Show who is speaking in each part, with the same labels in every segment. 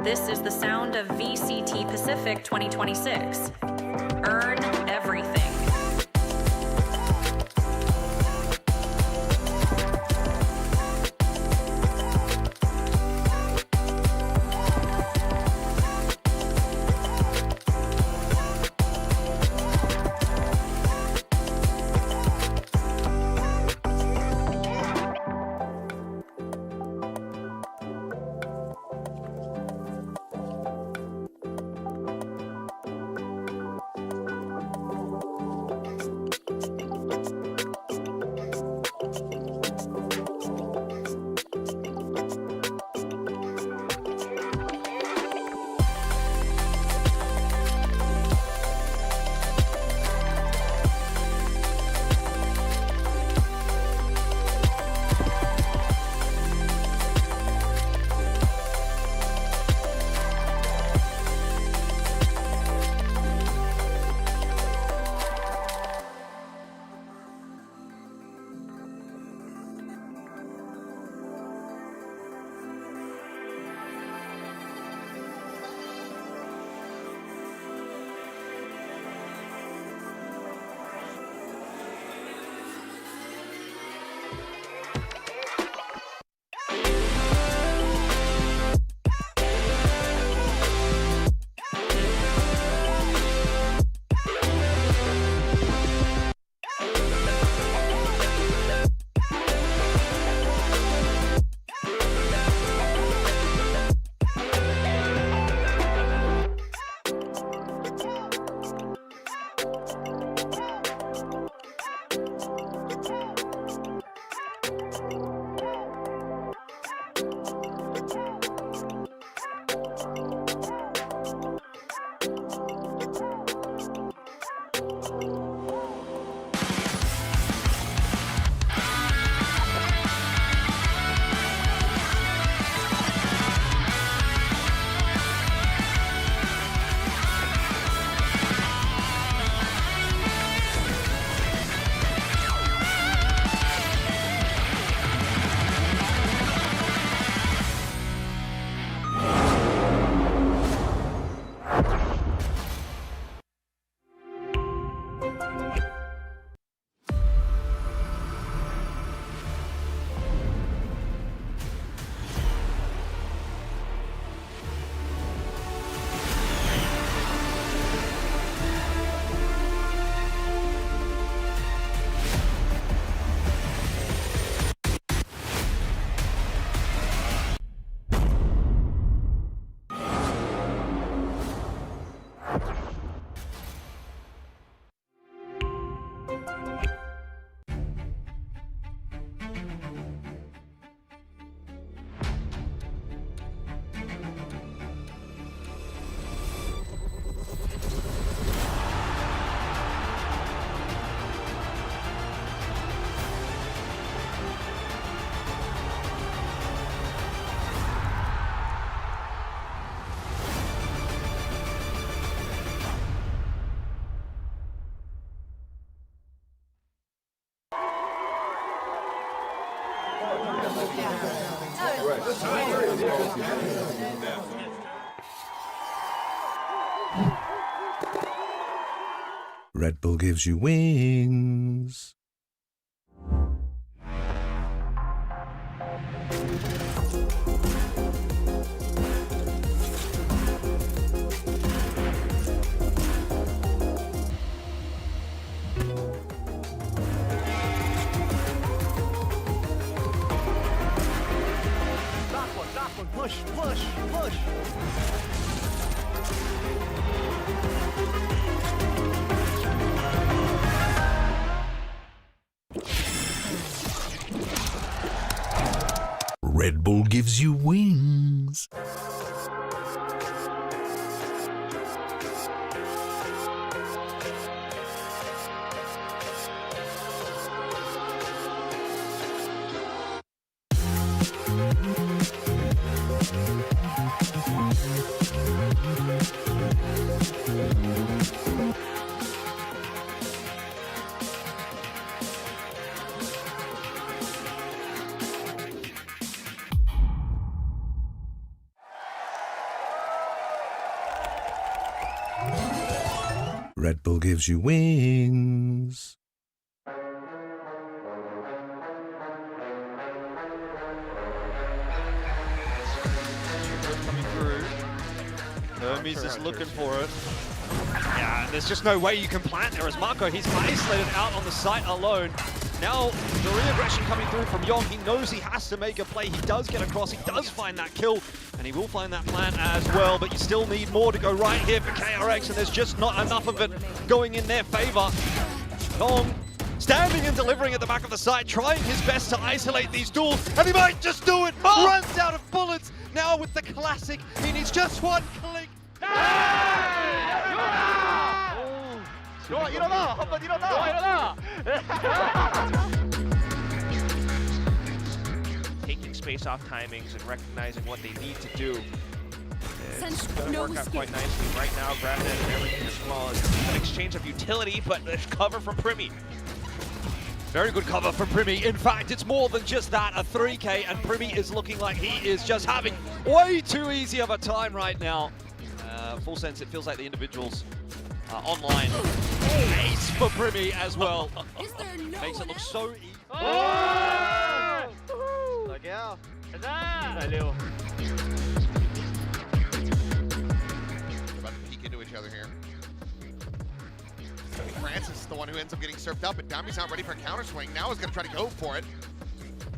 Speaker 1: This is the sound of VCT Pacific 2026. Earn everything.
Speaker 2: Red Bull gives you wings.
Speaker 3: Push, push, push.
Speaker 2: Red Bull gives you wings. Red Bull gives you wings.
Speaker 4: Coming through. Hermes is looking for it. Yeah, there's just no way you can plant there as Marco. He's isolated out on the site alone. Now, the re-aggression coming through from Yong. He knows he has to make a play. He does get across. He does find that kill. And he will find that plant as well. But you still need more to go right here for KRX. And there's just not enough of it going in their favor. Yong standing and delivering at the back of the site, trying his best to isolate these duels. And he might just do it. Runs out of bullets. Now with the classic, he needs just one click.
Speaker 5: Taking space off timings and recognizing what they need to do. It's going to work out quite nicely right now. Grab it and everything as well. It's an exchange of utility, but there's cover from Primi.
Speaker 4: Very good cover from Primi. In fact, it's more than just that, a 3K, and Primi is looking like he is just having way too easy of a time right now. Full sense, it feels like the individuals are online. Ace for Primi as well. Makes it look so easy.
Speaker 6: About to peek into each other here. Francis is the one who ends up getting surfed up, and Dami's not ready for a counter swing. Now he's going to try to go for it.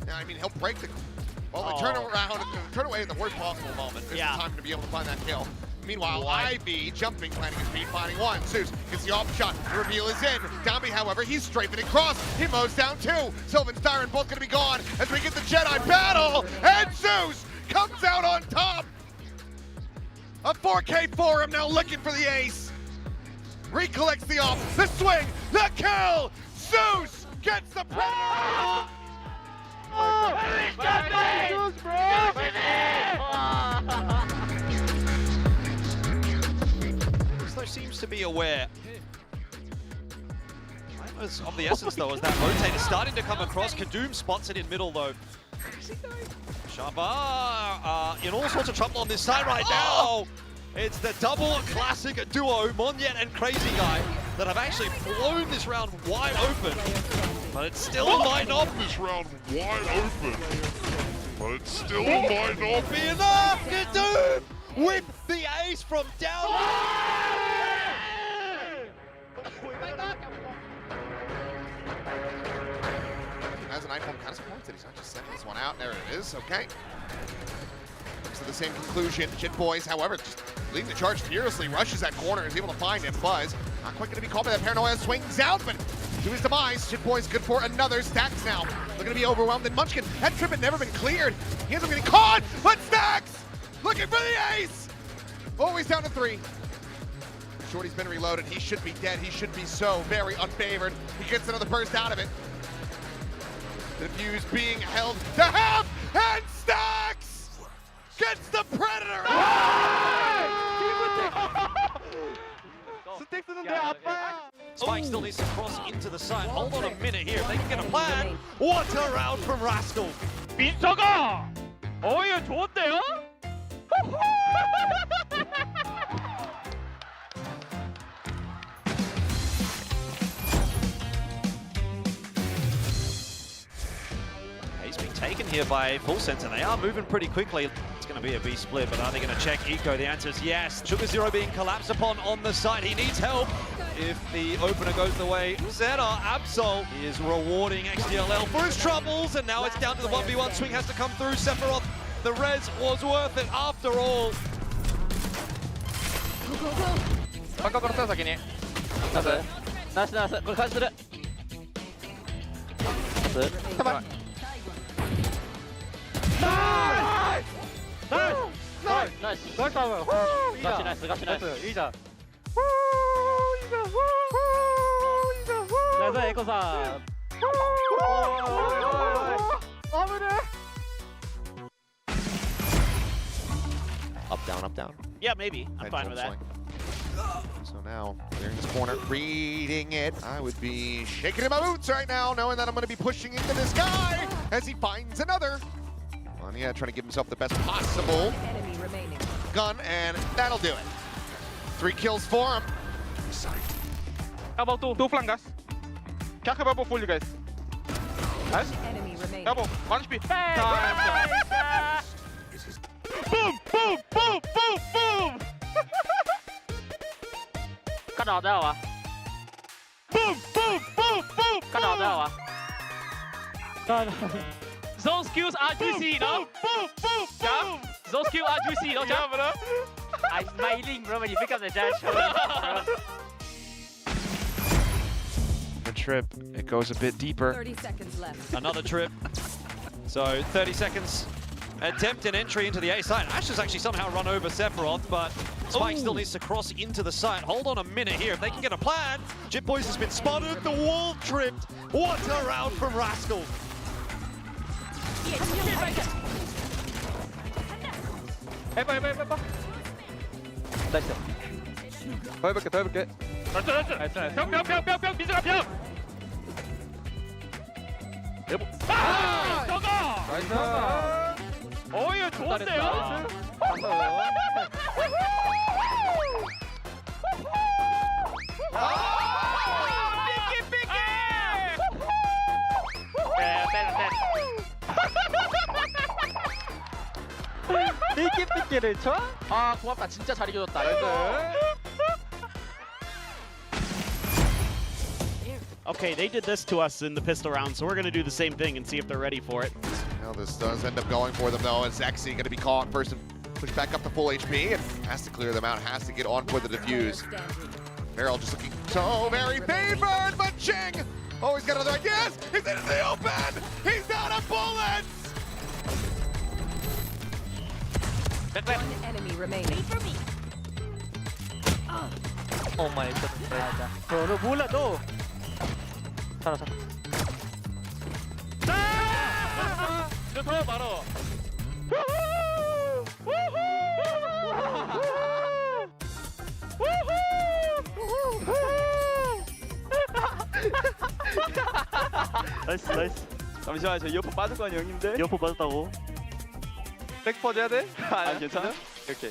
Speaker 6: Now, I mean, he'll break the... Well, they turn around, turn away at the worst possible moment. There's the time to be able to find that kill. Meanwhile, Ivy jumping, planting his feet, finding one. Zeus gets the off shot. The reveal is in. Dami, however, he's strafing across. He mows down two. Sylvan, Styron both going to be gone as we get the Jedi battle. And Zeus comes out on top. A 4K for him now looking for the ace. Recollects the off, the swing, the kill. Zeus gets the predator.
Speaker 4: There seems to be aware. Time is of the essence though, as that rotate is starting to come across. Kadoom spots it in middle though. Shabar in all sorts of trouble on this side right now. It's the double classic duo, Monyet and Crazy Guy, that have actually blown this round wide open. But it still might not be enough. Kadoom with the ace from down.
Speaker 6: As an iPhone kind of supports it, he's not just sending this one out. There it is, okay. To the same conclusion. Jit Boys, however, just leading the charge furiously, rushes that corner, is able to find him. Buzz, not quite going to be caught by that paranoia, swings out, but to his demise, Jit Boys good for another. Stacks now, looking to be overwhelmed, and Munchkin, that trip had never been cleared. He ends up getting caught, but Stacks looking for the ace. Always down to 3. Shorty's been reloaded. He should be dead. He should be so very unfavored. He gets another burst out of it. The fuse being held to half, and Stacks gets the predator!
Speaker 4: Spike still needs to cross into the side. Hold on a minute here. If they can get a plan. What a round from Rascal.
Speaker 5: 민서가! 이거 좋은데요?
Speaker 4: He's being taken here by Full Sense, and they are moving pretty quickly. It's going to be a B split, but are they going to check Eco? The answer is yes. Sugar Zero being collapsed upon on the side. He needs help. If the opener goes the way, ZETA, Absol is rewarding XDLL for his troubles, and now it's down to the 1v1. Swing has to come through. Sephiroth, the res was worth it after all.
Speaker 6: Up, down, up, down.
Speaker 5: Yeah, maybe. I'm fine with that.
Speaker 6: So now, they're in this corner, reading it. I would be shaking in my boots right now, knowing that I'm going to be pushing into this guy as he finds another. Yeah, trying to give himself the best possible gun, and that'll do it. 3 kills for him.
Speaker 7: Elbow two flank guys. Careful elbow full you guys. Nice.
Speaker 1: Enemy remaining.
Speaker 7: Elbow. 1 HP. Boom boom boom boom boom.
Speaker 8: Cắt đỏ ra hả?
Speaker 7: Boom boom boom boom.
Speaker 8: Cắt đỏ ra hả?
Speaker 7: Those skills are juicy, no? Boom boom boom. Those skills are juicy, no? Yeah, bro.
Speaker 8: I'm smiling, bro, when you pick up the judge. Bro.
Speaker 5: The trip, it goes a bit deeper.
Speaker 1: 30 seconds left.
Speaker 4: Another trip. So 30 seconds. Attempt an entry into the A site. Ash has actually somehow run over Sephiroth, but Spike still needs to cross into the site. Hold on a minute here. If they can get a plan. Jit Boys has been spotted. The wall tripped. What a round from Rascal.
Speaker 7: 해봐. 나이스. 더 해볼게. 나이스. 병. 민준아 병. 여보. 아! 저거. 나이스. 어이 좋은데요?
Speaker 8: 삐끼삐끼를 쳐? 아 고맙다 진짜 잘 이겨줬다.
Speaker 9: Okay, they did this to us in the pistol round, so we're going to do the same thing and see if they're ready for it.
Speaker 6: Now this does end up going for them though, as Zexy going to be caught first and push back up to full HP and has to clear them out, has to get on for the defuse. Meryl just looking so very favored, but Ching! Oh, he's got another, yes! He's into the open! He's out of bullets!
Speaker 1: One enemy remaining.
Speaker 8: 오 마이 갓. 너 몰라 너. 살아.
Speaker 7: 이거 더 말어.
Speaker 9: 나이스.
Speaker 7: 잠시만 저 이어폰 빠질 거 아니야 형님들?
Speaker 9: 이어폰 빠졌다고.
Speaker 7: 백퍼즈 해야 돼? 아니 괜찮아? 오케이.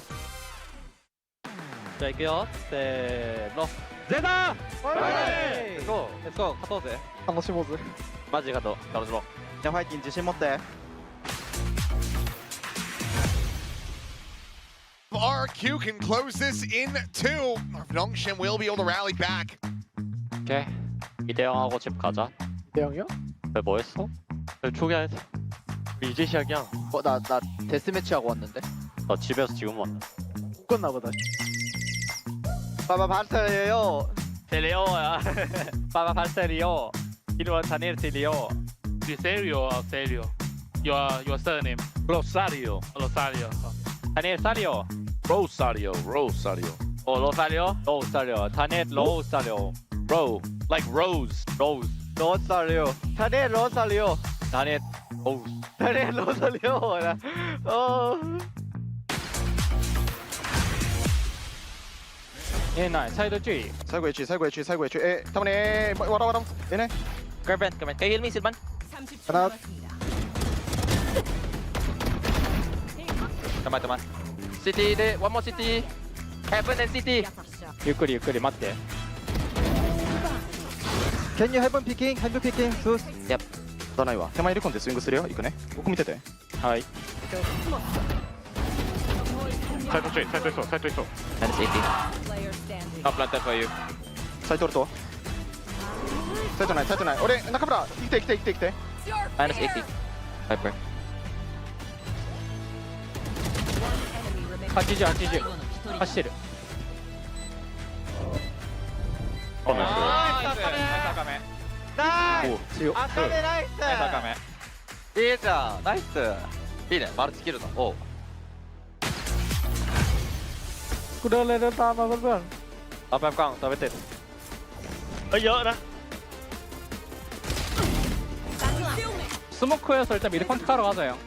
Speaker 8: 자 할게요. 로.
Speaker 7: ZETA!
Speaker 8: 렛츠고 갔다 오세요.
Speaker 7: 한번 심어줘.
Speaker 8: 맞지 가도 들어.
Speaker 7: 그냥 화이팅 이제 심었대.
Speaker 6: RQ can close this in two. Nongshin will be able to rally back.
Speaker 8: 오케이. 이대영하고 집 가자.
Speaker 7: 대형이요?
Speaker 8: 왜 뭐 했어? 왜 초기화해서? 이제 시작이야.
Speaker 7: 나 데스매치 하고 왔는데.
Speaker 8: 너 집에서 지금 왔나?
Speaker 7: 끝나 보다. 바바 반타예요.
Speaker 8: 셀리오야. Papa Falserio. Quiero tener Celio.
Speaker 10: Serio. Your surname.
Speaker 8: Rosario. Tener Sario.
Speaker 10: Rosario.
Speaker 8: Oh, Rosario. Tener Rosario.
Speaker 10: Like Rose.
Speaker 8: Rosario. Tener Rosario. Tener Rosario. 나 사이드 G.
Speaker 7: 살고 있지. 에, 타문에 와라. 얘네.
Speaker 8: Garben. Kay Hilmi Silvan.
Speaker 7: 하나.
Speaker 8: 잠깐만. City. One more city. Heaven and city. 유끌이 맞대.
Speaker 7: Can you have picking? sus.
Speaker 8: Yep.
Speaker 7: たないわ。手前リコンでスイングするよ。行くね。僕見てて。
Speaker 8: はい。
Speaker 10: サイトいそう。
Speaker 8: Minus 80.
Speaker 1: Player standing.
Speaker 8: I'll plant that for you.
Speaker 7: サイトおると。サイトない。俺中村来て。
Speaker 8: Minus 80. Viper.
Speaker 1: Enemy remaining.
Speaker 8: 80. 走ってる。
Speaker 7: お強っ。
Speaker 8: いいじゃん。ナイス。いいね。マルチキルだ。おう。กูเดินเลยตามมาเพื่อนๆเอาแป๊บกล้องตัวไปติด
Speaker 9: เยอะนะ
Speaker 10: 스모크에서 일단 미드 컨택하러 가자 형.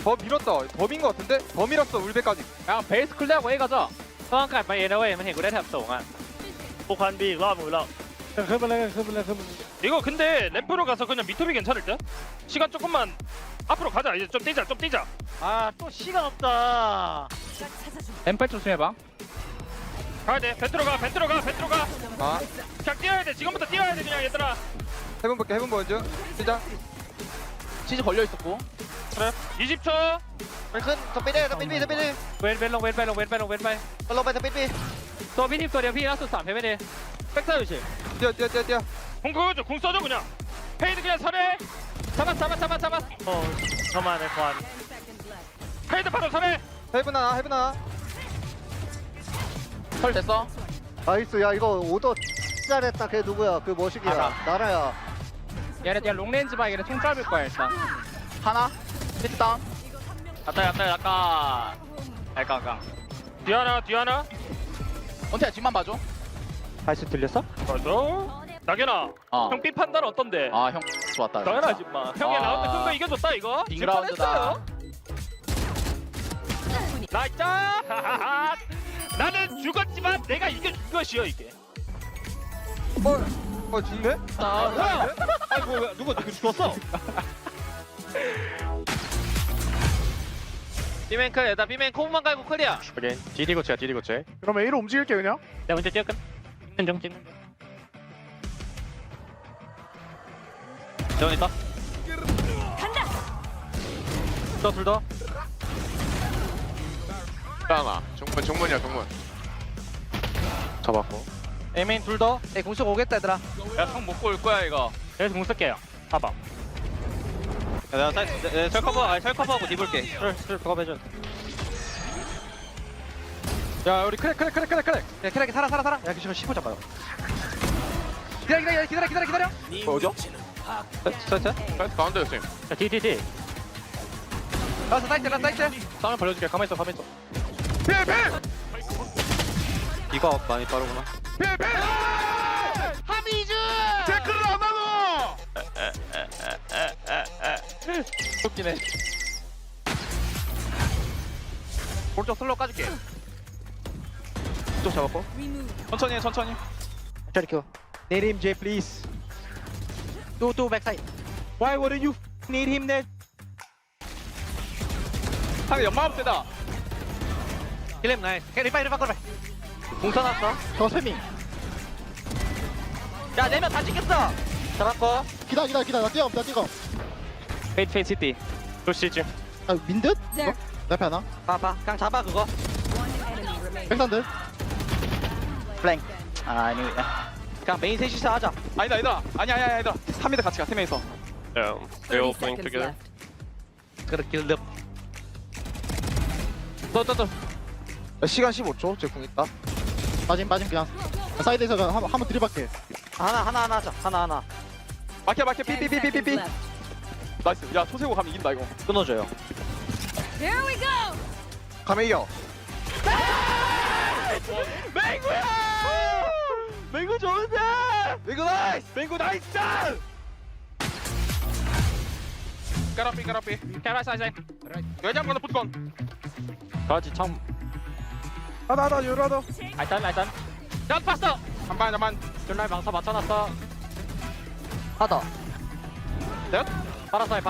Speaker 7: 더 밀었다. 더민 거 같은데? 더 밀었어 울베까지.
Speaker 10: 야 베이스 클리어하고 A 가자.
Speaker 8: ต้องกลับมาเองนะเว้ยมันเห็นกูได้แถบสูงอ่ะ
Speaker 9: พวกพันบีอีกรอบหนึ่งแล้ว
Speaker 10: 이거 근데 램프로 가서 그냥 미토비 괜찮을 듯? 시간 조금만 앞으로 가자. 이제 좀 뛰자.
Speaker 9: 아 또 시간 없다.
Speaker 10: 램프 조심해봐. 가야 돼. 배 들어가. 배 들어가.
Speaker 8: 아
Speaker 10: 그냥 뛰어야 돼. 지금부터 뛰어야 돼 그냥 얘들아.
Speaker 8: 해본 볼게 해본 먼저 시작 치즈 걸려있었고
Speaker 10: 그래. 20초.
Speaker 3: มันขึ้นสปีดสปีดบีสปีดบี
Speaker 10: เว้นลงเว้นไป
Speaker 3: มันลงไปสปีดบี
Speaker 10: ตัวพี่ทีมตัวเดียวพี่ล่าสุด3เพย์ไม่ได้백사 조심.
Speaker 8: 뛰어
Speaker 10: 공 그거죠. 공 써줘 그냥. 페이드 그냥 서래. 잡았어.
Speaker 7: 저만의 관.
Speaker 10: 페이드 바로 서래.
Speaker 8: 헤븐 하나 설 됐어
Speaker 3: 나이스 야 이거 오더 잘했다 걔 누구야 그 머시기야
Speaker 8: 알아.
Speaker 3: 나라야
Speaker 10: 얘네 그냥 롱레인지 봐. 얘네 총 짧을 거야 일단.
Speaker 8: 하나 히트 다운
Speaker 10: 약간. 뒤하나.
Speaker 8: 원태야 뒷만 봐줘
Speaker 10: 다시 들렸어? 맞아. 낙연아.
Speaker 8: 어.
Speaker 10: 형 B 판단 어떤데?
Speaker 8: 아형 좋았다
Speaker 10: 당연하지 마. 형이
Speaker 8: 아.
Speaker 10: 라운드 큰 거 이겨줬다 이거.
Speaker 8: 빅라운드다.
Speaker 10: 나이스. 나는 죽었지만 내가 이겨준 것이여 이게.
Speaker 8: 죽네?
Speaker 10: 뭐야? 아니 뭐야? 누가 죽었어?
Speaker 7: B맨 클, 얘들아 B맨 코브만 깔고 클리어.
Speaker 10: 오케이. 디디 고쳐.
Speaker 9: 그럼 A로 움직일게 그냥.
Speaker 10: 내가 먼저 뛰어간. 찍는 중. 재원 있다. 간다. 둘 더.
Speaker 8: 잠깐만 정문이야 정문
Speaker 10: 잡았고. 에메인 둘 더.
Speaker 3: 에 공식 오겠다 얘들아
Speaker 10: 야총 먹고 올 거야 이거. 여기서 공 쓸게요. 봐봐. 야, 내가 사이트 철커버하고 뒤볼게. 술 커버해줘. 야 우리 크랙.
Speaker 3: 야 캐락이 살아 야 기시가 15 잡아요 기다려
Speaker 8: 어디야?
Speaker 10: 사이트?
Speaker 8: 가운데 쌤
Speaker 10: 야 뒤.
Speaker 3: 라스 사이트
Speaker 10: 싸움을 벌려줄게. 가만히 있어. 이거 많이 빠르구나.
Speaker 9: 태클을 안 하노.
Speaker 10: 웃기네. 오른쪽 슬로우 까줄게. 쪽 잡았고. 천천히.
Speaker 3: 기다려 Need him J please 또 백사이드
Speaker 10: Why wouldn't you need him then? 상대 연마업 세다.
Speaker 3: 힐렘 나이스 캐리 빨리 바꿔라
Speaker 10: 공 써놨어.
Speaker 3: 더 세밍
Speaker 10: 야 4명 다 찍혔어. 잡았고.
Speaker 3: 기다려 나 뛰어
Speaker 10: 페이트 시티. 도시지.
Speaker 3: 아 민듯? 이거? 내 앞에 하나
Speaker 10: 봐봐. 그냥 잡아 그거.
Speaker 3: 백산듯
Speaker 10: 플랭. 아니. 그냥 메인 셋이서 하자. 아니다. 아니야. 3m 같이 가. 3명이서.
Speaker 1: They all playing together.
Speaker 3: 그렇게 럽
Speaker 8: 또 시간 15초 제 궁 있다
Speaker 3: 빠짐 그냥 사이드에서 한번 들이박게
Speaker 10: 하나 하자. 하나. 막혀. 삐. 나이스. 야 초세고 가면 이긴다 이거. 끊어줘요.
Speaker 1: Here we go.
Speaker 8: 가면 이겨
Speaker 10: 맹구 좋은데.
Speaker 8: 이거 나이스
Speaker 10: 맹구 나이스. 까라삐. 캐라 사이사이. 여자 한번 붙건. 가지 참.
Speaker 9: 하나 유라도.
Speaker 10: 알단. 전 봤어. 잠만. 전날 방사 맞춰놨어.
Speaker 3: 하다
Speaker 10: 넷. 파라사이.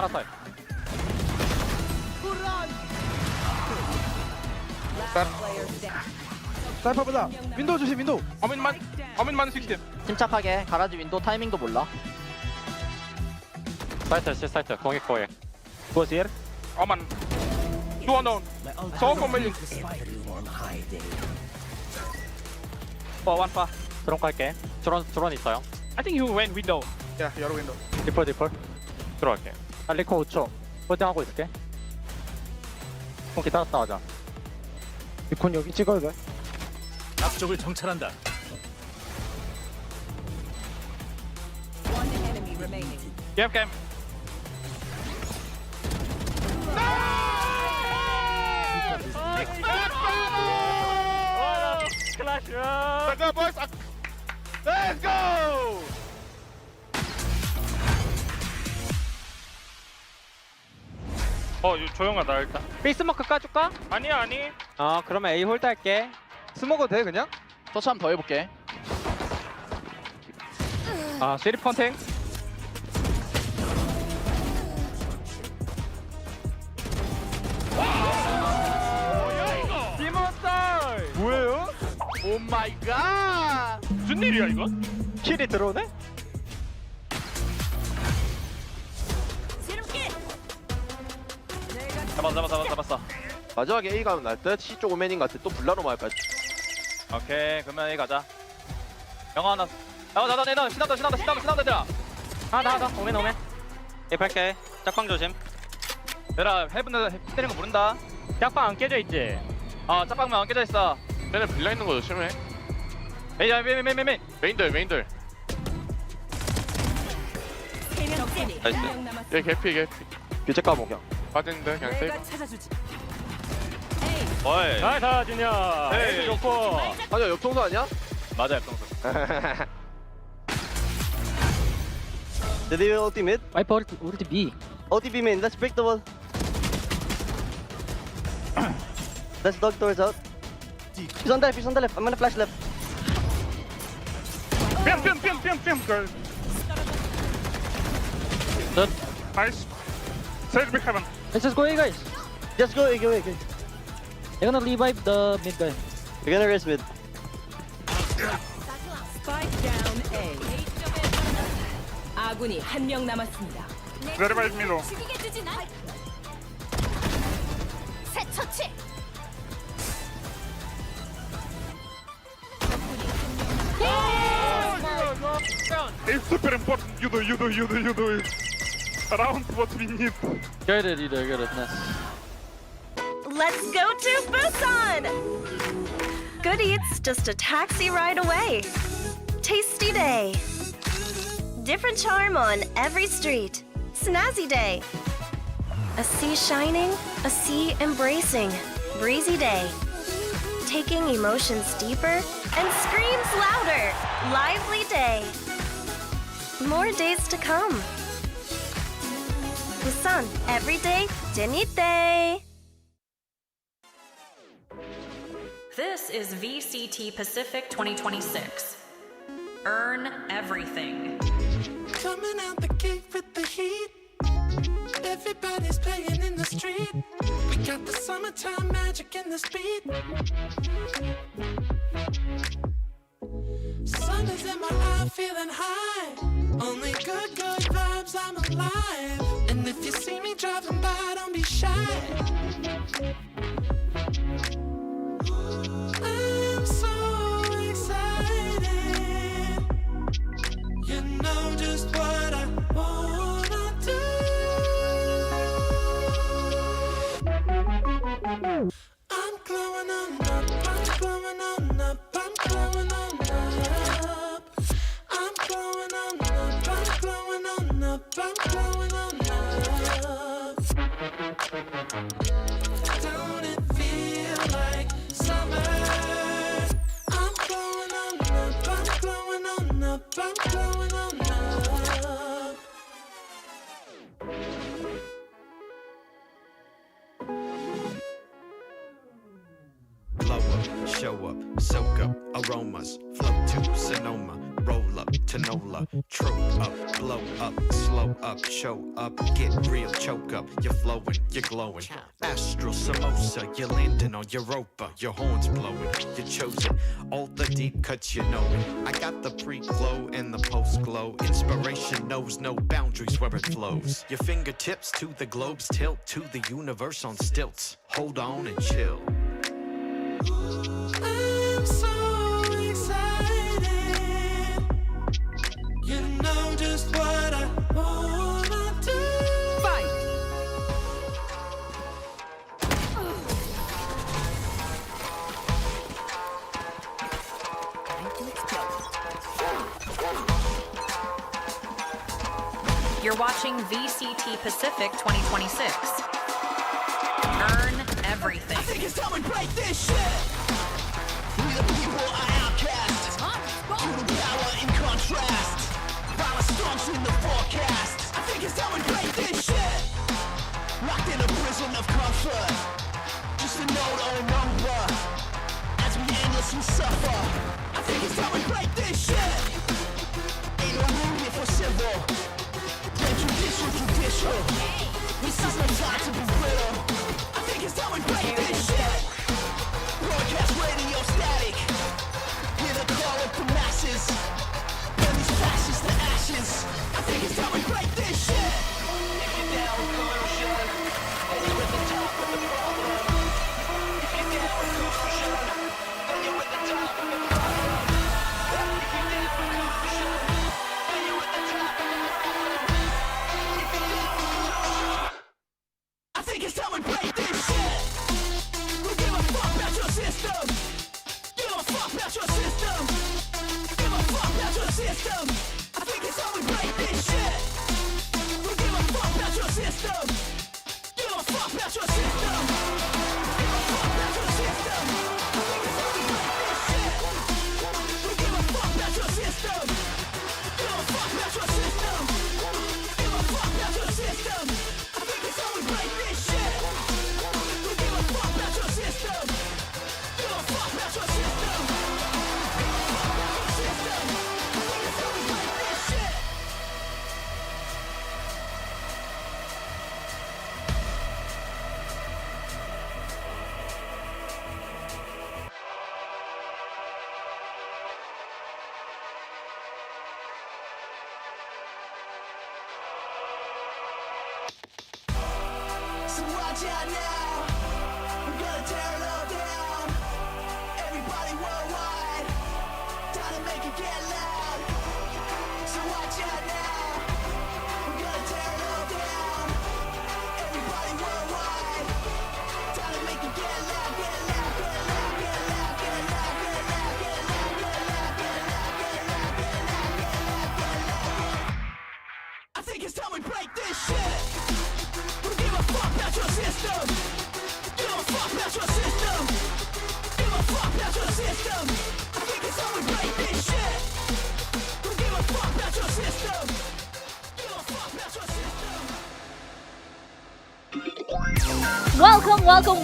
Speaker 9: 사이퍼보다 윈도우 조심 윈도우.
Speaker 10: 어민만 시스템.
Speaker 3: 침착하게 가라지 윈도우 타이밍도 몰라
Speaker 10: 사이트. 공익. 무엇이야? 어만. 두원온. 소금을. 원파. 드론 갈게. 드론 있어요. I think you went window.
Speaker 9: 야 여러 윈도우.
Speaker 10: 디폴. 들어갈게. 리코 5초. 홀딩하고 있을게. 기다렸다 하자.
Speaker 9: 이콘 여기 찍어야 돼.
Speaker 2: 앞쪽을 정찰한다.
Speaker 10: 게임. 클래시.
Speaker 9: 잠깐 보이스. Let's go.
Speaker 10: 조용하다 일단. 페이스마크 까줄까? 아니. 그러면 A 홀드 할게.
Speaker 8: 스모그 돼 그냥? 터치 한번 더 해볼게
Speaker 10: 쉐리프 헌팅. 뭐야 이거? 디몬스터.
Speaker 9: 뭐예요?
Speaker 10: 오
Speaker 8: 마이 갓.
Speaker 10: 무슨 일이야 이건?
Speaker 3: 킬이 들어오네?
Speaker 8: 잡았어. 마지막에 A 가면 날듯 C 쪽 오맨인 같아. 또 블라로 말까. 오케이, 그러면 A 가자. 영화 하나. 나와 내놔. 신난다 얘들아.
Speaker 7: 하나 오멘 A 8개 짝방 조심
Speaker 8: 얘들아, 헤븐 때리는 거 모른다.
Speaker 7: 짝방 안 깨져 있지?
Speaker 8: 짝방면 안 깨져 있어.
Speaker 10: 얘네 빌려 있는 거 조심해.
Speaker 8: 에이, 야, 메인.
Speaker 10: 메인들.
Speaker 8: 나이스.
Speaker 10: 얘 개피.
Speaker 8: 교체 까먹여.
Speaker 10: 빠진데 그냥 세이브.
Speaker 8: 어이.
Speaker 7: 나이스 준혁
Speaker 8: 에이.
Speaker 7: 좋고
Speaker 8: 아니야, 옆통수 아니야? 맞아, 옆통수.
Speaker 11: Did they ultimate?
Speaker 7: 와이퍼 우리 B
Speaker 11: OTP main, let's break the wall. Let's dog doors out. He's on the left, I'm gonna flash left.
Speaker 10: 뿅 girl.
Speaker 7: Good.
Speaker 10: Nice. Sage big heaven.
Speaker 7: Let's just go A guys
Speaker 11: Just go, go.
Speaker 7: they're gonna revive the mid guy
Speaker 11: We're gonna race mid.
Speaker 1: Spike down A. 아군이 한 명 남았습니다.
Speaker 10: Revive middle.
Speaker 1: 새 처치.
Speaker 10: It's super important. You do it. Around what we need.
Speaker 7: get it nice
Speaker 1: Let's go to Busan! Good eats, just a taxi ride away. Tasty day. Different charm on every street. Snazzy day. A sea shining, a sea embracing. Breezy day. Taking emotions deeper and screams louder. Lively day. More days to come. Busan, every day, 재밌대. This is VCT Pacific 2026. Earn everything.
Speaker 12: Coming out the gate with the heat. Everybody's playing in the street. We got the summertime magic in this beat. Sun is in my eye, feeling high. Only good vibes, I'm alive. And if you see me driving by, don't be shy. I'm so excited. You know just what I wanna do. I'm glowing on up, I'm glowing on up, I'm glowing on up. I'm glowing on up, I'm glowing on up, I'm glowing on up. Don't it feel like summer? I'm glowing on up, I'm glowing on up, I'm glowing on up. Blow up, show up, soak up, aromas, float to Sonoma, roll up, Tanola, trope up, blow up, slow up, show up, get real, choke up, you're flowing, you're glowing. Astral samosa, you're landing on Europa, your horns blowing, you're chosen, all the deep cuts you know it. I got the pre-glow and the post-glow, inspiration knows no boundaries where it flows. Your fingertips to the globes tilt to the universe on stilts, hold on and chill. I'm so excited. You know just what I wanna do. Fight.
Speaker 1: You're watching VCT Pacific 2026. Earn everything.
Speaker 12: I think it's time we break this shit. We the people are outcast. Human power in contrast. Violent storms in the forecast. I think it's time we break this shit. Locked in a prison of comfort. Just a note or a number. As we endlessly suffer. I think it's time we break this shit. Ain't no room here for civil. Then judicial. This is no time to be brittle. I think it's time we break this shit. Broadcast radio static. So watch out now, we're gonna tear it all down. Everybody worldwide, time to make it get loud. So watch out now, we're gonna tear it all down. Everybody worldwide, time to make it get loud, get loud, get loud, get loud, get loud, get loud, get loud, get loud, get loud, get loud, get loud, get loud, get loud. I think it's time we break this shit. We give a fuck about your system. Give a fuck about your system. Give a fuck about your system. I think it's time we break this shit. We give a fuck about your system. Give a fuck about your system.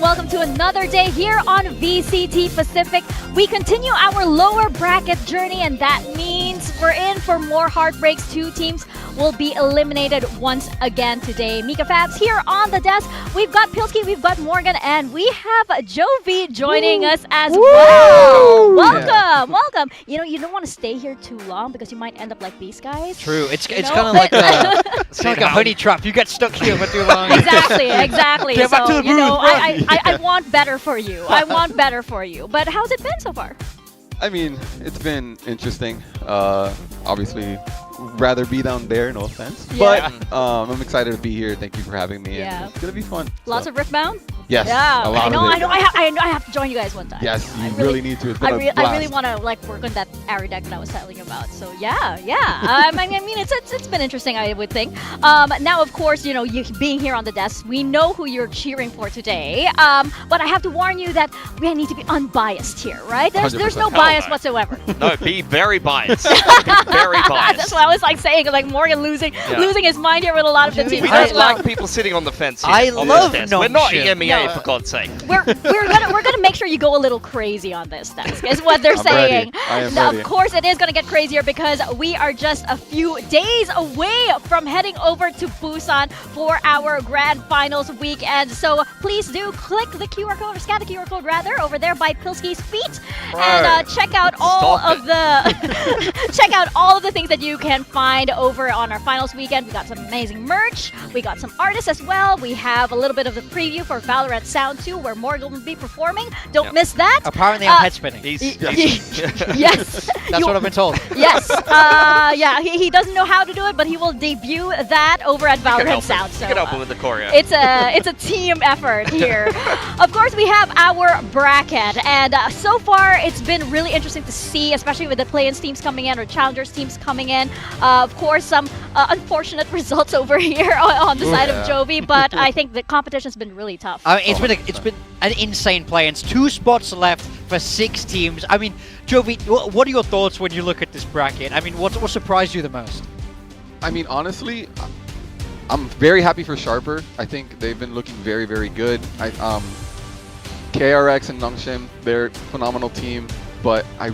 Speaker 13: Welcome to another day here on VCT Pacific. We continue our lower bracket journey, and that means we're in for more heartbreaks. 2 teams will be eliminated once again today. Mika Fabs here on the desk. We've got Pilsky, we've got Morgan, and we have Jovi joining us as well. Welcome. You know, you don't want to stay here too long because you might end up like these guys.
Speaker 14: True. It's kind of like a honey trap. You get stuck here for too long.
Speaker 13: Exactly.
Speaker 14: Get back to the
Speaker 13: you know,
Speaker 14: booth,
Speaker 13: I want better for you. I want better for you. But how's it been so far?
Speaker 15: I mean, it's been interesting. Obviously, rather be down there, no offense.
Speaker 13: Yeah.
Speaker 15: But I'm excited to be here. Thank you for having me.
Speaker 13: Yeah.
Speaker 15: And it's gonna be fun.
Speaker 13: Lots of Riftbound?
Speaker 15: Yes.
Speaker 13: Yeah.
Speaker 15: A lot
Speaker 13: I know.
Speaker 15: of it.
Speaker 13: I have to join you guys one time.
Speaker 15: Yes, you really need to. It's been a
Speaker 13: I
Speaker 15: blast.
Speaker 13: really want to like work on that Ari deck that I was telling you about. So yeah. I mean, it's been interesting, I would think. Now, of course, you know, you being here on the desk, we know who you're cheering for today. But I have to warn you that we need to be unbiased here, right? There's no bias whatsoever.
Speaker 4: No, be very biased. Be very biased.
Speaker 13: That's what I was like saying, like Morgan losing his mind here with a lot of the teams.
Speaker 4: We don't like people sitting on the fence here.
Speaker 14: I love
Speaker 4: We're not
Speaker 14: Nongshim.
Speaker 4: EMEA, for God's sake.
Speaker 13: We're gonna make sure you go a little crazy on this desk, is what they're saying.
Speaker 15: I am
Speaker 13: Now,
Speaker 15: ready.
Speaker 13: of course, it is gonna get crazier because we are just a few days away from heading over to Busan for our grand finals weekend. So please do click the QR code, or scan the QR code rather, over there by Pilsky's feet, and check out all of the things that you can find over on our finals weekend. We got some amazing merch. We got some artists as well. We have a little bit of the preview for VALORANT Sound 2, where Morgan will be performing. Don't miss that.
Speaker 14: Apparently, I'm head spinning.
Speaker 13: Yes.
Speaker 14: That's what I've been told.
Speaker 13: Yes. He doesn't know how to do it, but he will debut that over at VALORANT Sound. So
Speaker 4: you can help him with the choreo.
Speaker 13: it's a team effort here. Of course, we have our bracket, and so far it's been really interesting to see, especially with the play-ins teams coming in or challengers teams coming in. Of course, some unfortunate results over here on the side of Jovi, but I think the competition's been really tough.
Speaker 14: I mean, it's been an insane play, and 2 spots left for 6 teams. I mean, Jovi, what are your thoughts when you look at this bracket? I mean, what surprised you the most?
Speaker 15: I mean, honestly, I'm very happy for Sharper. I think they've been looking very, very good. KRX and Nongshim, they're a phenomenal team, but I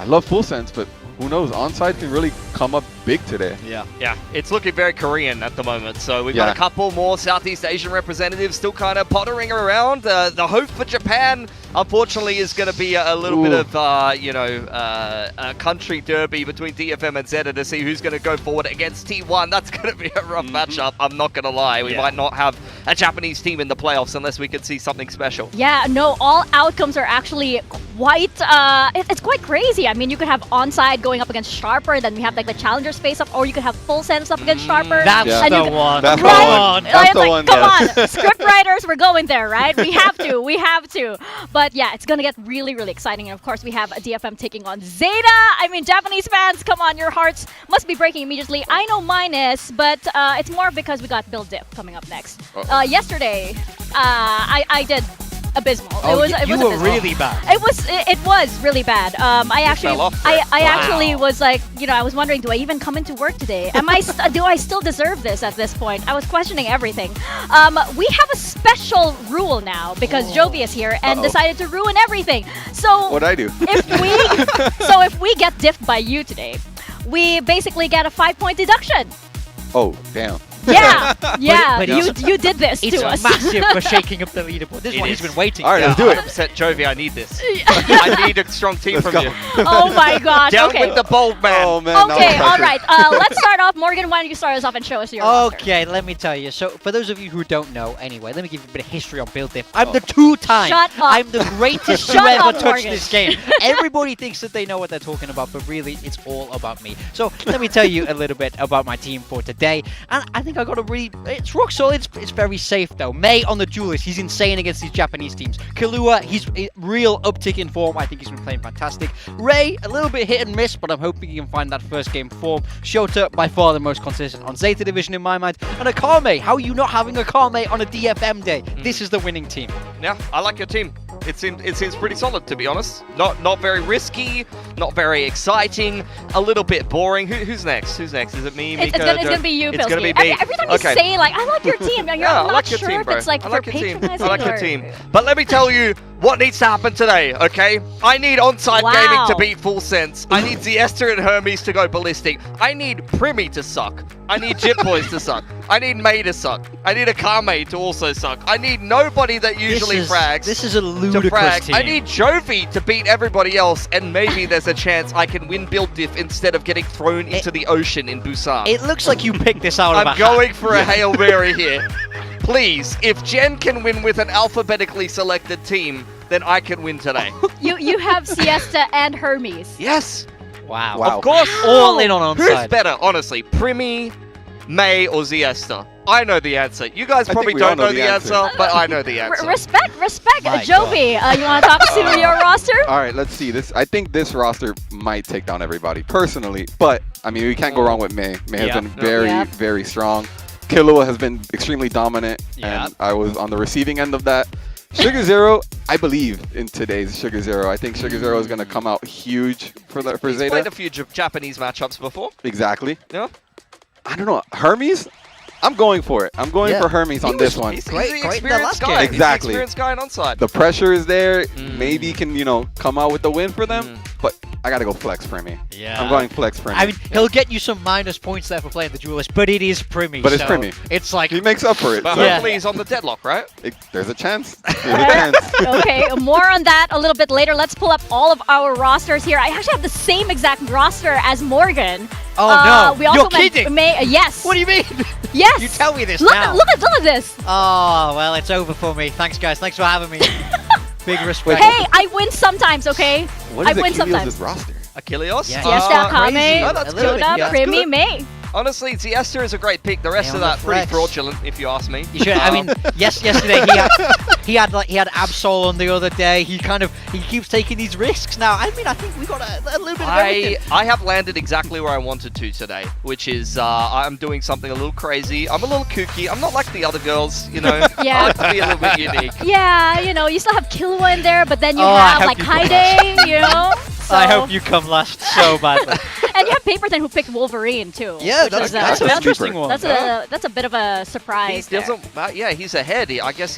Speaker 15: love Full Sense, but who knows? Onside can really come up big today.
Speaker 4: Yeah, it's looking very Korean at the moment. So we've got a couple more Southeast Asian representatives still kind of pottering around. The hope for Japan, unfortunately, is going to be a little bit of, a country derby between DFM and ZETA to see who's going to go forward against T1. That's going to be a rough matchup. I'm not going to lie. We might not have a Japanese team in the playoffs unless we can see something special.
Speaker 13: Yeah, no, all outcomes are actually quite, it's quite crazy. I mean, you could have Onside going up against Sharper, then we have like the Challengers Challengers face up, or you could have Full Sense up against Sharper.
Speaker 14: That's
Speaker 13: and
Speaker 14: the
Speaker 13: you
Speaker 14: one.
Speaker 15: That's
Speaker 13: right?
Speaker 15: the one. That's
Speaker 13: It's
Speaker 15: the
Speaker 13: like,
Speaker 15: one,
Speaker 13: come
Speaker 15: yes.
Speaker 13: on, script writers, we're going there, right? We have to, we have to. But yeah, it's gonna get really, really exciting. And of course, we have DFM taking on ZETA. I mean, Japanese fans, come on, your hearts must be breaking immediately. I know mine is, but it's more because we got Build Diff coming up next. Yesterday, I did abysmal.
Speaker 14: Oh,
Speaker 13: it was
Speaker 14: you were
Speaker 13: abysmal.
Speaker 14: really bad.
Speaker 13: It was really bad. I actually
Speaker 5: fell off there.
Speaker 13: I actually was like, you know, I was wondering, do I even come into work today? Do I still deserve this at this point? I was questioning everything. We have a special rule now because Jovi is here and decided to ruin everything. So
Speaker 15: What'd I do?
Speaker 13: if we get diffed by you today, we basically get a 5-point deduction.
Speaker 15: Oh, damn.
Speaker 13: Yeah, yeah,
Speaker 14: but
Speaker 13: you did this
Speaker 14: It's
Speaker 13: to us.
Speaker 14: massive for shaking up the leaderboard. This is what he's been waiting
Speaker 15: All right,
Speaker 14: for.
Speaker 15: let's do it.
Speaker 5: 100% Jovi, I need this. I need a strong team
Speaker 15: Let's
Speaker 5: from
Speaker 15: go.
Speaker 5: you.
Speaker 13: Oh my gosh.
Speaker 5: Down
Speaker 13: Okay.
Speaker 5: with the bold man.
Speaker 15: Oh, man. now
Speaker 13: Okay,
Speaker 15: I'm
Speaker 13: all
Speaker 15: pressured.
Speaker 13: right. Let's start off. Morgan, why don't you start us off and show us your roster?
Speaker 14: Okay, let me tell you. So, for those of you who don't know, anyway, let me give you a bit of history on Build Diff. I'm the two-time.
Speaker 13: Shut up.
Speaker 14: I'm the greatest to
Speaker 13: Shut
Speaker 14: ever
Speaker 13: up,
Speaker 14: touch
Speaker 13: Morgan.
Speaker 14: this game. Everybody thinks that they know what they're talking about, but really, it's all about me. So, let me tell you a little bit about my team for today. And I think I got a really... It's rock solid. It's very safe, though. May on the duelist. He's insane against these Japanese teams. Killua, he's a real uptick in form. I think he's been playing fantastic. Ray, a little bit hit and miss, but I'm hoping he can find that first game form. Shota, by far the most consistent on ZETA Division in my mind. And Akame, how are you not having Akame on a DFM day? This is the winning team.
Speaker 5: Yeah, I like your team. It seems pretty solid, to be honest. Not very risky, not very exciting, a little bit boring. Who's next? Who's next? Is it me,
Speaker 13: It's
Speaker 5: Mika?
Speaker 13: gonna be you,
Speaker 5: It's
Speaker 13: Pilsky.
Speaker 5: gonna be me.
Speaker 13: Every time you
Speaker 5: Okay.
Speaker 13: say, like, I like your team, you're
Speaker 5: Yeah, I
Speaker 13: not
Speaker 5: like your
Speaker 13: sure
Speaker 5: team,
Speaker 13: if
Speaker 5: bro.
Speaker 13: it's like
Speaker 5: I
Speaker 13: for
Speaker 5: like your team.
Speaker 13: patronizing
Speaker 5: I like your
Speaker 13: or-
Speaker 5: team. But let me tell you what needs to happen today, okay? I need onside
Speaker 13: Wow.
Speaker 5: gaming to beat Full Sense. I need ZETA and Hermes to go ballistic. I need Primi to suck. I need Jit Boys to suck. I need May to suck. I need Akame to also suck. I need nobody that usually frags.
Speaker 14: This is a
Speaker 5: to
Speaker 14: ludicrous
Speaker 5: frag.
Speaker 14: team.
Speaker 5: I need Jovi to beat everybody else, and maybe there's a chance I can win Build Diff instead of getting thrown into the ocean in Busan.
Speaker 14: It looks like you picked this out of a
Speaker 5: I'm
Speaker 14: hat.
Speaker 5: going for a Hail Mary here. Please, if Jen can win with an alphabetically selected team, then I can win today.
Speaker 13: You have Siesta and Hermes.
Speaker 5: Yes,
Speaker 14: Wow.
Speaker 15: Wow.
Speaker 5: of course.
Speaker 14: All in on
Speaker 5: Who's
Speaker 14: onside.
Speaker 5: better, honestly? Primi, May, or ZETA? I know the answer. You guys
Speaker 15: I
Speaker 5: probably
Speaker 15: think we all
Speaker 5: don't
Speaker 15: know
Speaker 5: know
Speaker 15: the
Speaker 5: the
Speaker 15: answer.
Speaker 5: answer, but I know the answer.
Speaker 13: Respect.
Speaker 14: My
Speaker 13: Jovi, you want to talk to your roster?
Speaker 15: All right, let's see. I think this roster might take down everybody personally, but I mean, we can't go wrong with May. May has
Speaker 14: Yeah.
Speaker 15: been very,
Speaker 13: Yep.
Speaker 15: very strong. Killua has been extremely dominant,
Speaker 14: Yeah.
Speaker 15: and I was on the receiving end of that. Sugar Zero, I believe in today's Sugar Zero. I think Sugar Zero is going to come out huge for
Speaker 5: He's
Speaker 15: ZETA.
Speaker 5: played a few Japanese matchups before.
Speaker 15: Exactly.
Speaker 5: Yeah.
Speaker 15: I don't know. Hermes? I'm going for it. I'm going
Speaker 14: Yeah.
Speaker 15: for Hermes on this one.
Speaker 5: He's
Speaker 14: Great-
Speaker 5: the
Speaker 14: great in the
Speaker 5: experienced
Speaker 14: last
Speaker 5: guy.
Speaker 14: game.
Speaker 5: He's the
Speaker 15: Exactly.
Speaker 5: experienced guy on onside.
Speaker 15: The pressure is there. Maybe he can, come out with the win for them. But I got to go flex for me.
Speaker 14: Yeah.
Speaker 15: I'm going flex for me.
Speaker 14: I mean, he'll get you some minus points there for playing the duelist, but it is Primi.
Speaker 15: But it's
Speaker 14: so
Speaker 15: Primi.
Speaker 14: It's like
Speaker 15: he makes up for it.
Speaker 5: But
Speaker 15: so
Speaker 14: Yeah.
Speaker 5: hopefully he's on the deadlock, right?
Speaker 15: there's a chance. There's a chance.
Speaker 13: Okay, more on that a little bit later. Let's pull up all of our rosters here. I actually have the same exact roster as Morgan.
Speaker 14: Oh no!
Speaker 13: We also
Speaker 14: You're kidding!
Speaker 13: yes.
Speaker 14: What do you mean?
Speaker 13: Yes.
Speaker 14: You tell me this
Speaker 13: look
Speaker 14: now.
Speaker 13: Look at this.
Speaker 14: Oh well, it's over for me. Thanks, guys. Thanks for having me. Big respect.
Speaker 13: Hey, I win sometimes, okay?
Speaker 15: What
Speaker 13: I
Speaker 15: is
Speaker 13: win
Speaker 15: Achilles'
Speaker 13: sometimes.
Speaker 15: roster?
Speaker 5: Achilles?
Speaker 14: Yeah.
Speaker 13: Siesta,
Speaker 14: crazy.
Speaker 13: Akame,
Speaker 5: No, that's
Speaker 14: good.
Speaker 13: Yoda,
Speaker 14: Yeah.
Speaker 13: Primi,
Speaker 5: good.
Speaker 13: May.
Speaker 5: Honestly, ZETA is a great pick. The rest
Speaker 14: Yeah,
Speaker 5: of
Speaker 14: on
Speaker 5: that
Speaker 14: the
Speaker 5: pretty
Speaker 14: flex.
Speaker 5: fraudulent, if you ask me.
Speaker 14: You should. I mean, yesterday he had Absol on the other day. He keeps taking these risks now. I mean, I think we got a little bit of everything.
Speaker 5: I have landed exactly where I wanted to today, which is I'm doing something a little crazy. I'm a little kooky. I'm not like the other girls,
Speaker 13: Yeah.
Speaker 5: I like to be a little bit unique.
Speaker 13: Yeah, you still have Killua in there, but then you
Speaker 14: Oh, I
Speaker 13: have
Speaker 14: hope
Speaker 13: like
Speaker 14: you
Speaker 13: Haide, So,
Speaker 14: I hope you come last so badly.
Speaker 13: And you have Paperton who picked Wolverine too.
Speaker 14: Yeah,
Speaker 13: which
Speaker 14: that's
Speaker 13: is,
Speaker 14: an interesting one.
Speaker 13: That's a bit of a
Speaker 5: He
Speaker 13: surprise. there.
Speaker 5: doesn't. Yeah, he's ahead. I guess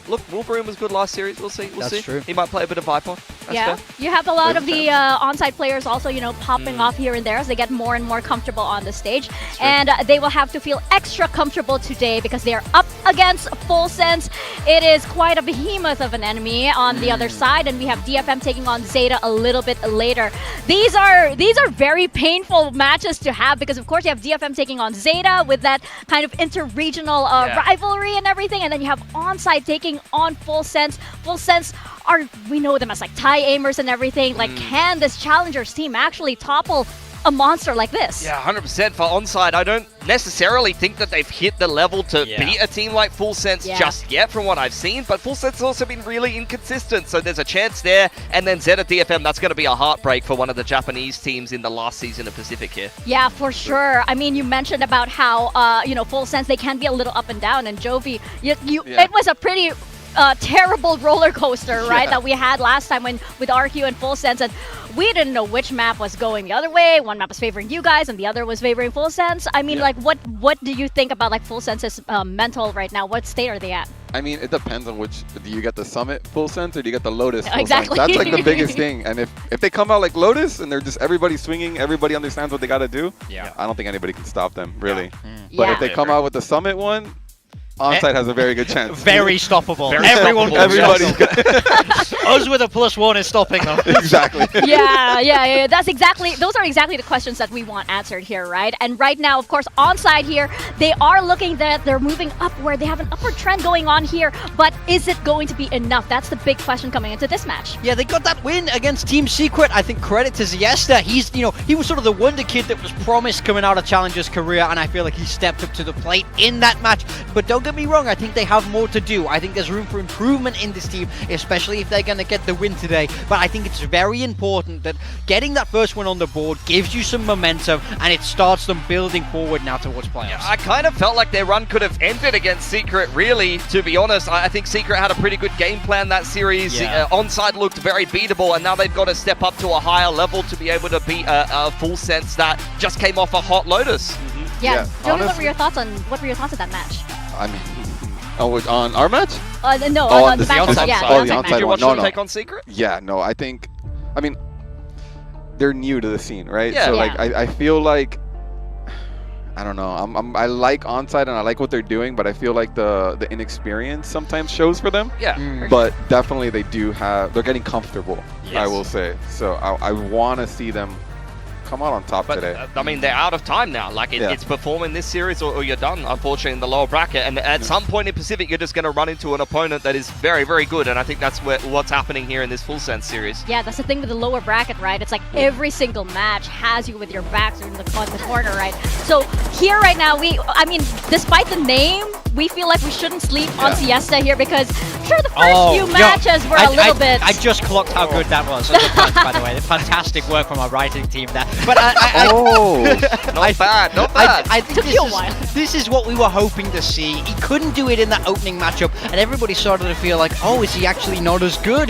Speaker 5: Look, Wolverine was good last series. We'll see. We'll
Speaker 14: That's
Speaker 5: see.
Speaker 14: true.
Speaker 5: He might play a bit of Viper. That's
Speaker 13: Yeah,
Speaker 5: fair.
Speaker 13: you have a lot
Speaker 5: There's
Speaker 13: of
Speaker 5: a
Speaker 13: the onside players also, popping off here and there as they get more and more comfortable on the stage. And they will have to feel extra comfortable today because they are up against Full Sense. It is quite a behemoth of an enemy on the other side, and we have DFM taking on ZETA a little bit later. These are very painful matches to have because, of course, you have DFM taking on ZETA with that kind of inter-regional rivalry and everything, and then you have onside taking on Full Sense. Full Sense we know them as like TIE aimers and everything. Like, can this Challengers team actually topple a monster like this.
Speaker 5: Yeah, 100% for Onside. I don't necessarily think that they've hit the level to beat a team like Full Sense just yet from what I've seen, but Full Sense has also been really inconsistent, so there's a chance there. And then ZETA DFM, that's going to be a heartbreak for one of the Japanese teams in the last season of Pacific here.
Speaker 13: Yeah, for sure. I mean, you mentioned about how, you know, Full Sense, they can be a little up and down, and Jovi, it was a pretty terrible roller coaster, right, that we had last time with RQ and Full Sense, and we didn't know which map was going the other way. One map was favoring you guys, and the other was favoring Full Sense. I mean, like, what do you think about like Full Sense's mental right now? What state are they at?
Speaker 15: I mean, it depends on which. Do you get the Summit Full Sense or do you get the Lotus Full
Speaker 13: Exactly.
Speaker 15: Sense? That's like the biggest thing. And if they come out like Lotus and they're just everybody swinging, everybody understands what they got to do.
Speaker 14: Yeah.
Speaker 15: I don't think anybody can stop them, really. But if they come out with the Summit one, Onside has a very good chance.
Speaker 14: Very stoppable.
Speaker 15: Everybody's
Speaker 14: Us with a +1 is stopping them.
Speaker 15: Exactly.
Speaker 13: Yeah. Those are exactly the questions that we want answered here, right? And right now, of course, Onside here, they are looking that they're moving upward. They have an upward trend going on here, but is it going to be enough? That's the big question coming into this match.
Speaker 14: Yeah, they got that win against Team Secret. I think credit to ZETA. He's, he was sort of the wonder kid that was promised coming out of Challenger's career, and I feel like he stepped up to the plate in that match. But don't get me wrong, I think they have more to do. I think there's room for improvement in this team, especially if they're going to get the win today. But I think it's very important that getting that first one on the board gives you some momentum, and it starts them building forward now towards playoffs.
Speaker 5: Yeah, I kind of felt like their run could have ended against Secret, really, to be honest. I think Secret had a pretty good game plan that series. Onside looked very beatable, and now they've got to step up to a higher level to be able to beat a Full Sense that just came off a hot Lotus.
Speaker 13: Yeah, Joey, what were your thoughts on that match?
Speaker 15: I mean, on our match?
Speaker 13: No, on the match.
Speaker 15: the Onside
Speaker 5: Did you watch
Speaker 15: one.
Speaker 5: them take on Secret?
Speaker 15: Yeah, no, I think, I mean, they're new to the scene, right?
Speaker 5: Yeah.
Speaker 15: So like, I feel like, I don't know, I like Onside and I like what they're doing, but I feel like the inexperience sometimes shows for them.
Speaker 5: Yeah.
Speaker 15: But definitely they're getting comfortable, I will say. So I want to see them come out on top today.
Speaker 5: I mean, they're out of time now. Like, it's perform in this series or you're done, unfortunately, in the lower bracket. And at some point in Pacific, you're just going to run into an opponent that is very, very good. And I think that's what's happening here in this Full Sense series.
Speaker 13: Yeah, that's the thing with the lower bracket, right? It's like every single match has you with your backs in the corner, right? So here right now, I mean, despite the name, we feel like we shouldn't sleep on Siesta here because sure, the first few matches were a little bit...
Speaker 14: I just clocked how good that was. By the way, fantastic work from our writing team there. But
Speaker 5: not bad.
Speaker 14: I think this is what we were hoping to see. He couldn't do it in that opening matchup, and everybody started to feel like, oh, is he actually not as good?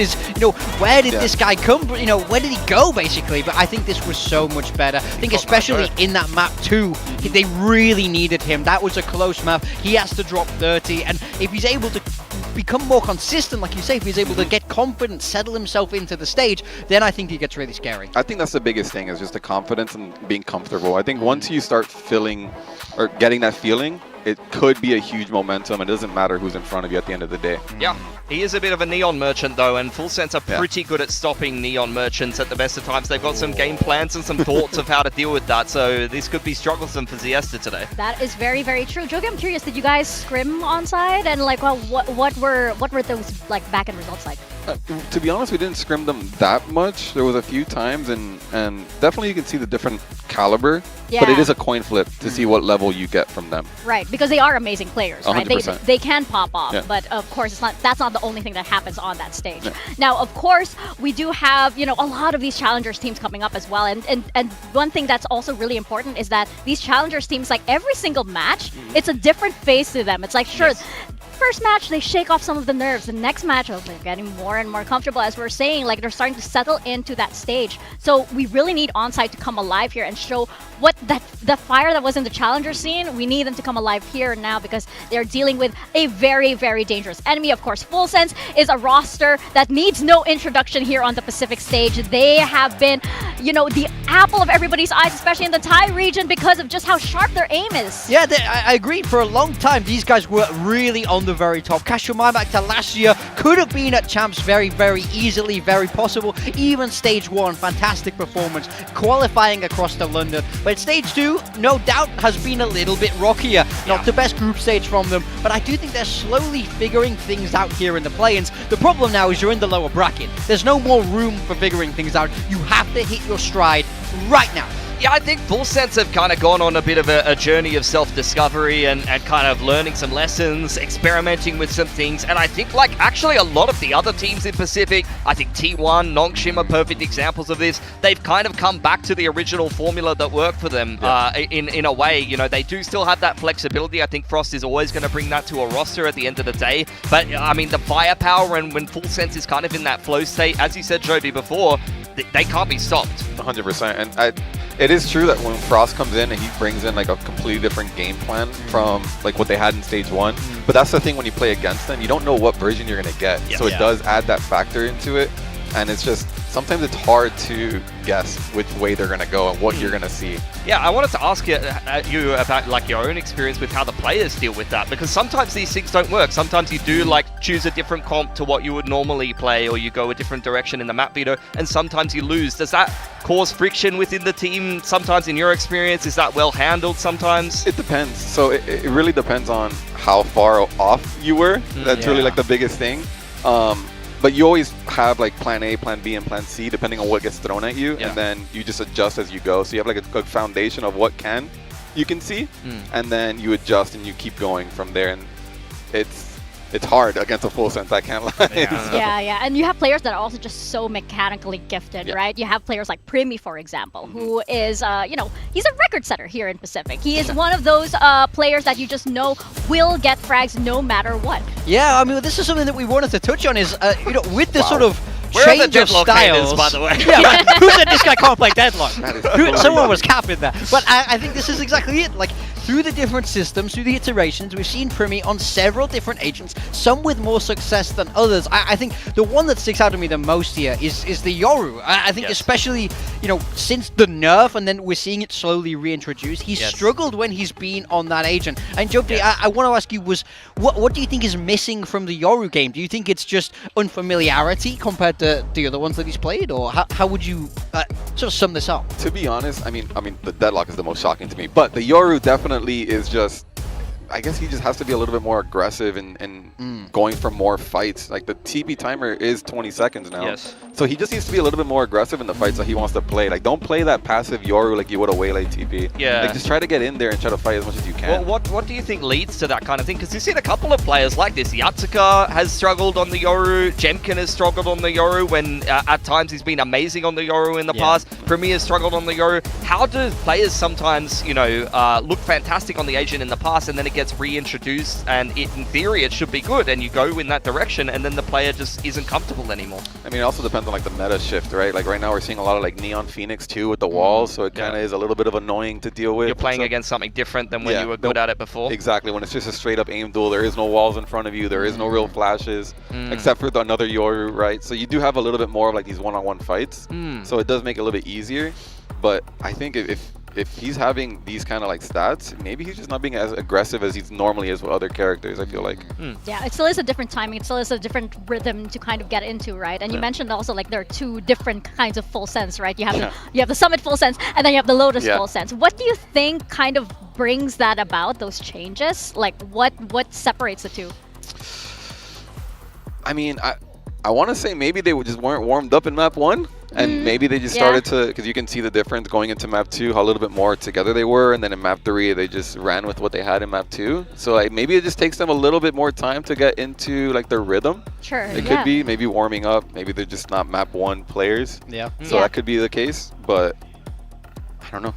Speaker 14: Where did this guy come from? Where did he go, basically? But I think this was so much better. I think especially in that map too, they really needed him. That was a close map. He has to drop 30, and if he's able to become more consistent, like you say, if he's able to get confident, settle himself into the stage, then I think he gets really scary.
Speaker 15: I think that's the biggest thing, is just the confidence and being comfortable. I think once you start feeling or getting that feeling, it could be a huge momentum. It doesn't matter who's in front of you at the end of the day.
Speaker 5: Yeah, he is a bit of a Neon Merchant though, and Full Sense are pretty good at stopping Neon Merchants at the best of times. They've got some game plans and some thoughts of how to deal with that, so this could be strugglesome for ZETA today.
Speaker 13: That is very, very true. Jogi, I'm curious, did you guys scrim Onside? And like, well, what were those like back-end results like?
Speaker 15: To be honest, we didn't scrim them that much. There was a few times, and definitely you can see the different caliber, but it is a coin flip to see what level you get from them.
Speaker 13: Right, because they are amazing players, right?
Speaker 15: 100%.
Speaker 13: They can pop off, but of course that's not the only thing that happens on that stage. Now, of course, we do have, a lot of these challengers teams coming up as well, and one thing that's also really important is that these challengers teams, like every single match, it's a different phase to them. It's like, sure, first match, they shake off some of the nerves. The next match, they're getting more and more comfortable. As we're saying, like they're starting to settle into that stage. So we really need Onside to come alive here and show what the fire that was in the challenger scene. We need them to come alive here now because they're dealing with a very, very dangerous enemy. Of course, Full Sense is a roster that needs no introduction here on the Pacific stage. They have been, the apple of everybody's eyes, especially in the Thai region, because of just how sharp their aim is.
Speaker 14: Yeah, I agree. For a long time, these guys were really on the very top. Cash your mind back to last year, could have been at Champs very, very easily, very possible. Even stage 1, fantastic performance, qualifying across to London. But stage 2, no doubt, has been a little bit rockier. Not the best group stage from them, but I do think they're slowly figuring things out here in the play-ins. The problem now is you're in the lower bracket. There's no more room for figuring things out. You have to hit your stride right now.
Speaker 5: Yeah, I think Full Sense have kind of gone on a bit of a journey of self-discovery and kind of learning some lessons, experimenting with some things, and I think like actually a lot of the other teams in Pacific, I think T1, Nongshim are perfect examples of this. They've kind of come back to the original formula that worked for them in a way. You know, they do still have that flexibility. I think Frost is always going to bring that to a roster at the end of the day, but I mean the firepower and when Full Sense is kind of in that flow state, as you said, Joby, before, they can't be stopped.
Speaker 15: 100%. And it is true that when Frost comes in and he brings in like a completely different game plan from like what they had in stage 1, but that's the thing when you play against them, you don't know what version you're going to get. So it does add that factor into it, and it's just sometimes it's hard to guess which way they're going to go and what you're going to see.
Speaker 5: Yeah, I wanted to ask you about like your own experience with how the players deal with that, because sometimes these things don't work. Sometimes you do like choose a different comp to what you would normally play, or you go a different direction in the map veto, and sometimes you lose. Does that cause friction within the team? Sometimes in your experience, is that well handled sometimes?
Speaker 15: It depends. So it really depends on how far off you were. That's really like the biggest thing. But you always have like plan A, plan B, and plan C depending on what gets thrown at you, and then you just adjust as you go. So you have like a foundation of what you can see, and then you adjust and you keep going from there. And it's hard against a Full Sense, I can't lie.
Speaker 13: Yeah, and you have players that are also just so mechanically gifted, right? You have players like Primi, for example, who is, he's a record setter here in Pacific. He is one of those players that you just know will get frags no matter what.
Speaker 14: Yeah, I mean, this is something that we wanted to touch on is, with the sort of
Speaker 5: Where are the
Speaker 14: change of
Speaker 5: Deadlock
Speaker 14: styles.
Speaker 5: haters, by the way?
Speaker 14: Yeah, like, who said this guy can't play Deadlock? Someone was capping that. But I think this is exactly it. Like, through the different systems, through the iterations, we've seen Primi on several different agents, some with more success than others. I think the one that sticks out to me the most here is the Yoru. I think especially, since the nerf, and then we're seeing it slowly reintroduced, he's struggled when he's been on that agent. And Jobdi, I want to ask you, what do you think is missing from the Yoru game? Do you think it's just unfamiliarity compared to the other ones that he's played, or how would you sort of sum this up?
Speaker 15: To be honest, I mean, the Deadlock is the most shocking to me, but the Yoru definitely is just, I guess he just has to be a little bit more aggressive and going for more fights. Like the TP timer is 20 seconds now. So he just needs to be a little bit more aggressive in the fights that he wants to play. Like don't play that passive Yoru like you would a Waylay TP. Like just try to get in there and try to fight as much as you can.
Speaker 5: Well, what do you think leads to that kind of thing? Because you've seen a couple of players like this. Yatsuka has struggled on the Yoru. Jemkin has struggled on the Yoru when at times he's been amazing on the Yoru in the past. Premier has struggled on the Yoru. How do players sometimes, look fantastic on the agent in the past and then it gets reintroduced and in theory it should be good and you go in that direction and then the player just isn't comfortable anymore?
Speaker 15: I mean, it also depends on like the meta shift, right? Like right now we're seeing a lot of like Neon Phoenix too with the walls, so it kind of is a little bit of annoying to deal with.
Speaker 5: You're playing against something different than when you were good at it before.
Speaker 15: Exactly, when it's just a straight up aim duel, there is no walls in front of you, there is no real flashes, except for another Yoru, right? So you do have a little bit more of like these one-on-one fights, so it does make it a little bit easier. But I think if he's having these kind of like stats, maybe he's just not being as aggressive as he normally is with other characters, I feel like.
Speaker 13: Yeah, it still is a different timing. It still is a different rhythm to kind of get into, right? And you mentioned also like there are two different kinds of Full Sense, right? You have the Summit Full Sense and then you have the Lotus Full Sense. What do you think kind of brings that about, those changes? Like what separates the two?
Speaker 15: I mean, I want to say maybe they just weren't warmed up in map 1. And maybe they just started to, because you can see the difference going into map 2, how a little bit more together they were, and then in map 3 they just ran with what they had in map 2. So like maybe it just takes them a little bit more time to get into like their rhythm.
Speaker 13: Sure.
Speaker 15: It could be maybe warming up. Maybe they're just not map 1 players. So that could be the case, but I don't know.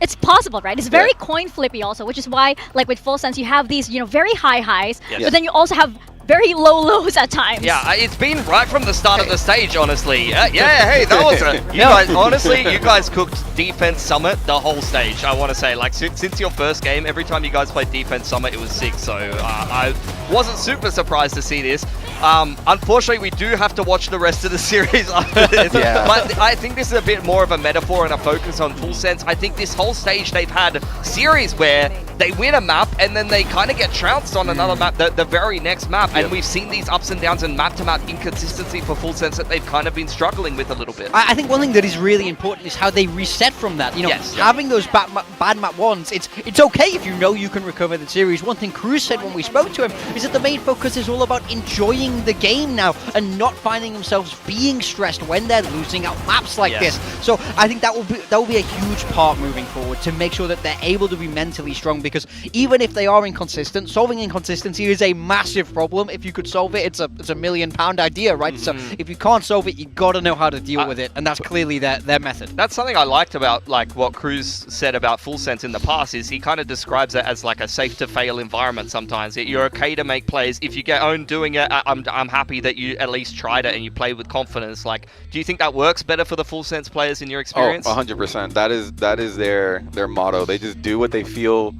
Speaker 13: It's possible, right? It's very coin flippy also, which is why like with Full Sense you have these very high highs, but then you also have very low lows at times.
Speaker 5: Yeah, it's been right from the start of the stage, honestly. Hey, that was it. You guys, honestly, you guys cooked Defense Summit the whole stage, I want to say. Like, since your first game, every time you guys played Defense Summit, it was sick. So I wasn't super surprised to see this. Unfortunately, we do have to watch the rest of the series after this. But I think this is a bit more of a metaphor and a focus on Full Sense. I think this whole stage, they've had series where they win a map and then they kind of get trounced on another map, the very next map. And we've seen these ups and downs and map-to-map inconsistency for Full Sense that they've kind of been struggling with a little bit.
Speaker 14: I think one thing that is really important is how they reset from that. You know, having those bad map ones, it's okay if you know you can recover the series. One thing Cruz said when we spoke to him is that the main focus is all about enjoying the game now and not finding themselves being stressed when they're losing out maps like this. So I think that will be a huge part moving forward to make sure that they're able to be mentally strong, because even if they are inconsistent, solving inconsistency is a massive problem. If you could solve it, it's a £1 million idea, right? So if you can't solve it, you got to know how to deal with it, and that's clearly their method.
Speaker 5: That's something I liked about like what Cruz said about Full Sense in the past, is he kind of describes it as like a safe to fail environment sometimes. You're okay to make plays. If you get owned doing it, I'm happy that you at least tried it and you played with confidence. Like, do you think that works better for the Full Sense players in your experience?
Speaker 15: Oh, 100%. That is their motto. They just do what they feel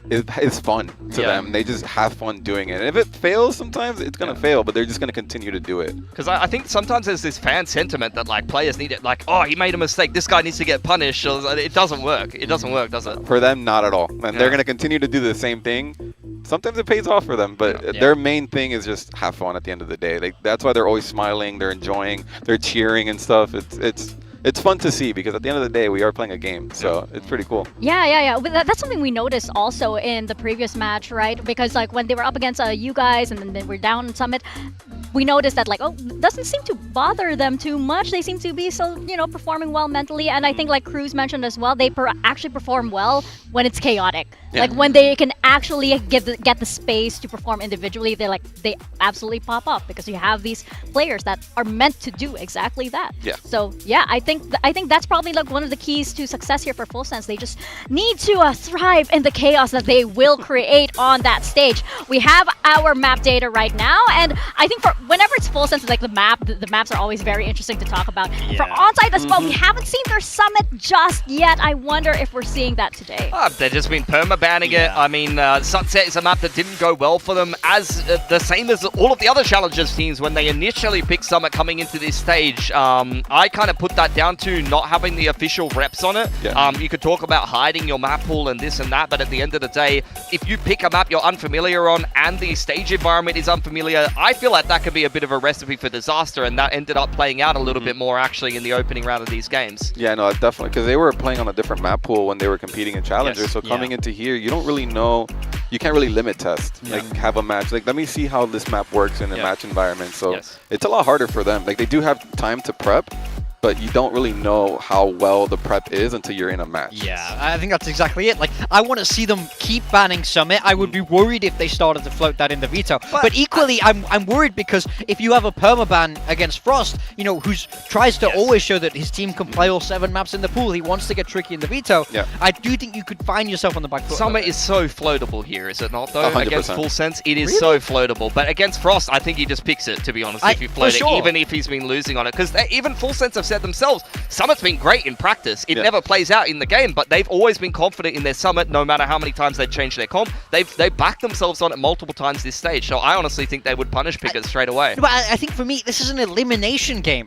Speaker 15: is fun to them. They just have fun doing it. And if it fails sometimes, it's going to fail, but they're just going to continue to do it.
Speaker 5: Because I think sometimes there's this fan sentiment that like players need it, like, oh, he made a mistake, this guy needs to get punished. It doesn't work. It doesn't work, does it?
Speaker 15: For them, not at all. And they're going to continue to do the same thing. Sometimes it pays off for them, but their main thing is just have fun at the end of the day. Like, that's why they're always smiling, they're enjoying, they're cheering and stuff. It's fun to see, because at the end of the day, we are playing a game, so it's pretty cool.
Speaker 13: Yeah. That's something we noticed also in the previous match, right? Because like when they were up against you guys and then they were down in Summit, we noticed that like, it doesn't seem to bother them too much. They seem to be so, performing well mentally. And I think like Cruz mentioned as well, they actually perform well when it's chaotic. Like when they can actually get the space to perform individually, they absolutely pop up, because you have these players that are meant to do exactly that. So yeah, I think that's probably like one of the keys to success here for Full Sense. They just need to thrive in the chaos that they will create on that stage. We have our map data right now, and I think for whenever it's Full Sense, like the maps are always very interesting to talk about. For Onsite as well, we haven't seen their Summit just yet. I wonder if we're seeing that today.
Speaker 5: They've just been perma-banning it. I mean, Sunset is a map that didn't go well for them, as the same as all of the other Challengers teams when they initially picked Summit coming into this stage. I kind of put that down to not having the official reps on it. You could talk about hiding your map pool and this and that, but at the end of the day, if you pick a map you're unfamiliar on and the stage environment is unfamiliar, I feel like that could be a bit of a recipe for disaster, and that ended up playing out a little bit more actually in the opening round of these games.
Speaker 15: Yeah, no, definitely, because they were playing on a different map pool when they were competing in Challengers, so coming into here, you don't really know, you can't really limit test, like have a match, like let me see how this map works in a match environment, so it's a lot harder for them. Like they do have time to prep, but you don't really know how well the prep is until you're in a match.
Speaker 14: Yeah, I think that's exactly it. Like, I want to see them keep banning Summit. I would be worried if they started to float that in the veto. But equally, I'm worried because if you have a permaban against Frost, who tries to always show that his team can play all 7 maps in the pool, he wants to get tricky in the veto. I do think you could find yourself on the back foot.
Speaker 5: Summit is so floatable here, is it not, though?
Speaker 15: 100%.
Speaker 5: Against Full Sense, it is so floatable. But against Frost, I think he just picks it, to be honest, if you float it, even if he's been losing on it. Because even Full Sense have said themselves, Summit's been great in practice. It never plays out in the game, but they've always been confident in their Summit, no matter how many times they change their comp. They've backed themselves on it multiple times this stage, so I honestly think they would punish pickers straight away.
Speaker 14: But I think for me, this is an elimination game.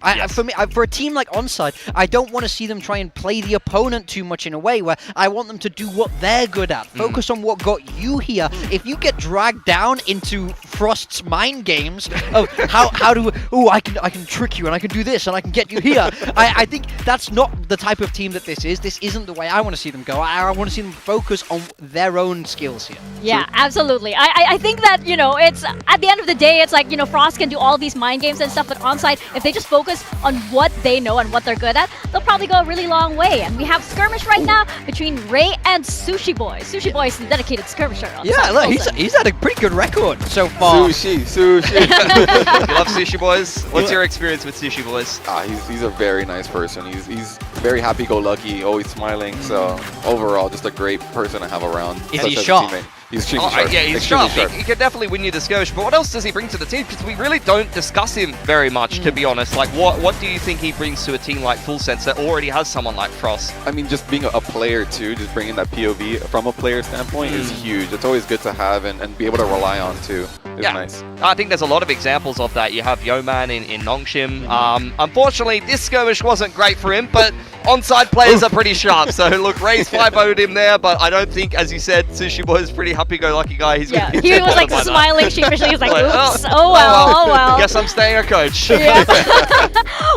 Speaker 14: For a team like Onside, I don't want to see them try and play the opponent too much in a way where I want them to do what they're good at. Focus on what got you here. If you get dragged down into Frost's mind games of how do I can trick you and I can do this and I can get you here, I think that's not the type of team that this is. This isn't the way I want to see them go. I want to see them focus on their own skills here.
Speaker 13: Yeah, absolutely. I think that, it's at the end of the day, it's like, Frost can do all these mind games and stuff, but Onside, if they just focus on what they know and what they're good at, they'll probably go a really long way. And we have skirmish right now between Ray and Sushi Boy. Sushi Boy is the dedicated skirmisher.
Speaker 14: Look, he's had a pretty good record so far.
Speaker 15: Sushi.
Speaker 5: You love Sushi Boys? What's your experience with Sushi Boys?
Speaker 15: He's a very nice person. He's very happy-go-lucky, always smiling. So overall, just a great person to have around.
Speaker 14: Is he sharp?
Speaker 15: He's extremely sharp.
Speaker 5: Yeah, he's sharp. He can definitely win you the skirmish. But what else does he bring to the team? Because we really don't discuss him very much, to be honest. Like, what do you think he brings to a team like Full Sense that already has someone like Frost?
Speaker 15: I mean, just being a player too, just bringing that POV from a player standpoint is huge. It's always good to have and be able to rely on too. It's nice.
Speaker 5: I think there's a lot of examples of that. You have Yeoman in Nongshim. Unfortunately, this skirmish wasn't great for him, but onside players are pretty sharp. So look, Ray's 5-0'd him there, but I don't think, as you said, Sushi Boy is pretty happy-go-lucky guy. He's
Speaker 13: Yeah,
Speaker 5: gonna be
Speaker 13: he was like
Speaker 5: by that.
Speaker 13: smiling sheepishly. He's like,
Speaker 5: Like,
Speaker 13: oops, oh well.
Speaker 5: Guess I'm staying a coach.
Speaker 13: Yeah.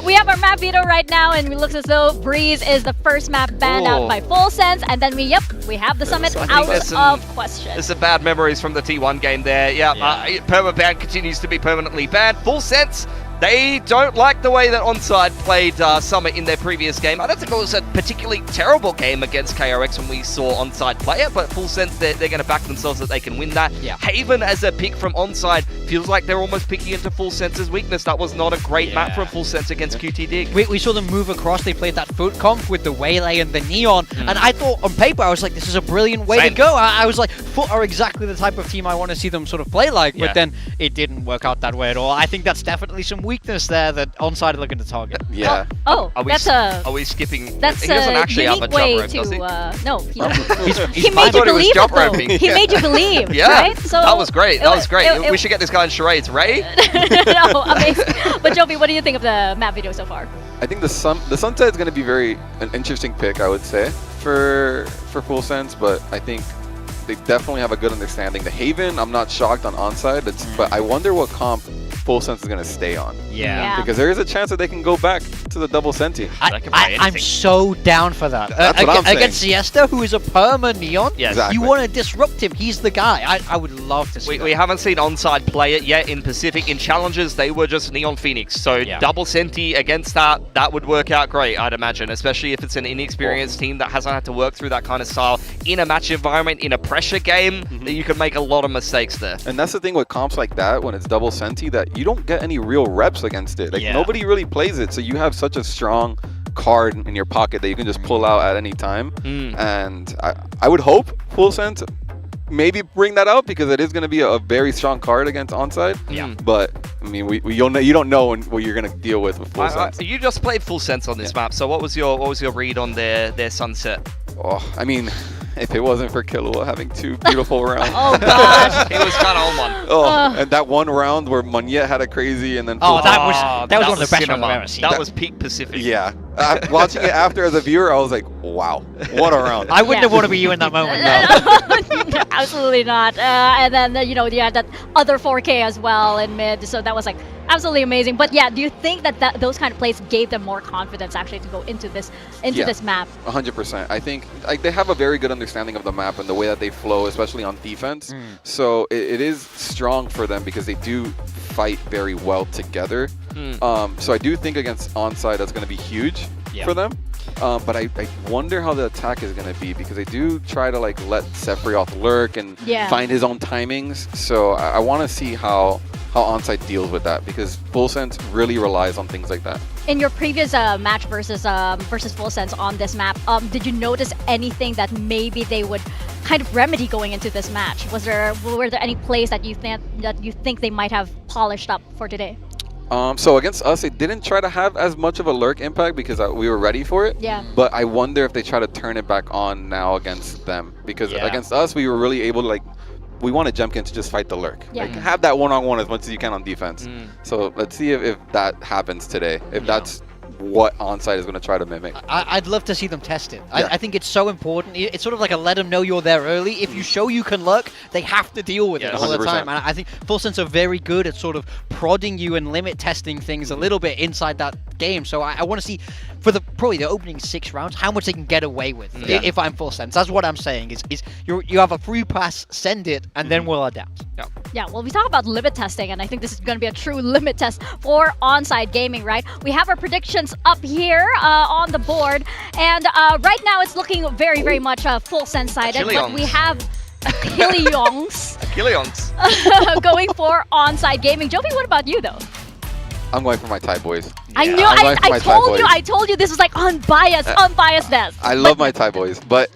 Speaker 13: We have our map veto right now, and it looks as though Breeze is the first map banned out
Speaker 5: Ooh.
Speaker 13: by Full Sense, and then we have the Summit
Speaker 5: I think
Speaker 13: out
Speaker 5: there's
Speaker 13: of
Speaker 5: some-
Speaker 13: question.
Speaker 5: There's some bad memories from the T1 game there. Yeah, permaban continues to be permanently banned. Full Sense, they don't like the way that Onside played Summit in their previous game. I don't think it was a particularly terrible game against KRX when we saw Onside play it, but Full Sense, they're going to back themselves that they can win that.
Speaker 14: Yeah.
Speaker 5: Haven as a pick from Onside feels like they're almost picking into Full Sense's weakness. That was not a great map from Full Sense against QT Dig.
Speaker 14: We saw them move across. They played that foot comp with the Waylay and the Neon. And I thought on paper, I was like, this is a brilliant way to go. I was like, Foot are exactly the type of team I want to see them sort of play like. But then it didn't work out that way at all. I think that's definitely some weakness there that Onside are looking to target.
Speaker 15: Yeah.
Speaker 13: Oh, that's a...
Speaker 5: Are we skipping?
Speaker 13: That's
Speaker 5: he doesn't actually have a
Speaker 13: unique way
Speaker 5: jump rope, does he?
Speaker 13: no, he doesn't.
Speaker 5: He
Speaker 13: made you believe it, though.
Speaker 5: roping.
Speaker 13: He made you believe,
Speaker 5: Yeah,
Speaker 13: right? So
Speaker 5: that was great. That was great.
Speaker 13: it-
Speaker 5: We should get this guy in charades. Ray?
Speaker 13: No, amazing. But Joby, what do you think of the map video so far?
Speaker 15: I think the Sunset is going to be an interesting pick, I would say, for Full Sense, but I think they definitely have a good understanding. The Haven, I'm not shocked on onside, but I wonder what comp Full Sense is going to stay on.
Speaker 14: Yeah.
Speaker 15: Because there is a chance that they can go back to the double Senti.
Speaker 14: I'm so down for that.
Speaker 15: That's what I'm saying.
Speaker 14: Against Siesta, who is a perma Neon,
Speaker 5: Yes.
Speaker 15: Exactly.
Speaker 14: you want to disrupt him. He's the guy. I would love to see
Speaker 5: We haven't seen Onside play it yet in Pacific. In challenges, they were just Neon Phoenix. So double Senti against that would work out great, I'd imagine. Especially if it's an inexperienced team that hasn't had to work through that kind of style in a match environment, in a pressure game, that you can make a lot of mistakes there.
Speaker 15: And that's the thing with comps like that, when it's double Senti, that you don't get any real reps against it. Like, nobody really plays it, so you have such a strong card in your pocket that you can just pull out at any time. And I would hope Full Sense maybe bring that out, because it is going to be a very strong card against onside. But I mean, you don't know what you're going to deal with Full Sense.
Speaker 5: You just played Full Sense on this map, so what was your read on their Sunset?
Speaker 15: Oh, I mean, if it wasn't for Killua having 2 beautiful rounds.
Speaker 13: Oh gosh.
Speaker 5: He was kind of on one.
Speaker 15: Oh, and that one round where Monyet had a crazy and then...
Speaker 14: that was one of the best rounds I've ever seen.
Speaker 5: That was peak Pacific.
Speaker 15: Yeah. Watching it after as a viewer, I was like, wow, what a round.
Speaker 14: I wouldn't have wanted to be you in that moment.
Speaker 13: Absolutely not. And then, you had that other 4K as well in mid, so that was like absolutely amazing. But yeah, do you think that those kind of plays gave them more confidence actually to go into this map?
Speaker 15: 100%. I think they have a very good understanding of the map and the way that they flow, especially on defense. So it is strong for them because they do fight very well together. So I do think against onside that's going to be huge for them. But I wonder how the attack is going to be, because they do try to like let Sephiroth lurk and find his own timings. So I want to see how onside deals with that, because Full Sense really relies on things like that.
Speaker 13: In your previous match versus Full Sense on this map, did you notice anything that maybe they would kind of remedy going into this match? Were there any plays that you think they might have polished up for today?
Speaker 15: So against us, they didn't try to have as much of a lurk impact because we were ready for it.
Speaker 13: Yeah.
Speaker 15: But I wonder if they try to turn it back on now against them, because against us, we were really able to we wanted Jemkin to just fight the lurk.
Speaker 13: Yeah.
Speaker 15: Like, have that one-on-one as much as you can on defense. So let's see if that happens today. If that's what onside is going to try to mimic.
Speaker 14: I'd love to see them test it. I think it's so important. It's sort of like a let them know you're there early. If you show you can lurk, they have to deal with it all the
Speaker 15: 100%.
Speaker 14: time. And I think Full Sense are very good at sort of prodding you and limit testing things a little bit inside that game. So I want to see, for probably the opening 6 rounds, how much they can get away with if I'm Full Sense. That's what I'm saying, is you have a free pass, send it, and then we'll adapt.
Speaker 13: Yeah, well, we talk about limit testing, and I think this is going to be a true limit test for onside gaming, right? We have our predictions up here on the board, and right now it's looking very, very much Full Sense sided, but we have Achilleons going for onside gaming. Joby, what about you though?
Speaker 15: I'm going for my Thai boys.
Speaker 13: I knew. I told you this was like unbiased, unbiasedness.
Speaker 15: I love my Thai boys, but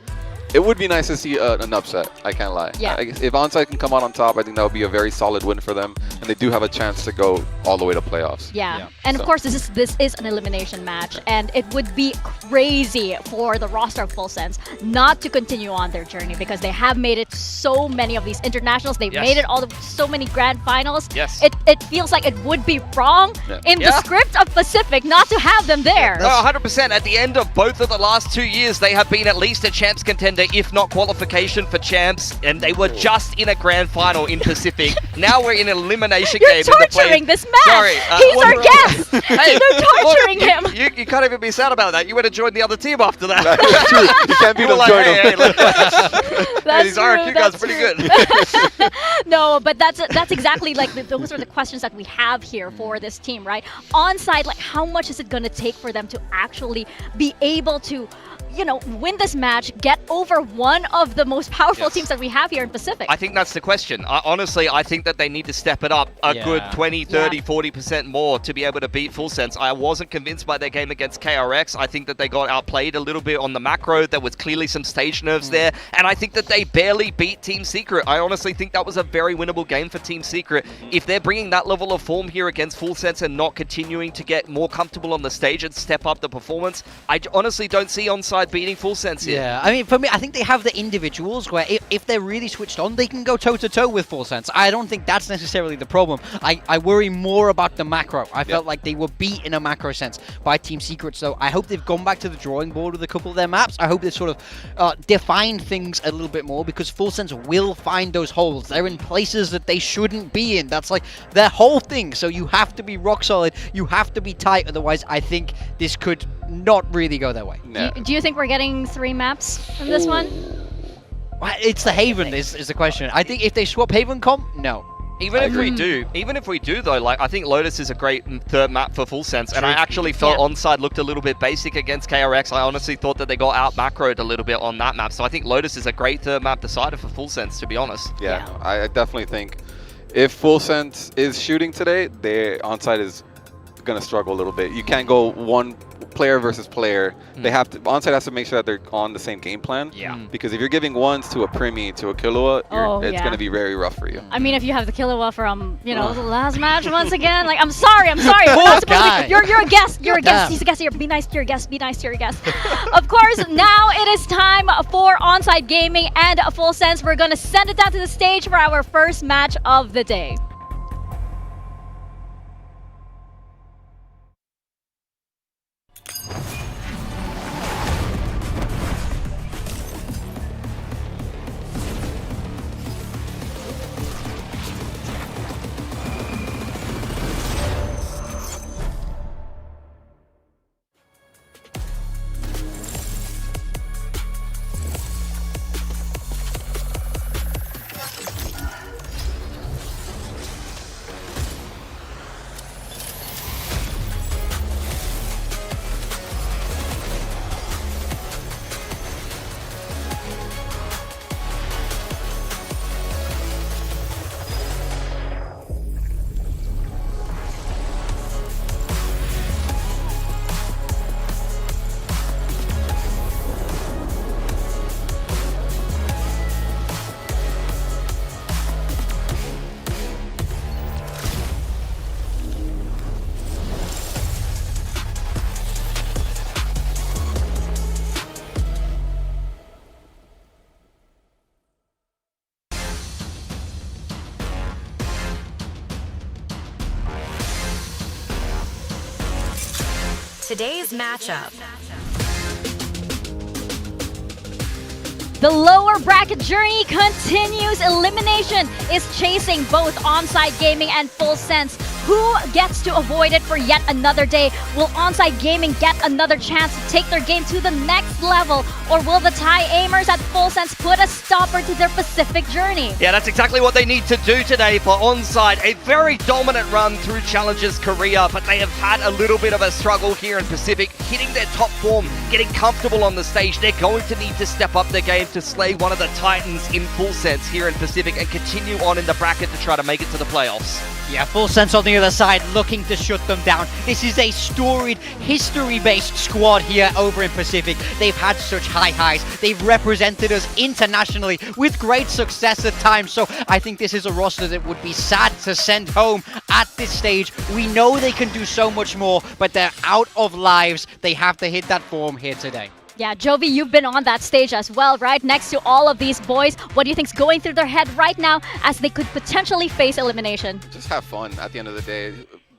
Speaker 15: It would be nice to see an upset, I can't lie.
Speaker 13: Yeah.
Speaker 15: If Onside can come out on top, I think that would be a very solid win for them. And they do have a chance to go all the way to playoffs.
Speaker 13: Yeah. And of course, this is an elimination match, and it would be crazy for the roster of Full Sense not to continue on their journey because they have made it so many of these internationals. They've made it all so many grand finals.
Speaker 5: Yes.
Speaker 13: It feels like it would be wrong in the script of Pacific not to have them there.
Speaker 5: No, 100%. At the end of both of the last 2 years, they have been at least a champs contender, if not qualification for champs, and they were just in a grand final in Pacific. Now we're in an elimination game.
Speaker 13: You're torturing this man.
Speaker 5: Sorry.
Speaker 13: He's our guest.
Speaker 5: Hey,
Speaker 13: They're torturing him.
Speaker 5: You can't even be sad about that. You would have joined the other team after that.
Speaker 15: That's true. You can't beat them, join them.
Speaker 5: These RQ guys are pretty good.
Speaker 13: No, but that's exactly like those are the questions that we have here for this team, right? Onside, like how much is it going to take for them to actually be able to, you know, win this match, get over one of the most powerful teams that we have here in Pacific?
Speaker 5: I think that's the question. Honestly, I think that they need to step it up a good 20, 30, 40% more to be able to beat Full Sense. I wasn't convinced by their game against KRX. I think that they got outplayed a little bit on the macro. There was clearly some stage nerves there. And I think that they barely beat Team Secret. I honestly think that was a very winnable game for Team Secret. If they're bringing that level of form here against Full Sense and not continuing to get more comfortable on the stage and step up the performance, I honestly don't see Onside beating Full Sense here.
Speaker 14: Yeah, I mean, for me, I think they have the individuals where if they're really switched on, they can go toe-to-toe with Full Sense. I don't think that's necessarily the problem. I worry more about the macro. I felt like they were beat in a macro sense by Team Secret, so I hope they've gone back to the drawing board with a couple of their maps. I hope they've sort of defined things a little bit more, because Full Sense will find those holes. They're in places that they shouldn't be in. That's like their whole thing, so you have to be rock solid. You have to be tight, otherwise I think this could not really go their way.
Speaker 15: No.
Speaker 13: Do you think we're getting 3 maps from this one?
Speaker 14: It's the Haven is the question. I think if they swap Haven comp, no.
Speaker 5: Even if we do though, like I think Lotus is a great third map for Full Sense, and I actually felt Onside looked a little bit basic against KRX. I honestly thought that they got out macroed a little bit on that map, so I think Lotus is a great third map decider for Full Sense, to be honest.
Speaker 15: Yeah, no, I definitely think if Full Sense is shooting today, their Onside is gonna struggle a little bit. You can't go one player versus player. They have to, Onside has to make sure that they're on the same game plan.
Speaker 5: Yeah.
Speaker 15: Because if you're giving ones to a Primi, to a Killua, it's going to be very rough for you.
Speaker 13: I mean, if you have the Killua from, you know, the last match once again, like, I'm sorry. We're not supposed to, you're a guest. You're a guest. He's a guest here. Be nice to your guest. Be nice to your guest. Of course, now it is time for Onside Gaming and Full Sense. We're going to send it down to the stage for our first match of the day.
Speaker 16: Today's matchup.
Speaker 13: The lower bracket journey continues. Elimination is chasing both Onside Gaming and Full Sense. Who gets to avoid it for yet another day? Will Onside Gaming get another chance to take their game to the next level? Or will the Thai aimers at Full Sense put a stopper to their Pacific journey?
Speaker 5: Yeah, that's exactly what they need to do today for Onside. A very dominant run through Challenges Korea, but they have had a little bit of a struggle here in Pacific, hitting their top form, getting comfortable on the stage. They're going to need to step up their game to slay one of the Titans in Full Sense here in Pacific and continue on in the bracket to try to make it to the playoffs.
Speaker 14: Yeah, Full Sense on the other side looking to shut them down. This is a storied, history-based squad here over in Pacific. They've had such high highs. They've represented us internationally with great success at times. So I think this is a roster that would be sad to send home at this stage. We know they can do so much more, but they're out of lives. They have to hit that form here today.
Speaker 13: Yeah, Jovi, you've been on that stage as well, right? Next to all of these boys. What do you think's going through their head right now as they could potentially face elimination?
Speaker 15: Just have fun at the end of the day.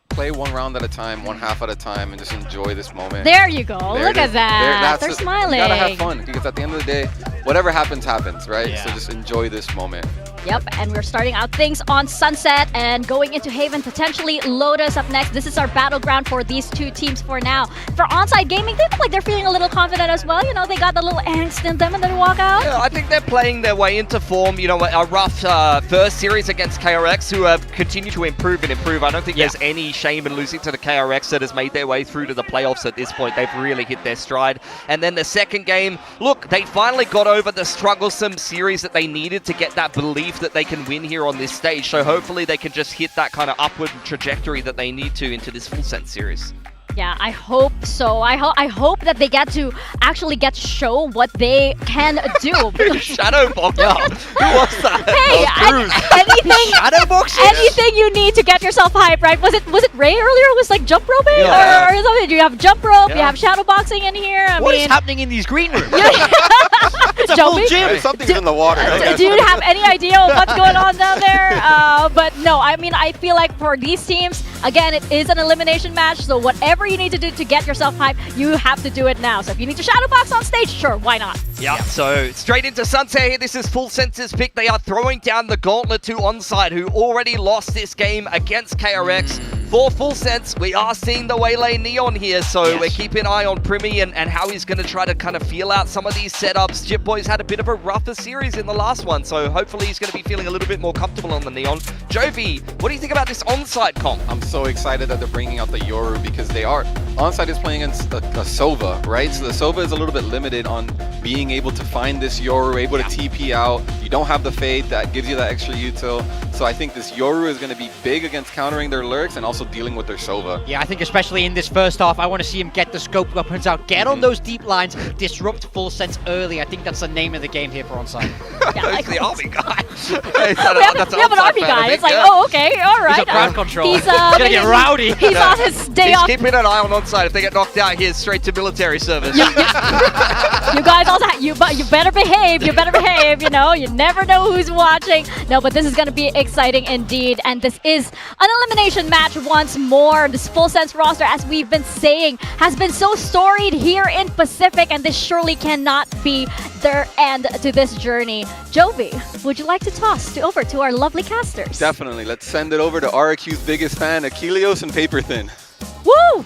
Speaker 15: Play one round at a time, one half at a time, and just enjoy this moment.
Speaker 13: There you go. Look at that. They're smiling.
Speaker 15: You gotta have fun, because at the end of the day, whatever happens, happens, right?
Speaker 9: Yeah.
Speaker 15: So just enjoy this moment.
Speaker 13: Yep, and we're starting out things on Sunset and going into Haven, potentially Lotus up next. This is our battleground for these two teams for now. For Onside Gaming, they look like they're feeling a little confident as well. You know, they got the little angst in them and then walk out.
Speaker 5: Yeah, I think they're playing their way into form. You know, a rough first series against KRX, who have continued to improve and improve. I don't think there's any shame in losing to the KRX that has made their way through to the playoffs at this point. They've really hit their stride. And then the second game, look, they finally got over the strugglesome series that they needed to get that belief that they can win here on this stage. So hopefully they can just hit that kind of upward trajectory that they need to into this Full Sense series.
Speaker 13: Yeah, I hope so. I hope that they get to actually get to show what they can do.
Speaker 5: Shadowbox. Who wants that?
Speaker 13: Hey, anything, anything you need to get yourself hyped, right? Was it Ray earlier? It was like jump roping or something. You have jump rope. You have shadowboxing in here.
Speaker 14: What is happening in these green rooms?
Speaker 13: It's
Speaker 14: a full gym.
Speaker 15: Something's in the water.
Speaker 13: Do you have any idea of what's going on down there? But no, I mean, I feel like for these teams, again, it is an elimination match. So whatever you need to do to get yourself hyped, you have to do it now. So if you need to shadowbox on stage, sure, why not?
Speaker 5: Yeah, so straight into Sunset here. This is Full Sense's pick. They are throwing down the gauntlet to Onside, who already lost this game against KRX. For Full Sense, we are seeing the Waylay Neon here, so we're keeping an eye on Primi and how he's going to try to kind of feel out some of these setups. Jitboy's had a bit of a rougher series in the last one, so hopefully he's going to be feeling a little bit more comfortable on the Neon. Jovi, what do you think about this Onside comp?
Speaker 15: I'm so excited that they're bringing out the Yoru, because they are. Onside is playing against a Sova, right? So the Sova is a little bit limited on being able to find this Yoru, able to TP out. You don't have the Fade that gives you that extra util. So I think this Yoru is going to be big against countering their lurks and also dealing with their Sova.
Speaker 14: Yeah, I think especially in this first half, I want to see him get the scope weapons out, get on those deep lines, disrupt Full Sense early. I think that's the name of the game here for Onside.
Speaker 5: He's the army guy.
Speaker 13: We have an army guy. It's like, oh, okay, all right.
Speaker 14: He's a ground control.
Speaker 13: He's
Speaker 14: gonna get rowdy.
Speaker 13: He's on his day
Speaker 5: He's
Speaker 13: off.
Speaker 5: keeping an eye on Onside. If they get knocked out, he's straight to military service.
Speaker 13: You guys also, you better behave. You better behave. You know, you never know who's watching. No, but this is gonna be exciting indeed, and this is an elimination match once more. This Full Sense roster, as we've been saying, has been so storied here in Pacific, and this surely cannot be their end to this journey. Jovi, would you like to toss over to our lovely casters?
Speaker 15: Definitely. Let's send it over to RQ's biggest fan, Achilleos and Paper Thin.
Speaker 13: Woo!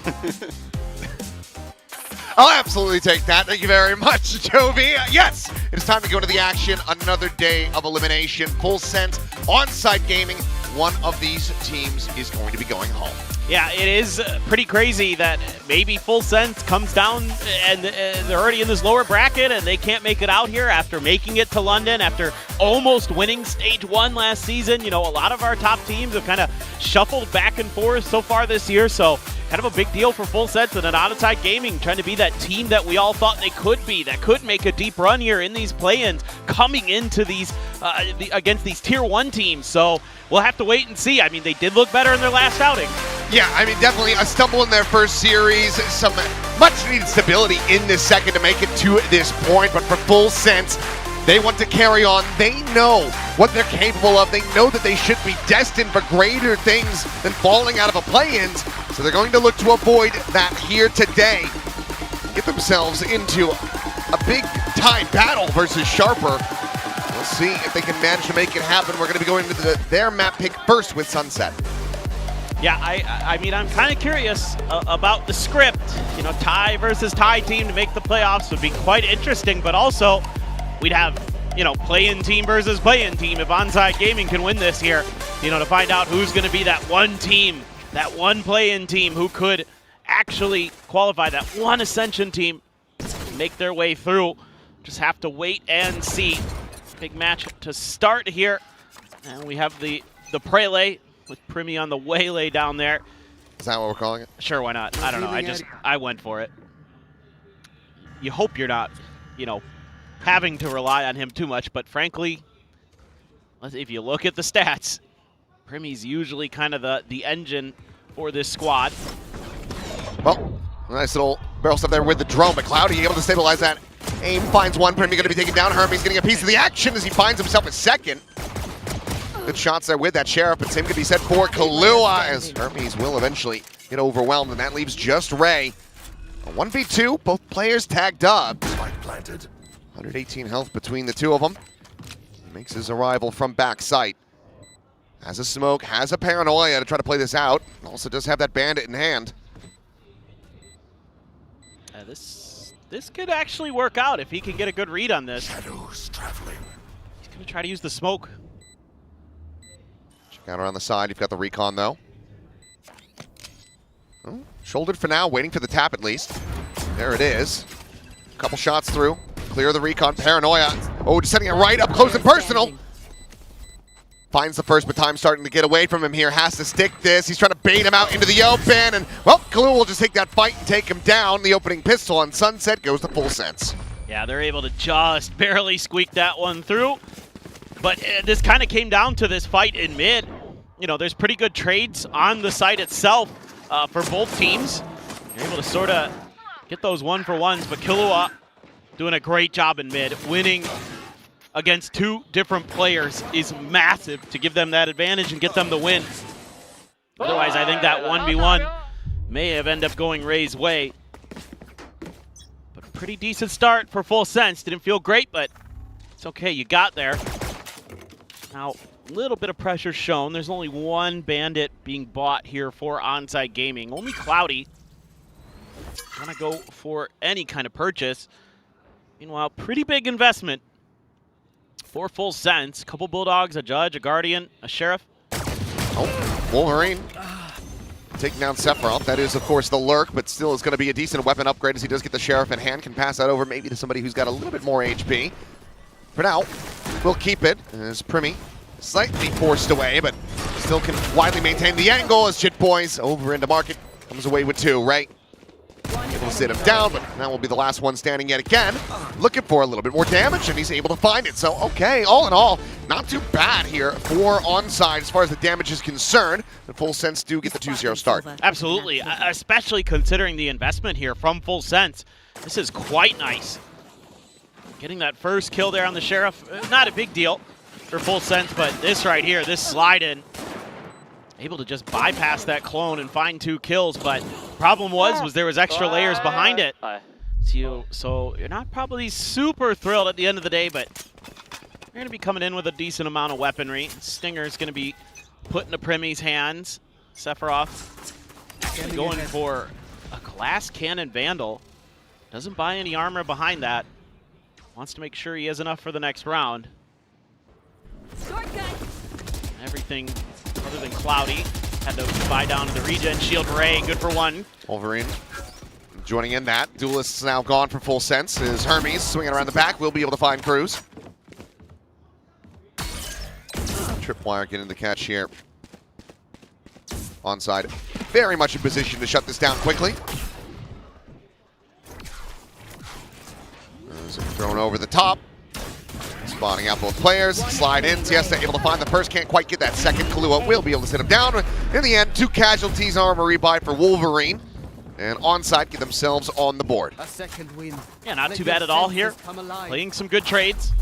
Speaker 6: I'll absolutely take that. Thank you very much, Jovi. Yes, it's time to go to the action. Another day of elimination. Full Sense, Onside Gaming. One of these teams is going to be going home.
Speaker 9: Yeah, it is pretty crazy that maybe Full Sense comes down and they're already in this lower bracket and they can't make it out here after making it to London, after almost winning Stage 1 last season. You know, a lot of our top teams have kind of shuffled back and forth so far this year, so kind of a big deal for Full Sense and an Onside Gaming trying to be that team that we all thought they could be, that could make a deep run here in these play-ins, coming into these against these Tier 1 teams. So we'll have to wait and see. I mean, they did look better in their last outing.
Speaker 6: Yeah, I mean, definitely a stumble in their first series, some much-needed stability in this second to make it to this point, but for Full Sense, they want to carry on. They know what they're capable of. They know that they should be destined for greater things than falling out of a play-ins, so they're going to look to avoid that here today. Get themselves into a big-time battle versus Sharper. We'll see if they can manage to make it happen. We're going to be going to their map pick first with Sunset.
Speaker 9: Yeah, I mean, I'm kind of curious about the script. You know, Thai versus Thai team to make the playoffs would be quite interesting, but also we'd have, you know, play-in team versus play-in team if Onside Gaming can win this here, you know, to find out who's going to be that one team, that one play-in team who could actually qualify, that one Ascension team, make their way through. Just have to wait and see. Big match to start here. And we have the Prele with Primi on the waylay down there.
Speaker 6: Is that what we're calling it?
Speaker 9: Sure, why not? I don't know. I went for it. You hope you're not, having to rely on him too much, but frankly, if you look at the stats, Primi's usually kind of the engine for this squad.
Speaker 6: Well, nice little barrel stuff there with the drone, but Cloudy able to stabilize that. Aim finds one. Primi going to be taken down. Hermes getting a piece of the action as he finds himself a second. Good shots there with that Sheriff, but same could be said for Kahlua as Hermes will eventually get overwhelmed, and that leaves just Ray. A 1v2, both players tagged up. 118 health between the two of them. He makes his arrival from backside. Has a smoke, has a paranoia to try to play this out. Also does have that bandit in hand.
Speaker 9: This could actually work out if he can get a good read on this. He's going to try to use the smoke.
Speaker 6: Check out around the side. You've got the recon, though. Oh, shouldered for now, waiting for the tap at least. There it is. A couple shots through. Clear the recon. Paranoia. Oh, just setting it right up close and personal. Finds the first, but time starting to get away from him here. Has to stick this. He's trying to bait him out into the open. And, well, Kahlua will just take that fight and take him down. The opening pistol on Sunset goes to full sense.
Speaker 9: Yeah, they're able to just barely squeak that one through. But this kind of came down to this fight in mid. There's pretty good trades on the site itself for both teams. You're able to sort of get those one-for-ones, but Kahlua doing a great job in mid. Winning against two different players is massive to give them that advantage and get them the win. Otherwise, I think that 1v1 may have ended up going Ray's way. But pretty decent start for Full Sense. Didn't feel great, but it's okay. You got there. Now, a little bit of pressure shown. There's only one bandit being bought here for Onside Gaming. Only Cloudy. Gonna go for any kind of purchase. Meanwhile, pretty big investment for Full Sense. A couple Bulldogs, a Judge, a Guardian, a Sheriff.
Speaker 6: Oh, Wolverine taking down Sephiroth. That is, of course, the Lurk, but still is going to be a decent weapon upgrade as he does get the Sheriff in hand. Can pass that over maybe to somebody who's got a little bit more HP. For now, we'll keep it as Primi slightly forced away, but still can widely maintain the angle as Jit Boys over into market. Comes away with two, right? Able to sit him down, but that will be the last one standing yet again. Looking for a little bit more damage, and he's able to find it. So, okay, all in all, not too bad here for Onside as far as the damage is concerned. The Full Sense do get the 2-0 start.
Speaker 9: Absolutely, especially considering the investment here from Full Sense. This is quite nice. Getting that first kill there on the Sheriff, not a big deal for Full Sense, but this right here, this slide in, able to just bypass that clone and find 2 kills, but problem was there was extra layers behind it. So you're not probably super thrilled at the end of the day, but you're going to be coming in with a decent amount of weaponry. Stinger's going to be put into Primi's hands. Sephiroth going for a glass cannon Vandal. Doesn't buy any armor behind that. Wants to make sure he has enough for the next round. Everything other than Cloudy had to buy down to the regen shield. Ray, good for 1.
Speaker 6: Wolverine joining in that. Duelist's now gone for Full Sense. Is Hermes swinging around the back. Will be able to find Cruz. Tripwire getting the catch here. Onside. Very much in position to shut this down quickly. Thrown over the top. Spawning out both players. Slide in. Siesta able to find the first. Can't quite get that second. Kahlua will be able to sit him down. In the end, 2 casualties. Armor rebuy for Wolverine. And Onside get themselves on the board.
Speaker 16: A second win.
Speaker 9: Yeah, not too bad at all here. Playing some good trades.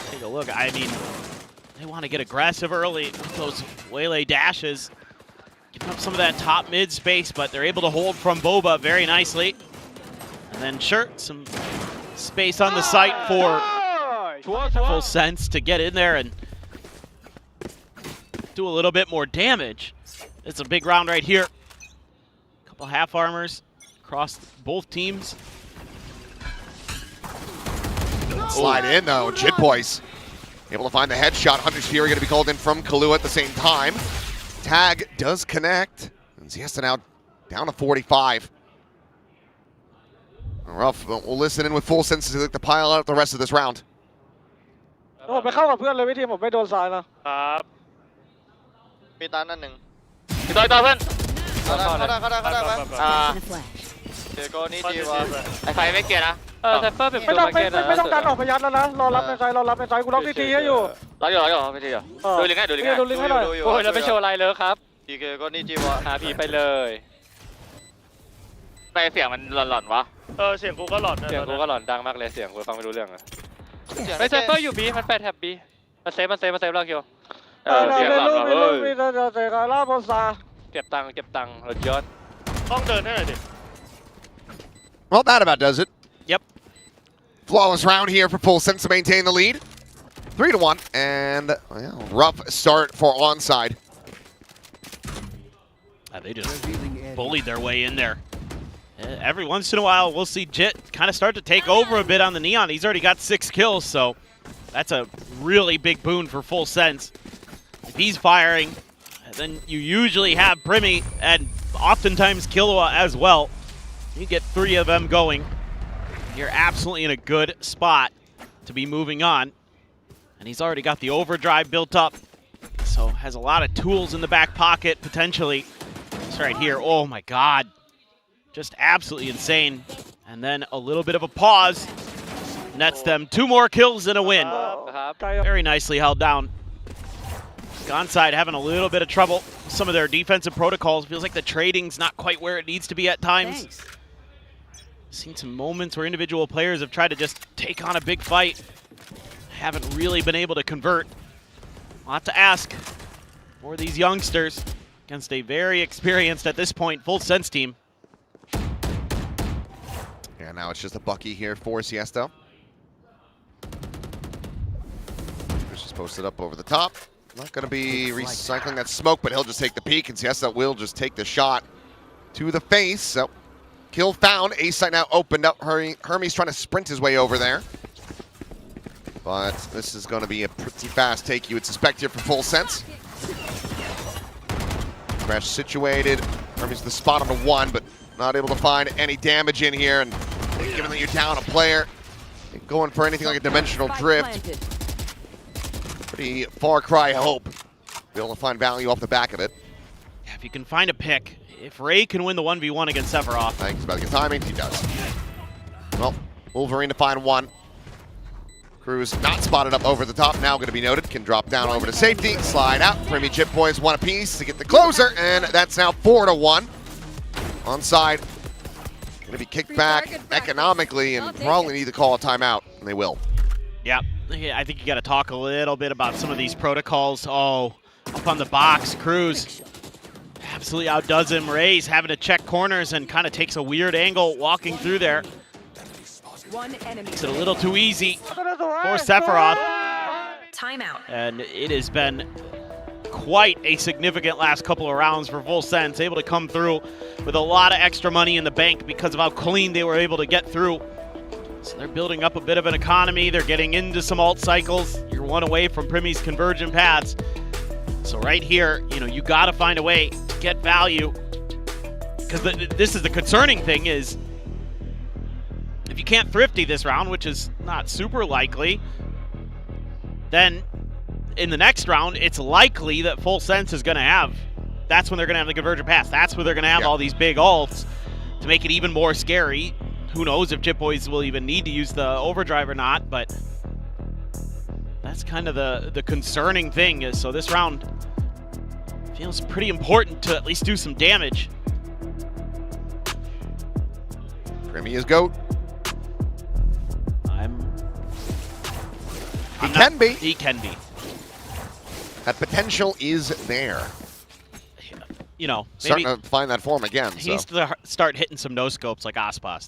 Speaker 9: Take a look. I mean, they want to get aggressive early. Those waylay dashes. Giving up some of that top mid space, but they're able to hold from Boba very nicely. And then sure, some space on the site for Full Sense to get in there and do a little bit more damage. It's a big round right here. Couple half armors across both teams.
Speaker 6: Slide in though, Jit Boys able to find the headshot. Hunter's Fury going to be called in from Kahlua at the same time. Tag does connect. And Siesta now down to 45. Rough, but we'll listen in with Full Sense to look to pile out the rest of this round.
Speaker 11: มีตันนั่นหนึ่ง
Speaker 7: พี่ต่อยต่อเพื่อน
Speaker 11: เข้าได้ไหมเดี๋ยวก็นี่ดีวะ
Speaker 7: ไอ้ไฟไม่เกียร์นะไซเฟอร์เป็น
Speaker 10: ไม่ต้องดันออกไปยัดแล้วนะรอรับในใจกูล็อกทีให้อยู่
Speaker 7: รออยู่ไม่ใช่เหรอดูลิงก์ให้หน่อย
Speaker 11: โอ้ย
Speaker 7: แล้วไม่โชว์อะไรเลยครับ
Speaker 11: ดีเกก็นี่ดีวะ
Speaker 7: หาผีไปเลยไปเสียงมันหลอนๆวะ
Speaker 10: เสียงกูก็หลอน
Speaker 7: เสียงกูก็หลอนดังมากเลยเสียงกูฟังไม่รู้เรื่องอะไม่ไซเฟอร์อยู่บีมันแปดแท็บบีมันเซฟเราเกี่ยวเสียงหลอนวะเฮ้ยเก็บตังค์รถยนต์
Speaker 10: ต้องเดินให้หน่อยดิ
Speaker 6: Well, that about does it.
Speaker 9: Yep.
Speaker 6: Flawless round here for Full Sense to maintain the lead. 3-1, and well, rough start for onside.
Speaker 9: They just bullied their way in there. Every once in a while, we'll see Jit kind of start to take over a bit on the Neon. He's already got 6 kills, so that's a really big boon for Full Sense. If he's firing, then you usually have Primi and oftentimes Killua as well. You get 3 of them going. You're absolutely in a good spot to be moving on. And he's already got the overdrive built up, so has a lot of tools in the back pocket, potentially. It's right here. Oh my god. Just absolutely insane. And then a little bit of a pause. Nets them 2 more kills and a win. Very nicely held down. Onside having a little bit of trouble. Some of their defensive protocols. Feels like the trading's not quite where it needs to be at times. Seen some moments where individual players have tried to just take on a big fight. Haven't really been able to convert. A lot to ask for these youngsters against a very experienced, at this point, Full Sense team.
Speaker 6: Yeah, now it's just a Bucky here for Siesto. Just posted up over the top. Not going to be recycling that smoke, but he'll just take the peek, and Siesto will just take the shot to the face. So, kill found. Ace site now opened up. Hermes trying to sprint his way over there. But this is going to be a pretty fast take, you would suspect, here for Full Sense. Crash situated. Hermes the spot on the 1, but not able to find any damage in here. And given that you're down a player, going for anything like a dimensional drift. Pretty far cry hope. Be able to find value off the back of it.
Speaker 9: Yeah, if you can find a pick. If Ray can win the 1v1 against Sephiroth.
Speaker 6: I think he's about to get timing. He does. Well, Wolverine to find 1. Cruz not spotted up over the top. Now going to be noted. Can drop down over to safety. Slide out. Primi Jit Boys 1 apiece to get the closer. And that's now 4-1. Onside. Going to be kicked back economically and probably need to call a timeout. And they will.
Speaker 9: Yeah, I think you got to talk a little bit about some of these protocols. Oh, up on the box. Cruz absolutely outdoes him. Ray's having to check corners and kind of takes a weird angle walking through there. Makes it a little too easy for Sephiroth.
Speaker 1: Timeout.
Speaker 9: And it has been quite a significant last couple of rounds for Full Sense. Able to come through with a lot of extra money in the bank because of how clean they were able to get through. So they're building up a bit of an economy. They're getting into some alt cycles. You're 1 away from Primi's convergent paths. So right here, you got to find a way to get value. Because this is the concerning thing is, if you can't thrifty this round, which is not super likely, then in the next round, it's likely that Full Sense is going to have. That's when they're going to have the convergent pass. That's where they're going to have all these big ults to make it even more scary. Who knows if Jit Boys will even need to use the overdrive or not, but that's kind of the concerning thing. Is so this round feels pretty important to at least do some damage.
Speaker 6: Primi is GOAT. He can be.
Speaker 9: He can be.
Speaker 6: That potential is there.
Speaker 9: Maybe
Speaker 6: starting to find that form again.
Speaker 9: He needs to start hitting some no scopes like Aspas.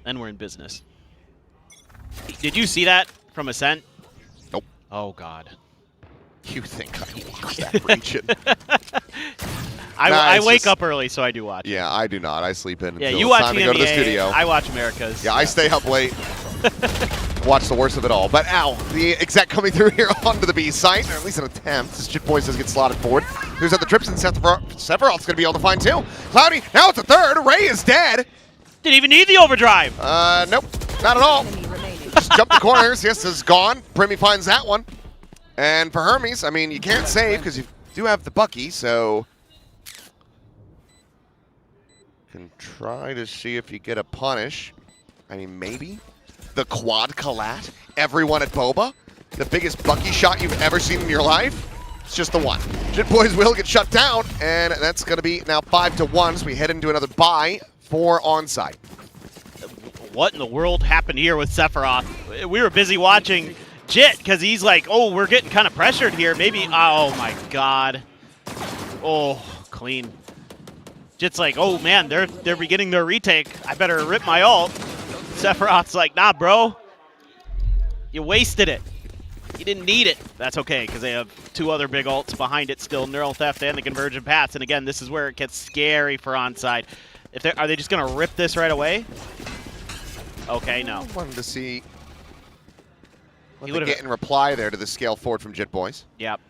Speaker 9: Then we're in business. Did you see that from Ascent?
Speaker 6: Nope.
Speaker 9: Oh God.
Speaker 6: You think I watch that region?
Speaker 9: I wake up early, so I do watch.
Speaker 6: Yeah, I do not. I sleep in.
Speaker 9: Yeah,
Speaker 6: until
Speaker 9: you
Speaker 6: it's
Speaker 9: watch
Speaker 6: time
Speaker 9: the
Speaker 6: to go
Speaker 9: NBA,
Speaker 6: to the studio.
Speaker 9: I watch Americas.
Speaker 6: Yeah, I stay up late. Watch the worst of it all. But the exec coming through here onto the B site, or at least an attempt, as Jit Boys does get slotted forward. Who's at the trips, and Sephiroth's going to be able to find 2. Cloudy, now it's a 3rd. Ray is dead.
Speaker 9: Didn't even need the overdrive.
Speaker 6: Nope, not at all. Just jump the corners. Yes, is gone. Primi finds that one. And for Hermes, I mean, you can't save because you've do have the Bucky, so can try to see if you get a punish. I mean, maybe the quad collat. Everyone at Boba, the biggest Bucky shot you've ever seen in your life. It's just the one. Jit Boys will get shut down, and that's going to be now 5-1 as we head into another bye for onside.
Speaker 9: What in the world happened here with Sephiroth? We were busy watching Jit because he's like, oh, we're getting kind of pressured here. Maybe, oh my god. Oh, clean. Jit's like, oh man, they're beginning their retake. I better rip my ult. Sephiroth's like, nah, bro. You wasted it. You didn't need it. That's okay, because they have two other big ults behind it still, Neural Theft and the Convergent Paths. And again, this is where it gets scary for onside. Are they just going to rip this right away? Okay, no.
Speaker 6: I wanted to see what they get in reply there to the scale forward from Jit Boys.
Speaker 9: Yep.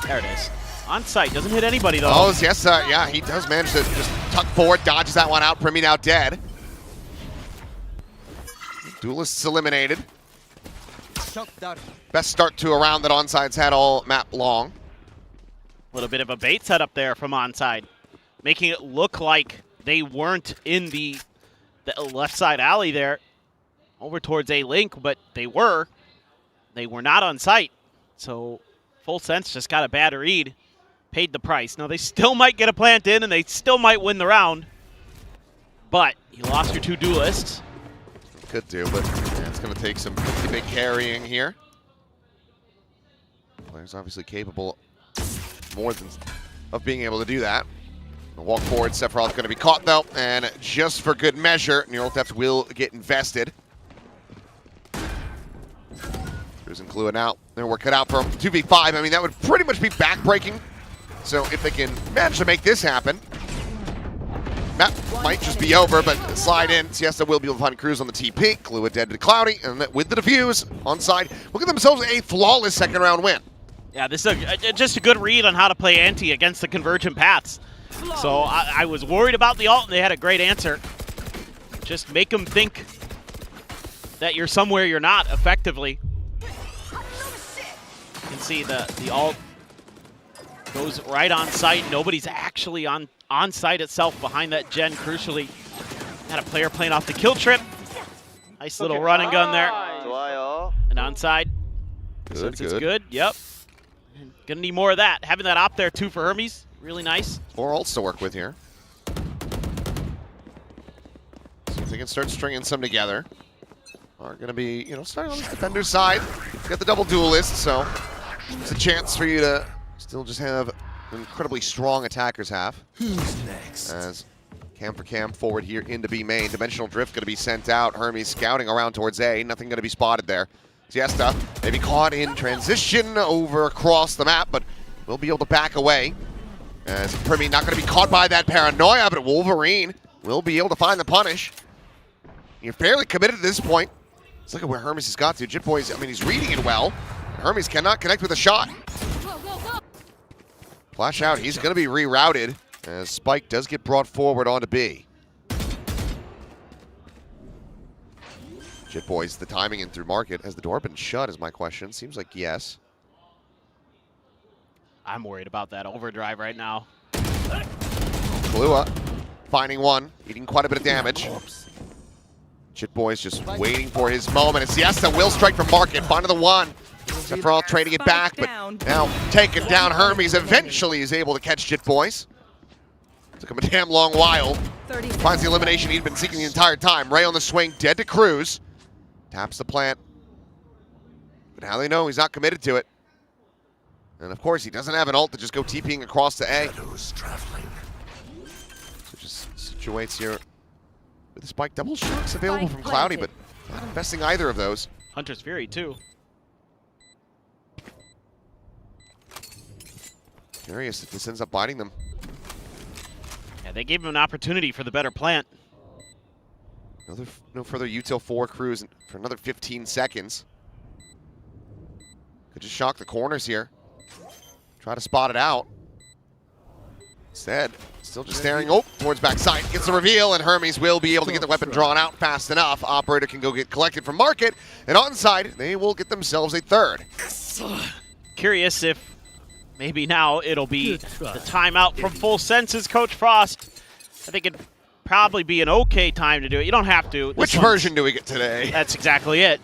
Speaker 9: There it is. Onside doesn't hit anybody, though.
Speaker 6: Oh, yes, yeah, he does manage to just tuck forward, dodges that one out. Primi now dead. Duelists eliminated. Best start to a round that onside's had all map long.
Speaker 9: A little bit of a bait setup there from onside, making it look like they weren't in the left side alley there over towards A-Link, but they were. They were not on site. So Full Sense just got a bad read, paid the price. Now they still might get a plant in and they still might win the round, but you lost your two duelists.
Speaker 6: Could do, but yeah, it's going to take some pretty big carrying here. Player's obviously capable more than of being able to do that. The walk forward, Sephiroth going to be caught though, and just for good measure, Neural Theft will get invested. Cruz and Clua now, they're working it out for 2v5. I mean, that would pretty much be backbreaking. So if they can manage to make this happen, map might just be over, but slide in. Siesta will be able to find Cruz on the TP. Clua dead to Cloudy, and with the defuse onside, look at themselves a flawless second round win.
Speaker 9: Yeah, this is just a good read on how to play anti against the Convergent Paths. So I was worried about the ult, and they had a great answer. Just make them think that you're somewhere you're not, effectively. You can see the ult goes right on site. Nobody's actually on site itself behind that gen, crucially. Had a player playing off the kill trip. Nice little run and gun there. And onside. Since it's good, yep. Gonna need more of that. Having that op there too for Hermes, really nice.
Speaker 6: 4 ults to work with here. See if they can start stringing some together. Are gonna be, starting on the defender's side. Got the double duelist, so it's a chance for you to still just have incredibly strong attackers have.
Speaker 12: Who's next?
Speaker 6: As cam for cam forward here into B main. Dimensional Drift going to be sent out. Hermes scouting around towards A. Nothing going to be spotted there. Siesta maybe caught in transition over across the map, but will be able to back away. As Primi not going to be caught by that paranoia, but Wolverine will be able to find the punish. You're fairly committed at this point. Let's look at where Hermes has got to. Jit Boys, I mean, he's reading it well. Hermes cannot connect with a shot. Flash out, he's going to be rerouted as Spike does get brought forward onto B. Jit Boys, the timing in through market. Has the door been shut is my question. Seems like yes.
Speaker 9: I'm worried about that overdrive right now.
Speaker 6: Clua finding one, eating quite a bit of damage. Jit Boys just waiting for his moment. And Siesta will strike from market, finding the one. Sephiroth trading it back, but now taking down Hermes. Eventually is able to catch Jit Boys. Took him a damn long while. Finds the elimination he'd been seeking the entire time. Ray on the swing, dead to Cruz. Taps the plant. But now they know he's not committed to it. And of course, he doesn't have an ult to just go TPing across to A. So just situates here with the Spike. Double shocks available from Cloudy, but not investing either of those.
Speaker 9: Hunter's Fury, too.
Speaker 6: Curious if this ends up biting them.
Speaker 9: Yeah, they gave him an opportunity for the better plant.
Speaker 6: No further util 4 Cruz for another 15 seconds. Could just shock the corners here. Try to spot it out. Instead, still just staring towards backside. Gets the reveal, and Hermes will be able to get the weapon drawn out fast enough. Operator can go get collected from market, and onside, they will get themselves a third.
Speaker 9: Curious if maybe now it'll be the timeout from Full Senses, Coach Frost. I think it'd probably be an okay time to do it. You don't have to.
Speaker 6: Which version do we get today?
Speaker 9: That's exactly it.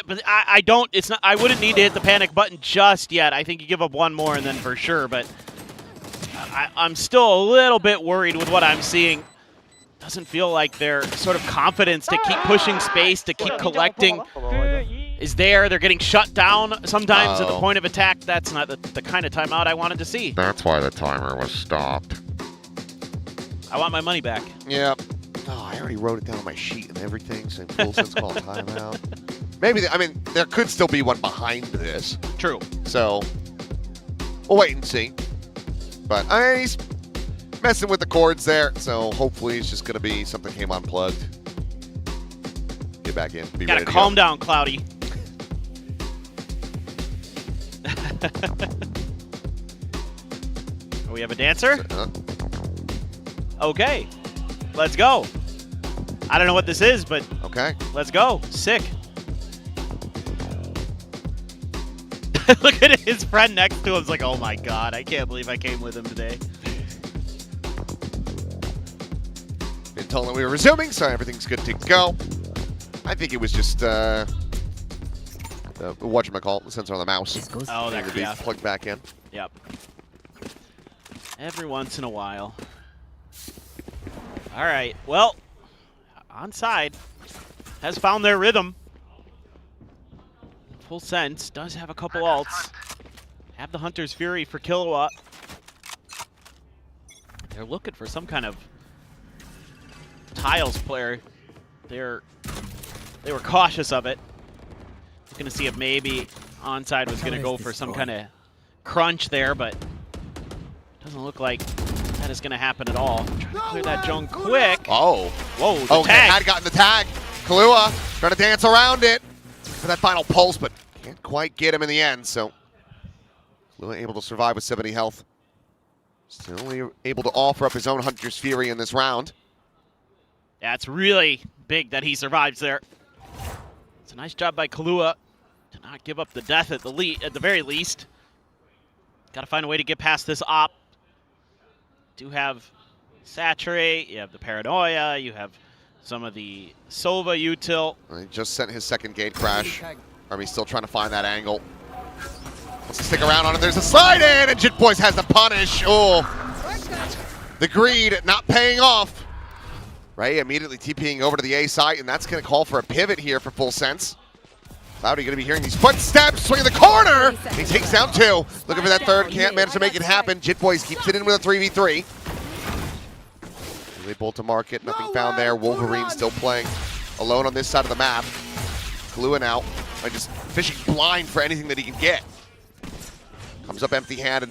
Speaker 9: But I don't. It's not. I wouldn't need to hit the panic button just yet. I think you give up one more and then for sure. But I'm still a little bit worried with what I'm seeing. Doesn't feel like their sort of confidence to keep pushing space, to keep collecting is there. They're getting shut down sometimes at the point of attack. That's not the kind of timeout I wanted to see.
Speaker 6: That's why the timer was stopped.
Speaker 9: I want my money back.
Speaker 6: Yep. Oh, I already wrote it down on my sheet and everything, saying Full Sense call timeout. Maybe, I mean, there could still be one behind this.
Speaker 9: True.
Speaker 6: So, we'll wait and see. But he's messing with the cords there, so hopefully it's just going to be something came unplugged. Get back in. Be
Speaker 9: Gotta
Speaker 6: ready to
Speaker 9: calm
Speaker 6: go.
Speaker 9: down, Cloudy. We have a dancer? Okay. Let's go. I don't know what this is, but
Speaker 6: okay.
Speaker 9: Let's go. Sick. Look at his friend next to him. It's like, oh my god, I can't believe I came with him today.
Speaker 6: Been told that we were resuming, so everything's good to go. I think it was just whatchamacallit, the sensor on the mouse.
Speaker 9: Oh, that could
Speaker 6: be
Speaker 9: be
Speaker 6: plugged back in.
Speaker 9: Yep. Every once in a while. All right. Well, Onside has found their rhythm. Full Sense does have a couple ults. Have the Hunter's Fury for Kilowatt. They're looking for some kind of tiles player. They were cautious of it. Looking to see if maybe Onside was going to go for some kind of crunch there, but doesn't look like that is going to happen at all. Trying to clear that zone quick.
Speaker 6: Oh.
Speaker 9: Whoa, the
Speaker 6: okay,
Speaker 9: tag.
Speaker 6: had gotten the tag. Kahlua trying to dance around it for that final pulse, but can't quite get him in the end, so Kahlua able to survive with 70 health. Still able to offer up his own Hunter's Fury in this round.
Speaker 9: Yeah, it's really big that he survives there. It's a nice job by Kahlua to not give up the death at the very least. Got to find a way to get past this op. Do have Saturate, you have the Paranoia, you have some of the Sova util.
Speaker 6: He just sent his second gate crash. Army's still trying to find that angle. Wants to stick around on it. There's a slide in, and Jit Boys has the punish. Oh, the greed not paying off. Ray immediately TPing over to the A site, and that's going to call for a pivot here for Full Sense. Cloudy going to be hearing these footsteps, swinging the corner. He takes down two. Looking for that third, can't manage to make it happen. Jit Boys keeps it in with a 3v3. They bolt to market, nothing found there. Wolverine still playing alone on this side of the map. Kahlua now, just fishing blind for anything that he can get. Comes up empty-handed.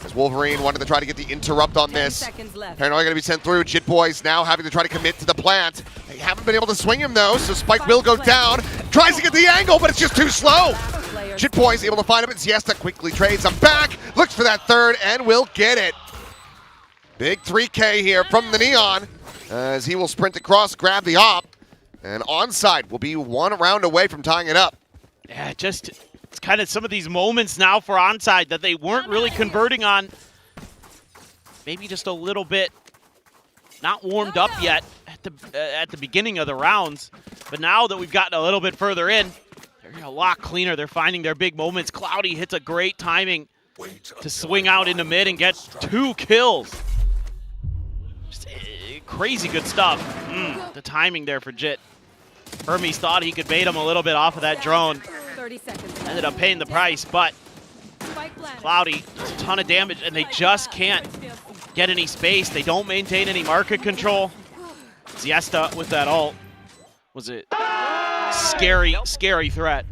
Speaker 6: As Wolverine wanted to try to get the interrupt on this. Paranoia going to be sent through. Jit Boys now having to try to commit to the plant. They haven't been able to swing him though, so Spike will go down. Tries to get the angle, but it's just too slow. Jit Boys able to find him, and Siesta quickly trades him back. Looks for that third and will get it. Big 3K here from the Neon as he will sprint across, grab the op, and Onside will be one round away from tying it up.
Speaker 9: Yeah, just it's kind of some of these moments now for Onside that they weren't really converting on. Maybe just a little bit not warmed up yet at the beginning of the rounds, but now that we've gotten a little bit further in, they're a lot cleaner. They're finding their big moments. Cloudy hits a great timing to swing out into mid and get 2 kills. Crazy good stuff. The timing there for Jit. Hermes thought he could bait him a little bit off of that drone. Ended up paying the price, but Cloudy, just a ton of damage, and they just can't get any space. They don't maintain any market control. Siesta with that ult was a scary, scary threat.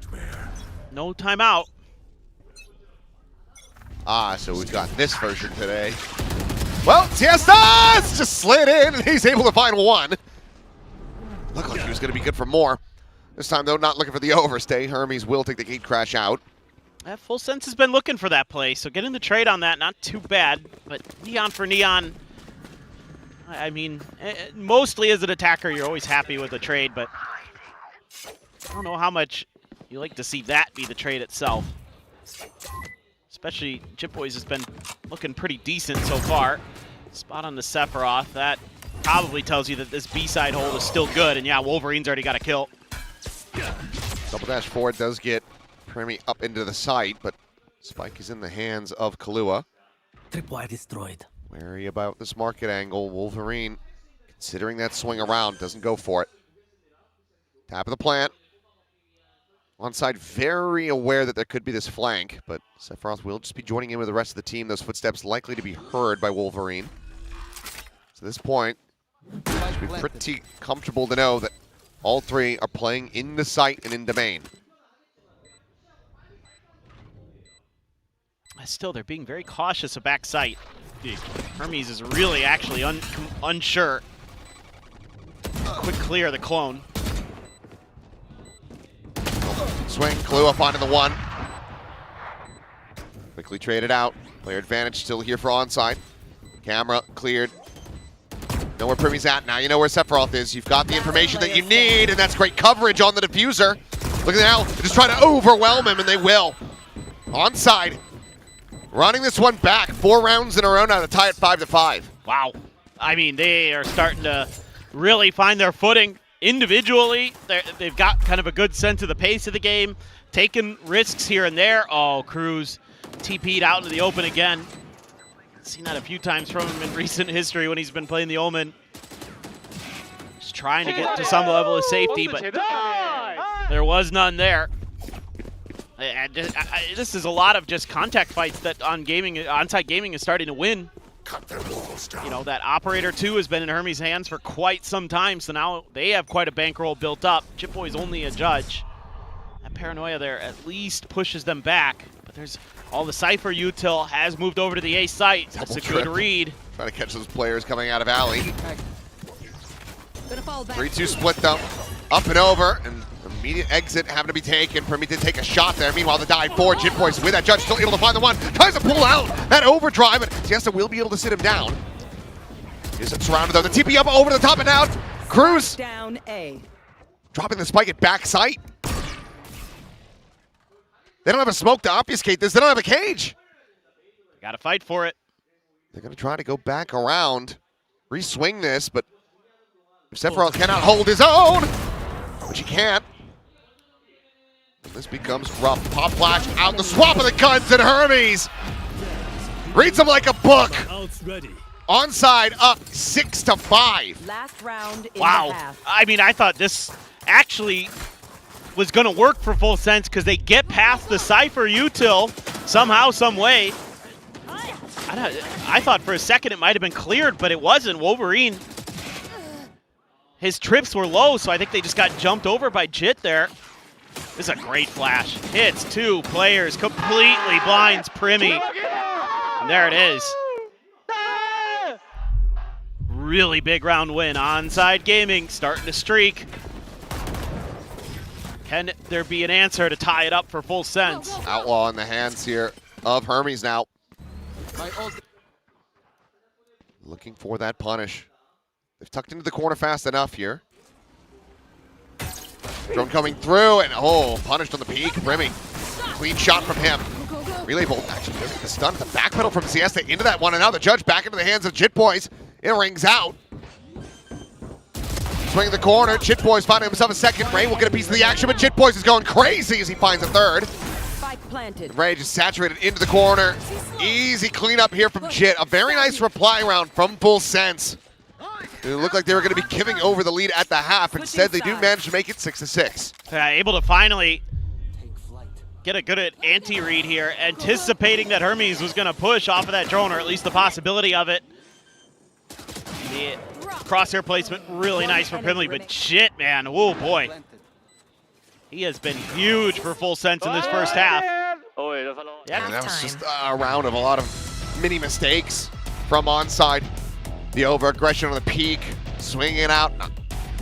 Speaker 9: No timeout.
Speaker 6: So we've got this version today. Well, Siesta's just slid in, and he's able to find one. Looked like he was going to be good for more. This time, though, not looking for the overstay. Hermes will take the gate crash out.
Speaker 9: Full Sense has been looking for that play, so getting the trade on that, not too bad. But Neon for Neon, I mean, mostly as an attacker, you're always happy with the trade, but I don't know how much you like to see that be the trade itself. especially Chip Boys has been looking pretty decent so far. Spot on the Sephiroth, that probably tells you that this B-side hold is still good, and yeah, Wolverine's already got a kill.
Speaker 6: Double dash forward does get Premi up into the site, but Spike is in the hands of Kahlua.
Speaker 2: Tripwire destroyed.
Speaker 6: Wary about this market angle. Wolverine, considering that swing around, doesn't go for it. Tap of the plant. Onside very aware that there could be this flank, but Sephiroth will just be joining in with the rest of the team. Those footsteps likely to be heard by Wolverine. So at this point, should be pretty comfortable to know that all three are playing in the site and in domain.
Speaker 9: Still, they're being very cautious of back sight. Hermes is really actually unsure. Quick clear the clone.
Speaker 6: Swing, Clue up onto the one. Quickly traded out. Player advantage still here for onside. Camera cleared. Know where Primi's at. Now you know where Sephiroth is. You've got the information that you need, and that's great coverage on the diffuser. Look at now, they're just trying to overwhelm him, and they will. Onside. Running this one back. 4 rounds in a row now to tie it 5-5.
Speaker 9: Wow. I mean, they are starting to really find their footing individually. They've got kind of a good sense of the pace of the game, taking risks here and there. Oh, Cruz TP'd out into the open again. Seen that a few times from him in recent history when he's been playing the Omen. Just trying to get to some level of safety, but there was none there. And this is a lot of just contact fights that Onside Gaming is starting to win. You know, that Operator 2 has been in Hermes' hands for quite some time, so now they have quite a bankroll built up. Chip Boy's only a judge. That paranoia there at least pushes them back, but there's all the Cypher util has moved over to the A site. That's a good read.
Speaker 6: Trying to catch those players coming out of alley. 3-2 split though. Up and over, and immediate exit having to be taken. Primi did take a shot there. Meanwhile, the dive forward. Jit Boys with that judge still able to find the one. Tries to pull out that overdrive, and Siesta will be able to sit him down. Isn't surrounded though. The TP up over the top and out. Cruz
Speaker 16: down A.
Speaker 6: Dropping the spike at back sight. They don't have a smoke to obfuscate this. They don't have a cage.
Speaker 9: Got to fight for it.
Speaker 6: They're going to try to go back around, re-swing this, but Sephiroth cannot hold his own, which he can't. And this becomes rough. Pop flash out the swap of the guns, and Hermes reads them like a book. Onside up 6-5.
Speaker 16: Last round in
Speaker 9: wow.
Speaker 16: the half.
Speaker 9: I mean, I thought this actually was going to work for Full Sense because they get past the Cypher util somehow, some way. I thought for a second it might have been cleared, but it wasn't. Wolverine, his trips were low, so I think they just got jumped over by Jit there. This is a great flash. Hits 2 players, completely blinds Primi. And there it is. Really big round win. Onside Gaming starting to streak. Can there be an answer to tie it up for Full Sense?
Speaker 6: Outlaw in the hands here of Hermes now. Looking for that punish. They've tucked into the corner fast enough here. Drone coming through, and oh, punished on the peak. Primi, clean shot from him. Relay Bolt actually doesn't get the stun. The backpedal from Siesta into that one, and now the judge back into the hands of Jit Boys. It rings out. Swinging the corner, Jit Boys finding himself a second. Ray will get a piece of the action, but Jit Boys is going crazy as he finds a third. Ray just saturated into the corner. Easy cleanup here from Jit. A very nice reply round from Full Sense. It looked like they were going to be giving over the lead at the half. Instead, they do manage to make it 6-6.
Speaker 9: Able to finally get a good anti-read here, anticipating that Hermes was going to push off of that drone, or at least the possibility of it. The crosshair placement, really nice for Primi, but shit, man, oh boy. He has been huge for Full Sense in this first half.
Speaker 6: Yeah, that was just a round of a lot of mini mistakes from onside. The over-aggression on the peak, swinging it out, not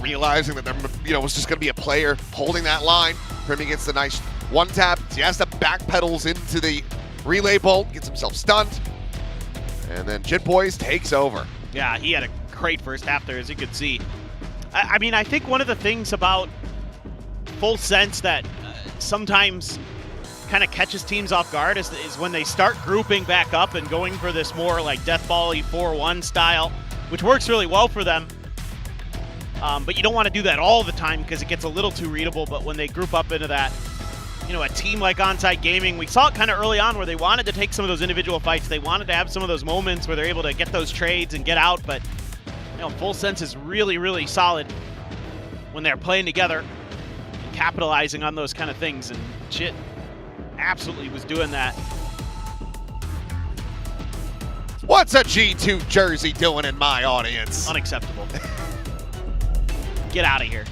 Speaker 6: realizing that there was just going to be a player holding that line. Primi gets the nice one-tap. Siesta backpedals into the relay bolt, gets himself stunned. And then Jit Boys takes over.
Speaker 9: Yeah, he had a great first half there, as you could see. I mean, I think one of the things about Full Sense that sometimes kind of catches teams off guard is when they start grouping back up and going for this more like death ball-y 4-1 style, which works really well for them. But you don't want to do that all the time because it gets a little too readable. But when they group up into that, you know, a team like Onsite Gaming, we saw it kind of early on where they wanted to take some of those individual fights. They wanted to have some of those moments where they're able to get those trades and get out. But, you know, Full Sense is really, really solid when they're playing together and capitalizing on those kind of things. And Jit absolutely was doing that.
Speaker 6: What's a G2 jersey doing in my audience?
Speaker 9: Unacceptable. Get out of here.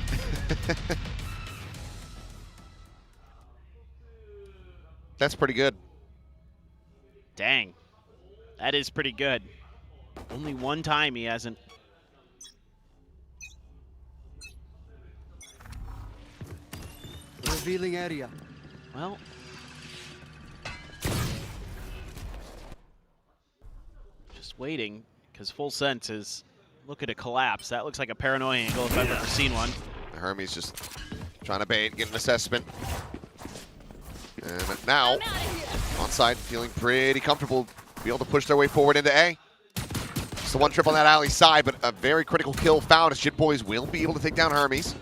Speaker 6: That's pretty good.
Speaker 9: Dang. That is pretty good. Only one time he hasn't.
Speaker 2: Revealing area.
Speaker 9: Well. Just waiting, because Full Sense is looking to collapse. That looks like a paranoia angle if I've ever seen one.
Speaker 6: Hermes just trying to bait, get an assessment. And now, Onside feeling pretty comfortable, be able to push their way forward into A. Just the one trip on that alley side, but a very critical kill found as Jit Boys will be able to take down Hermes.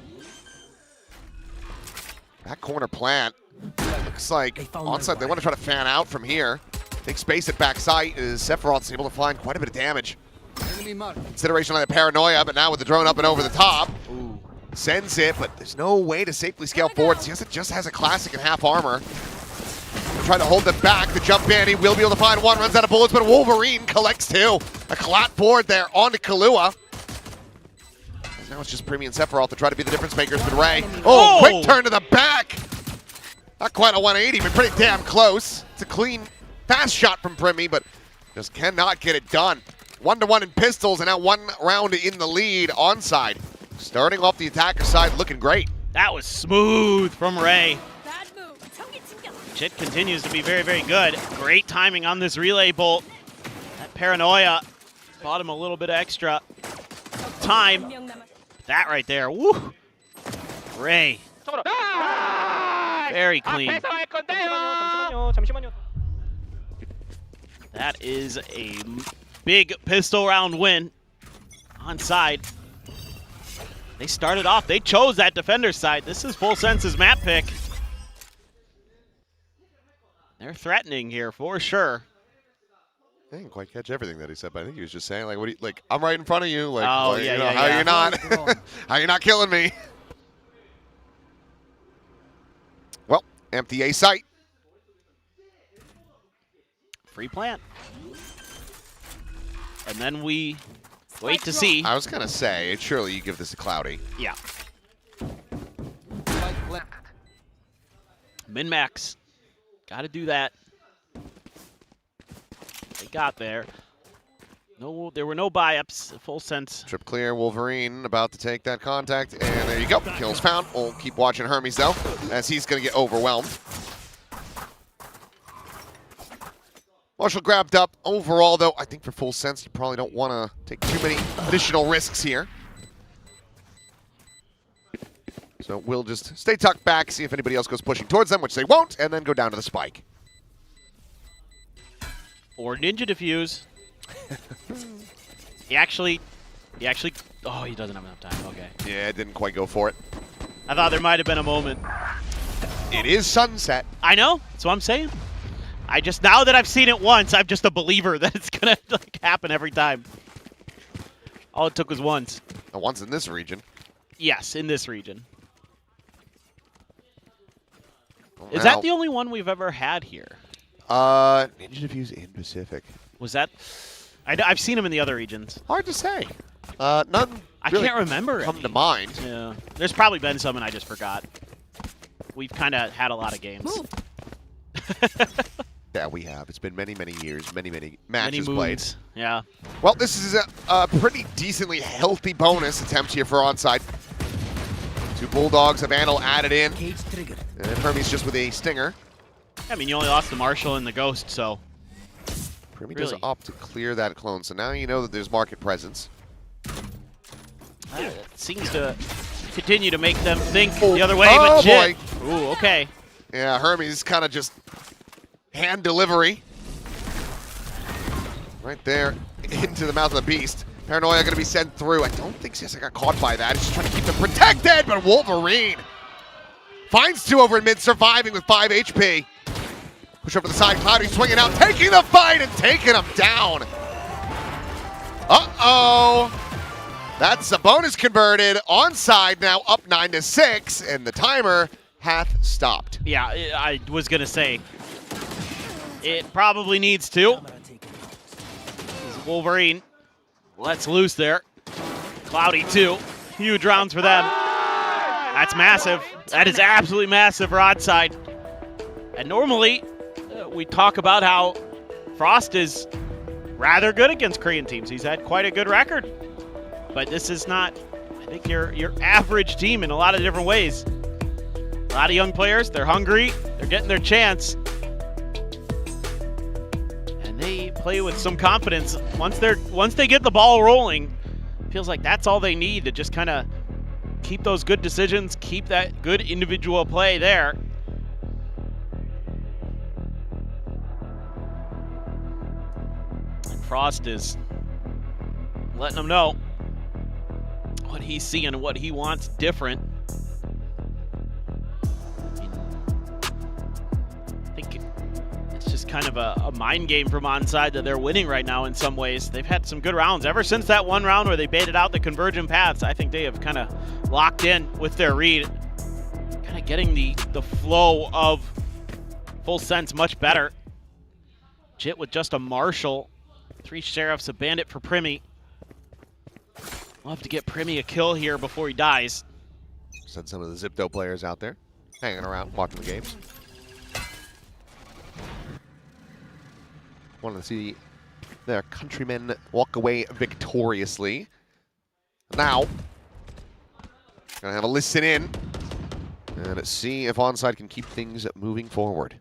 Speaker 6: That corner plant looks like Onside, they want to try to fan out from here. Take space at backside as Sephiroth's able to find quite a bit of damage. Consideration on that paranoia, but now with the drone up and over the top.
Speaker 9: Ooh.
Speaker 6: Sends it, but there's no way to safely scale forward. It just has a classic in half armor. Trying to hold them back. The jump in, he will be able to find one, runs out of bullets, but Wolverine collects two. A clat board there onto Kahlua. Now it's just Primi and Sephiroth to try to be the difference makers with Ray. Oh, quick turn to the back. Not quite a 180, but pretty damn close. It's a clean, fast shot from Primi, but just cannot get it done. 1-to-1 in pistols, and now 1 round in the lead Onside. Starting off the attacker side, looking great.
Speaker 9: That was smooth from Ray. Jit continues to be very, very good. Great timing on this relay bolt. That paranoia bought him a little bit of extra time. That right there, woo! Ray. Very clean. That is a big pistol round win on side. They started off, they chose that defender side. This is Full Sense's map pick. They're threatening here for sure.
Speaker 6: I didn't quite catch everything that he said, but I think he was just saying, like, what do you, like, I'm right in front of you. Like,
Speaker 9: oh,
Speaker 6: like,
Speaker 9: yeah,
Speaker 6: you know,
Speaker 9: yeah,
Speaker 6: how
Speaker 9: yeah.
Speaker 6: you not? How you not killing me? Well, empty A site.
Speaker 9: Free plant. And then we wait to see.
Speaker 6: I was going to say, surely you give this a Cloudy.
Speaker 9: Yeah. Min-max. Got to do that. They got there. No, there were no buy-ups. Full Sense.
Speaker 6: Trip clear, Wolverine about to take that contact, and there you go. Kills found. We'll keep watching Hermes, though, as he's going to get overwhelmed. Marshall grabbed up. Overall, though, I think for Full Sense, you probably don't want to take too many additional risks here. So we'll just stay tucked back, see if anybody else goes pushing towards them, which they won't, and then go down to the spike.
Speaker 9: Or Ninja Diffuse. He actually, oh, he doesn't have enough time, okay.
Speaker 6: Yeah, it didn't quite go for it.
Speaker 9: I thought there might have been a moment.
Speaker 6: It is sunset.
Speaker 9: I know, that's what I'm saying. I just, now that I've seen it once, I'm just a believer that it's gonna like happen every time. All it took was once.
Speaker 6: And once in this region.
Speaker 9: Yes, in this region.
Speaker 6: Well,
Speaker 9: is that the only one we've ever had here?
Speaker 6: Ninja Diffuse in Pacific.
Speaker 9: Was that? I've seen them in the other regions.
Speaker 6: Hard to say. None.
Speaker 9: I
Speaker 6: really
Speaker 9: can't remember.
Speaker 6: Come to mind.
Speaker 9: Yeah, there's probably been some, and I just forgot. We've kind of had a lot of games.
Speaker 6: Yeah, we have. It's been many, many years, many matches
Speaker 9: many
Speaker 6: played.
Speaker 9: Yeah.
Speaker 6: Well, this is a pretty decently healthy bonus attempt here for Onside. 2 Bulldogs of Vandal added in. And Hermes just with a stinger.
Speaker 9: I mean, you only lost the Marshal and the Ghost, so.
Speaker 6: Primi
Speaker 9: really
Speaker 6: does opt to clear that clone, so now you know that there's market presence.
Speaker 9: It seems to continue to make them think the other way, but Jit. Ooh, okay.
Speaker 6: Yeah, Hermes kind of just hand delivery. Right there into the mouth of the beast. Paranoia going to be sent through. I don't think ZETA got caught by that. He's just trying to keep them protected, but Wolverine finds two over in mid, surviving with 5 HP. Push over to the side, Cloudy swinging out, taking the fight and taking him down. Uh-oh. That's a bonus converted. Onside now up 9-6, and the timer hath stopped.
Speaker 9: Yeah, I was going to say, it probably needs to. Wolverine lets loose there. Cloudy too. Huge rounds for them. That's massive. That is absolutely massive broadside. And normally, we talk about how Frost is rather good against Korean teams. He's had quite a good record. But this is not, I think, your average team in a lot of different ways. A lot of young players, they're hungry, they're getting their chance. And they play with some confidence. Once they get the ball rolling, it feels like that's all they need to just kind of keep those good decisions, keep that good individual play there. And Frost is letting them know what he's seeing and what he wants different. I think it's just kind of a mind game from onside that they're winning right now in some ways. They've had some good rounds. Ever since that one round where they baited out the convergent paths, I think they have kind of locked in with their read. Kind of getting the flow of Full Sense much better. Jit with just a Marshal. 3 Sheriffs, a Bandit for Primi. Love to get Primi a kill here before he dies.
Speaker 6: Send some of the Zipdo players out there, hanging around, watching the games. Wanted to see their countrymen walk away victoriously. Now, gonna have a listen in and see if onside can keep things moving forward.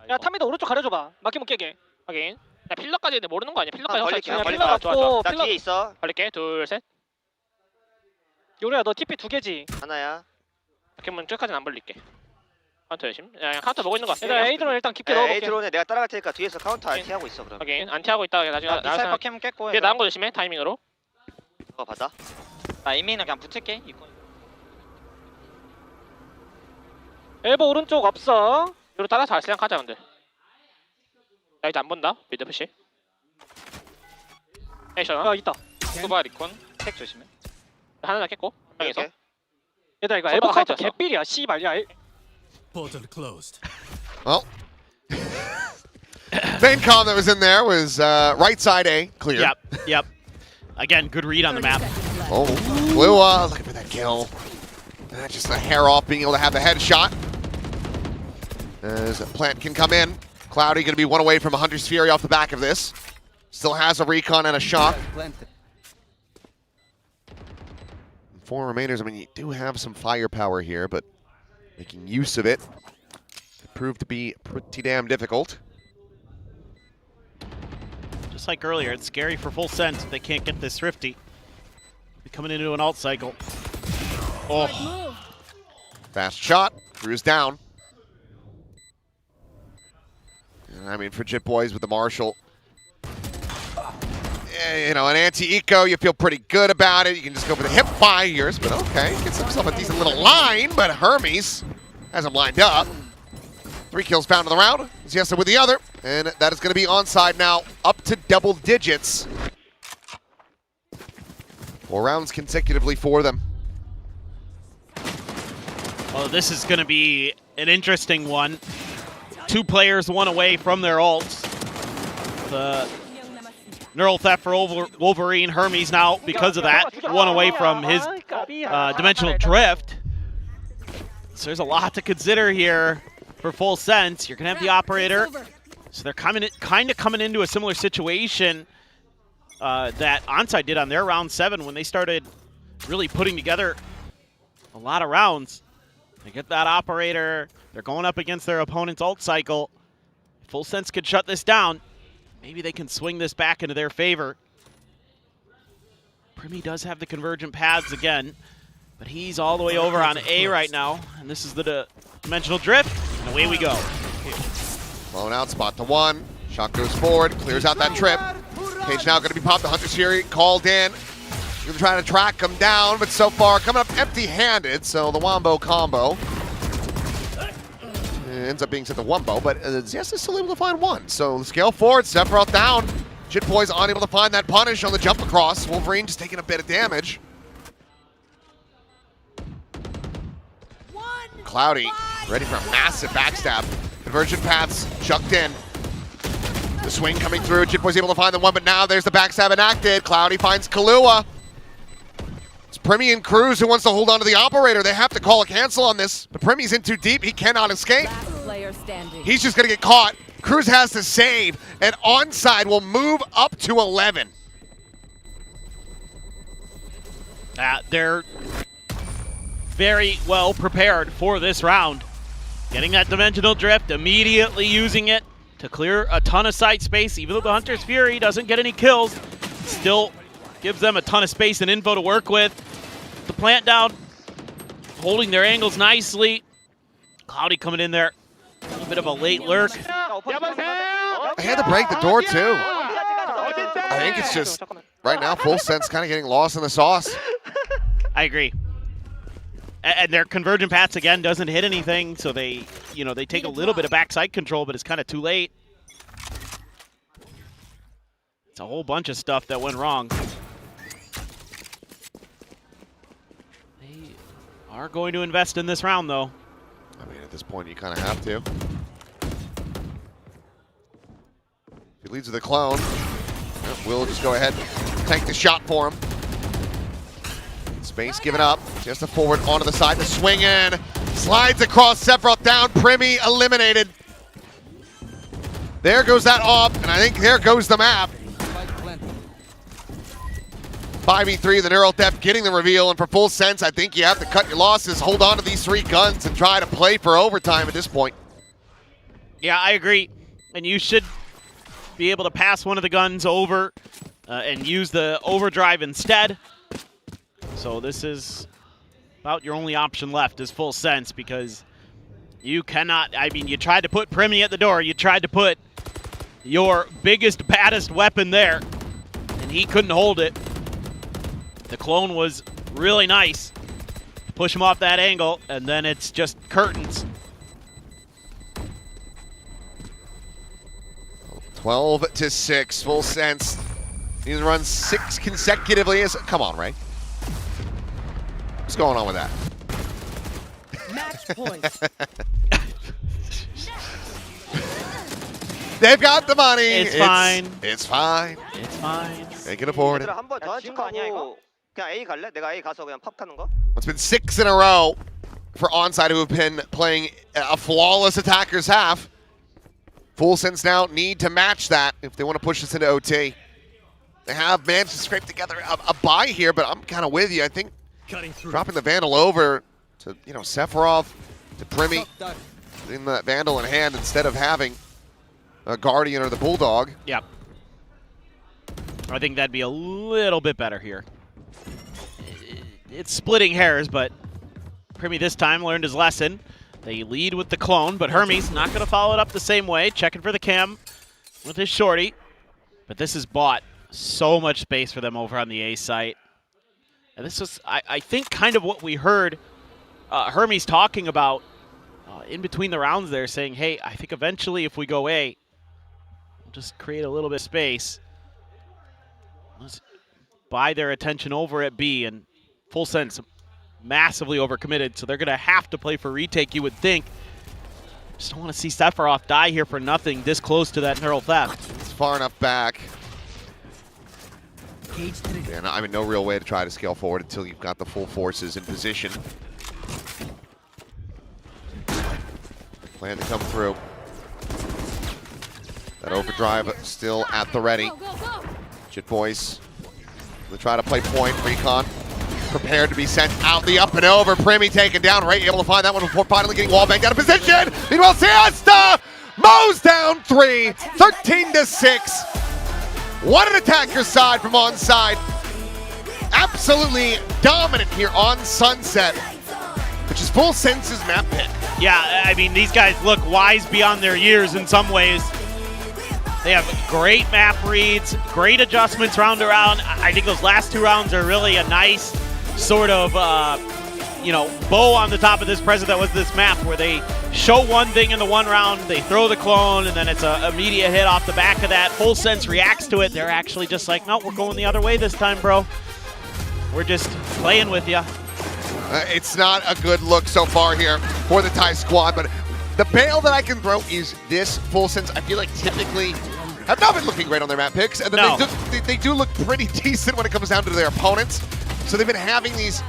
Speaker 7: 야, 탑미드 오른쪽 가려줘봐. 막히면 깨게. 확인. 야, 필러까지 근데 모르는 거 아니야? 필러까지 필러 갖고 필러 뒤에 있어. 걸릴게. 둘, 셋. 요리야, 너 TP 2개지? 하나야. 그러면 저까지는 안 벌릴게. 카운터 열심. 야, 카운터 보고 있는 거 같아. 에이드론 일단 깊게 넣어볼게. 에이드론에 내가 따라갈 테니까 뒤에서 카운터 안티하고 있어 그럼. 확인. 안티하고 있다가 나중에 나와서 캠 깼고. 얘 나온 거 조심해. 타이밍으로. 받아. 나 이미는 그냥 붙일게. 엘보 오른쪽 없어. 요로 따라서 알스랑 가자 근데. 야 이제 안 본다. 미드 푸시. 에이션. 야 있다. 수바 리콘. 택 조심해. 하나 깼고. 여기서. 얘들아 이거 엘보 카운터 개삘이야. 씨발 야.
Speaker 2: Portal closed.
Speaker 6: Well, main comm that was in there was right side A, clear.
Speaker 9: Yep. Again, good read on the map.
Speaker 6: Oh, Blua, looking for that kill. Just a hair off being able to have the headshot. As Plant can come in. Cloudy going to be one away from a Hunter's Fury off the back of this. Still has a recon and a shock. 4 remainers. I mean, you do have some firepower here, but making use of it proved to be pretty damn difficult.
Speaker 9: Just like earlier, it's scary for Full Sense if they can't get this Thrifty. They're coming into an alt cycle. Oh.
Speaker 6: Fast shot. Drew's down. And I mean, for Jit Boys with the Marshal, you know, an anti-eco, you feel pretty good about it. You can just go for the hip fires, but okay. Gets himself a decent little line, but Hermes has him lined up. 3 kills found in the round. ZETA with the other, and that is going to be onside now, up to double digits. 4 rounds consecutively for them.
Speaker 9: Oh, this is going to be an interesting one. 2 players, 1 away from their ults. The Neural Theft for Wolverine. Hermes now, because of that, 1 away from his Dimensional Drift. So there's a lot to consider here for Full Sense. You're going to have the operator. So they're kind of coming into a similar situation that onside did on their round 7 when they started really putting together a lot of rounds. They get that operator. They're going up against their opponent's ult cycle. Full Sense could shut this down. Maybe they can swing this back into their favor. Primi does have the convergent paths again. But he's all the way over on A right now, and this is the dimensional drift, and away we go.
Speaker 6: Blown out, spot to one. Shot goes forward, clears out that trip. Cage now going to be popped. The Hunter's Fury called in. Going to try to track him down, but so far coming up empty-handed. So the Wombo combo ends up being sent to Wombo, but ZS is still able to find one. So scale forward, Sephiroth down. Jit Boy's unable to find that punish on the jump across. Wolverine just taking a bit of damage. Cloudy ready for a massive backstab. Convergent paths chucked in. The swing coming through. Jit Boy's able to find the one, but now there's the backstab enacted. Cloudy finds Kahlua. It's Primi and Cruz who wants to hold on to the operator. They have to call a cancel on this, but Primi's in too deep. He cannot escape. He's just going to get caught. Cruz has to save, and onside will move up to 11.
Speaker 9: They're very well prepared for this round. Getting that dimensional drift, immediately using it to clear a ton of site space. Even though the Hunter's Fury doesn't get any kills, still gives them a ton of space and info to work with. The plant down, holding their angles nicely. Cloudy coming in there, a little bit of a late lurk.
Speaker 6: I had to break the door too. I think it's just, right now, Full Sense kind of getting lost in the sauce.
Speaker 9: I agree. And their convergent paths again doesn't hit anything, so they, they take a little bit of backside control, but it's kind of too late. It's a whole bunch of stuff that went wrong. They are going to invest in this round, though.
Speaker 6: I mean, at this point, you kind of have to. He leads with the clone. Will just go ahead and tank the shot for him. Space given up. Just a forward onto the side to swing in. Slides across, Sephiroth down. Primi eliminated. There goes that op, and I think there goes the map. 5v3, the Neural Theft getting the reveal, and for Full Sense, I think you have to cut your losses, hold on to these 3 guns, and try to play for overtime at this point.
Speaker 9: Yeah, I agree. And you should be able to pass one of the guns over and use the overdrive instead. So this is about your only option left is Full Sense, because you cannot, I mean, you tried to put Primi at the door, you tried to put your biggest, baddest weapon there, and he couldn't hold it. The clone was really nice to push him off that angle, and then it's just curtains.
Speaker 6: 12-6, Full Sense. He's run 6 consecutively. Come on, Ray. What's going on with that?
Speaker 16: Match point.
Speaker 6: They've got the money.
Speaker 9: It's fine.
Speaker 6: It's fine.
Speaker 9: It's fine.
Speaker 6: They can afford it. It's been 6 in a row for Onside, who have been playing a flawless attacker's half. Full Sense now need to match that if they want to push this into OT. They have managed to scrape together a buy here, but I'm kind of with you. I think dropping the Vandal over to, Sephiroth, to Primi, getting that Vandal in hand instead of having a Guardian or the Bulldog.
Speaker 9: Yep. I think that'd be a little bit better here. It's splitting hairs, but Primi this time learned his lesson. They lead with the clone, but Hermes not going to follow it up the same way. Checking for the cam with his shorty. But this has bought so much space for them over on the A site. And this was, I think, kind of what we heard Hermes talking about in between the rounds there, saying, hey, I think eventually if we go A, we'll just create a little bit of space. Let's buy their attention over at B, and Full Sense massively overcommitted, so they're going to have to play for retake, you would think. Just don't want to see Sephiroth die here for nothing this close to that Neural Theft.
Speaker 6: It's far enough back. Yeah, I mean, no real way to try to scale forward until you've got the full forces in position. Plan to come through. That overdrive still at the ready. Jit Boys will try to play point. Recon prepared to be sent out the up and over. Primi taken down. Ray able to find that one before finally getting wallbanged out of position. Meanwhile, Siesta mows down 3, 13-6. What an attacker's side from onside. absolutely dominant here on Sunset, which is Full Sense's map pick.
Speaker 9: Yeah, I mean, these guys look wise beyond their years in some ways. They have great map reads, great adjustments round to round. I think those last 2 rounds are really a nice sort of, bow on the top of this present that was this map, where they show one thing in the one round, they throw the clone, and then it's an immediate hit off the back of that. Full Sense reacts to it. They're actually just like, no, we're going the other way this time, bro. We're just playing with you.
Speaker 6: It's not a good look so far here for the Thai squad, but the bail that I can throw is this Full Sense. I feel like typically have not been looking great on their map picks, and then they do look pretty decent when it comes down to their opponents. So they've been having these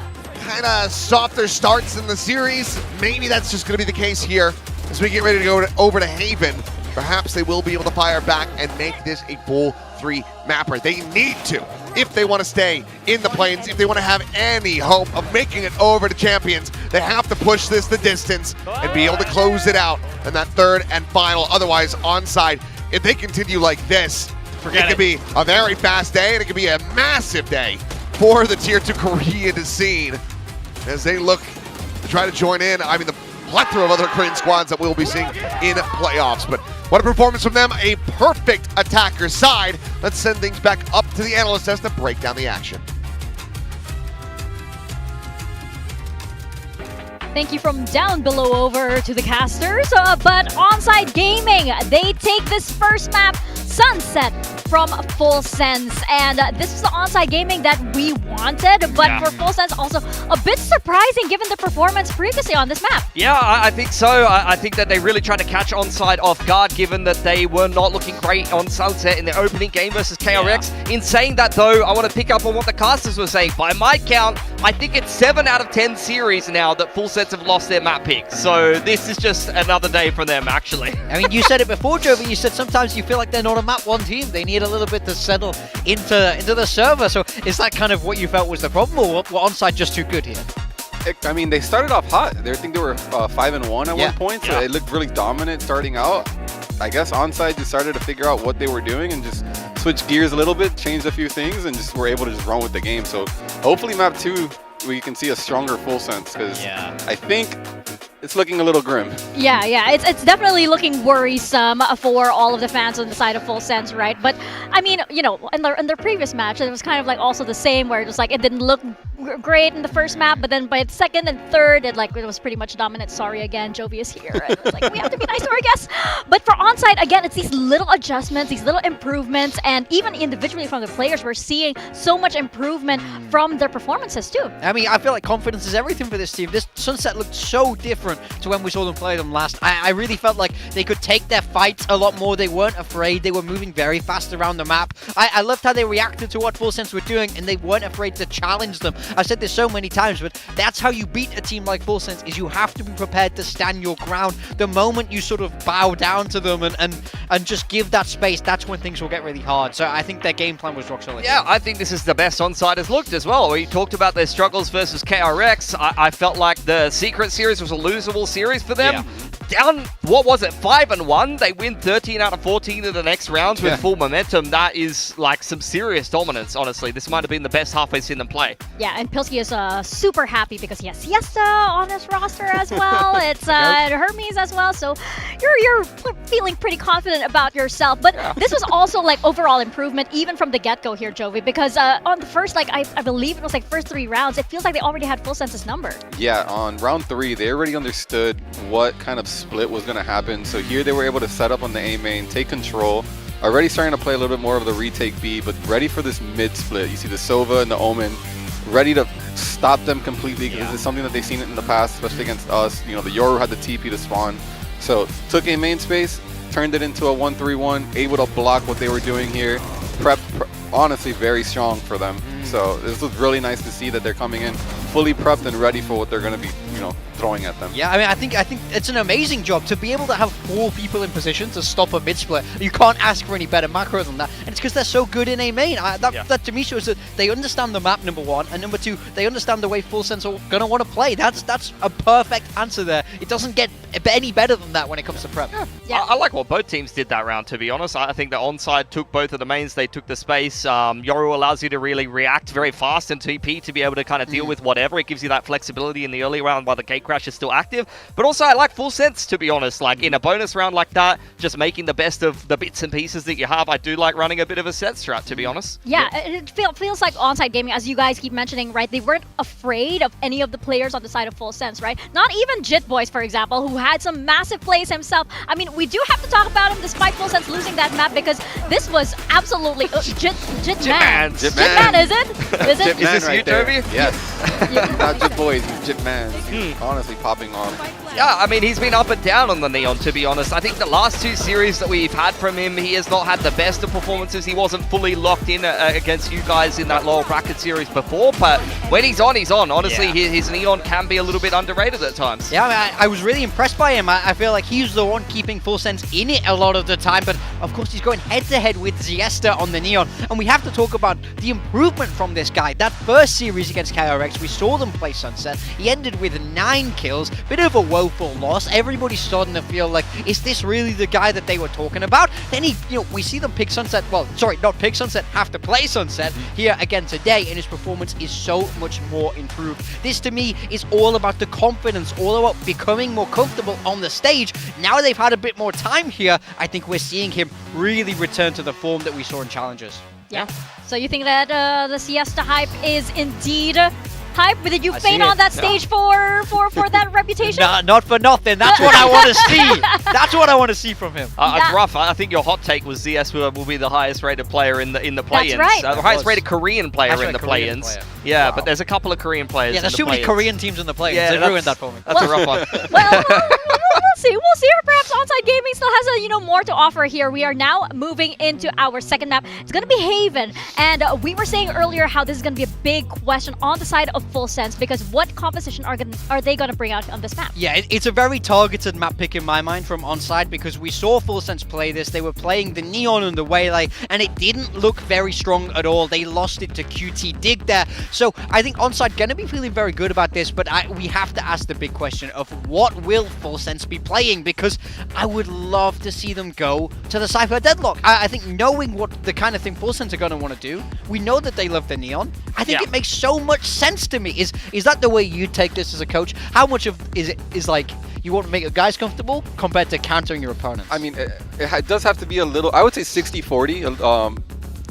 Speaker 6: kind of softer starts in the series. Maybe that's just going to be the case here as we get ready to go over to Haven. Perhaps they will be able to fire back and make this a full 3 mapper. They need to, if they want to stay in the plains, if they want to have any hope of making it over to champions. They have to push this the distance and be able to close it out in that 3rd and final. Otherwise, onside, if they continue like this, it could be a very fast day, and it could be a massive day for the Tier 2 Korean scene as they look to try to join in. I mean, the plethora of other Korean squads that we'll be seeing in playoffs. But what a performance from them, a perfect attacker side. Let's send things back up to the analyst desk to break down the action.
Speaker 13: Thank you from down below over to the casters. But Onside Gaming, they take this first map, Sunset, from Full Sense. And this is the Onside Gaming that we wanted, but for Full Sense also a bit surprising given the performance previously on this map.
Speaker 5: Yeah, I think so. I think that they really tried to catch Onside off guard, given that they were not looking great on Sunset in their opening game versus KRX. In saying that, though, I want to pick up on what the casters were saying. By my count, I think it's 7 out of 10 series now that Full Sense have lost their map picks. So this is just another day for them, actually.
Speaker 14: I mean, you said it before, Jovi. You said sometimes you feel like they're not a map 1 team. They need a little bit to settle into the server. So is that kind of what you felt was the problem, or were Onside just too good here?
Speaker 15: I mean, they started off hot. I think they were 5-1 at one point, so it looked really dominant starting out. I guess Onside just started to figure out what they were doing and just switch gears a little bit, changed a few things, and just were able to just run with the game. So hopefully map 2, we can see a stronger Full Sense, because I think it's looking a little grim.
Speaker 13: Yeah, it's definitely looking worrisome for all of the fans on the side of Full Sense, right? But I mean, you know, in their previous match, it was kind of like also the same, where it was like it didn't look great in the first map, but then by the second and third, it was pretty much dominant. Sorry again, Jovi is here. And it was like, we have to be nice to our guests. But for Onside, again, it's these little adjustments, these little improvements, and even individually from the players, we're seeing so much improvement from their performances too.
Speaker 14: I mean, I feel like confidence is everything for this team. This Sunset looked so different to when we saw them play them last. I really felt like they could take their fights a lot more. They weren't afraid. They were moving very fast around the map. I loved how they reacted to what Full Sense were doing, and they weren't afraid to challenge them. I've said this so many times, but that's how you beat a team like Full Sense, is you have to be prepared to stand your ground. The moment you sort of bow down to them and just give that space, that's when things will get really hard. So I think their game plan was rock solid.
Speaker 5: Yeah, I think this is the best Onside has looked as well. We talked about their struggles versus KRX. I felt like the Secret Series was a losable series for them. Down, what was it, 5-1? They win 13 out of 14 of the next rounds with full momentum. That is like some serious dominance, honestly. This might have been the best half we've seen them play.
Speaker 13: Yeah, and Pilsky is super happy because he has Siesta on his roster as well. It's Hermes as well, so you're feeling pretty confident about yourself. But this was also like overall improvement even from the get-go here, Jovi, because on the first, like I believe it was like first 3 rounds, it feels like they already had Full Sense's number.
Speaker 15: Yeah, on round 3, they already understood what kind of split was going to happen. So here they were able to set up on the A main, take control, already starting to play a little bit more of the retake B, but ready for this mid split. You see the Sova and the Omen ready to stop them completely, because this is something that they've seen in the past, especially against us. You know, the Yoru had the TP to spawn. So took a main space, turned it into a 1-3-1, able to block what they were doing here. Prep honestly very strong for them. So this was really nice to see that they're coming in fully prepped and ready for what they're going to be throwing at them.
Speaker 14: Yeah, I mean, I think it's an amazing job to be able to have 4 people in position to stop a mid split. You can't ask for any better macro than that, and it's because they're so good in A main. That to me shows that they understand the map, number 1, and number 2, they understand the way Full Sense are gonna want to play. That's a perfect answer there. It doesn't get any better than that when it comes to prep.
Speaker 5: Yeah. I like what both teams did that round, to be honest. I think the onside took both of the mains. They took the space. Yoru allows you to really react very fast and TP to be able to kind of deal with whatever. It gives you that flexibility in the early round while the gate crash is still active. But also, I like Full Sense, to be honest. Like, in a bonus round like that, just making the best of the bits and pieces that you have. I do like running a bit of a set strat, to be honest.
Speaker 13: Yeah, it feels like Onside Gaming, as you guys keep mentioning, right? They weren't afraid of any of the players on the side of Full Sense, right? Not even Jit Boys, for example, who had some massive plays himself. I mean, we do have to talk about him despite Full Sense losing that map, because this was absolutely Jitman. Jitman, is it? Is it?
Speaker 15: Is this
Speaker 5: you, Toby?
Speaker 15: Yes. Not Jit Boys, he's Jitman. He's honestly popping off.
Speaker 5: Yeah, I mean, he's been up and down on the Neon, to be honest. I think the last 2 series that we've had from him, he has not had the best of performances. He wasn't fully locked in against you guys in that lower bracket series before, but when he's on, he's on. Honestly, his Neon can be a little bit underrated at times.
Speaker 14: Yeah, I mean, I was really impressed by him. I feel like he's the one keeping Full Sense in it a lot of the time, but of course he's going head-to-head with ZETA on the Neon, and we have to talk about the improvement from this guy. That first series against KRX, we saw them play Sunset. He ended with 9 kills, bit of a woeful loss. Everybody's starting to feel like, is this really the guy that they were talking about? Then we see them pick Sunset, well, sorry, not pick Sunset, have to play Sunset here again today, and his performance is so much more improved. This to me is all about the confidence, all about becoming more comfortable on the stage. Now they've had a bit more time here, I think we're seeing him really return to the form that we saw in Challengers.
Speaker 13: Yeah. So you think that the Siesta hype is indeed hype? Did you faint on that stage for that reputation?
Speaker 14: Nah, not for nothing. That's what I want to see. That's what I want to see from him.
Speaker 5: It's rough. I think your hot take was ZS will be the highest rated player in the play-ins.
Speaker 13: That's right.
Speaker 5: The highest rated Korean player in the play-ins. Yeah, wow. But there's a couple of Korean players.
Speaker 14: Yeah, there's too many Korean teams in the play-ins.
Speaker 5: Yeah,
Speaker 14: they ruined that for me.
Speaker 5: That's a rough one.
Speaker 13: We'll see if perhaps Onside Gaming still has more to offer here. We are now moving into our second map. It's going to be Haven, and we were saying earlier how this is going to be a big question on the side of Full Sense, because what composition are they going to bring out on this map?
Speaker 14: Yeah, it's a very targeted map pick in my mind from Onside, because we saw Full Sense play this. They were playing the Neon and the Waylay, and it didn't look very strong at all. They lost it to QT Dig there. So I think Onside going to be feeling very good about this, but we have to ask the big question of what will Full Sense be playing, because I would love to see them go to the Cypher Deadlock. I think knowing what the kind of thing Full Sense are going to want to do, we know that they love the Neon. I think it makes so much sense to me. Is that the way you take this as a coach? How much of is like you want to make your guys comfortable compared to countering your opponents?
Speaker 15: I mean, it does have to be a little, I would say 60-40.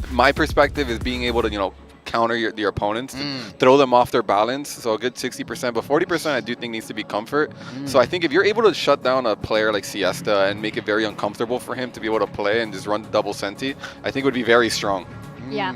Speaker 15: My perspective is being able to, counter your opponents, throw them off their balance. So a good 60%, but 40% I do think needs to be comfort. So I think if you're able to shut down a player like Siesta and make it very uncomfortable for him to be able to play and just run double Senti, I think it would be very strong.
Speaker 13: Yeah,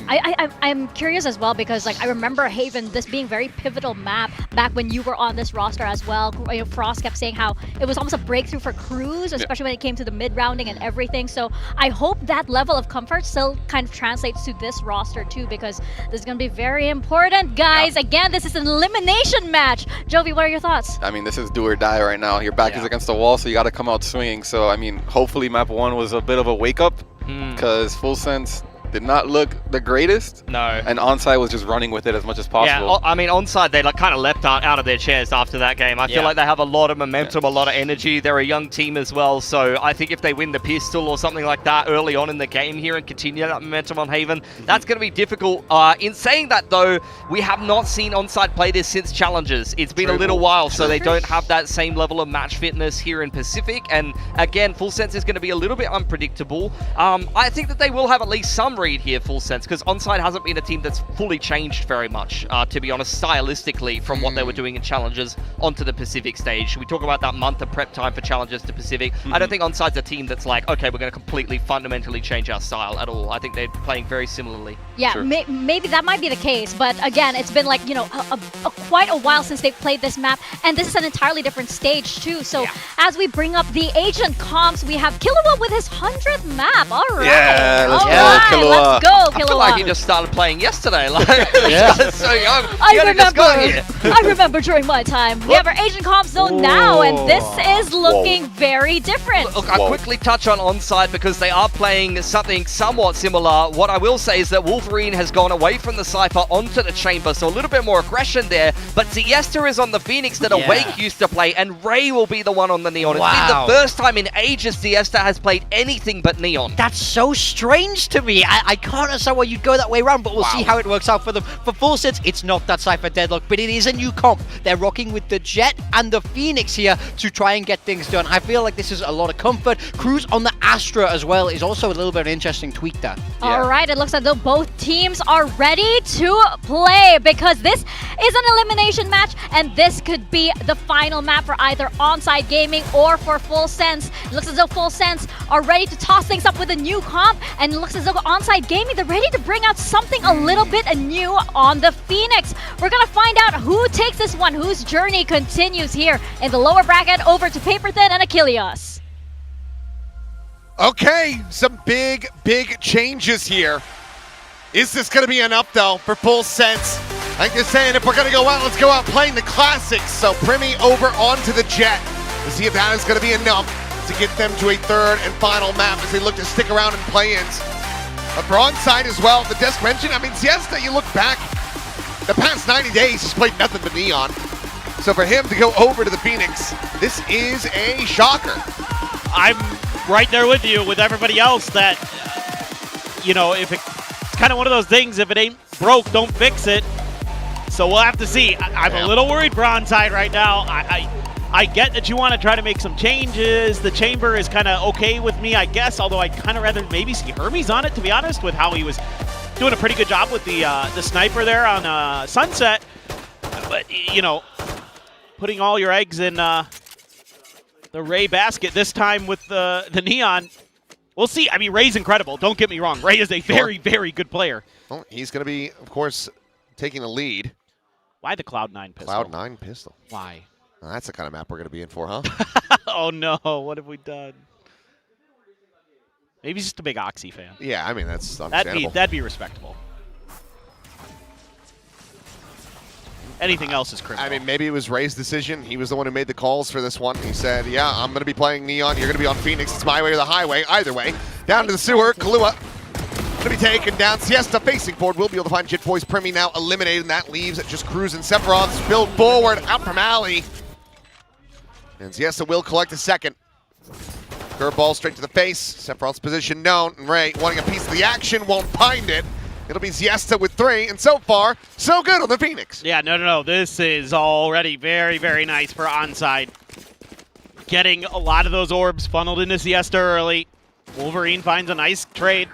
Speaker 13: I'm curious as well, because I remember Haven, this being very pivotal map back when you were on this roster as well. Frost kept saying how it was almost a breakthrough for Cruz, especially when it came to the mid-rounding and everything. So I hope that level of comfort still kind of translates to this roster too, because this is going to be very important, guys. Again, this is an elimination match. Jovi, what are your thoughts?
Speaker 15: I mean, this is do or die right now. Your back is against the wall, so you got to come out swinging. So I mean, hopefully map 1 was a bit of a wake-up, because Full Sense did not look the greatest.
Speaker 5: No.
Speaker 15: And Onside was just running with it as much as possible.
Speaker 5: Yeah, I mean, Onside, they kind of leapt out of their chairs after that game. I feel like they have a lot of momentum, a lot of energy. They're a young team as well, so I think if they win the pistol or something like that early on in the game here and continue that momentum on Haven, that's going to be difficult. In saying that, though, we have not seen Onside play this since Challengers. It's been a little while, so they don't have that same level of match fitness here in Pacific, and again, Full Sense is going to be a little bit unpredictable. I think that they will have at least some read here, Full Sense, because Onside hasn't been a team that's fully changed very much, to be honest, stylistically from what they were doing in Challengers onto the Pacific stage. We talk about that month of prep time for Challengers to Pacific. I don't think Onside's a team that's like, okay, we're going to completely fundamentally change our style at all. I think they're playing very similarly.
Speaker 13: Yeah, maybe that might be the case, but again, it's been quite a while since they've played this map, and this is an entirely different stage too. So as we bring up the Agent comps, we have Killua with his 100th map. All right.
Speaker 15: Yeah, let's go,
Speaker 13: let's go,
Speaker 5: I feel like he
Speaker 13: Killua.
Speaker 5: just started playing yesterday. Like,
Speaker 14: Yeah.
Speaker 5: so young.
Speaker 13: I
Speaker 5: He only just got here.
Speaker 13: remember. I remember during my time. We have our Asian comp zone now, and this is looking very different.
Speaker 5: Look, I'll quickly touch on onside because they are playing something somewhat similar. What I will say is that Wolverine has gone away from the Cypher onto the Chamber, so a little bit more aggression there. But ZETA is on the Phoenix that Awake used to play, and Ray will be the one on the Neon. It's been the first time in ages ZETA has played anything but Neon.
Speaker 14: That's so strange to me. I can't understand why you'd go that way around, but we'll see how it works out for them. For Full Sense, it's not that Cypher Deadlock, but it is a new comp. They're rocking with the Jet and the Phoenix here to try and get things done. I feel like this is a lot of comfort. Cruz on the Astra as well is also a little bit of an interesting tweak there.
Speaker 13: All right, it looks like though both teams are ready to play because this is an elimination match, and this could be the final map for either Onside Gaming or for Full Sense. It looks as though Full Sense are ready to toss things up with a new comp, and it looks as though Onside Gaming, they're ready to bring out something a little bit new on the Phoenix. We're gonna find out who takes this one, whose journey continues here in the lower bracket. Over to Paper Thin and Achilles.
Speaker 6: Okay, some big changes here. Is this going to be enough, though, for Full Sense? Like they're saying, if we're going to go out, let's go out playing the classics. So Primi over onto the Jet. Let's see if that is going to be enough to get them to a third and final map as they look to stick around in play-ins. But for onside as well, the desk mentioned, I mean, ZETA, you look back, the past 90 days, he's played nothing but Neon. So for him to go over to the Phoenix, this is a shocker.
Speaker 9: I'm right there with you, with everybody else, that, you know, if it's kind of one of those things, if it ain't broke, don't fix it. So we'll have to see. I'm a little worried for onside right now. I get that you want to try to make some changes. The Chamber is kind of okay with me, I guess, although I'd kind of rather maybe see Hermes on it, to be honest, with how he was doing a pretty good job with the sniper there on Sunset. But, you know, putting all your eggs in the Ray basket, this time with the Neon, we'll see. I mean, Ray's incredible. Don't get me wrong. Ray is a very, very good player.
Speaker 6: Well, he's going to be, of course, taking the lead.
Speaker 9: Why the Cloud9 pistol?
Speaker 6: Cloud9 pistol.
Speaker 9: Why?
Speaker 6: Well, that's the kind of map we're going to be in for, huh?
Speaker 9: Oh, no. What have we done? Maybe he's just a big Oxy fan.
Speaker 6: Yeah, I mean, that's understandable.
Speaker 9: That'd be respectable. Anything else is criminal.
Speaker 6: I mean, maybe it was Ray's decision. He was the one who made the calls for this one. He said, yeah, I'm going to be playing Neon. You're going to be on Phoenix. It's my way or the highway. Either way. Down to the sewer. Killua going to be taken down. ZETA facing forward. We'll be able to find Jitboy's Primi now eliminated, and that leaves just Cruz and Sephiroth spilled forward out from alley. And ZETA will collect a second. Curveball straight to the face. Sephiroth's position known. And Ray wanting a piece of the action won't find it. It'll be ZETA with 3, and so far, so good on the Phoenix.
Speaker 9: Yeah, no. This is already very, very nice for onside. Getting a lot of those orbs funneled into ZETA early. Wolverine finds a nice trade.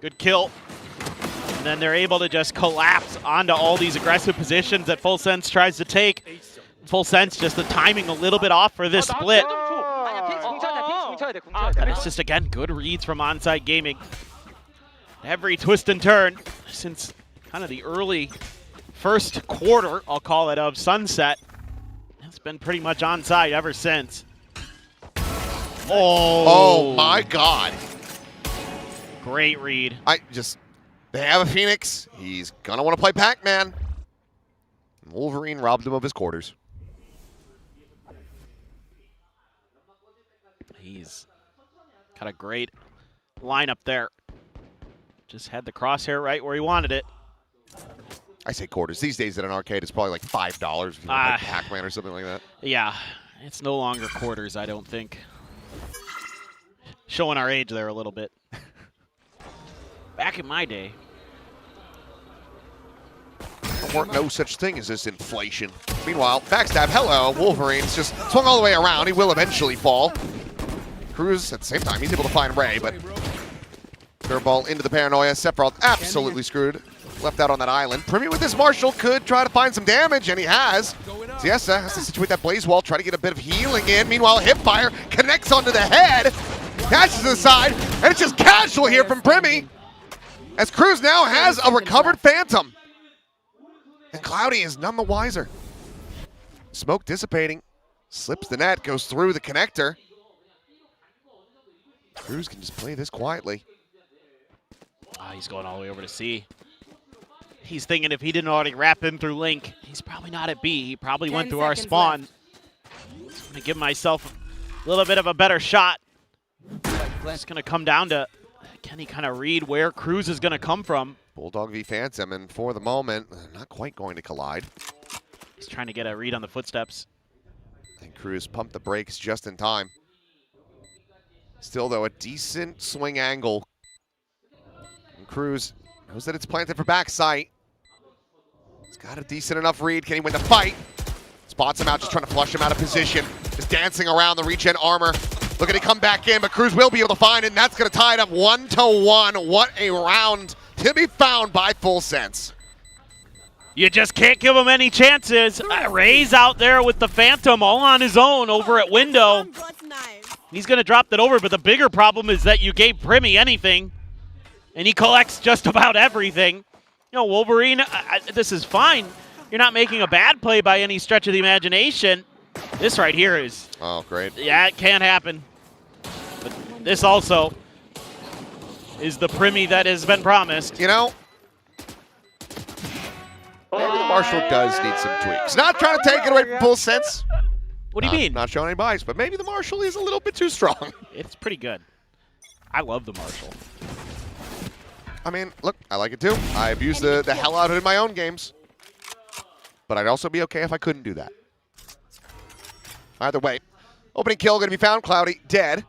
Speaker 9: Good kill. And then they're able to just collapse onto all these aggressive positions that Full Sense tries to take. Full Sense, just the timing a little bit off for this split. And it's just, again, good reads from Onside Gaming. Every twist and turn since kind of the early first quarter, I'll call it, of Sunset. It's been pretty much onside ever since.
Speaker 6: Oh my God.
Speaker 9: Great read.
Speaker 6: They have a Phoenix. He's going to want to play Pac-Man. Wolverine robbed him of his quarters.
Speaker 9: He's got a great lineup there. Just had the crosshair right where he wanted it.
Speaker 6: I say quarters. These days at an arcade, it's probably like $5 if you want to play Pac-Man or something like that.
Speaker 9: Yeah, it's no longer quarters, I don't think. Showing our age there a little bit. Back in my day.
Speaker 6: There weren't no such thing as this inflation. Meanwhile, backstab, hello, Wolverine's just swung all the way around. He will eventually fall. Cruz, at the same time, he's able to find Ray, but curveball into the paranoia. Sephiroth absolutely screwed. Left out on that island. Primi with his Marshall could try to find some damage, and he has. ZETA has to situate that blaze wall, try to get a bit of healing in. Meanwhile, hipfire connects onto the head, dashes to the side, and it's just casual here from Primi, as Cruz now has a recovered Phantom. And Cloudy is none the wiser. Smoke dissipating, slips the net, goes through the connector. Cruz can just play this quietly.
Speaker 9: He's going all the way over to C. He's thinking if he didn't already wrap in through Link, he's probably not at B. He probably went through our spawn. Just going to give myself a little bit of a better shot. It's going to come down to, can he kind of read where Cruz is going to come from?
Speaker 6: Bulldog v Phantom, and for the moment, not quite going to collide.
Speaker 9: He's trying to get a read on the footsteps.
Speaker 6: And Cruz pumped the brakes just in time. Still, though, a decent swing angle. And Cruz knows that it's planted for backside. He's got a decent enough read. Can he win the fight? Spots him out, just trying to flush him out of position. Just dancing around the regen armor. Looking to come back in, but Cruz will be able to find it, and that's going to tie it up 1-1. What a round to be found by Full Sense.
Speaker 9: You just can't give him any chances. Ray's out there with the Phantom all on his own over at window. He's going to drop that over, but the bigger problem is that you gave Primy anything, and he collects just about everything. You know, Wolverine, this is fine. You're not making a bad play by any stretch of the imagination. This right here is...
Speaker 6: Oh, great.
Speaker 9: Yeah, it can't happen. But this also is the Primy that has been promised.
Speaker 6: You know, maybe the Marshall does need some tweaks. Not trying to take it away from Full Sense.
Speaker 9: What do you mean?
Speaker 6: Not showing any bias, but maybe the Marshall is a little bit too strong.
Speaker 9: It's pretty good. I love the Marshall.
Speaker 6: I mean, look, I like it too. I've used the hell out of it in my own games. But I'd also be okay if I couldn't do that. Either way, opening kill going to be found. Cloudy dead.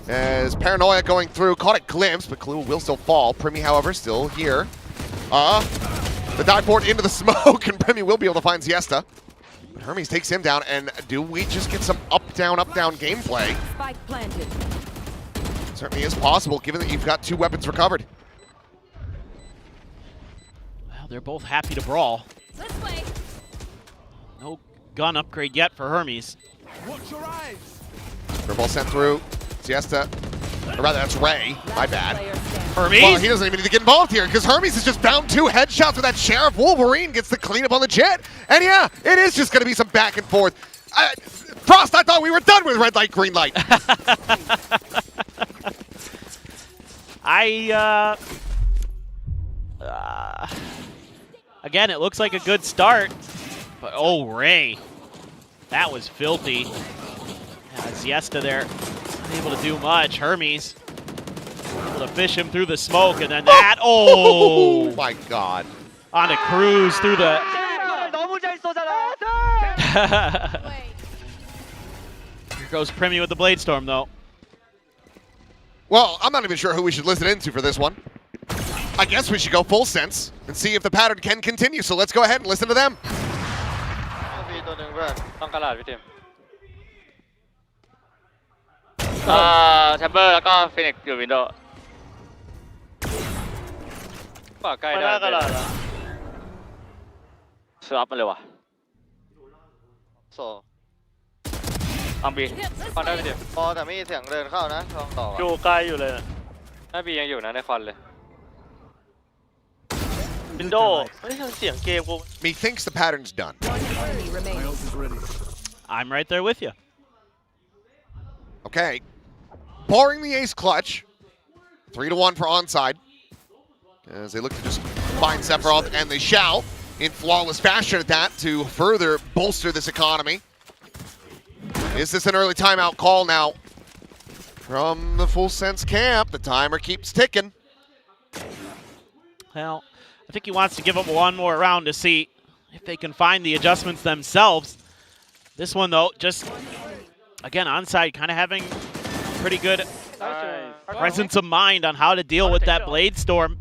Speaker 6: As Paranoia going through, caught a glimpse, but Clue will still fall. Primy, however, still here. The dive port into the smoke, and Primy will be able to find Siesta. But Hermes takes him down, and do we just get some up-down gameplay?
Speaker 16: Spike planted.
Speaker 6: Certainly is possible, given that you've got 2 weapons recovered.
Speaker 9: Well, they're both happy to brawl.
Speaker 13: This way.
Speaker 9: No gun upgrade yet for Hermes.
Speaker 2: Watch your eyes.
Speaker 6: Curveball sent through. Siesta. Or rather, that's Ray. My bad.
Speaker 9: Hermes?
Speaker 6: Well, he doesn't even need to get involved here because Hermes is just bound 2 headshots with that Sheriff. Wolverine gets the cleanup on the jet. And yeah, it is just going to be some back and forth. Frost, I thought we were done with red light, green light.
Speaker 9: Again, it looks like a good start. But, oh, Ray. That was filthy. Yeah, Siesta there. Not able to do much. Hermes able to fish him through the smoke, and then that, oh!
Speaker 6: My God.
Speaker 9: On a Cruz through the... Here goes Primy with the Blade Storm, though.
Speaker 6: Well, I'm not even sure who we should listen into for this one. I guess we should go Full Sense and see if the pattern can continue. So let's go ahead and listen to them.
Speaker 7: Chamber แล้วก็ Phoenix อยู่ Window ป่าใกล้ได้สลับมาเลยว่ะโซ่อังบีฟังได้ไหมเดี๋ยวพอแต่ไม่มีเสียงเดินเข้านะลองต่ออยู่ไกลอยู่เลยน่าบียังอยู่นะในควันเลย Window ไม่ใช่เสียงเกมกู
Speaker 6: Methinks the pattern's done.
Speaker 9: I'm right there with you.
Speaker 6: Okay. Barring the ace clutch. 3-1 for onside. As they look to just find Sephiroth, and they shall in flawless fashion at that to further bolster this economy. Is this an early timeout call now from the Full Sense camp? The timer keeps ticking.
Speaker 9: Well, I think he wants to give up one more round to see if they can find the adjustments themselves. This one, though, just, again, onside, kind of having pretty good presence of mind on how to deal with that Blade Storm.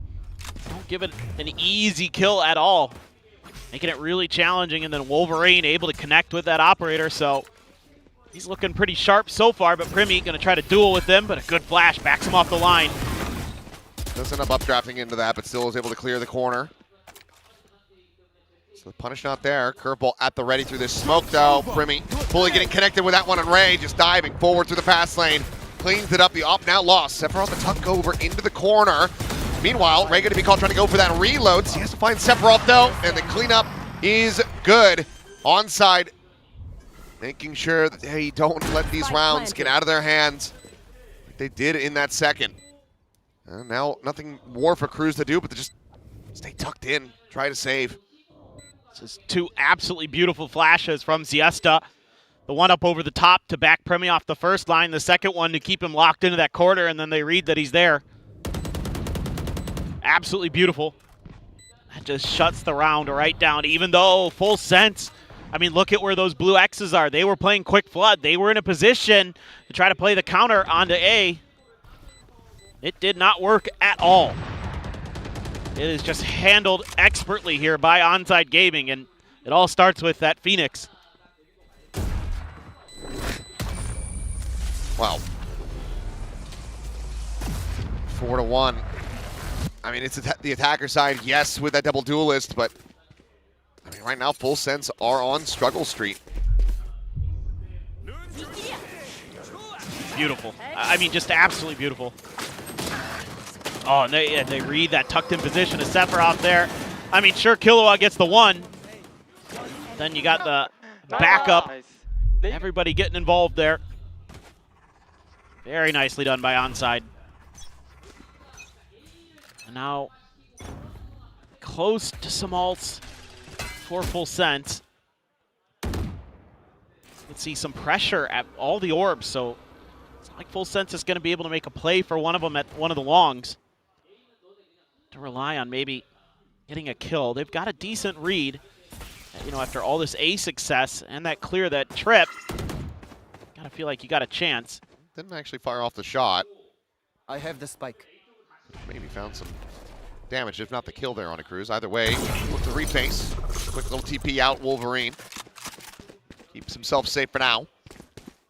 Speaker 9: Don't give it an easy kill at all. Making it really challenging, and then Wolverine able to connect with that operator, so he's looking pretty sharp so far, but Primy going to try to duel with them, but a good flash backs him off the line.
Speaker 6: Does end up updrafting into that, but still is able to clear the corner. So the punish not there. Curveball at the ready through this smoke, though. Primy fully getting connected with that one, and Ray just diving forward through the fast lane. Cleans it up. The op now lost. Sephiroth the tuck over into the corner. Meanwhile, Ray going to be called trying to go for that reload. So he has to find Sephiroth, though, and the cleanup is good. Onside, making sure that they don't let these rounds get out of their hands like they did in that second. And now nothing more for Cruz to do but to just stay tucked in, try to save.
Speaker 9: This is two absolutely beautiful flashes from ZETA. The one up over the top to back Premi off the first line, the second one to keep him locked into that corner, and then they read that he's there. Absolutely beautiful. That just shuts the round right down, even though full sense. I mean, look at where those blue X's are. They were playing quick flood. They were in a position to try to play the counter onto A. It did not work at all. It is just handled expertly here by Onside Gaming, and it all starts with that Phoenix.
Speaker 6: Wow. 4-1. I mean, it's the attacker side, yes, with that double duelist, but I mean, right now, Full Sense are on struggle street.
Speaker 9: Beautiful. I mean, just absolutely beautiful. Oh, and they read that tucked in position of Sephiroth there. I mean, sure, Killua gets the one. Then you got the backup. Everybody getting involved there. Very nicely done by Onside. And now close to some ults for Full Sense. Let's see some pressure at all the orbs, so it's not like Full Sense is going to be able to make a play for one of them at one of the longs. To rely on maybe getting a kill. They've got a decent read, you know, after all this A success and that clear, that trip. Gotta feel like you got a chance.
Speaker 6: Didn't actually fire off the shot.
Speaker 16: I have the spike.
Speaker 6: Maybe found some damage, if not the kill there on a Cruz. Either way, look to reface. Quick little TP out, Wolverine. Keeps himself safe for now.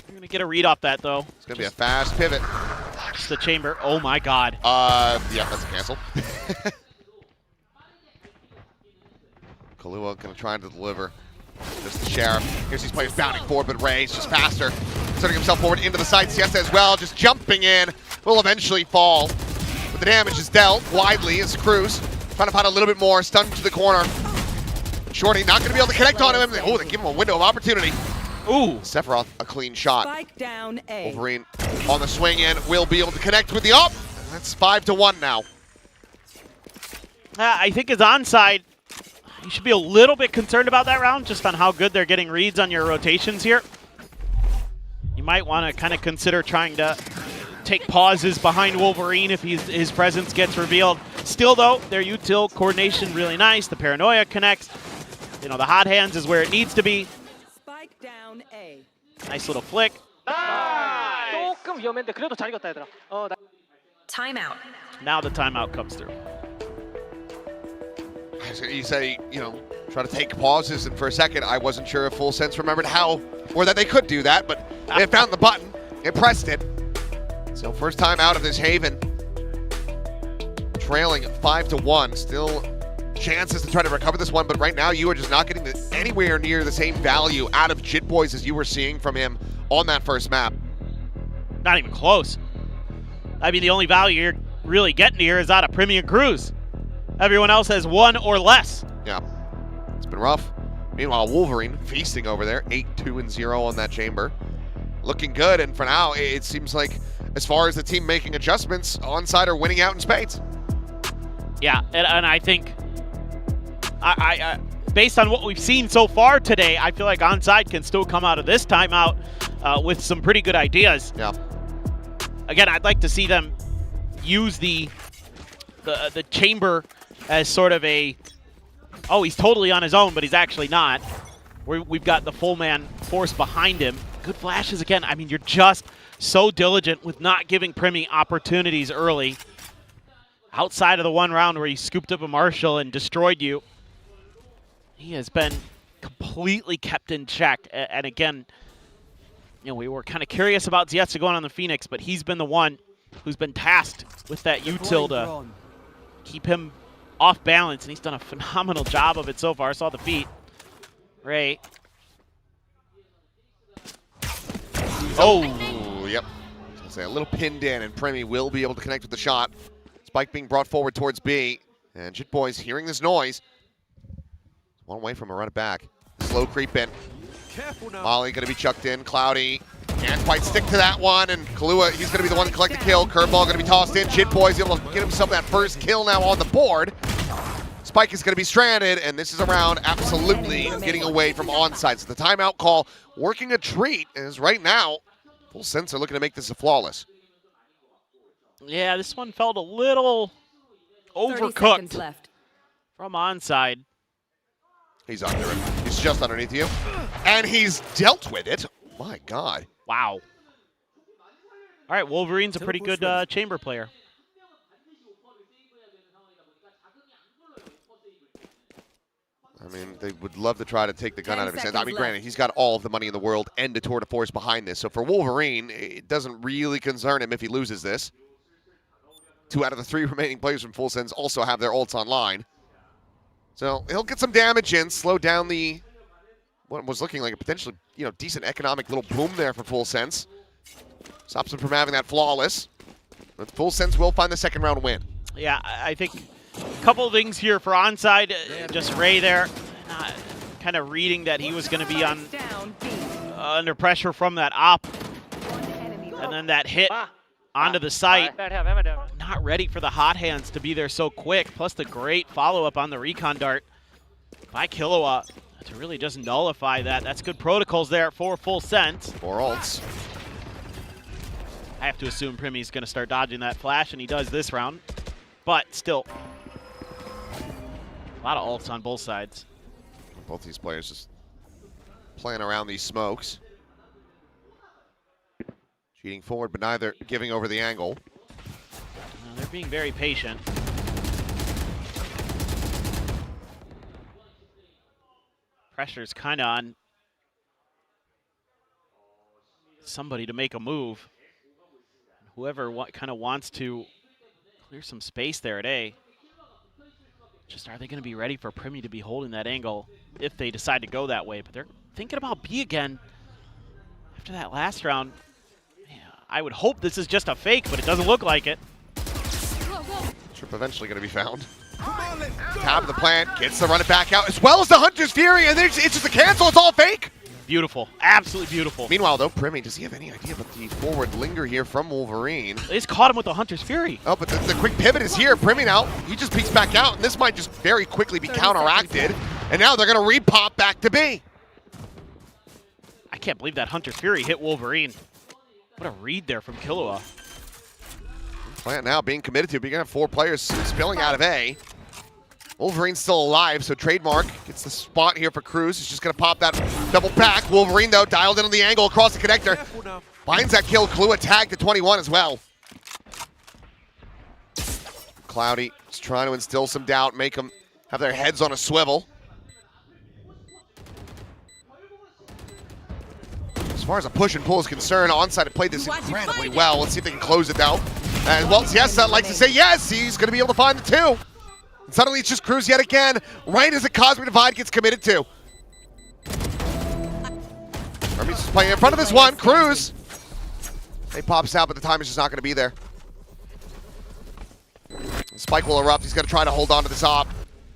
Speaker 9: You're gonna get a read off that though.
Speaker 6: It's gonna be a fast pivot.
Speaker 9: Just the chamber. Oh my god.
Speaker 6: Yeah, that's a cancel. Killua gonna try to deliver. Just the Sheriff. Here's these players bounding forward, but Ray's just faster. Inserting himself forward into the side. Siesta as well, just jumping in. Will eventually fall. But the damage is dealt widely as Cruz trying to find a little bit more. Stunned to the corner. Shorty not going to be able to connect on him. Oh, they give him a window of opportunity.
Speaker 9: Ooh.
Speaker 6: Sephiroth, a clean shot.
Speaker 16: Spike down A.
Speaker 6: Wolverine on the swing in. Will be able to connect with the up. That's 5-1 now.
Speaker 9: I think as Onside, you should be a little bit concerned about that round, just on how good they're getting reads on your rotations here. You might want to kind of consider trying to take pauses behind Wolverine if his presence gets revealed. Still, though, their util coordination really nice. The paranoia connects. You know, the hot hands is where it needs to be.
Speaker 16: Spike down A.
Speaker 9: Nice little flick.
Speaker 7: 조금 위험했는데 그래도 잘 이겼다 얘들아.
Speaker 1: Timeout.
Speaker 9: Now the timeout comes through.
Speaker 6: You say, you know, try to take pauses, and for a second, I wasn't sure if Full Sense remembered how, or that they could do that, but they found the button, it pressed it. So first time out of this Haven, trailing 5-1, still chances to try to recover this one, but right now you are just not getting anywhere near the same value out of Jit Boys as you were seeing from him on that first map.
Speaker 9: Not even close. I mean, the only value you're really getting here is out of Premium Cruz. Everyone else has one or less.
Speaker 6: Yeah, it's been rough. Meanwhile, Wolverine feasting over there, 8-2-0 on that chamber. Looking good, and for now, it seems like as far as the team making adjustments, Onside are winning out in spades.
Speaker 9: Yeah, and I think, I based on what we've seen so far today, I feel like Onside can still come out of this timeout with some pretty good ideas.
Speaker 6: Yeah.
Speaker 9: Again, I'd like to see them use the chamber as sort of a, oh, he's totally on his own, but he's actually not. We've got the full man force behind him. Good flashes again. I mean, you're just so diligent with not giving Premi opportunities early. Outside of the one round where he scooped up a Marshall and destroyed you, he has been completely kept in check. And again, you know, we were kind of curious about ZETA going on the Phoenix, but he's been the one who's been tasked with that util to keep him off balance, and he's done a phenomenal job of it so far. I saw the feet. Ray.
Speaker 6: Oh, yep. I was say a little pinned in, and Premi will be able to connect with the shot. Spike being brought forward towards B, and Jit Boys hearing this noise. One away from a run it back. Slow creep in. Molly going to be chucked in. Cloudy Can't quite stick to that one, and Kahlua, he's going to be the one to collect the kill. Curveball going to be tossed in. Jitboy's able to get himself that first kill now on the board. Spike is going to be stranded, and this is a round absolutely getting away from onside. So the timeout call working a treat, as right now, Full Sense are looking to make this a flawless.
Speaker 9: Yeah, this one felt a little overcooked from onside.
Speaker 6: He's under it. He's just underneath you. And he's dealt with it. My God.
Speaker 9: Wow. All right, Wolverine's a pretty good chamber player.
Speaker 6: I mean, they would love to try to take the gun out of his hands. I mean, granted, he's got all of the money in the world and a tour de force behind this. So for Wolverine, it doesn't really concern him if he loses this. 2 out of the 3 remaining players from Full Sense also have their ults online. So he'll get some damage in, slow down the what was looking like a potentially, decent economic little boom there for Full Sense. Stops him from having that flawless. But Full Sense will find the second round win.
Speaker 9: Yeah, I think a couple of things here for onside. Just Ray there, kind of reading that he was going to be on under pressure from that op, and then that hit onto the site. Not ready for the hot hands to be there so quick. Plus the great follow-up on the recon dart by Killua to really just nullify that. That's good protocols there for Full Sense.
Speaker 6: 4 ults.
Speaker 9: I have to assume Primmy's going to start dodging that flash, and he does this round. But still, a lot of ults on both sides.
Speaker 6: Both these players just playing around these smokes. Cheating forward, but neither giving over the angle.
Speaker 9: They're being very patient. Pressure's kind of on somebody to make a move. Whoever kind of wants to clear some space there at A. Just are they going to be ready for Primmy to be holding that angle if they decide to go that way? But they're thinking about B again after that last round. Yeah, I would hope this is just a fake, but it doesn't look like it.
Speaker 6: Trip eventually going to be found. Top of the plant, gets to run it back out, as well as the Hunter's Fury, and it's just a cancel, it's all fake!
Speaker 9: Beautiful, absolutely beautiful.
Speaker 6: Meanwhile, though, Primmy, does he have any idea about the forward linger here from Wolverine?
Speaker 9: They just caught him with the Hunter's Fury.
Speaker 6: Oh, but the quick pivot is here. Primmy now, he just peeks back out, and this might just very quickly be counteracted, and now they're going to repop back to B.
Speaker 9: I can't believe that Hunter's Fury hit Wolverine. What a read there from Killua.
Speaker 6: Plant now being committed to, but you're going to have 4 players spilling out of A. Wolverine's still alive, so Trademark gets the spot here for Cruz. He's just going to pop that double back. Wolverine, though, dialed in on the angle across the connector. Finds that kill. Kahlua tagged to 21 as well. Cloudy is trying to instill some doubt, make them have their heads on a swivel. As far as a push and pull is concerned, Onside played this incredibly well. Let's see if they can close it, though. And, well, ZETA likes to say yes. He's going to be able to find the 2. And suddenly it's just Cruz yet again, right as the Cosmic Divide gets committed to. Hermes is playing in front of this one. Cruz. He pops out, but the time is just not going to be there. Spike will erupt. He's going to try to hold on to this op.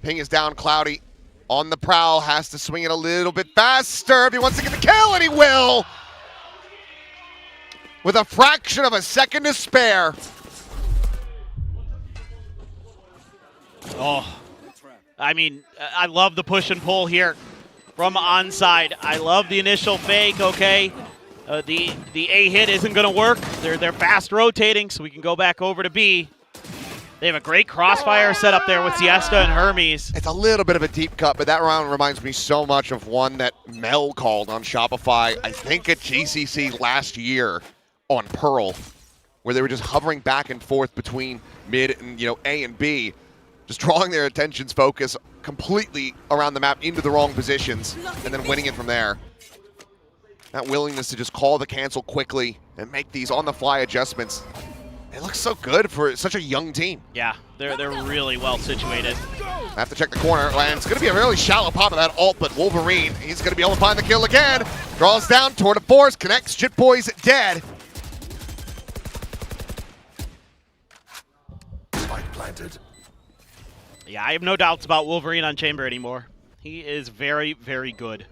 Speaker 6: Ping is down. Cloudy on the prowl. Has to swing it a little bit faster if he wants to get the kill, and he will. With a fraction of a second to spare.
Speaker 9: Oh, I mean, I love the push and pull here from onside. I love the initial fake, okay. The A hit isn't going to work. They're fast rotating, so we can go back over to B. They have a great crossfire set up there with ZETA and Hermes.
Speaker 6: It's a little bit of a deep cut, but that round reminds me so much of one that Mel called on Shopify, I think at GCC last year on Pearl, where they were just hovering back and forth between mid and A and B. Just drawing their attention's focus completely around the map into the wrong positions and then winning it from there. That willingness to just call the cancel quickly and make these on-the-fly adjustments. It looks so good for such a young team.
Speaker 9: Yeah, they're really well situated.
Speaker 6: I have to check the corner, and it's going to be a really shallow pop of that ult, but Wolverine, he's going to be able to find the kill again. Draws down, tour de force, connects, Jitboy's dead.
Speaker 2: Spike planted.
Speaker 9: Yeah, I have no doubts about Wolverine on Chamber anymore. He is very, very good.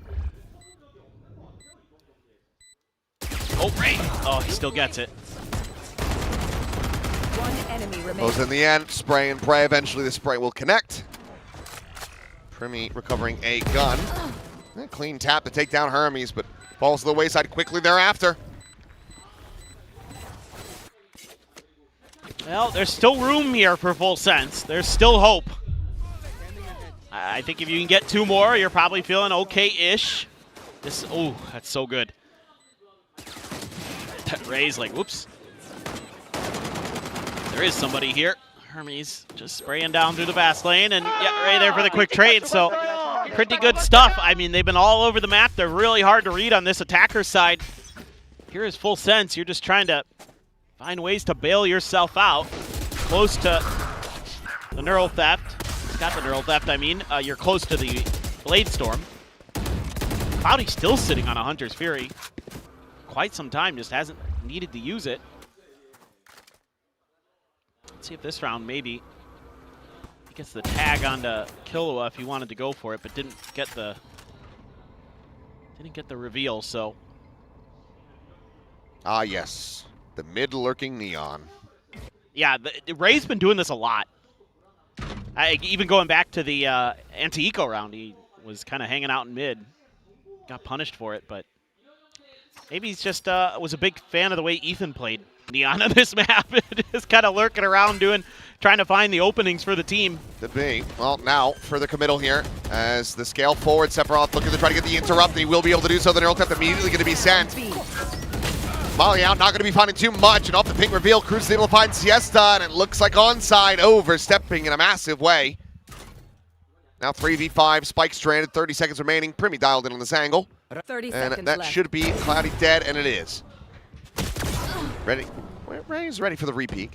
Speaker 9: Oh, Ray! Oh, he still gets it.
Speaker 16: One enemy remaining.
Speaker 6: Goes in the end, spray and pray. Eventually the spray will connect. Primi recovering a gun. Clean tap to take down Hermes, but falls to the wayside quickly thereafter.
Speaker 9: Well, there's still room here for Full Sense. There's still hope. I think if you can get 2 more, you're probably feeling okay-ish. This, oh, that's so good. Ray's like, whoops. There is somebody here. Hermes just spraying down through the fast lane, and yeah, Ray there for the quick trade, so pretty good stuff. I mean, they've been all over the map. They're really hard to read on this attacker side. Here is Full Sense. You're just trying to find ways to bail yourself out. Close to the Neural Theft. Got the Neural Theft, I mean. You're close to the Blade Storm. Cloudy's still sitting on a Hunter's Fury. Quite some time, just hasn't needed to use it. Let's see if this round maybe he gets the tag onto Killua if he wanted to go for it, but didn't get the reveal, so.
Speaker 6: Ah, yes. The mid-lurking Neon.
Speaker 9: Yeah, Ray's been doing this a lot. Even going back to the anti-eco round, he was kind of hanging out in mid. Got punished for it, but maybe he's just was a big fan of the way Ethan played Neon on this map. Just kind of lurking around trying to find the openings for the team.
Speaker 6: Could be. Well, now further committal here as the scale forward. Sephiroth looking to try to get the interrupt, and he will be able to do so. The Neural Theft immediately going to be sent. Molly out, not going to be finding too much, and off the pink reveal, Cruz is able to find Siesta, and it looks like onside, overstepping in a massive way. Now 3v5, Spike stranded, 30 seconds remaining. Primi dialed in on this angle.
Speaker 16: 30
Speaker 6: and
Speaker 16: seconds
Speaker 6: that
Speaker 16: left.
Speaker 6: should be Cloudy dead, and it is. Ready? Ray's ready for the repeat.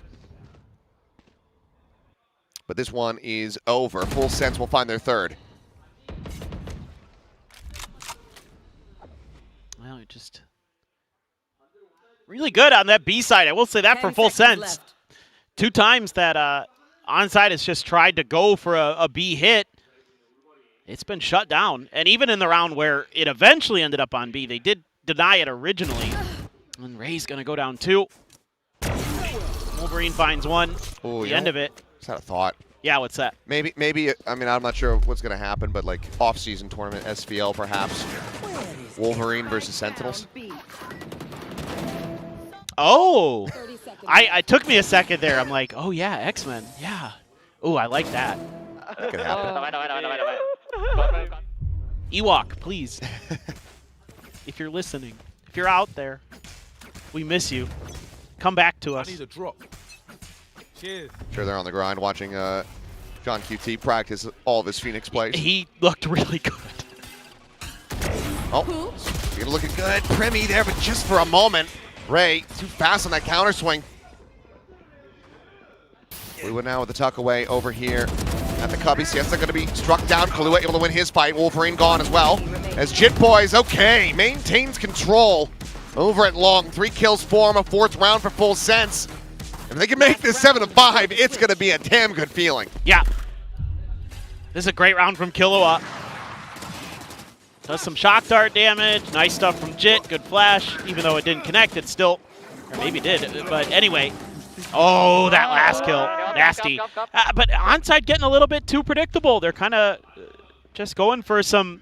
Speaker 6: But this one is over. Full Sense will find their third.
Speaker 9: Well, just really good on that B side. I will say that for Full Sense.
Speaker 16: Left.
Speaker 9: 2 times that onside has just tried to go for a B hit. It's been shut down. And even in the round where it eventually ended up on B, they did deny it originally. And Ray's going to go down 2. Wolverine finds 1.
Speaker 6: Ooh,
Speaker 9: the end of it.
Speaker 6: Just had a thought.
Speaker 9: Yeah, what's that?
Speaker 6: Maybe. I mean, I'm not sure what's going to happen, but like off-season tournament, SVL perhaps. Wolverine versus Sentinels.
Speaker 9: Oh! It took me a second there. I'm like, oh yeah, X-Men. Yeah. Oh, I like that.
Speaker 6: Could happen.
Speaker 9: Ewok, please. If you're listening, if you're out there, we miss you. Come back to us.
Speaker 2: I need a drop. Cheers.
Speaker 6: Sure, they're on the grind watching John QT practice all of his Phoenix plays.
Speaker 9: He looked really good.
Speaker 6: Oh, you're looking good. Primi there, but just for a moment. Ray, too fast on that counter swing. We were now with the tuck away over here at the Cubby. Siesta going to be struck down. Kahlua able to win his fight. Wolverine gone as well. As Jit Boys, okay, maintains control over at long. 3 kills for him, a 4th round for Full Sense. If they can make this 7-5, it's going to be a damn good feeling.
Speaker 9: Yeah. This is a great round from Killua. Does some shock dart damage. Nice stuff from Jit. Good flash. Even though it didn't connect, it still, or maybe it did. But anyway. Oh, that last kill. Nasty. But onside getting a little bit too predictable. They're kind of just going for some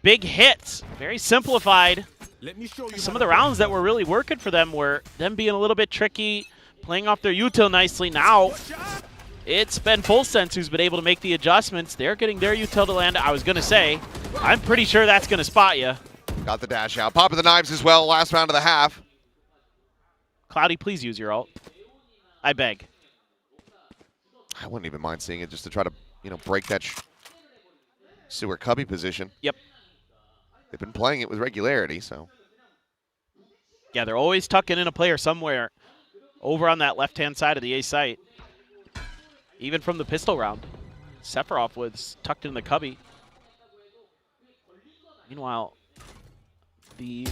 Speaker 9: big hits. Very simplified.
Speaker 2: Let me show you
Speaker 9: Some of the rounds that were really working for them were them being a little bit tricky, playing off their util nicely. Now, it's been Full Sense who's been able to make the adjustments. They're getting their util to land. I was going to say, I'm pretty sure that's going to spot you.
Speaker 6: Got the dash out. Pop of the knives as well, last round of the half.
Speaker 9: Cloudy, please use your ult. I beg.
Speaker 6: I wouldn't even mind seeing it just to try to, break that Sewer Cubby position.
Speaker 9: Yep.
Speaker 6: They've been playing it with regularity, so.
Speaker 9: Yeah, they're always tucking in a player somewhere over on that left-hand side of the A site. Even from the pistol round. Sephiroth was tucked in the Cubby. Meanwhile, the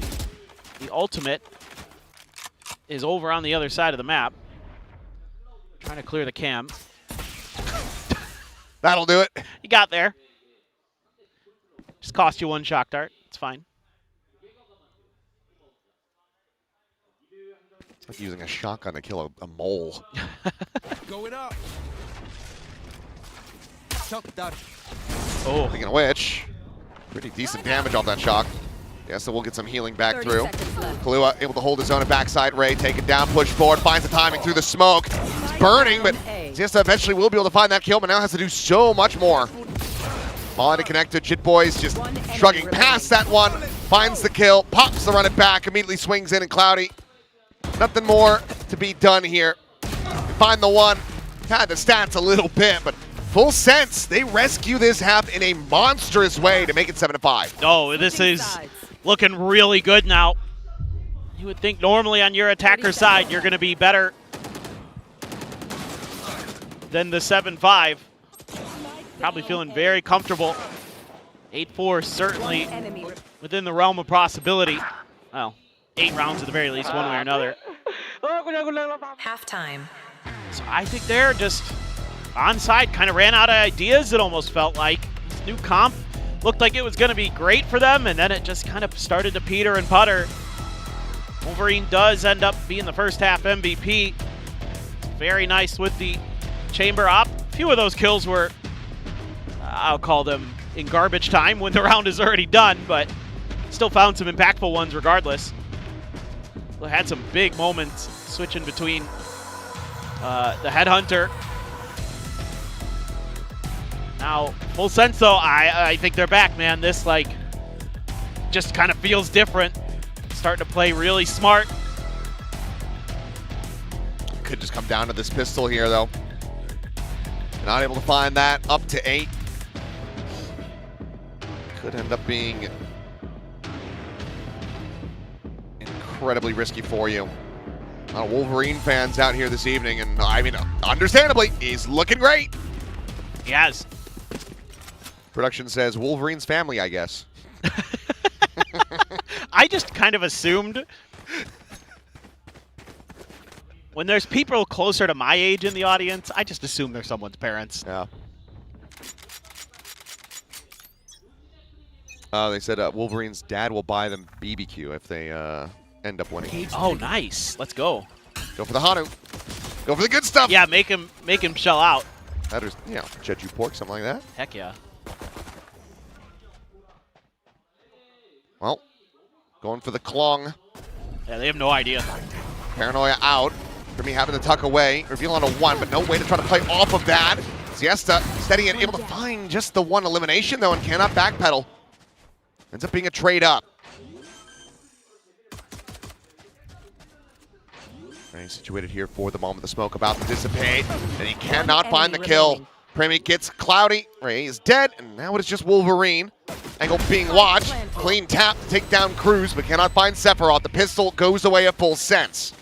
Speaker 9: ultimate is over on the other side of the map. Trying to clear the cam.
Speaker 6: That'll do it.
Speaker 9: You got there. Just cost you 1 shock dart. It's fine.
Speaker 6: Like using a shotgun to kill a mole.
Speaker 2: Going up.
Speaker 16: Shock dart.
Speaker 6: Oh. Speaking of which, pretty decent damage off that shock. Yeah, so we'll get some healing back through. Kahlua able to hold his own at backside. Ray take it down, push forward, finds the timing through the smoke. It's burning, but ZETA eventually will be able to find that kill, but now has to do so much more. Molly to connect to Jit Boys, just shrugging past that one. Finds the kill, pops the run it back, immediately swings in, and Cloudy. Nothing more to be done here. Find the one. Had the stats a little bit, but full sense. They rescue this half in a monstrous way to make it 7-5.
Speaker 9: Oh, this is looking really good now. You would think normally on your attacker side you're going to be better than the 7-5. Probably feeling very comfortable. 8-4 certainly within the realm of possibility. Well, 8 rounds at the very least, one way or another.
Speaker 17: Halftime.
Speaker 9: So I think they're just onside, kind of ran out of ideas, it almost felt like. This new comp looked like it was going to be great for them, and then it just kind of started to peter and putter. Wolverine does end up being the first half MVP. Very nice with the chamber op. A few of those kills were, I'll call them in garbage time when the round is already done, but still found some impactful ones regardless. Had some big moments switching between the Headhunter. Now, full sense though, I think they're back, man. This like just kind of feels different. Starting to play really smart.
Speaker 6: Could just come down to this pistol here though. Not able to find that, up to 8. Could end up being incredibly risky for you. A lot of Wolverine fans out here this evening, and I mean, understandably, he's looking great.
Speaker 9: He has.
Speaker 6: Production says Wolverine's family, I guess.
Speaker 9: I just kind of assumed when there's people closer to my age in the audience, I just assume they're someone's parents.
Speaker 6: Yeah. They said Wolverine's dad will buy them BBQ if they end up winning.
Speaker 9: Oh, nice. Let's go.
Speaker 6: Go for the Hanu. Go for the good stuff.
Speaker 9: Yeah, make him shell out.
Speaker 6: That is, you know, Jeju pork, something like that.
Speaker 9: Heck yeah.
Speaker 6: Well, going for the Klong.
Speaker 9: Yeah, they have no idea.
Speaker 6: Paranoia out. Grimmy having to tuck away. Reveal on a 1, but no way to try to play off of that. ZETA steady and able to find just the 1 elimination, though, and cannot backpedal. Ends up being a trade up. Very situated here for the moment. The smoke about to dissipate, and he cannot find the kill. Premi gets Cloudy. Ray is dead, and now it is just Wolverine. Angle being watched. Clean tap to take down Cruz, but cannot find Sephiroth. The pistol goes away at full sense.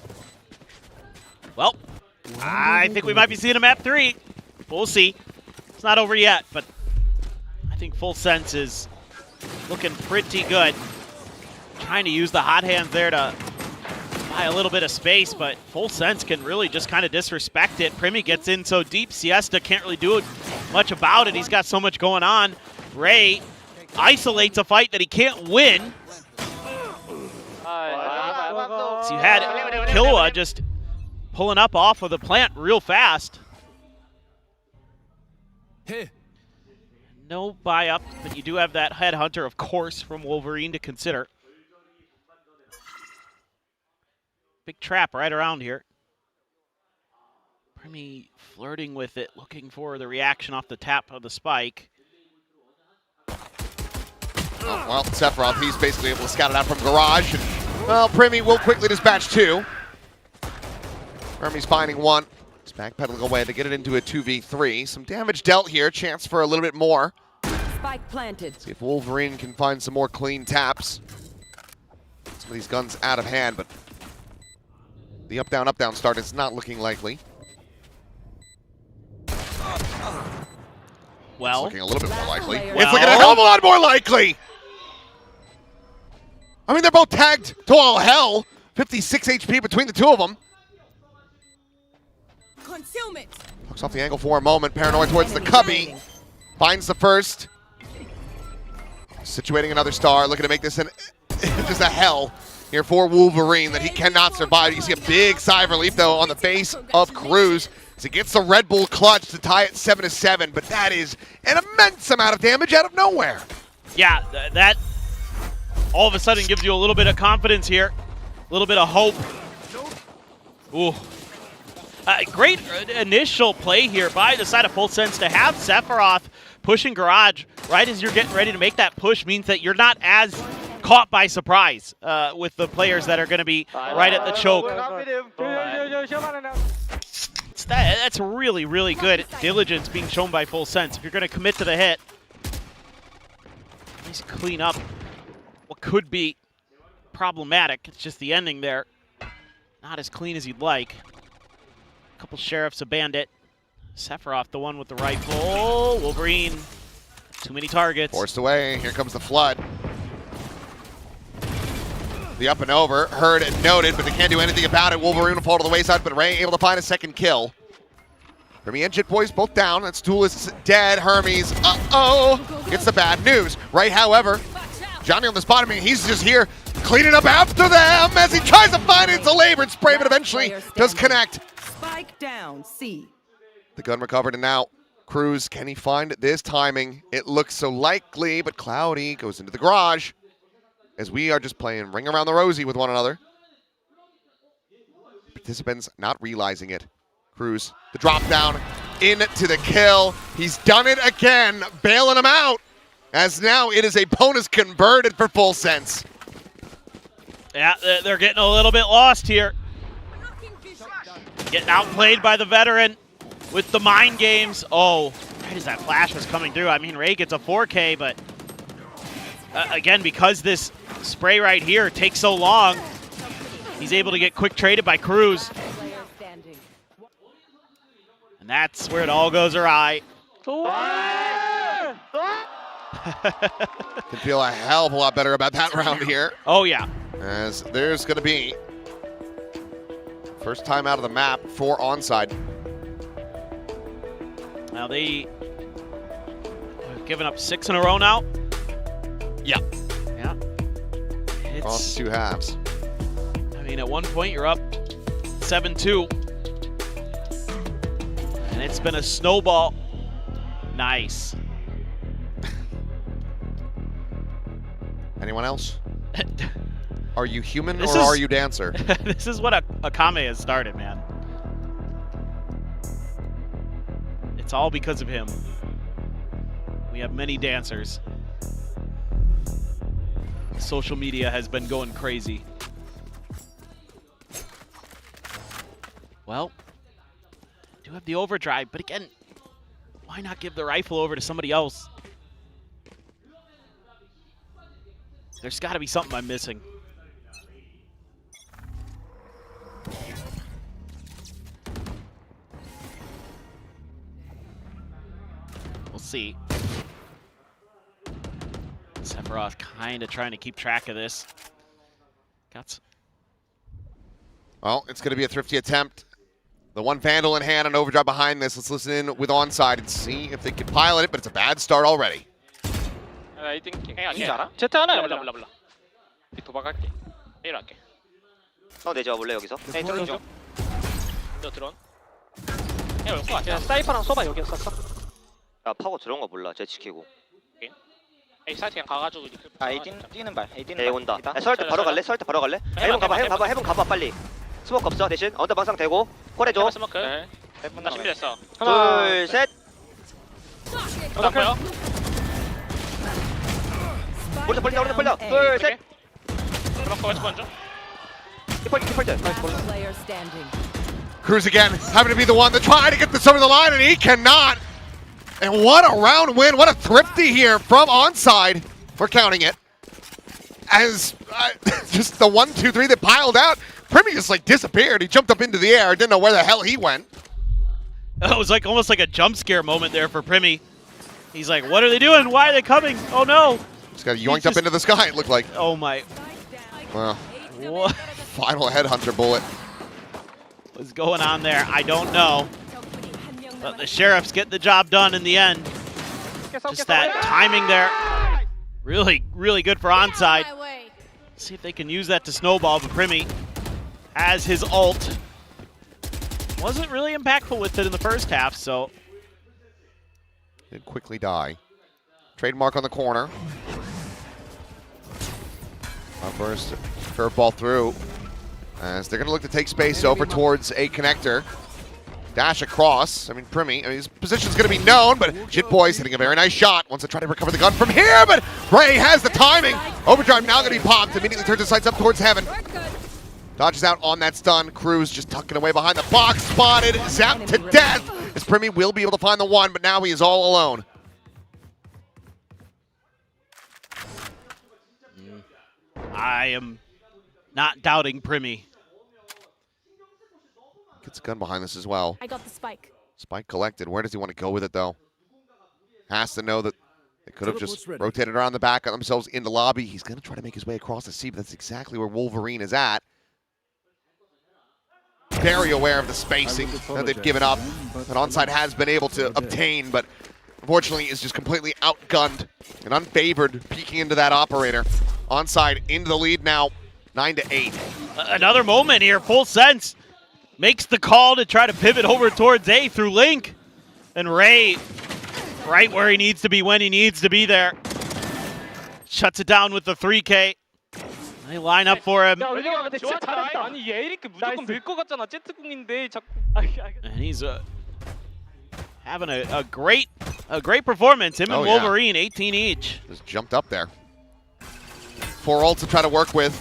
Speaker 9: Well, I think we might be seeing a map 3. We'll see. It's not over yet, but I think full sense is looking pretty good. Trying to use the hot hands there to buy a little bit of space, but full sense can really just kind of disrespect it. Premi gets in so deep, ZETA can't really do much about it. He's got so much going on. Ray isolates a fight that he can't win. So you had Killua just pulling up off of the plant real fast. No buy up, but you do have that Headhunter, of course, from Wolverine to consider. Big trap right around here. Premi flirting with it, looking for the reaction off the tap of the spike.
Speaker 6: Oh, well, Sephiroth, he's basically able to scout it out from garage. And, well, Premi will quickly dispatch 2. Premi's finding 1. He's backpedaling away to get it into a 2v3. Some damage dealt here. Chance for a little bit more.
Speaker 16: Spike planted.
Speaker 6: See if Wolverine can find some more clean taps. Some of these guns out of hand, but the up, down start is not looking likely.
Speaker 9: Well,
Speaker 6: it's looking a little bit more likely. It's looking a hell of a lot more likely! I mean, they're both tagged to all hell. 56 HP between the two of them.
Speaker 16: Concealment.
Speaker 6: Looks off the angle for a moment. Paranoia towards the cubby. Finds the first. Situating another star. Looking to make this just a hell here for Wolverine that he cannot survive. You see a big sigh of relief, though, on the face of Cruz as he gets the Red Bull clutch to tie it 7-7, but that is an immense amount of damage out of nowhere.
Speaker 9: Yeah, that all of a sudden gives you a little bit of confidence here, a little bit of hope. Ooh. Great initial play here by the side of Full Sense to have Sephiroth pushing Garage right as you're getting ready to make that push means that you're not as caught by surprise with the players that are going to be right at the choke. That's really, really good diligence being shown by Full Sense. If you're going to commit to the hit, at least clean up what could be problematic. It's just the ending there. Not as clean as you'd like. A couple Sheriffs, a Bandit. Sephiroth, the one with the rifle. Wolverine, too many targets.
Speaker 6: Forced away. Here comes the Flood. The up and over. Heard and noted, but they can't do anything about it. Wolverine will fall to the wayside, but Ray able to find a second kill. Hermes and Jit Boys both down. That's Duelist's dead. Hermes, gets the bad news. Ray, however, Johnny on the spot. I mean, he's just here cleaning up after them as he tries to find it. It's a labored spray, but eventually does connect.
Speaker 16: Spike down, C.
Speaker 6: The gun recovered, and now Cruz, can he find this timing? It looks so likely, but Cloudy goes into the garage as we are just playing Ring Around the Rosie with one another. Participants not realizing it. Cruz, the drop down into the kill. He's done it again, bailing him out, as now it is a bonus converted for Full Sense.
Speaker 9: Yeah, they're getting a little bit lost here. Getting outplayed by the veteran with the mind games. Oh, right as that flash was coming through. I mean, Ray gets a 4K, but again, because this spray right here takes so long, he's able to get quick traded by Cruz. And that's where it all goes awry.
Speaker 6: Can feel a hell of a lot better about that round here.
Speaker 9: Oh, yeah.
Speaker 6: As there's going to be first time out of the map for onside.
Speaker 9: Now they have given up 6 in a row now.
Speaker 6: Yeah.
Speaker 9: Yeah.
Speaker 6: Across the two halves.
Speaker 9: I mean, at one point you're up 7-2. And it's been a snowball. Nice.
Speaker 6: Anyone else? Are you human or are you dancer?
Speaker 9: This is what Akame has started, man. It's all because of him. We have many dancers. Social media has been going crazy. Well, do have the overdrive, but again, why not give the rifle over to somebody else? There's got to be something I'm missing. We'll see. Sephiroth kind of trying to keep track of this.
Speaker 6: Well, it's going to be a thrifty attempt. The one Vandal in hand and overdrive behind this. Let's listen in with onside and see if they can pilot it, but it's a bad start already.
Speaker 7: I think ZETA 하나야. 몰라. 도박할게. 일할게.
Speaker 11: 내가 볼래 여기서?
Speaker 7: 네, 드론 좀. 너 드론. 야, 사이퍼랑 쏘바 여기 썼어.
Speaker 11: 야, 파고 들어온 거 몰라. 쟤 지키고.
Speaker 7: 에이, 사이트 그냥 가가지고.
Speaker 11: 에이 뛰는 발. 에이 온다. 야, 설때 바로 갈래? 해븐 가봐 빨리. 스모크 없어 대신 언더 방상 대고 콜해줘.
Speaker 7: 스모크. 나 준비됐어.
Speaker 11: 둘, 셋.
Speaker 7: 나빠요.
Speaker 11: 벌려. 둘, 셋.
Speaker 7: 스모크 왼쪽 먼저.
Speaker 11: 디폴트.
Speaker 16: Player standing.
Speaker 6: Cruz again, having to be the one to try to get this over the line, and he cannot. And what a round win. What a thrifty here from onside. We're counting it. As just the 1, 2, 3 that piled out. Primi just like disappeared. He jumped up into the air. Didn't know where the hell he went.
Speaker 9: It was like almost like a jump scare moment there for Primi. He's like, what are they doing? Why are they coming? Oh no.
Speaker 6: Just got yoinked up into the sky, it looked like.
Speaker 9: Oh my.
Speaker 6: Well,
Speaker 9: what?
Speaker 6: Final headhunter bullet.
Speaker 9: What's going on there? I don't know. But the Sheriffs get the job done in the end. Just that timing there. Really, really good for onside. See if they can use that to snowball, but Primi has his ult. Wasn't really impactful with it in the first half, so.
Speaker 6: Did quickly die. Trademark on the corner. First, curveball through. As they're going to look to take space over towards a connector. Dash across. I mean, Primi, his position's going to be known, but Jit Boy's hitting a very nice shot. Wants to try to recover the gun from here, but Ray has the timing. Overdrive now going to be popped. Immediately turns his sights up towards heaven. Dodges out on that stun. Cruz just tucking away behind the box. Spotted. Zapped to death. As Primi will be able to find the one, but now he is all alone.
Speaker 9: I am not doubting Primi.
Speaker 6: Gets a gun behind this as well.
Speaker 17: I got the spike.
Speaker 6: Spike collected. Where does he want to go with it, though? Has to know that they could have just rotated around the back, got themselves into lobby. He's going to try to make his way across the sea, but that's exactly where Wolverine is at. Very aware of the spacing that they've given up. That onside has been able to obtain, but unfortunately is just completely outgunned and unfavored, peeking into that operator. Onside into the lead now, 9-8.
Speaker 9: Another moment here, Full Sense makes the call to try to pivot over towards A through Link. And Ray, right where he needs to be when he needs to be there. Shuts it down with the 3K. They line up for him.
Speaker 10: 아니 예리크 무조건 밀 것 같잖아. 제트궁인데 자꾸.
Speaker 9: And he's having a great performance. Him and Wolverine, 18 each.
Speaker 6: Just jumped up there. 4 ults to try to work with.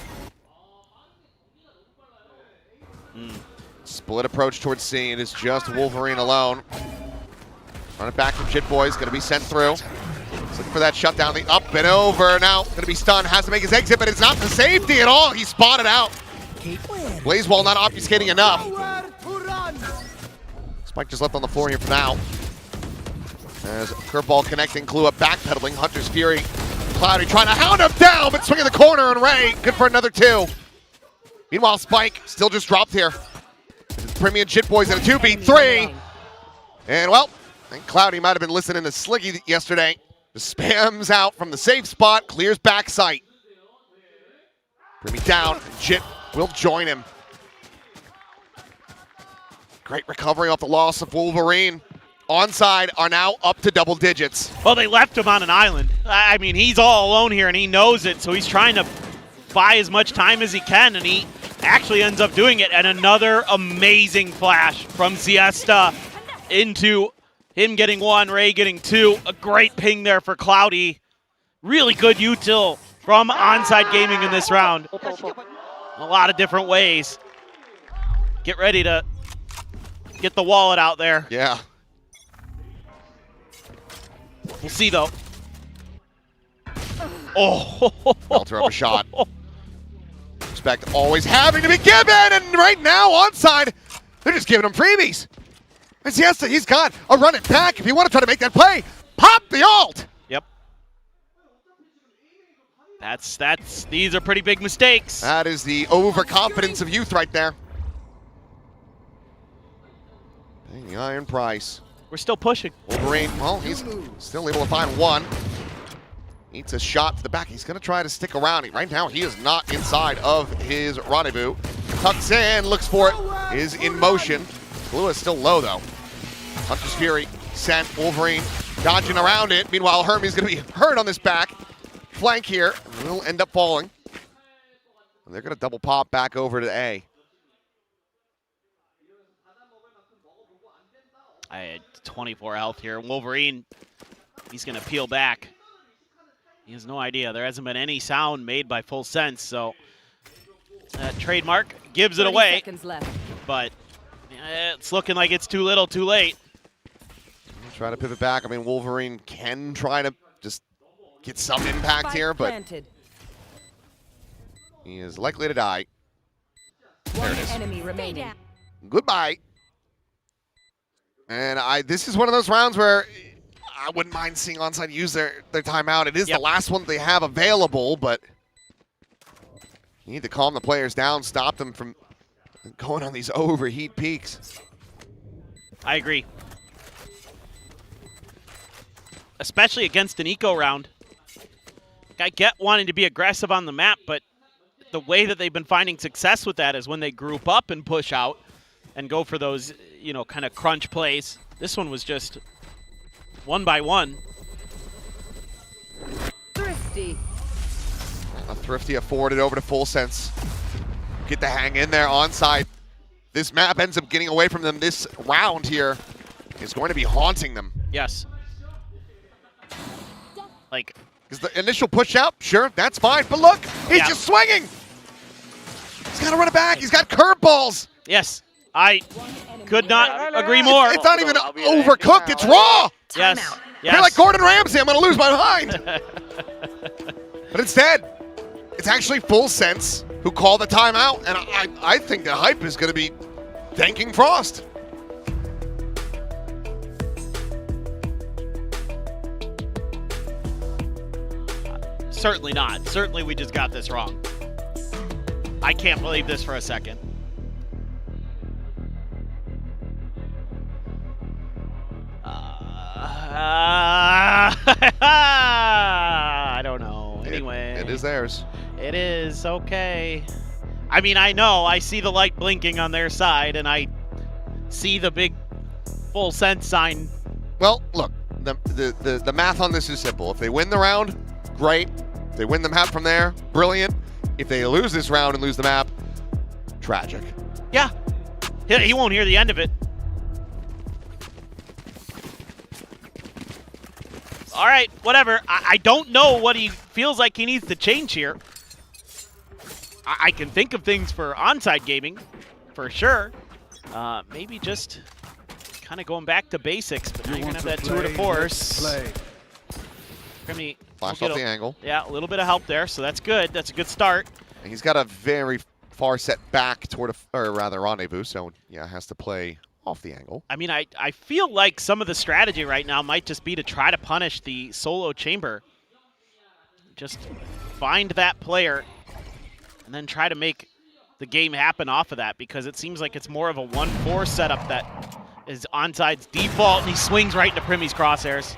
Speaker 6: Split approach towards C. It is just Wolverine alone. Run it back from Jit Boys. Going to be sent through. He's looking for that shutdown. The up and over. Now going to be stunned. Has to make his exit, but it's not the safety at all. He's spotted out. Blazewall not obfuscating enough. Spike just left on the floor here for now. As curveball connecting. Clue up backpedaling. Hunter's Fury. Cloudy trying to hound him down, but swinging the corner, and Ray good for another 2. Meanwhile, Spike still just dropped here. Primi and Jit Boys in a 2v3. And well, I think Cloudy might have been listening to Sliggy yesterday. Just spams out from the safe spot, clears back sight. Primi down, Jit will join him. Great recovery off the loss of Wolverine. Onside are now up to double digits.
Speaker 9: Well, they left him on an island. I mean, he's all alone here, and he knows it, so he's trying to buy as much time as he can, and he actually ends up doing it. And another amazing flash from ZETA into him getting 1, Ray getting 2. A great ping there for Cloudy. Really good util from Onside Gaming in this round. A lot of different ways. Get ready to get the wallet out there.
Speaker 6: Yeah.
Speaker 9: We'll see, though. Oh.
Speaker 6: Belter up a shot. Respect always having to be given, and right now, onside, they're just giving him freebies. And ZETA, he's got a run it back. If you want to try to make that play, pop the ult.
Speaker 9: Yep. These are pretty big mistakes.
Speaker 6: That is the overconfidence of youth right there. Paying the iron price.
Speaker 9: We're still pushing.
Speaker 6: Wolverine, well, he's still able to find 1. Needs a shot to the back. He's going to try to stick around. Right now, he is not inside of his rendezvous. Tucks in, looks for it, is in motion. Blue is still low, though. Hunter's Fury sent. Wolverine dodging around it. Meanwhile, Hermes going to be hurt on this back flank here. Will end up falling. And they're going to double pop back over to A.
Speaker 9: I had 24 health here. Wolverine, he's going to peel back. He has no idea. There hasn't been any sound made by Full Sense, so that trademark gives it away. But it's looking like it's too little, too late.
Speaker 6: Try to pivot back. I mean, Wolverine can try to just get some impact here, but he is likely to die. There it is.
Speaker 16: Enemy remaining.
Speaker 6: Goodbye. And this is one of those rounds where I wouldn't mind seeing Onside use their timeout. It is the last one they have available, but you need to calm the players down, stop them from going on these overheat peaks.
Speaker 9: I agree. Especially against an eco round. I get wanting to be aggressive on the map, but the way that they've been finding success with that is when they group up and push out and go for those, you know, kind of crunch plays. This one was just one by one.
Speaker 16: Thrifty.
Speaker 6: A Thrifty afforded over to Full Sense. Get the hang in there onside. This map ends up getting away from them. This round here is going to be haunting them.
Speaker 9: Yes. Like,
Speaker 6: because the initial push out, sure, that's fine. But look, he's just swinging. He's got to run it back. He's got curveballs.
Speaker 9: Yes, I could not agree more.
Speaker 6: It's not even overcooked. It's raw.
Speaker 9: Yes.
Speaker 6: Yes. You're like Gordon Ramsay. I'm going to lose my mind. But instead, it's actually Full Sense who called the timeout. And I think the hype is going to be thanking Frost.
Speaker 9: Certainly not. Certainly we just got this wrong. I can't believe this for a second. I don't know. Anyway.
Speaker 6: It is theirs.
Speaker 9: It is. Okay. I mean, I know. I see the light blinking on their side, and I see the big Full Sense sign.
Speaker 6: Well, look, the math on this is simple. If they win the round, great. If they win the map from there, brilliant. If they lose this round and lose the map, tragic.
Speaker 9: Yeah. He won't hear the end of it. All right, whatever. I don't know what he feels like he needs to change here. I can think of things for onside gaming, for sure. Maybe just kind of going back to basics, but now you're going to have that tour de force.
Speaker 6: Flash off the angle.
Speaker 9: Yeah, a little bit of help there, so that's good. That's a good start.
Speaker 6: And he's got a very far set back toward or rather rendezvous, so yeah, has to play off the angle.
Speaker 9: I mean, I feel like some of the strategy right now might just be to try to punish the solo chamber. Just find that player and then try to make the game happen off of that, because it seems like it's more of a 1-4 setup that is onside's default, and he swings right into Primmy's crosshairs.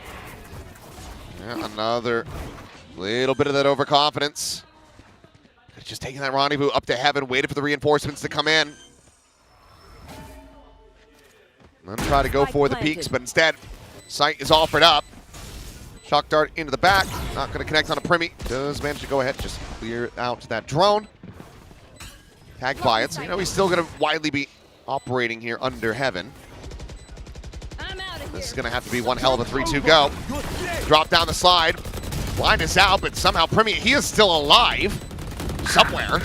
Speaker 6: Yeah, another little bit of that overconfidence. Just taking that rendezvous up to heaven, waited for the reinforcements to come in. And then try to go for the peaks, but instead, sight is offered up. Shock dart into the back, not going to connect on a Primmy. Does manage to go ahead, just clear out that drone. Tagged by it, so you know he's still going to widely be operating here under heaven. This is going to have to be one hell of a 3-2 go. Drop down the slide. Blind is out, but somehow Primmy, he is still alive somewhere.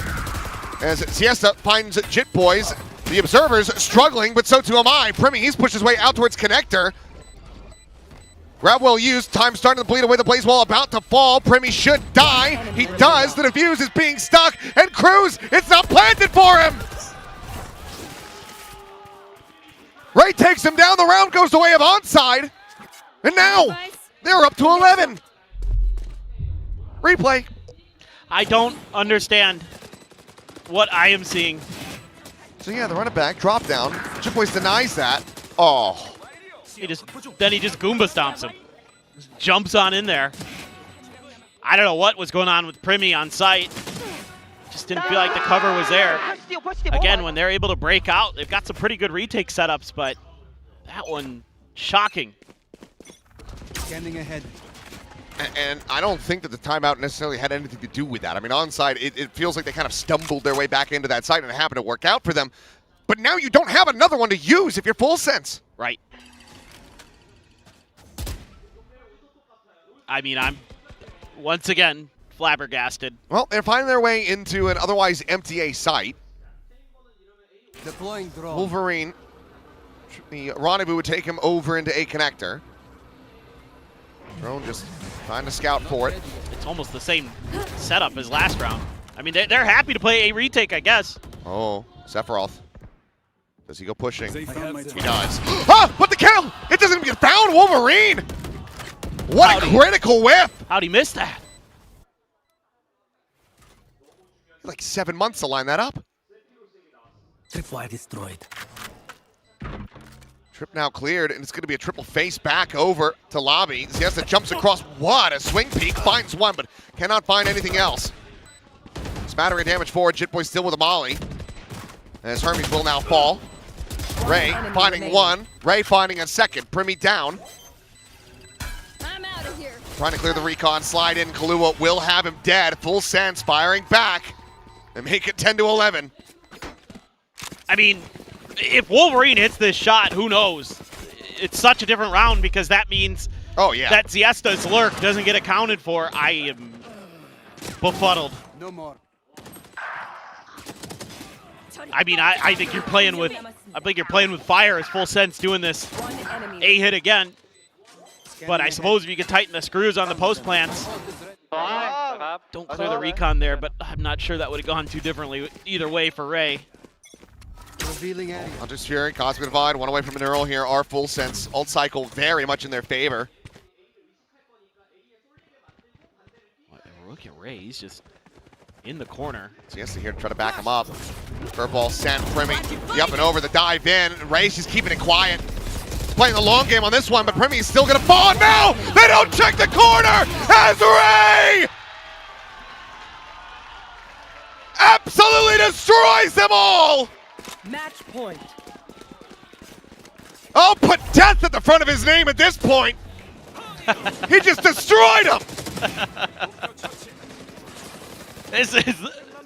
Speaker 6: As Siesta finds Jit Boys. The observers struggling, but so too am I. Primmy, he's pushed his way out towards Connector. Grab well used. Time starting to bleed away. The blaze wall about to fall. Primmy should die. He does. The defuse is being stuck. And Cruz, it's not planted for him. Ray takes him down. The round goes the way of onside. And now they're up to 11. Replay.
Speaker 9: I don't understand what I am seeing.
Speaker 6: So yeah, the run it back, drop down. Jit Boys denies that. Oh.
Speaker 9: He just Goomba stomps him. Just jumps on in there. I don't know what was going on with Primmy on site. Just didn't feel like the cover was there. Again, when they're able to break out, they've got some pretty good retake setups, but that one, shocking.
Speaker 2: Standing ahead.
Speaker 6: And I don't think that the timeout necessarily had anything to do with that. I mean, onside, it feels like they kind of stumbled their way back into that site and it happened to work out for them. But now you don't have another one to use if you're Full Sense.
Speaker 9: Right. I mean, I'm, once again, flabbergasted.
Speaker 6: Well, they're finding their way into an otherwise empty A site.
Speaker 2: Deploying drone.
Speaker 6: Wolverine, the rendezvous would take him over into A connector. Drone just trying to scout for it.
Speaker 9: It's almost the same setup as last round. I mean, they're happy to play a retake, I guess.
Speaker 6: Oh, Sephiroth. Does he go pushing? He
Speaker 2: does.
Speaker 6: Ah! What the kill? It doesn't even get found, Wolverine! What a critical whip!
Speaker 9: How'd he miss that?
Speaker 6: Like 7 months to line that up.
Speaker 2: Tripwire destroyed.
Speaker 6: Trip now cleared, and it's going to be a triple face back over to lobby. Siesta jumps across. What a swing peek. Finds one, but cannot find anything else. Smattering damage forward. Jitboy still with a molly. As Hermes will now fall. Ray finding one. Ray finding a second. Primi down.
Speaker 13: I'm out of here.
Speaker 6: Trying to clear the recon. Slide in. Kahlua will have him dead. Full sense firing back. And make it 10-11.
Speaker 9: I mean, if Wolverine hits this shot, who knows? It's such a different round because that means that ZETA's lurk doesn't get accounted for. I am befuddled.
Speaker 2: No more.
Speaker 9: I mean, I think you're playing with fire as Full Sense doing this A hit again. But I suppose if you could tighten the screws on the post plants. Don't clear the recon there, but I'm not sure that would have gone too differently either way for Ray.
Speaker 2: Revealing area.
Speaker 6: Hunter's Fury, Cosmic Divide, one away from a neural here. Our Full Sense ult cycle very much in their favor.
Speaker 9: Look at Ray, he's just in the corner.
Speaker 6: ZETA here to try to back him up. Curveball sent, Primi, the up and over, the dive in. Ray's just keeping it quiet. He's playing the long game on this one, but Primi is still gonna fall now! They don't check the corner as Ray absolutely destroys them all!
Speaker 16: Match point.
Speaker 6: I'll put death at the front of his name at this point. He just destroyed him.
Speaker 9: This is,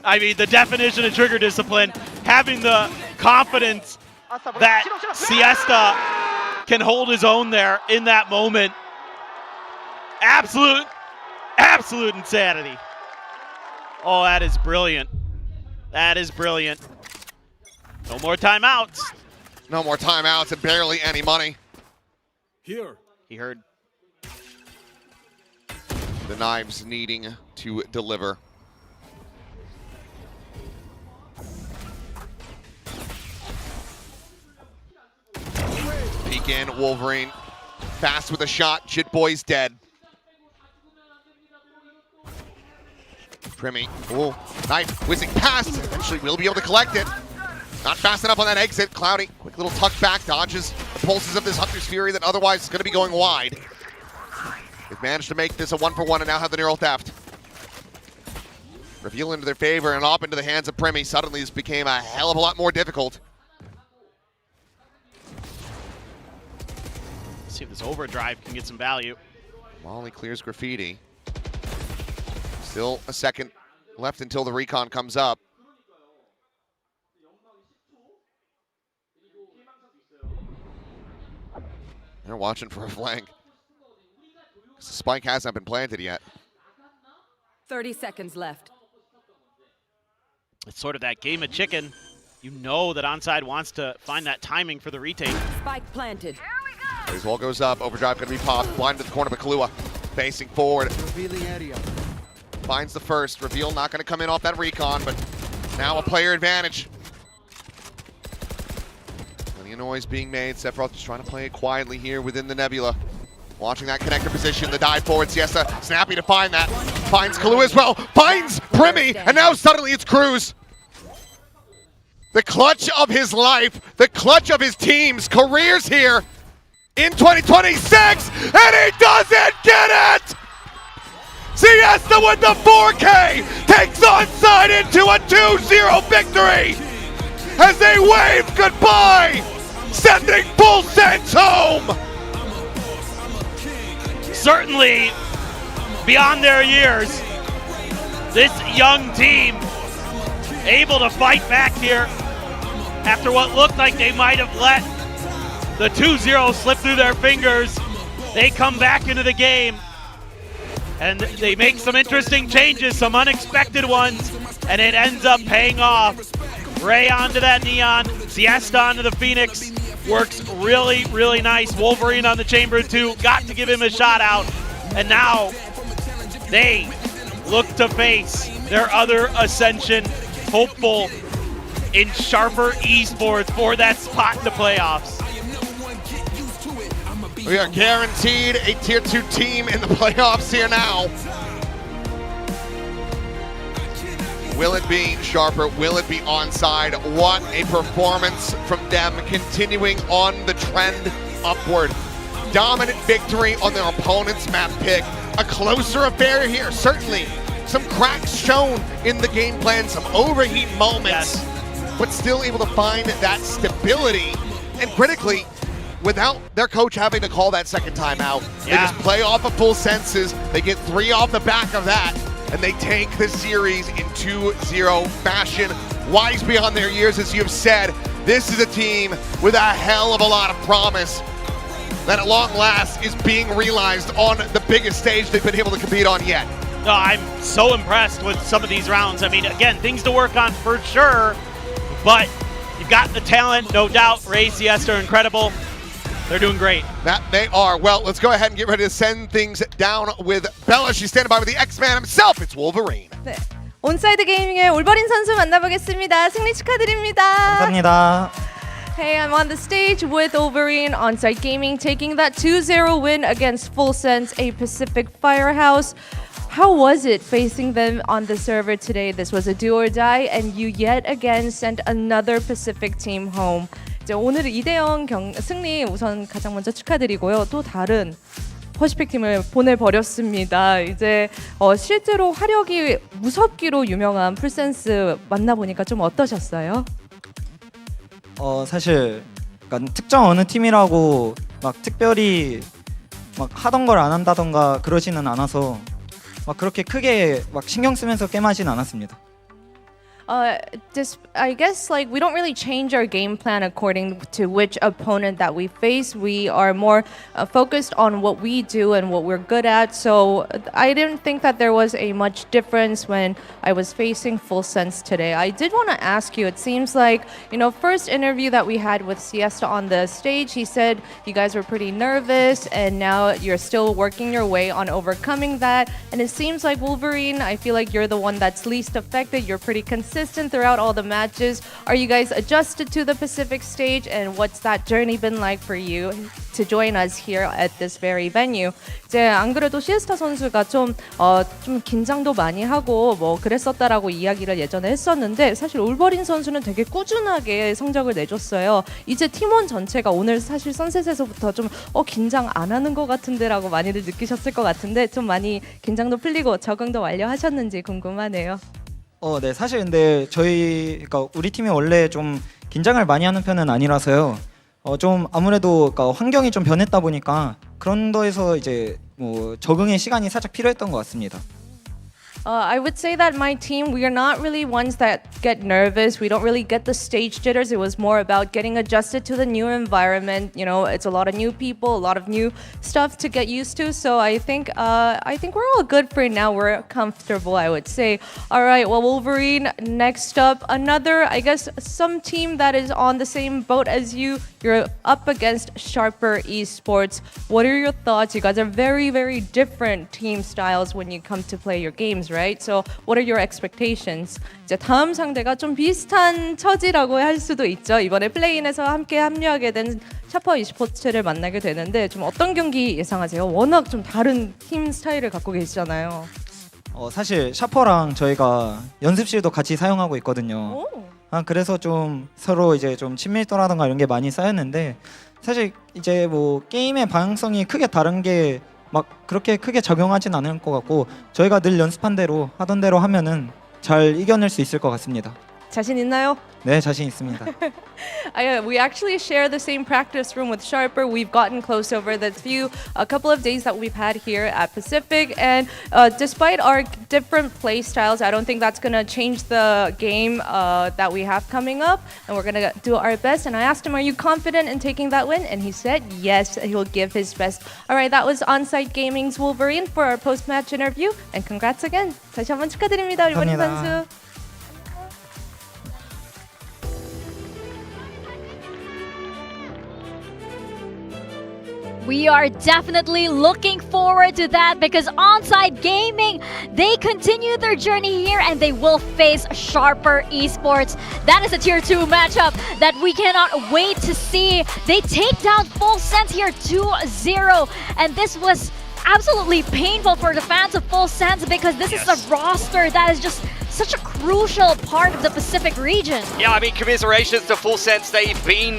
Speaker 9: I mean, the definition of trigger discipline. Having the confidence that ZETA can hold his own there in that moment. Absolute insanity. Oh, that is brilliant. That is brilliant. No more timeouts.
Speaker 6: No more timeouts and barely any money.
Speaker 2: Here.
Speaker 9: He heard.
Speaker 6: The knives needing to deliver. Peek in, Wolverine. Fast with a shot. Jitboy's dead. Primi. Ooh. Knife whizzing past. Eventually will be able to collect it. Not fast enough on that exit. Cloudy, quick little tuck back, dodges the pulses of this Hunter's Fury that otherwise is going to be going wide. They've managed to make this a 1-for-1 and now have the neural theft. Reveal into their favor and up into the hands of Primi. Suddenly this became a hell of a lot more difficult.
Speaker 9: Let's see if this overdrive can get some value.
Speaker 6: Molly clears Graffiti. Still a second left until the recon comes up. They're watching for a flank. The spike hasn't been planted yet.
Speaker 16: 30 seconds left.
Speaker 9: It's sort of that game of chicken. You know that Onside wants to find that timing for the retake.
Speaker 16: Spike planted.
Speaker 6: His wall goes up. Overdrive going to be popped. Blind to the corner, but Kahlua facing forward.
Speaker 2: Revealing area.
Speaker 6: Finds the first. Reveal not going to come in off that recon, but now a player advantage. Plenty of noise being made. Sephiroth just trying to play it quietly here within the Nebula. Watching that connector position, the dive forward. ZETA snappy to find that. Finds Kahlua as well. Finds Primi, and now suddenly it's Cruz. The clutch of his life, the clutch of his team's careers here in 2026, and he doesn't get it! ZETA with the 4K takes Onside into a 2-0 victory as they wave goodbye, sending Full Sense home!
Speaker 9: Certainly, beyond their years, this young team able to fight back here after what looked like they might have let the 2-0 slip through their fingers. They come back into the game and they make some interesting changes, some unexpected ones, and it ends up paying off. Ray onto that Neon, ZETA onto the Phoenix. Works really, really nice. Wolverine on the Chamber 2, got to give him a shot out. And now they look to face their other Ascension hopeful in Sharper Esports for that spot in the playoffs.
Speaker 6: We are guaranteed a Tier 2 team in the playoffs here now. Will it be Sharper? Will it be Onside? What a performance from them, continuing on the trend upward. Dominant victory on their opponent's map pick. A closer affair here, certainly, some cracks shown in the game plan, some overheat moments, but still able to find that stability. And critically, without their coach having to call that second timeout, they just play off of full senses. They get 3 off the back of that, and they take the series in 2-0 fashion. Wise beyond their years, as you've said. This is a team with a hell of a lot of promise that at long last is being realized on the biggest stage they've been able to compete on yet.
Speaker 9: No, I'm so impressed with some of these rounds. I mean, again, things to work on for sure, but you've got the talent, no doubt. Ray, Siesta are incredible. They're doing great.
Speaker 6: That they are. Well, let's go ahead and get ready to send things down with Bella. She's standing by with the X-Man himself. It's Wolverine.
Speaker 17: 네. 온사이드 게이밍의 올버린 선수 만나보겠습니다. 승리 축하드립니다.
Speaker 18: 감사합니다.
Speaker 17: Hey, I'm on the stage with Wolverine Onsite Gaming taking that 2-0 win against Full Sense, a Pacific Firehouse. How was it facing them on the server today? This was a do or die, and you yet again sent another Pacific team home. 이제 오늘 2대0 승리 우선 가장 먼저 축하드리고요. 또 다른 퍼시픽 팀을 보내버렸습니다. 이제 실제로 화력이 무섭기로 유명한 풀센스 만나보니까 좀 어떠셨어요?
Speaker 18: 사실 그러니까 특정 어느 팀이라고 막 특별히 막 하던 걸 안 한다던가 그러지는 않아서 막 그렇게 크게 막 신경 쓰면서 게임하진 않았습니다.
Speaker 17: I guess like we don't really change our game plan according to which opponent that we face. We are more focused on what we do and what we're good at. So I didn't think that there was a much difference when I was facing Full Sense today. I did want to ask you, it seems like, first interview that we had with Siesta on the stage, he said you guys were pretty nervous and now you're still working your way on overcoming that. And it seems like Wolverine, I feel like you're the one that's least affected. You're pretty consistent throughout all the matches. Are you guys adjusted to the Pacific stage, and what's that journey been like for you to join us here at this very venue? 이제 안 그래도 시에스타 선수가 좀 긴장도 많이 하고 뭐 그랬었다라고 이야기를 예전에 했었는데 사실 올버린 선수는 되게 꾸준하게 성적을 내줬어요. 이제 팀원 전체가 오늘 사실 선셋에서부터 좀 긴장 안 하는 것 같은데라고 많이들 느끼셨을 것 같은데 좀 많이 긴장도 풀리고 적응도 완료하셨는지 궁금하네요.
Speaker 18: 네, 사실 근데 그러니까 우리 팀이 원래 좀 긴장을 많이 하는 편은 아니라서요. 좀 아무래도 그러니까 환경이 좀 변했다 보니까 그런 거에서 이제 뭐 적응의 시간이 살짝 필요했던 것 같습니다.
Speaker 17: I would say that my team, we are not really ones that get nervous. We don't really get the stage jitters. It was more about getting adjusted to the new environment. It's a lot of new people, a lot of new stuff to get used to. So I think we're all good for now. We're comfortable, I would say. All right, well, Wolverine, next up, another, I guess, some team that is on the same boat as you. You're up against Sharper Esports. What are your thoughts? You guys are very, very different team styles when you come to play your games, right? So what are your expectations? 이제 다음 상대가 좀 비슷한 처지라고 할 수도 있죠. 이번에 플레이인에서 함께 합류하게 된 샤퍼 e스포츠를 만나게 되는데 좀 어떤 경기 예상하세요? 워낙 좀 다른 팀 스타일을 갖고 계시잖아요.
Speaker 18: 사실 샤퍼랑 저희가 연습실도 같이 사용하고 있거든요. 그래서 좀 서로 이제 좀 친밀도라든가 이런 게 많이 쌓였는데 사실 이제 뭐 게임의 방향성이 크게 다른 게 막 그렇게 크게 작용하진 않을 것 같고 저희가 늘 연습한 대로 하던 대로 하면은 잘 이겨낼 수 있을 것 같습니다.
Speaker 17: 자신 있나요?
Speaker 18: 네, 자신 있습니다.
Speaker 17: We actually share the same practice room with Sharper. We've gotten close over a couple of days that we've had here at Pacific, and despite our different play styles, I don't think that's gonna change the game that we have coming up, and we're gonna do our best. And I asked him, "Are you confident in taking that win?" And he said, "Yes, he'll give his best." All right, that was Onsite Gaming's Wolverine for our post-match interview, and congrats again. 다시 한번 축하드립니다, 올버린 선수.
Speaker 13: We are definitely looking forward to that because Onsite Gaming, they continue their journey here and they will face Sharper Esports. That is a tier 2 matchup that we cannot wait to see. They take down Full Sense here 2-0, and this was absolutely painful for the fans of Full Sense because this is a roster that is just such a crucial part of the Pacific region.
Speaker 5: Yeah, I mean, commiserations to Full Sense. They've been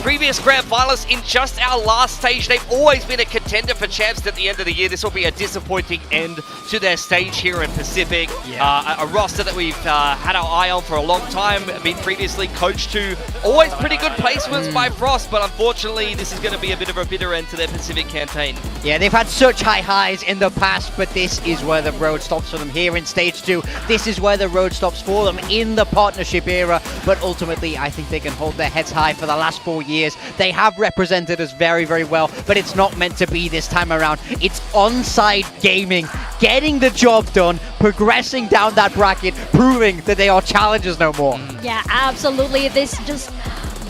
Speaker 5: previous grand finalists in just our last stage. They've always been a contender for champs at the end of the year. This will be a disappointing end to their stage here in Pacific. A roster that we've had our eye on for a long time, been previously coached to always pretty good placements by Frost, but unfortunately this is going to be a bit of a bitter end to their Pacific campaign.
Speaker 14: Yeah, they've had such high highs in the past, but this is where the road stops for them here in Stage 2. This is where the road stops for them in the partnership era, but ultimately I think they can hold their heads high for the last 4 years. They have represented us very, very well, but it's not meant to be this time around. It's Onside Gaming getting the job done, progressing down that bracket, proving that they are challengers no more.
Speaker 13: Yeah, absolutely. This just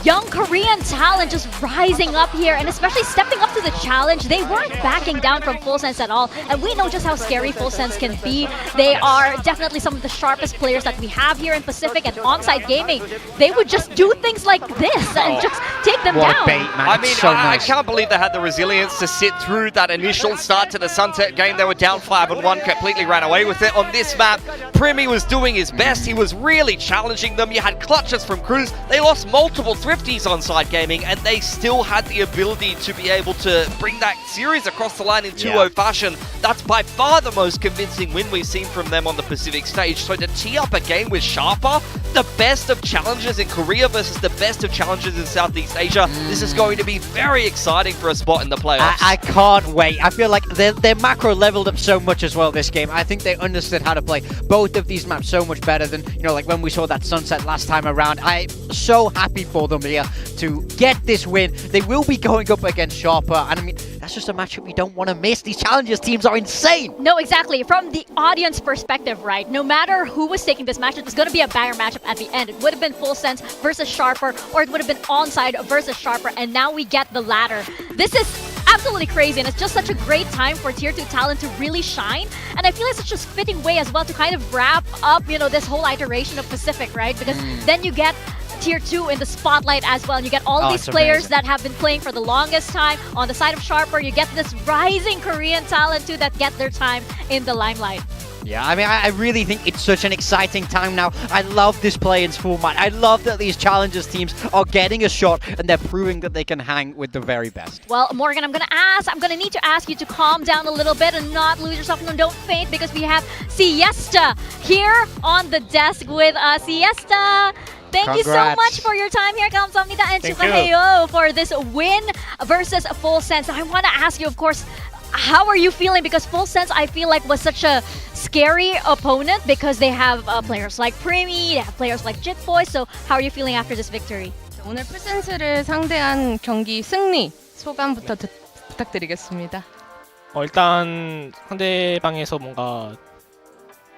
Speaker 13: young Korean talent just rising up here and especially stepping up to the challenge. They weren't backing down from Full Sense at all, and we know just how scary Full Sense can be. They are definitely some of the sharpest players that we have here in Pacific, and Onside Gaming, they would just do things like this and just take them down.
Speaker 5: I mean, I can't believe they had the resilience to sit through that initial start to the Sunset game. They were down 5-1, completely ran away with it. On this map, Primi was doing his best. He was really challenging them. You had clutches from Cruz. They lost multiple Thrifties on Side Gaming, and they still had the ability to be able to bring that series across the line in 2-0 fashion. That's by far the most convincing win we've seen from them on the Pacific stage. So to tee up a game with Sharper, the best of challengers in Korea versus the best of challengers in Southeast Asia, this is going to be very exciting for a spot in the playoffs.
Speaker 14: I can't wait. I feel like they're macro leveled up so much as well this game. I think they understood how to play both of these maps so much better than, you know, like when we saw that Sunset last time around. I'm so happy for them here to get this win. They will be going up against Sharper, and I mean, that's just a matchup you don't want to miss. These challengers teams are insane.
Speaker 13: No, exactly. From the audience perspective, right? No matter who was taking this match, it's going to be a banger matchup at the end. It would have been Full Sense versus Sharper, or it would have been Onside versus Sharper, and now we get the latter. This is absolutely crazy, and it's just such a great time for Tier 2 talent to really shine. And I feel it's such a fitting way as well to kind of wrap up, you know, this whole iteration of Pacific, right? Because then you get Tier 2 in the spotlight as well. And you get all these players that have been playing for the longest time on the side of Sharper. You get this rising Korean talent too that get their time in the limelight.
Speaker 14: Yeah, I mean, I really think it's such an exciting time now. I love this play-ins format. I love that these challengers teams are getting a shot and they're proving that they can hang with the very best.
Speaker 13: Well, Morgan, I'm going to need to ask you to calm down a little bit and not lose yourself. No, don't faint, because we have Siesta here on the desk with us. Siesta! Thank you so much for your time here. 감사합니다 and 축하해요 for this win versus Full Sense. I want to ask you, of course, how are you feeling? Because Full Sense, I feel like, was such a scary opponent because they have players like Primi, they have players like Jit Boy. So how are you feeling after this victory?
Speaker 17: 오늘 풀센스를 상대한 경기 승리 소감부터 부탁드리겠습니다.
Speaker 10: 일단 상대방에서 뭔가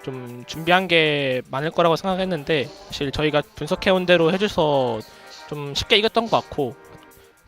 Speaker 10: 좀 준비한 게 많을 거라고 생각했는데 사실 저희가 분석해온 대로 해줘서 좀 쉽게 이겼던 것 같고,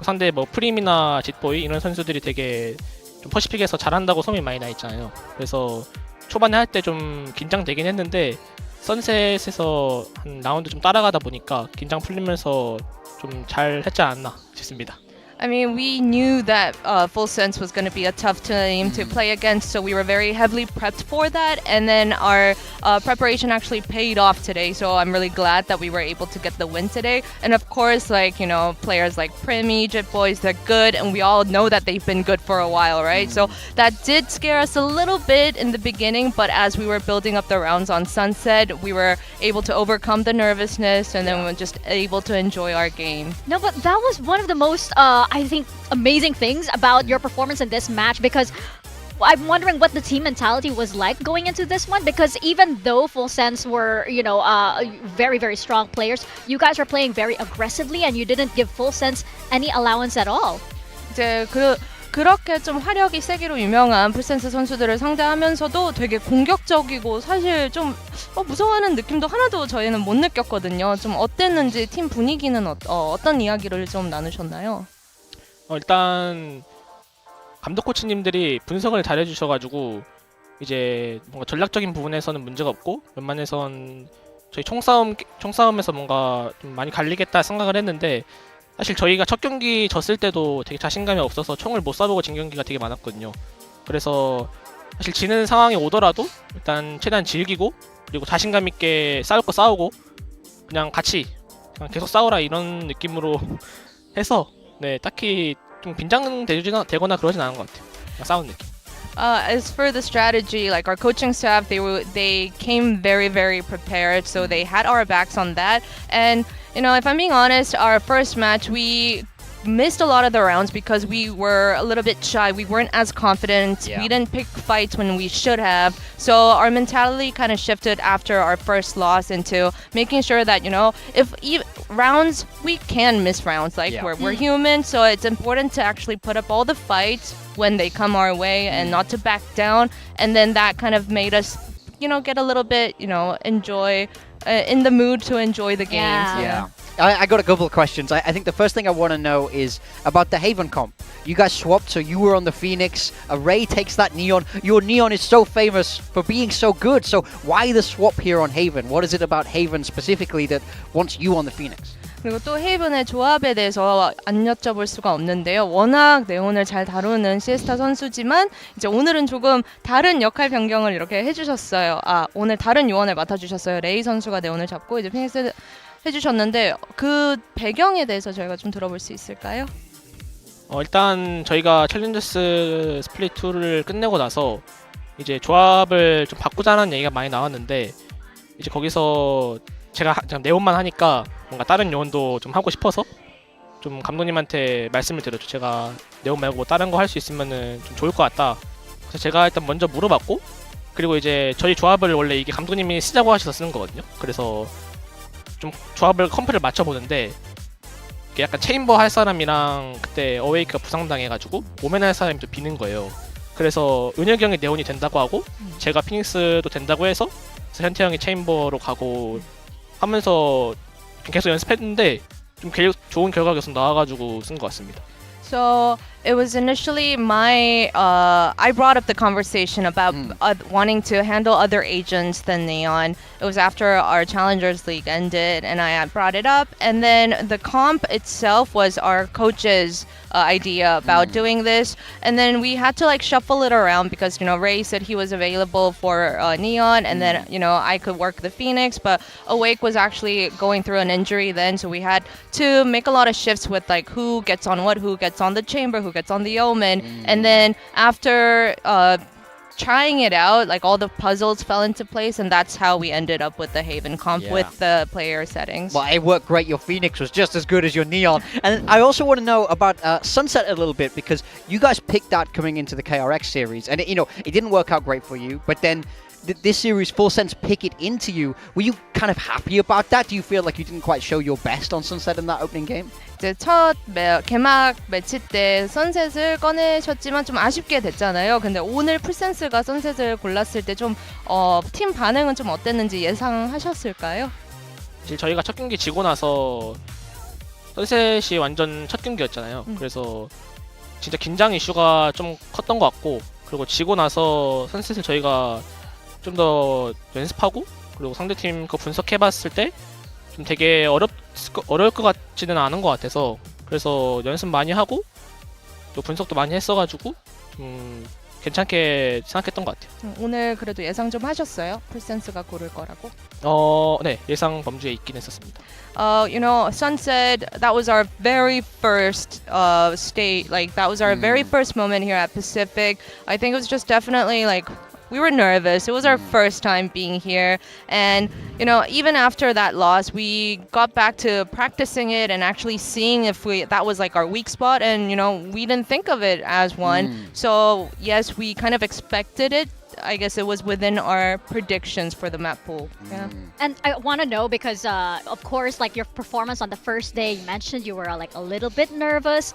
Speaker 10: 상대 뭐 프림이나 짓보이 이런 선수들이 되게 좀 퍼시픽에서 잘한다고 소문이 많이 나 있잖아요. 그래서 초반에 할 때 좀 긴장되긴 했는데 선셋에서 한 라운드 좀 따라가다 보니까 긴장 풀리면서 좀 잘 했지 않았나 싶습니다.
Speaker 17: I mean, we knew that Full Sense was going to be a tough team to play against, so we were very heavily prepped for that. And then our preparation actually paid off today, so I'm really glad that we were able to get the win today. And of course, like, you know, players like Primi, Jit Boys, they're good, and we all know that they've been good for a while, right? So that did scare us a little bit in the beginning, but as we were building up the rounds on Sunset, we were able to overcome the nervousness, and then we were just able to enjoy our game.
Speaker 13: No, but that was one of the most I think amazing things about your performance in this match, because I'm wondering what the team mentality was like going into this one, because even though Full Sense were, you know, very, very strong players, you guys were playing very aggressively and you didn't give Full Sense any allowance at all.
Speaker 17: 그렇게 좀 화력이 세기로 유명한 풀센스 선수들을 상대하면서도 되게 공격적이고 사실 좀 무서워하는 느낌도 하나도 저희는 못 느꼈거든요. 좀 어땠는지 팀 분위기는 어떤 이야기를 좀 나누셨나요?
Speaker 10: 일단 감독 코치님들이 분석을 잘 해주셔가지고 이제 뭔가 전략적인 부분에서는 문제가 없고, 웬만해선 저희 총싸움에서 뭔가 좀 많이 갈리겠다 생각을 했는데, 사실 저희가 첫 경기 졌을 때도 되게 자신감이 없어서 총을 못 쏴보고 진 경기가 되게 많았거든요. 그래서 사실 지는 상황이 오더라도 일단 최대한 즐기고 그리고 자신감 있게 싸울 거 싸우고 그냥 같이 그냥 계속 싸우라 이런 느낌으로 해서 네 딱히 좀 긴장되거나 그러진 않은 것 같아요. 그냥 싸우는 느낌.
Speaker 17: As for the strategy, like our coaching staff, they came very prepared, so they had our backs on that. And you know, if I'm being honest, our first match we missed a lot of the rounds because we were a little bit shy. We weren't as confident.
Speaker 14: Yeah.
Speaker 17: We didn't pick fights when we should have. So our mentality kind of shifted after our first loss into making sure that, you know, if rounds, we can miss rounds. Like we're human, so it's important to actually put up all the fights when they come our way and not to back down. And then that kind of made us, you know, get a little bit, you know, enjoy in the mood to enjoy the games.
Speaker 14: Yeah. I got a couple of questions. I think the first thing I want to know is about the Haven comp. You guys swapped, so you were on the Phoenix. Ray takes that Neon. Your Neon is so famous for being so good. So why the swap here on Haven? What is it about Haven specifically that wants you on the Phoenix?
Speaker 17: 그리고 또 헤이븐의 조합에 대해서 안 여쭤볼 수가 없는데요. 워낙 네온을 잘 다루는 시에스타 선수지만 이제 오늘은 조금 다른 역할 변경을 이렇게 해주셨어요. 오늘 다른 요원을 맡아주셨어요. 레이 선수가 네온을 잡고 이제 피닉스 해주셨는데 그 배경에 대해서 저희가 좀 들어볼 수 있을까요?
Speaker 10: 일단 저희가 챌린저스 스플릿 2를 끝내고 나서 이제 조합을 좀 바꾸자는 얘기가 많이 나왔는데 이제 거기서 제가 네온만 하니까 뭔가 다른 요원도 좀 하고 싶어서 좀 감독님한테 말씀을 드렸죠. 제가 네온 말고 뭐 다른 거 할 수 있으면은 좀 좋을 것 같다. 그래서 제가 일단 먼저 물어봤고 그리고 이제 저희 조합을 원래 이게 감독님이 쓰자고 하셔서 쓰는 거거든요. 그래서 좀 조합을 컴프를 맞춰보는데 이게 약간 체인버 할 사람이랑 그때 어웨이크가 부상당해가지고 오멘 할 사람이 좀 비는 거예요. 그래서 은혁이 형이 네온이 된다고 하고 제가 피닉스도 된다고 해서 현태 형이 체인버로 가고 하면서 계속 연습했는데 좀 좋은 결과가 계속 나와가지고 쓴 것 같습니다.
Speaker 17: So it was initially I brought up the conversation about wanting to handle other agents than Neon. It was after our Challengers League ended and I brought it up, and then the comp itself was our coach's idea about doing this, and then we had to like shuffle it around because, you know, Ray said he was available for Neon, and then, you know, I could work the Phoenix, but Awake was actually going through an injury then, so we had to make a lot of shifts with like who gets on what, who gets on the chamber, who gets on the omen, and then after trying it out, like all the puzzles fell into place, and that's how we ended up with the Haven comp with the player settings.
Speaker 14: Well, it worked great. Your Phoenix was just as good as your Neon. And I also want to know about Sunset a little bit, because you guys picked that coming into the KRX series, and it didn't work out great for you, but then this series, Full Sense, pick it into you. Were you kind of happy about that? Do you feel like you didn't quite show your best on Sunset in that opening game?
Speaker 17: 이제 첫 개막 매치 때 선셋을 꺼내셨지만 좀 아쉽게 됐잖아요. 근데 오늘 풀센스가 선셋을 골랐을 때 좀 팀 반응은 좀 어땠는지 예상하셨을까요?
Speaker 10: 사실 저희가 첫 경기 지고 나서 선셋이 완전 첫 경기였잖아요. 그래서 진짜 긴장 이슈가 좀 컸던 것 같고, 그리고 지고 나서 선셋을 저희가 좀 더 연습하고 그리고 상대팀 거 분석해봤을 때 좀 되게 어려울 것 같지는 않은 것 같아서, 그래서 연습 많이 하고 또 분석도 많이 했어가지고 좀 괜찮게 생각했던 것 같아요.
Speaker 17: 오늘 그래도 예상 좀 하셨어요? 풀센스가 고를 거라고?
Speaker 10: 네, 예상 범주에 있긴 했었습니다.
Speaker 17: You know, Sunset, that was our very first state, like that was our very first moment here at Pacific. I think it was just definitely like we were nervous. It was our first time being here, and you know, even after that loss, we got back to practicing it and actually seeing if that was like our weak spot, and you know, we didn't think of it as one. So yes, we kind of expected it. I guess it was within our predictions for the map pool. Yeah.
Speaker 13: And I want to know because, of course, like your performance on the first day, you mentioned you were like a little bit nervous.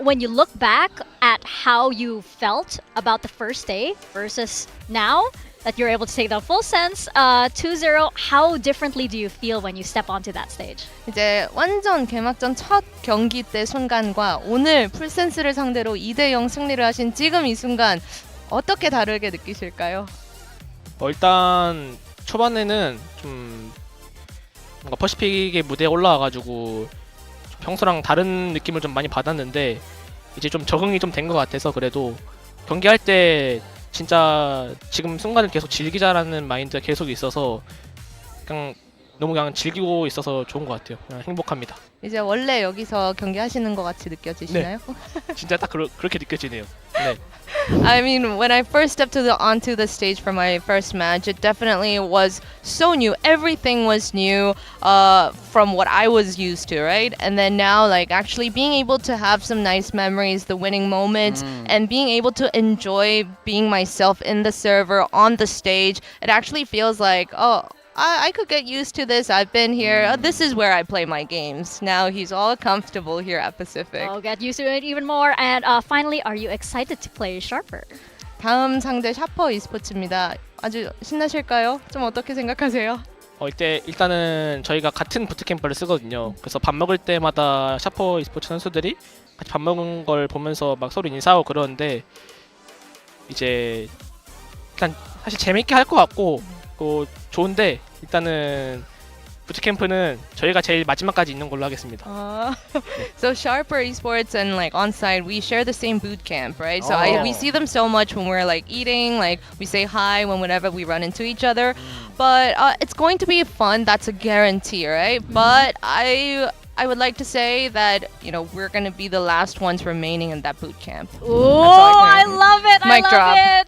Speaker 13: When you look back at how you felt about the first day versus now that you're able to take the full sense 2-0, how differently do you feel when you step onto that stage?
Speaker 17: 이제 완전 개막전 첫 경기 때 순간과 오늘 풀센스를 상대로 2대0 승리를 하신 지금 이 순간 어떻게 다르게 느끼실까요?
Speaker 10: 일단 초반에는 좀 뭔가 퍼시픽의 무대에 올라와가지고 평소랑 다른 느낌을 좀 많이 받았는데 이제 좀 적응이 좀 된 것 같아서 그래도 경기할 때 진짜 지금 순간을 계속 즐기자라는 마인드가 계속 있어서 그냥 너무 그냥 즐기고 있어서 좋은 것 같아요. 그냥 행복합니다.
Speaker 17: 이제 원래 여기서 경기하시는 것 같이 느껴지시나요?
Speaker 10: 진짜 딱 그렇게 느껴지네요. 네.
Speaker 17: I mean, when I first stepped onto the stage for my first match, it definitely was so new. Everything was new from what I was used to, right? And then now, like, actually being able to have some nice memories, the winning moments, and being able to enjoy being myself in the server, on the stage, it actually feels like, oh, I could get used to this. I've been here. This is where I play my games. Now he's all comfortable here at Pacific.
Speaker 13: Oh, get used to it even more. And finally, are you excited to play Sharper?
Speaker 17: 다음 상대 샤퍼 e스포츠입니다. 아주 신나실까요? 좀 어떻게 생각하세요?
Speaker 10: 일단은 저희가 같은 부트캠프를 쓰거든요. 그래서 밥 먹을 때마다 샤퍼 e스포츠 선수들이 같이 밥 먹은 걸 보면서 막 서로 인사하고 그러는데 이제 일단 사실 재밌게 할 것 같고 좋은데 일단은 부트캠프는 저희가 제일 마지막까지 있는 걸로 하겠습니다.
Speaker 17: So Sharper Esports and like Onside, we share the same boot camp, right? So we see them so much when we're like eating, like we say hi whenever we run into each other. But it's going to be fun. That's a guarantee, right? But I would like to say that, you know, we're going to be the last ones remaining in that boot camp.
Speaker 13: Oh, I love it.
Speaker 17: Mic
Speaker 13: I love
Speaker 17: drop.
Speaker 13: it.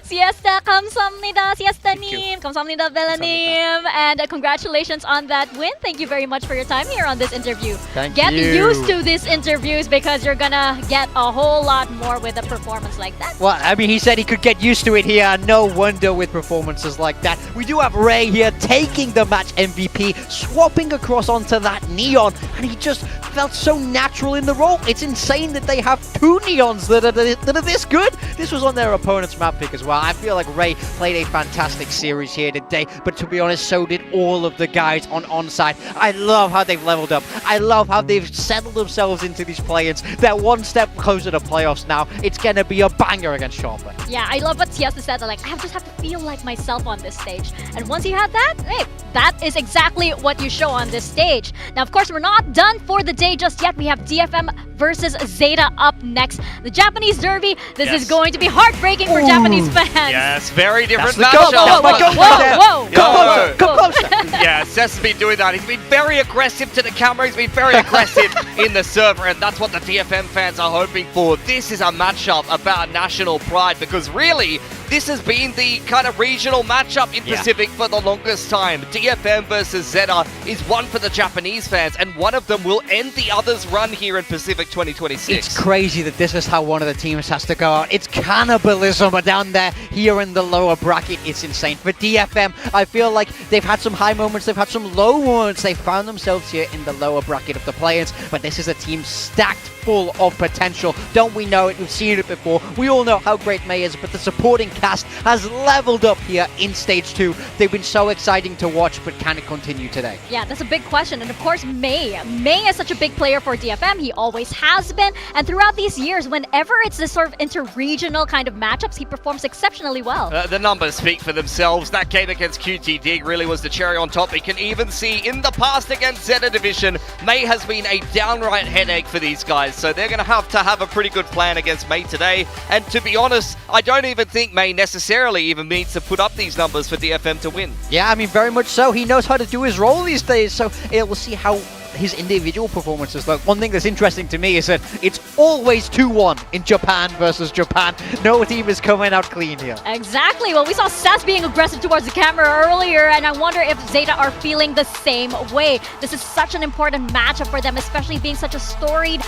Speaker 13: Siesta, 감사합니다. Siesta-님, 감사합니다, Bella-님. And congratulations on that win. Thank you very much for your time here on this interview. Get used to these interviews because you're gonna get a whole lot more with a performance like that.
Speaker 14: Well, I mean, he said he could get used to it here. No wonder with performances like that. We do have Ray here taking the match MVP, swapping across onto that Neon, and he just felt so natural in the role. It's insane that they have two Neons that are this good. This was on their opponent's map pick as well. I feel like Ray played a fantastic series here today, but to be honest, so did all of the guys on Onside. I love how they've leveled up. I love how they've settled themselves into these play-ins. They're one step closer to playoffs now. It's gonna be a banger against Sharper.
Speaker 13: Yeah, I love what Siesta said. Like, I just have to feel like myself on this stage. And once you have that, hey, that is exactly what you show on this stage. Now, of course, we're not done for the day just yet. We have DFM versus ZETA up next. The Japanese Derby. This is going to be heartbreaking for Japanese fans.
Speaker 5: Yes, very different
Speaker 14: That's the
Speaker 5: matchup.
Speaker 13: Whoa.
Speaker 14: Come closer.
Speaker 5: Yeah, Seth's been doing that. He's been very aggressive to the camera. He's been very aggressive in the server, and that's what the DFM fans are hoping for. This is a matchup about national pride because really, this has been the kind of regional matchup in Pacific for the longest time. DFM versus ZETA is one for the Japanese fans, and one of them will end the other's run here in Pacific 2026.
Speaker 14: It's crazy that this is how one of the teams has to go out. It's cannibalism down there. Here in the lower bracket, it's insane. For DFM, I feel like they've had some high moments, they've had some low moments. They found themselves here in the lower bracket of the play-ins, but this is a team stacked full of potential. Don't we know it? We've seen it before. We all know how great May is, but the supporting cast has leveled up here in Stage 2. They've been so exciting to watch, but can it continue today?
Speaker 13: Yeah, that's a big question. And of course, May. May is such a big player for DFM. He always has been. And throughout these years, whenever it's this sort of inter-regional kind of matchups, he performs exceptionally well.
Speaker 5: The numbers speak for themselves. That game against QT Dig really was the cherry on top. We can even see in the past against ZETA Division, May has been a downright headache for these guys. So they're going to have a pretty good plan against May today. And to be honest, I don't even think May necessarily even needs to put up these numbers for DFM to win.
Speaker 14: Yeah, I mean, very much so. He knows how to do his role these days. So we'll see how his individual performances look. One thing that's interesting to me is that it's always 2-1 in Japan versus Japan. No team is coming out clean here.
Speaker 13: Exactly. Well, we saw Seth being aggressive towards the camera earlier, and I wonder if ZETA are feeling the same way. This is such an important matchup for them, especially being such a storied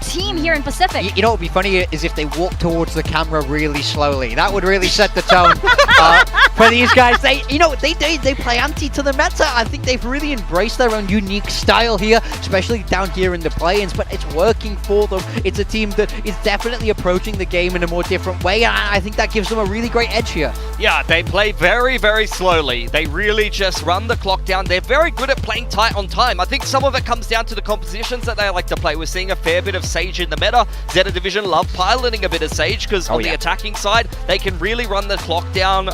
Speaker 13: team here in Pacific.
Speaker 14: You know what would be funny is if they walk towards the camera really slowly. That would really set the tone for these guys. They play anti to the meta. I think they've really embraced their own unique style here, especially down here in the play-ins, but it's working for them. It's a team that is definitely approaching the game in a more different way, and I think that gives them a really great edge here.
Speaker 5: Yeah, they play very, very slowly. They really just run the clock down. They're very good at playing tight on time. I think some of it comes down to the compositions that they like to play. We're seeing a fair bit of Sage in the meta. ZETA Division love piloting a bit of Sage because on the attacking side, they can really run the clock down.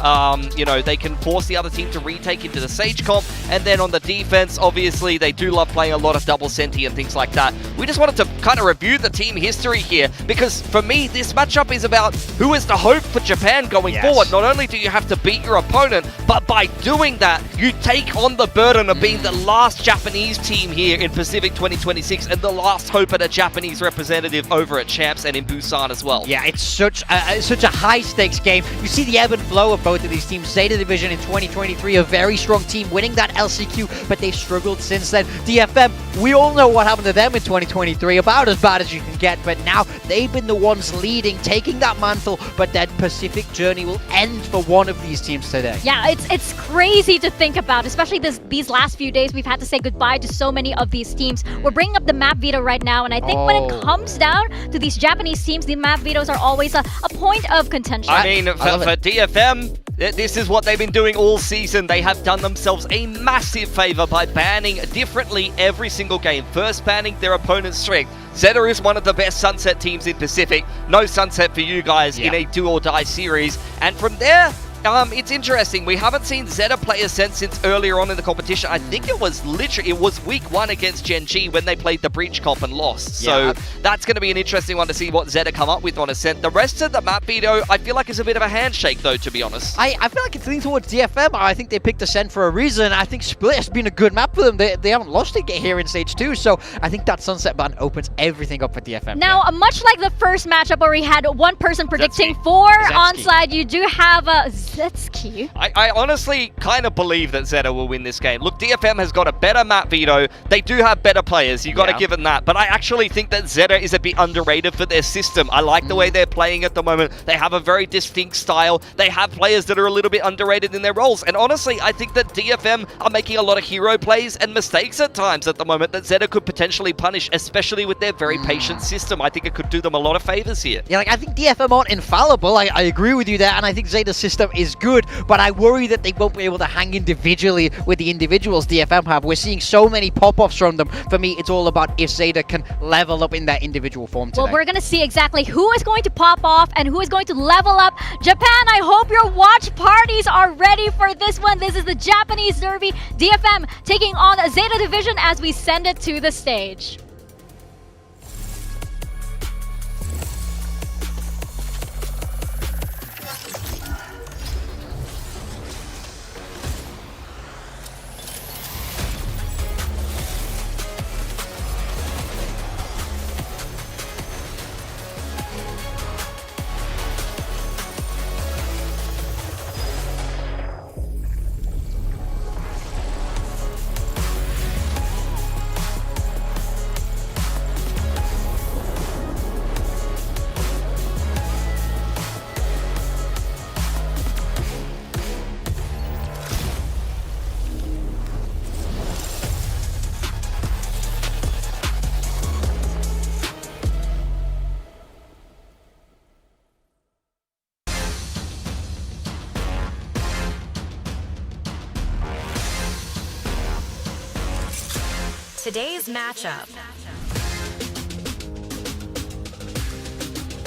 Speaker 5: They can force the other team to retake into the Sage comp, and then on the defense, obviously, they do love playing a lot of double senti and things like that. We just wanted to kind of review the team history here, because for me, this matchup is about who is the hope for Japan going forward. Not only do you have to beat your opponent, but by doing that, you take on the burden of being the last Japanese team here in Pacific 2026 and the last hope at a Japanese representative over at Champs and in Busan as well.
Speaker 14: Yeah, it's such a high-stakes game. You see the ebb and flow of both of these teams. ZETA Division in 2023, a very strong team, winning that LCQ, but they've struggled since then. DFM, we all know what happened to them in 2023, about as bad as you can get, but now they've been the ones leading, taking that mantle, but that Pacific journey will end for one of these teams today.
Speaker 13: Yeah, it's crazy to think about, especially these last few days. We've had to say goodbye to so many of these teams. We're bringing up the map veto right now, and I think when it comes down to these Japanese teams, the map vetoes are always a point of contention.
Speaker 5: I mean, for DFM, this is what they've been doing all season. They have done themselves a massive favor by banning differently every single game. First banning their opponent's strength. ZETA is one of the best Sunset teams in Pacific. No Sunset for you guys in a do-or-die series. And from there, it's interesting. We haven't seen ZETA play Ascent since earlier on in the competition. I think it was week 1 against Gen G when they played the Breach Comp and lost. So that's going to be an interesting one to see what ZETA come up with on Ascent. The rest of the map veto, I feel like is a bit of a handshake though, to be honest.
Speaker 14: I feel like it's leaning towards DFM. I think they picked Ascent for a reason. I think Split has been a good map for them. They haven't lost it here in Stage 2, so I think that Sunset ban opens everything up for DFM.
Speaker 13: Now, much like the first matchup where we had one person predicting 4 onside, you do have Zetsky.
Speaker 5: I honestly kind of believe that ZETA will win this game. Look, DFM has got a better map veto. They do have better players. You got to give them that. But I actually think that ZETA is a bit underrated for their system. I like the way they're playing at the moment. They have a very distinct style. They have players that are a little bit underrated in their roles. And honestly, I think that DFM are making a lot of hero plays and mistakes at times at the moment that ZETA could potentially punish, especially with their very patient system. I think it could do them a lot of favors here.
Speaker 14: Yeah, I think DFM aren't infallible. I agree with you there, and I think ZETA's system is good, but I worry that they won't be able to hang individually with the individuals DFM have. We're seeing so many pop-offs from them. For me, it's all about if ZETA can level up in their individual form today.
Speaker 13: Well, we're going to see exactly who is going to pop off and who is going to level up. Japan, I hope your watch parties are ready for this one. This is the Japanese Derby. DFM taking on ZETA Division as we send it to the stage.
Speaker 16: Today's matchup.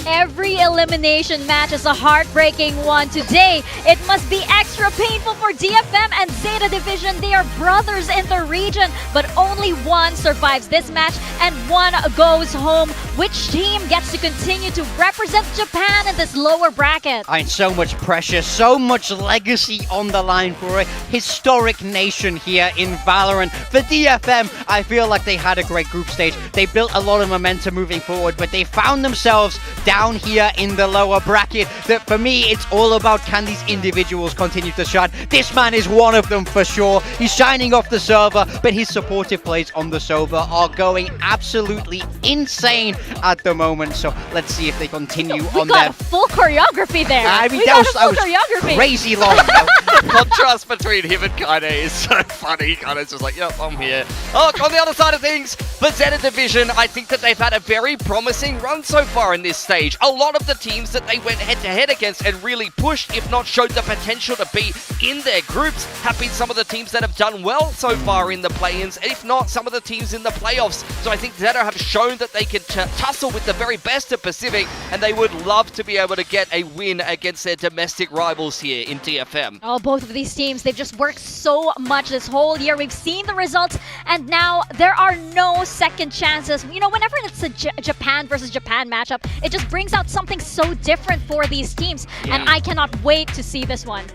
Speaker 13: Every elimination match is a heartbreaking one. Today, it must be extra painful for DFM and ZETA Division. They are brothers in the region, but only one survives this match and one goes home. Which team gets to continue to represent Japan in this lower bracket?
Speaker 14: And so much pressure, so much legacy on the line for a historic nation here in Valorant. For DFM, I feel like they had a great group stage. They built a lot of momentum moving forward, but they found themselves down here in the lower bracket. That for me, it's all about can these individuals continue to shine. This man is one of them for sure. He's shining off the server, but his supportive plays on the server are going absolutely insane at the moment. So let's see if they continue on
Speaker 13: got
Speaker 14: their
Speaker 13: full choreography there.
Speaker 14: I mean,
Speaker 13: we
Speaker 14: that
Speaker 13: got
Speaker 14: was
Speaker 13: a full choreography.
Speaker 14: crazy long.
Speaker 5: The contrast between him and Kaine is so funny. Kaine's just like, yep, I'm here. Oh, on the other side of things, for ZETA Division, I think that they've had a very promising run so far in this stage. stage, a lot of the teams that they went head-to-head against and really pushed, if not showed the potential to be in their groups, have been some of the teams that have done well so far in the play-ins, if not some of the teams in the playoffs. So I think ZETA have shown that they can tussle with the very best of Pacific, and they would love to be able to get a win against their domestic rivals here in DFM.
Speaker 13: Oh, both of these teams, they've just worked so much this whole year. We've seen the results, and now there are no second chances. You know, whenever it's a Japan versus Japan matchup, it just brings out something so different for these teams, and I cannot wait to see this one.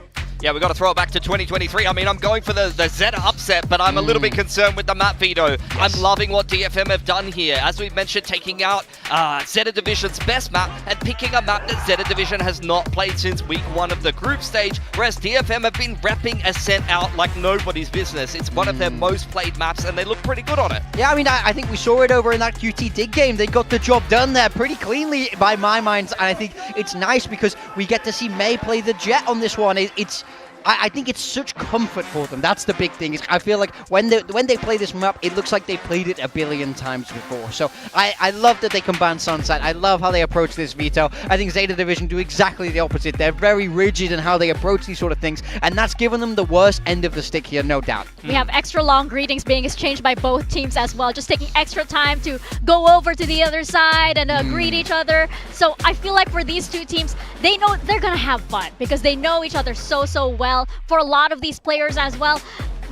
Speaker 5: Yeah, we've got to throw it back to 2023. I mean, I'm going for the ZETA upset, but I'm a little bit concerned with the map veto. I'm loving what DFM have done here. As we've mentioned, taking out ZETA Division's best map and picking a map that ZETA Division has not played since week 1 of the group stage, whereas DFM have been repping Ascent out like nobody's business. It's one of their most played maps, and they look pretty good on it.
Speaker 14: Yeah, I mean, I think we saw it over in that QT Dig game. They got the job done there pretty cleanly by my mind, and I think it's nice because we get to see May play the Jet on this one. I think it's such comfort for them. That's the big thing. I feel like when they play this map, it looks like they played it a billion times before. So I love that they combine Sunset. I love how they approach this veto. I think ZETA Division do exactly the opposite. They're very rigid in how they approach these sort of things, and that's given them the worst end of the stick here, no doubt.
Speaker 13: We have extra long greetings being exchanged by both teams as well, just taking extra time to go over to the other side and greet each other. So I feel like for these two teams, they know they're gonna have fun because they know each other so well. For a lot of these players as well,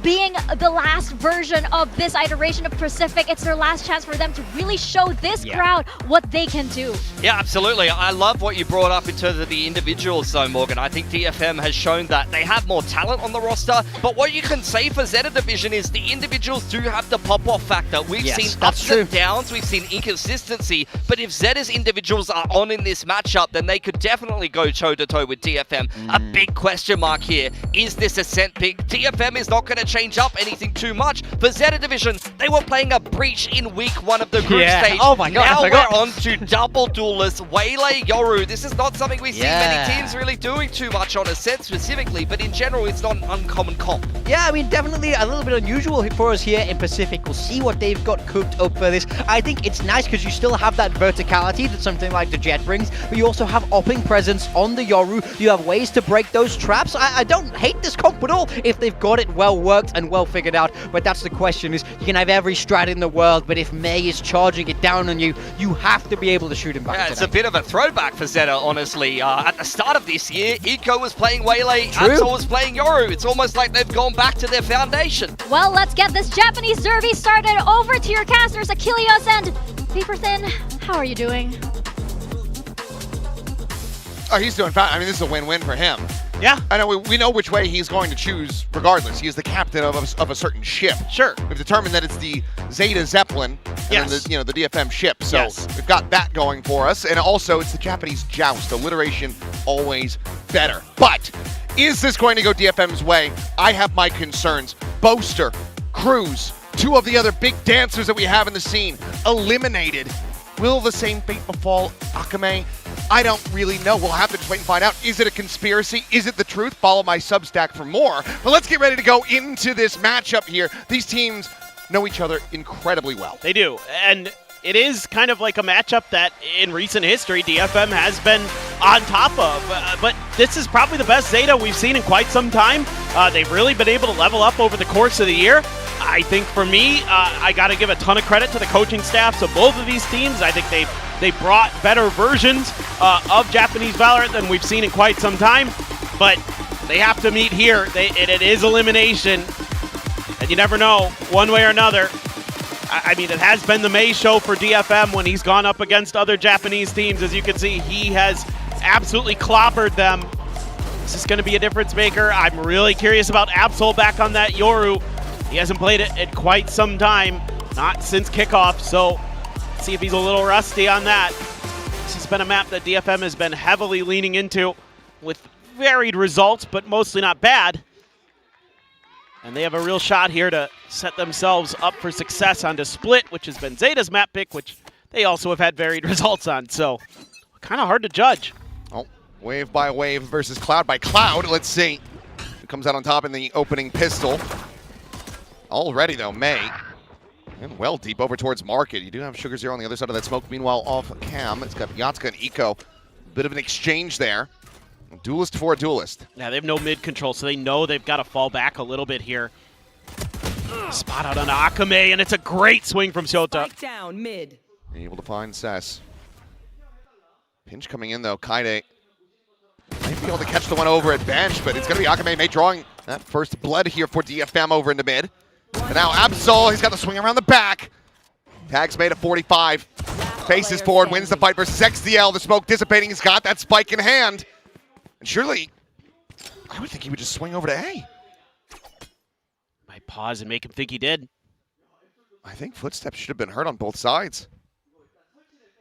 Speaker 13: being the last version of this iteration of Pacific, it's their last chance for them to really show this crowd what they can do.
Speaker 5: Yeah, absolutely. I love what you brought up in terms of the individuals though, Morgan. I think DFM has shown that they have more talent on the roster, but what you can say for ZETA Division is the individuals do have the pop-off factor. We've seen ups and downs, we've seen inconsistency, but if ZETA's individuals are on in this matchup, then they could definitely go toe-to-toe with DFM. A big question mark here. Is this Ascent pick? DFM is not going to change up anything too much. For ZETA Division, they were playing a breach in week 1 of the group stage.
Speaker 14: Oh my god,
Speaker 5: now we're on to double duelists, Waylay, Yoru. This is not something we see many teams really doing too much on Ascent specifically, but in general, it's not an uncommon comp.
Speaker 14: Yeah, I mean, definitely a little bit unusual for us here in Pacific. We'll see what they've got cooked up for this. I think it's nice because you still have that verticality that something like the Jet brings, but you also have opping presence on the Yoru. You have ways to break those traps. I don't hate this comp at all if they've got it well worked and well figured out, but that's the question. Is you can have every strat in the world, but if May is charging it down on you, you have to be able to shoot him back.
Speaker 5: Yeah, it's a bit of a throwback for ZETA, honestly. At the start of this year, Eco was playing Waylay, Absol was playing Yoru. It's almost like they've gone back to their foundation.
Speaker 13: Well, let's get this Japanese derby started. Over to your casters, Achilles and Paper Thin. How are you doing?
Speaker 6: Oh, he's doing fine. I mean, this is a win-win for him.
Speaker 9: Yeah.
Speaker 6: I know we know which way he's going to choose regardless. He is the captain of a certain ship.
Speaker 9: Sure.
Speaker 6: We've determined that it's the ZETA Zeppelin and then the DFM ship. So we've got that going for us. And also it's the Japanese joust. Alliteration always better. But is this going to go DFM's way? I have my concerns. Boaster, Cruz, 2 of the other big dancers that we have in the scene eliminated. Will the same fate befall Akame? I don't really know. We'll have to just wait and find out. Is it a conspiracy? Is it the truth? Follow my Substack for more. But let's get ready to go into this matchup here. These teams know each other incredibly well.
Speaker 9: They do. And it is kind of like a matchup that in recent history DFM has been on top of. But this is probably the best ZETA we've seen in quite some time. They've really been able to level up over the course of the year. I think for me, I got to give a ton of credit to the coaching staffs of both of these teams. I think they brought better versions of Japanese Valorant than we've seen in quite some time. But they have to meet here. It is elimination. And you never know, one way or another. I mean, it has been the May show for DFM when he's gone up against other Japanese teams. As you can see, he has absolutely clobbered them. This is going to be a difference maker. I'm really curious about Absol back on that Yoru. He hasn't played it in quite some time, not since kickoff, so let's see if he's a little rusty on that. This has been a map that DFM has been heavily leaning into with varied results, but mostly not bad. And they have a real shot here to set themselves up for success on the Split, which has been ZETA's map pick, which they also have had varied results on, so kind of hard to judge.
Speaker 6: Oh, wave by wave versus cloud by cloud. Let's see who comes out on top in the opening pistol. Already, though, May And well deep over towards Market. You do have Sugar Zero on the other side of that smoke. Meanwhile, off Cam, it's got Yatska and Eco. Bit of an exchange there. Duelist for a duelist.
Speaker 9: Yeah, they have no mid control, so they know they've got to fall back a little bit here. Spot out on Akame, and it's a great swing from ZETA.
Speaker 16: Down mid.
Speaker 6: Able to find Cess. Pinch coming in, though. Kaide might be able to catch the one over at bench, but it's going to be Akame May drawing that first blood here for DFM over into mid. And now Absol, he's got the swing around the back. Tags made at 45. Faces forward, wins the fight versus XDL. The smoke dissipating, he's got that spike in hand. And surely, I would think he would just swing over to A.
Speaker 9: Might pause and make him think he did.
Speaker 6: I think footsteps should have been heard on both sides.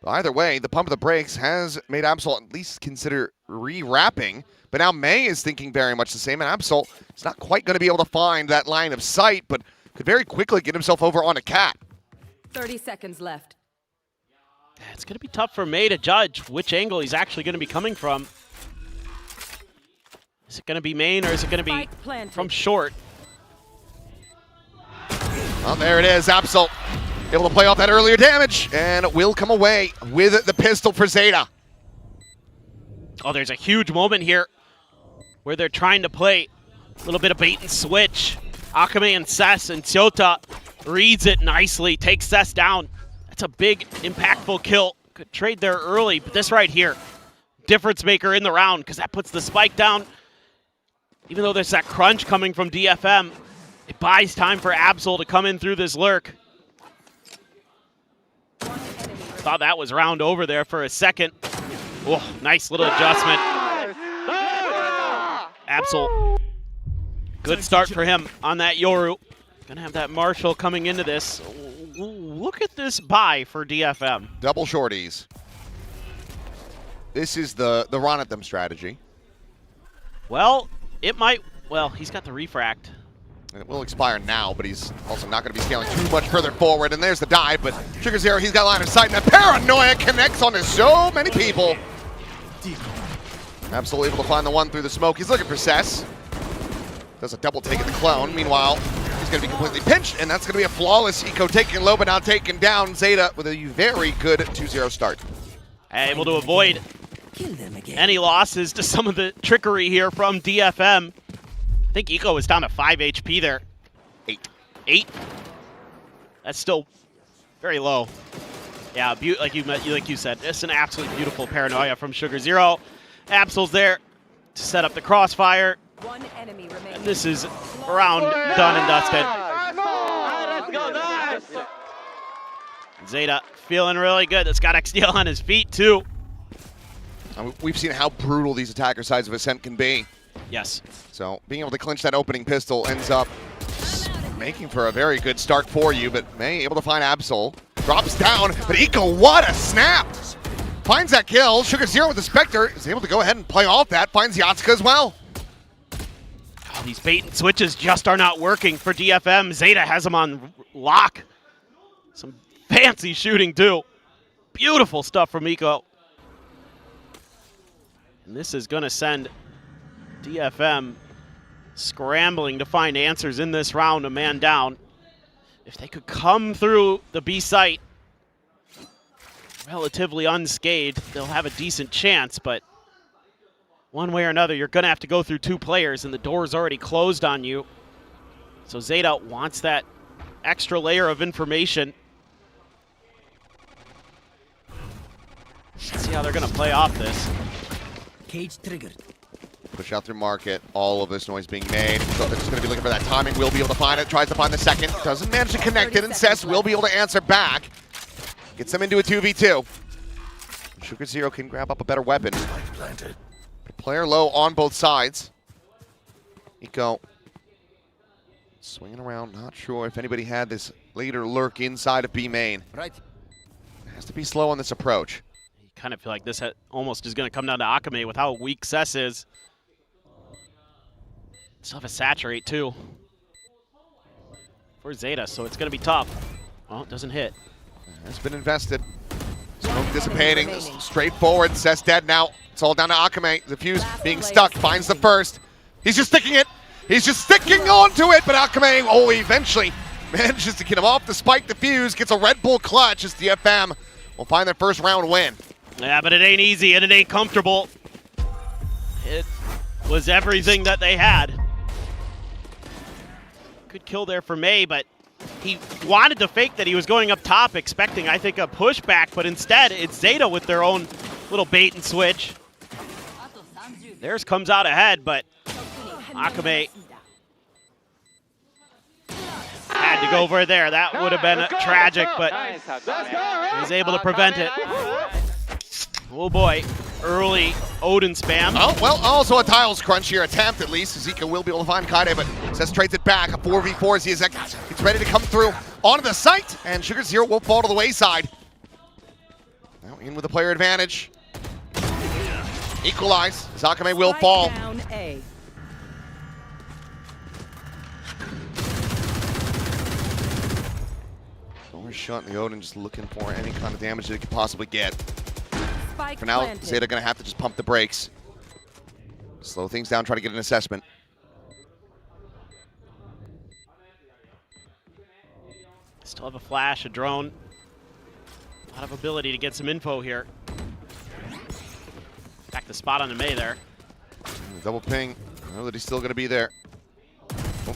Speaker 6: But either way, the pump of the brakes has made Absol at least consider re-wrapping. But now May is thinking very much the same, and Absol is not quite going to be able to find that line of sight, but could very quickly get himself over on a cat.
Speaker 16: 30 seconds left.
Speaker 9: It's going to be tough for May to judge which angle he's actually going to be coming from. Is it going to be main, or is it going to be from short?
Speaker 6: Well, there it is. Absol able to play off that earlier damage, and will come away with the pistol for ZETA.
Speaker 9: Oh, there's a huge moment here where they're trying to play a little bit of bait and switch. Akame and Cess, and ZETA reads it nicely, takes Cess down. That's a big, impactful kill. Good trade there early, but this right here, difference maker in the round, because that puts the spike down. Even though there's that crunch coming from DFM, it buys time for Absol to come in through this lurk. Thought that was round over there for a second. Oh, nice little adjustment. Absol, good start for him on that Yoru. Gonna have that Marshall coming into this. Look at this buy for DFM.
Speaker 6: Double shorties. This is the run at them strategy.
Speaker 9: Well, it might, well, he's got the refract.
Speaker 6: And it will expire now, but he's also not going to be scaling too much further forward. And there's the dive, but Sugar Zero, he's got line of sight, and a paranoia connects onto so many people. Absolutely able to find the one through the smoke. He's looking for Cess. Does a double take at the clone. Meanwhile, he's going to be completely pinched, and that's going to be a flawless eco, taken low but not taken down. ZETA with a very good 2-0 start.
Speaker 9: Able to avoid any losses to some of the trickery here from DFM. I think Eco was down to 5 HP there. 8. That's still very low. Yeah, like you said, it's an absolutely beautiful paranoia from Sugar Zero. Absol's there to set up the crossfire.
Speaker 16: One enemy remaining.
Speaker 9: And this is round done and dusted. ZETA feeling really good. That's got XDL on his feet too.
Speaker 6: We've seen how brutal these attacker sides of Ascent can be.
Speaker 9: Yes.
Speaker 6: So being able to clinch that opening pistol ends up making for a very good start for you, but May able to find Absol. Drops down, but Eco, what a snap! Finds that kill. Sugar Zero with the Spectre is able to go ahead and play off that. Finds Yatska as well.
Speaker 9: Oh, these bait and switches just are not working for DFM. ZETA has them on lock. Some fancy shooting too. Beautiful stuff from Eco. And this is going to send DFM scrambling to find answers in this round, a man down. If they could come through the B site relatively unscathed, they'll have a decent chance, but one way or another, you're going to have to go through 2 players, and the door's already closed on you. So ZETA wants that extra layer of information. Let's see how they're going to play off this.
Speaker 2: Cage triggered.
Speaker 6: Push out through Market, all of this noise being made. So they're just going to be looking for that timing. Will be able to find it, tries to find the second. Doesn't manage to connect it, and Cess will be able to answer back. Gets them into a 2v2. Sugar Zero can grab up a better weapon. Player low on both sides. Eco swinging around, not sure if anybody had this later lurk inside of B main.
Speaker 2: Right.
Speaker 6: Has to be slow on this approach.
Speaker 9: You kind of feel like this almost is going to come down to Akame with how weak Cess is. Still have a saturate too for ZETA, so it's going to be tough. Well, it doesn't hit.
Speaker 6: Has been invested. Smoke dissipating, straightforward. Cess dead now. It's all down to Akame. The fuse being stuck, finds the first. He's just sticking it. He's just sticking onto it, but Akame, eventually Manages to get him off the spike defuse, gets a Red Bull clutch as DFM will find their first round win.
Speaker 9: Yeah, but it ain't easy and it ain't comfortable. It was everything that they had. Good kill there for May, but he wanted to fake that he was going up top, expecting, I think, a pushback, but instead it's ZETA with their own little bait and switch. Theirs comes out ahead, but Akame had to go over there. That would have been tragic, but he's able to prevent it. Oh boy, early Odin spam.
Speaker 6: Oh, well, also a tiles crunch here attempt at least. Zika will be able to find Kaide, but Cess trades it back. A 4v4 Ziazek. He's ready to come through onto the site, and Sugar Zero will fall to the wayside. Now in with the player advantage. Equalize. Zakame will fall.
Speaker 16: Down A.
Speaker 6: Shot in the Odin, just looking for any kind of damage that it could possibly get.
Speaker 16: Spike
Speaker 6: For now,
Speaker 16: planted.
Speaker 6: ZETA gonna have to just pump the brakes. Slow things down, try to get an assessment.
Speaker 9: Still have a flash, a drone. A lot of ability to get some info here. Back the spot on the May there.
Speaker 6: Double ping. I know that he's still gonna be there. Oh,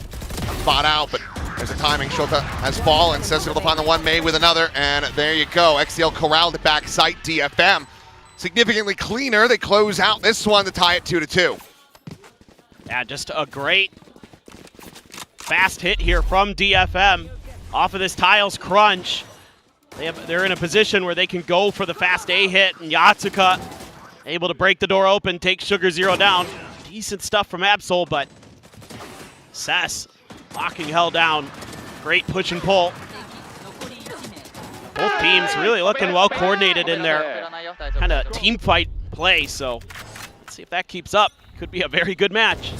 Speaker 6: spot out, but there's a timing. Shota has fallen. Says he'll find the one May with another, and there you go. XCL corralled it back. Site DFM significantly cleaner. They close out this one to tie it 2-2.
Speaker 9: Yeah, just a great fast hit here from DFM off of this tiles crunch. They're in a position where they can go for the fast A hit, and Yatsuka able to break the door open, take Sugar Zero down. Decent stuff from Absol, but Cess locking hell down. Great push and pull. Both teams really looking well coordinated in their kind of team fight play, so let's see if that keeps up. Could be a very good match.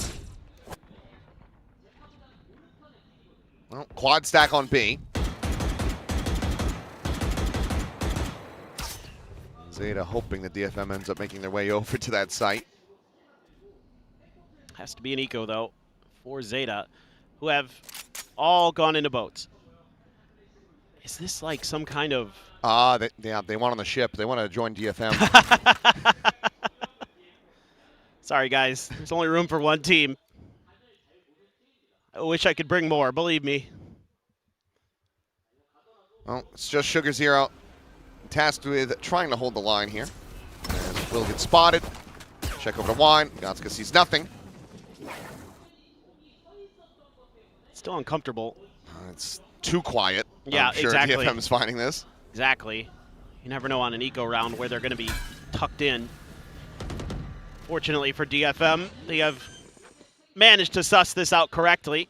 Speaker 6: Well, quad stack on B. ZETA hoping that DFM ends up making their way over to that site.
Speaker 9: Has to be an eco, though, for ZETA, who have all gone into boats. Is this like some kind of...
Speaker 6: they want on the ship. They want to join DFM.
Speaker 9: Sorry, guys. There's only room for one team. I wish I could bring more, believe me.
Speaker 6: Well, it's just Sugar Zero tasked with trying to hold the line here. And will get spotted. Check over to Wine. Gatsuka sees nothing.
Speaker 9: Still uncomfortable.
Speaker 6: It's too quiet.
Speaker 9: Yeah,
Speaker 6: I'm sure
Speaker 9: exactly.
Speaker 6: DFM is finding this.
Speaker 9: Exactly. You never know on an eco round where they're going to be tucked in. Fortunately for DFM, they have managed to suss this out correctly.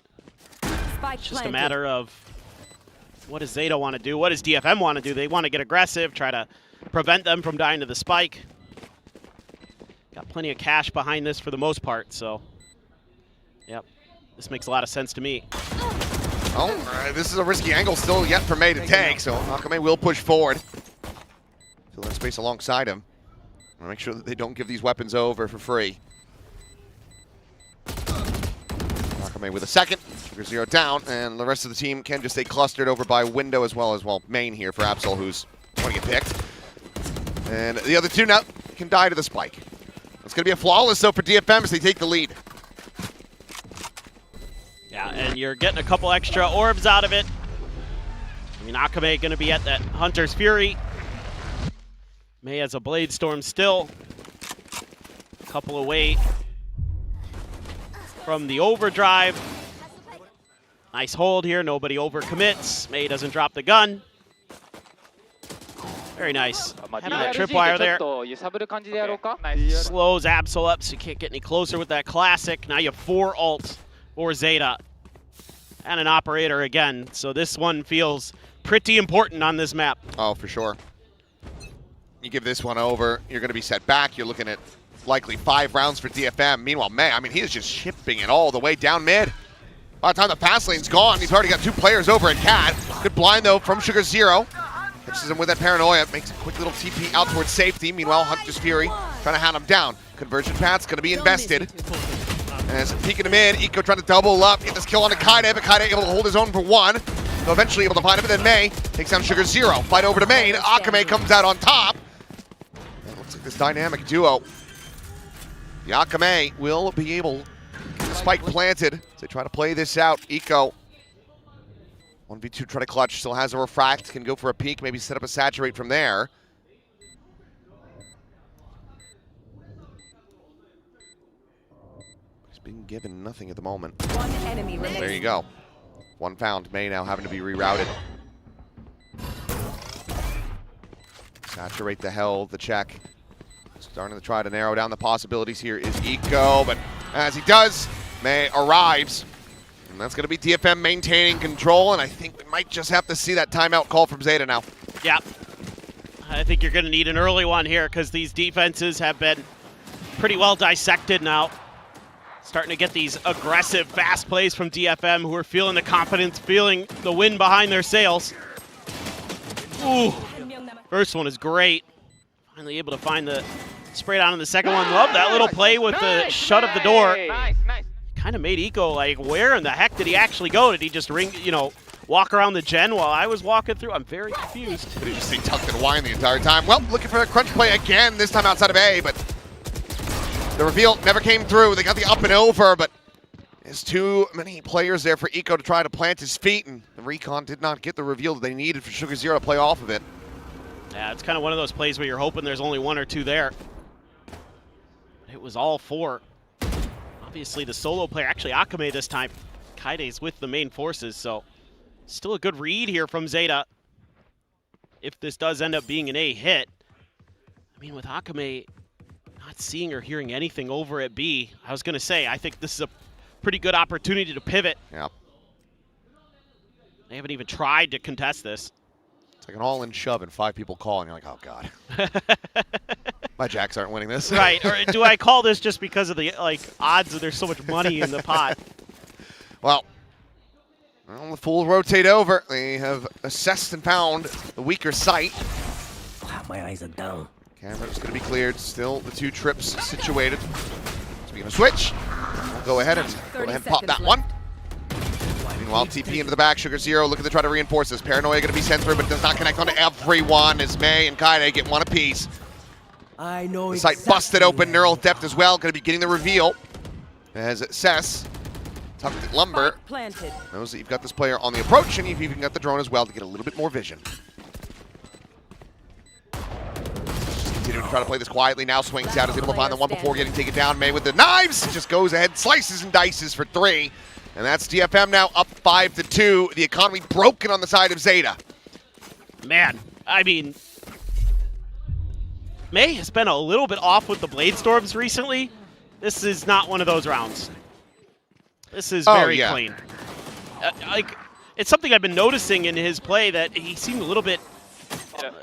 Speaker 9: It's just a matter of what does ZETA want to do? What does DFM want to do? They want to get aggressive, try to prevent them from dying to the spike. Got plenty of cash behind this for the most part, so yep, this makes a lot of sense to me.
Speaker 6: Oh, this is a risky angle still yet for May to take, so Akame will push forward. Fill in space alongside him. Make sure that they don't give these weapons over for free. Akame with a second. Sugar Zero down, and the rest of the team can just stay clustered over by window as well, main here for Absol, who's going to get picked. And the other two now can die to the spike. It's going to be a flawless, though, for DFM as they take the lead.
Speaker 9: Yeah, and you're getting a couple extra orbs out of it. I mean, Akame going to be at that Hunter's Fury. May has a Blade Storm still. A couple away from the overdrive. Nice hold here, nobody overcommits. May doesn't drop the gun. Very nice. Having that tripwire there. Slows Absol up so you can't get any closer with that classic. Now you have 4 ults for ZETA. And an operator again. So this one feels pretty important on this map.
Speaker 6: Oh, for sure. You give this one over, you're going to be set back. You're looking at likely 5 rounds for DFM. Meanwhile, May, I mean, he is just shipping it all the way down mid. By the time the fast lane's gone, he's already got 2 players over at Cat. Good blind, though, from Sugar Zero. Catches him with that paranoia. Makes a quick little TP out towards safety. Meanwhile, Hunter's Fury trying to hound him down. Conversion path's going to be invested. As peeking him in, Eco trying to double up. Get this kill on to Kaide, but Kaide able to hold his own for 1. So eventually able to find him, and then May takes down Sugar Zero. Fight over to main. Akame comes out on top. It looks like this dynamic duo. The Akame will be able to get the spike planted as they try to play this out. Eco 1v2 try to clutch, still has a refract, can go for a peek, maybe set up a saturate from there. He's been given nothing at the moment.
Speaker 16: One enemy remaining.
Speaker 6: There you go. One found. May now having to be rerouted. Saturate the hell, the check. Starting to try to narrow down the possibilities here is Eco, but as he does, May arrives. And that's going to be DFM maintaining control, and I think we might just have to see that timeout call from ZETA now.
Speaker 9: Yeah. I think you're going to need an early one here because these defenses have been pretty well dissected now. Starting to get these aggressive, fast plays from DFM who are feeling the confidence, feeling the wind behind their sails. Ooh. First one is great. Finally able to find the spray down in the second one. Love that little play with the shut of the door.
Speaker 7: Nice.
Speaker 9: Kind of made Eco like, where in the heck did he actually go? Did he just walk around the gen while I was walking through? I'm very confused.
Speaker 6: Did he just see tucked and wine the entire time? Well, looking for a crunch play again, this time outside of A, but the reveal never came through. They got the up and over, but there's too many players there for Eco to try to plant his feet, and the recon did not get the reveal that they needed for Sugar Zero to play off of it.
Speaker 9: Yeah, it's kind of one of those plays where you're hoping there's only one or two there. It was all four. Obviously, the solo player, actually Akame this time. Kaide's with the main forces, so still a good read here from ZETA. If this does end up being an A hit. I mean, with Akame not seeing or hearing anything over at B, I was going to say, I think this is a pretty good opportunity to pivot.
Speaker 6: Yeah.
Speaker 9: They haven't even tried to contest this.
Speaker 6: It's like an all-in shove and 5 people call, and you're like, oh, God. My jacks aren't winning this.
Speaker 9: Right, or do I call this just because of the odds that there's so much money in the pot?
Speaker 6: Well, the Fools rotate over. They have assessed and found the weaker site.
Speaker 2: My eyes are down.
Speaker 6: Camera's going to be cleared. Still the 2 trips situated. Speaking of switch, we'll go ahead and pop that one. Meanwhile, TP into the back. Sugar Zero looking to try to reinforce this. Paranoia going to be sent through, but does not connect onto everyone as May and Kaide get one apiece.
Speaker 2: I know
Speaker 6: the site busted open. Neural Depth as well. Going to be getting the reveal as Cess tucked at Lumber.
Speaker 16: Planted.
Speaker 6: Knows that you've got this player on the approach, and you've even got the drone as well to get a little bit more vision. Just continuing to try to play this quietly. Now swings out, is able to find the one before getting taken down. May with the knives just goes ahead, slices and dices for 3. And that's DFM now up 5-2. The economy broken on the side of ZETA.
Speaker 9: Man, I mean, May has been a little bit off with the Blade Storms recently. This is not one of those rounds. This is very clean. It's something I've been noticing in his play that he seemed a little bit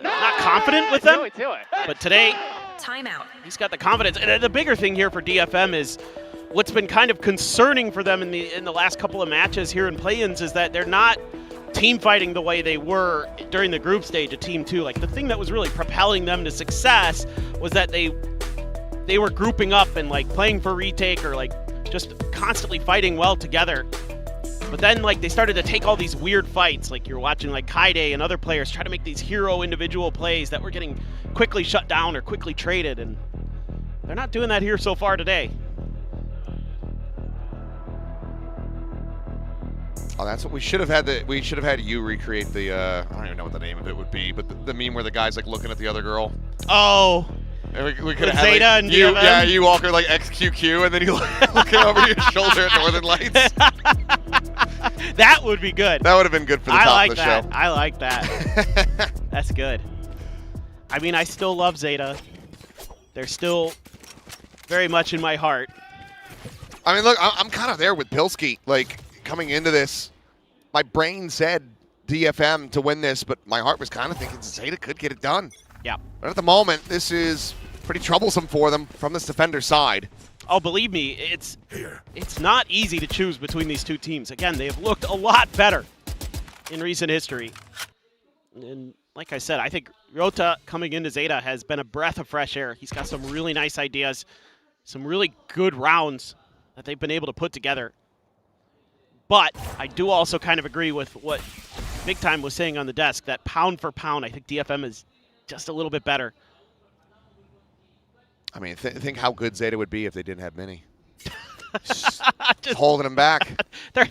Speaker 9: not confident with them. But today,
Speaker 16: timeout.
Speaker 9: He's got the confidence. And the bigger thing here for DFM is what's been kind of concerning for them in the last couple of matches here in play-ins is that they're not team fighting the way they were during the group stage of Team 2. Like, the thing that was really propelling them to success was that they were grouping up and playing for retake or just constantly fighting well together. But then they started to take all these weird fights. You're watching Kaide and other players try to make these hero individual plays that were getting quickly shut down or quickly traded, and they're not doing that here so far today.
Speaker 6: Oh, that's what we should have had. We should have had you recreate the. I don't even know what the name of it would be, but the meme where the guy's looking at the other girl.
Speaker 9: Oh.
Speaker 6: And we could have
Speaker 9: had ZETA and
Speaker 6: you,
Speaker 9: DFM.
Speaker 6: yeah, you walk her XQQ, and then you looking over your shoulder at Northern Lights.
Speaker 9: That would be good.
Speaker 6: That would have been good for the top of the show.
Speaker 9: I like that. That's good. I mean, I still love ZETA. They're still very much in my heart.
Speaker 6: I mean, look, I'm kind of there with Pilsky. Coming into this, my brain said DFM to win this, but my heart was kind of thinking ZETA could get it done.
Speaker 9: Yeah.
Speaker 6: But at the moment, this is pretty troublesome for them from this defender side.
Speaker 9: Oh, believe me, it's not easy to choose between these two teams. Again, they have looked a lot better in recent history. And like I said, I think Ryota coming into ZETA has been a breath of fresh air. He's got some really nice ideas, some really good rounds that they've been able to put together. But I do also kind of agree with what Big Time was saying on the desk that pound for pound, I think DFM is just a little bit better.
Speaker 6: I mean, think how good ZETA would be if they didn't have Mini. just holding them back.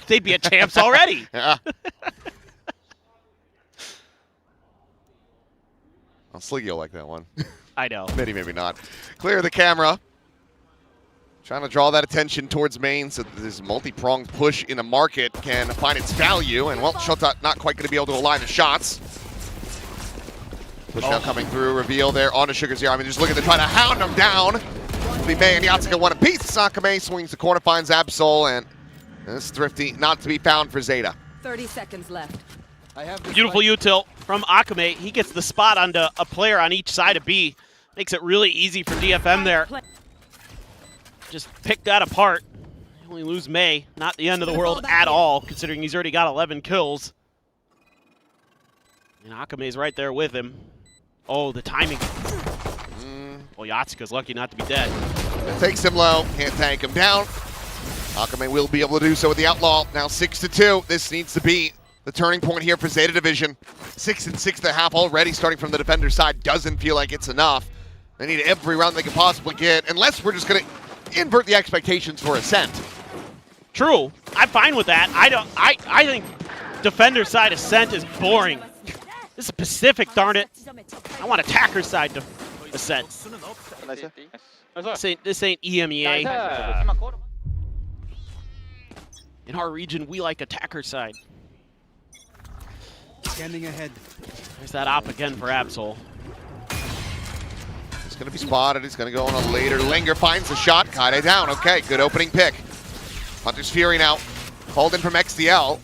Speaker 9: They'd be a champs already.
Speaker 6: Yeah. I'll Sliggy like that one.
Speaker 9: I know.
Speaker 6: Mini, maybe not. Clear the camera. Trying to draw that attention towards main so that this multi-pronged push in the market can find its value. And, well, Shota not quite going to be able to align the shots. Push now coming through. Reveal there onto Sugar Zero. I mean, just looking to try to hound him down. The May and Yatsuka one apiece. Sakame swings the corner, finds Absol, and this Thrifty not to be found for ZETA.
Speaker 16: 30 seconds left.
Speaker 9: Beautiful util from Akame. He gets the spot onto a player on each side of B. Makes it really easy for DFM there. Just pick that apart. They only lose May. Not the end of the world at all, considering he's already got 11 kills. And Akame's right there with him. Oh, the timing. Well, Yatsuka's lucky not to be dead.
Speaker 6: Takes him low, can't tank him down. Akame will be able to do so with the Outlaw. Now 6-2. This needs to be the turning point here for ZETA Division. 6 and 6.5 already starting from the defender side. Doesn't feel like it's enough. They need every round they can possibly get, unless we're just going to invert the expectations for Ascent.
Speaker 9: True. I'm fine with that. I think defender side Ascent is boring. This is Pacific, darn it. I want attacker side to Ascent. This ain't EMEA. In our region, we like attacker side.
Speaker 2: Scanning ahead.
Speaker 9: There's that op again for Absol.
Speaker 6: He's going to be spotted. He's going to go on a later linger. Finds the shot. Kaide down. Okay, good opening pick. Hunter's Fury now. Called in from XDL.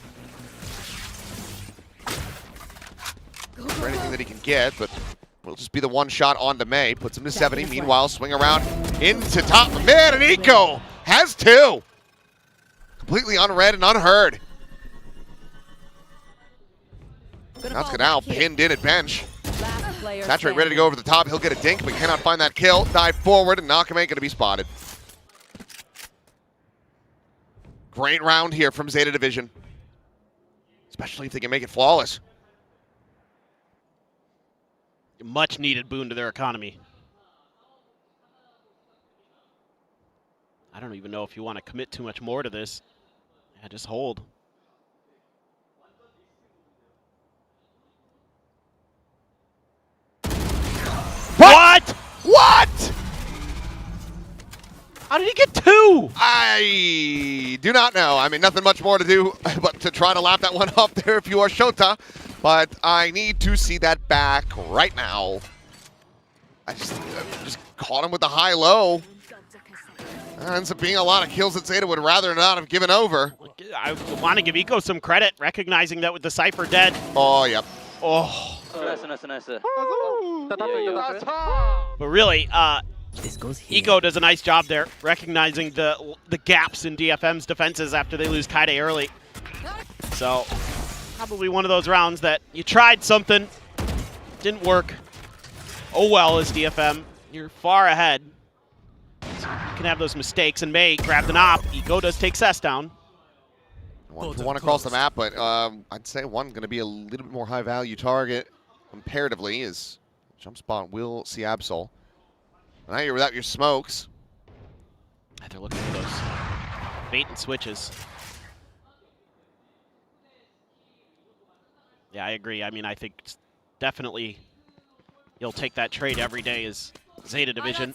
Speaker 6: For anything that he can get, but will just be the one shot on to May. Puts him to 70. Meanwhile, swing around into top mid, and Eco has two. Completely unread and unheard. Natsuka now pinned in at bench. Saturate ready to go over the top. He'll get a dink, but cannot find that kill. Dive forward, and Nakame going to be spotted. Great round here from ZETA Division. Especially if they can make it flawless.
Speaker 9: Much needed boon to their economy. I don't even know if you want to commit too much more to this. Yeah, just hold. What?
Speaker 6: What?
Speaker 9: How did he get two?
Speaker 6: I do not know. I mean, nothing much more to do but to try to lap that one off there if you are Shota. But I need to see that back right now. I just caught him with the high-low. Ends up being a lot of kills that ZETA would rather not have given over.
Speaker 9: I want to give Eco some credit, recognizing that with the Cypher dead.
Speaker 6: Oh, yep.
Speaker 9: Oh.
Speaker 11: Nice.
Speaker 9: But really, Eco does a nice job there, recognizing the gaps in DFM's defenses after they lose Kaide early. So, probably one of those rounds that you tried something, didn't work. Oh well, as DFM, you're far ahead. So you can have those mistakes, and May grabbed an op. Eco does take Cess down.
Speaker 6: One across the map, but I'd say one going to be a little bit more high-value target comparatively, as jump spot will see Absol. Now you're without your smokes.
Speaker 9: They're looking for those bait and switches. Yeah, I agree. I mean, I think definitely you'll take that trade every day as ZETA Division.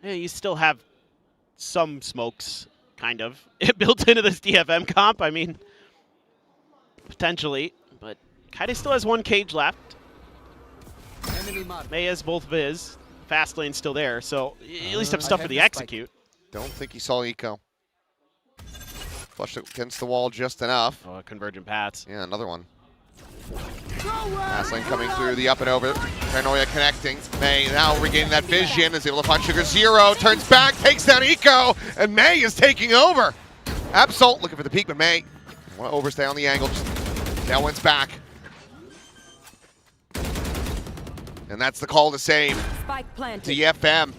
Speaker 9: Yeah, you still have some smokes, kind of, built into this DFM comp. I mean, potentially, but Kaide still has one cage left. May has both of his. Fast lane's still there, so you at least have stuff for the execute.
Speaker 6: Don't think he saw Eco. Flushed it against the wall just enough.
Speaker 9: Oh, convergent paths.
Speaker 6: Yeah, another one. Fast lane coming through the up and over. Paranoia connecting. May now regaining that vision, is able to find Sugar Zero, turns back, takes down Eco, and May is taking over. Absol looking for the peak, but May want to overstay on the angle. Tailwind's back. And that's the call to save. DFM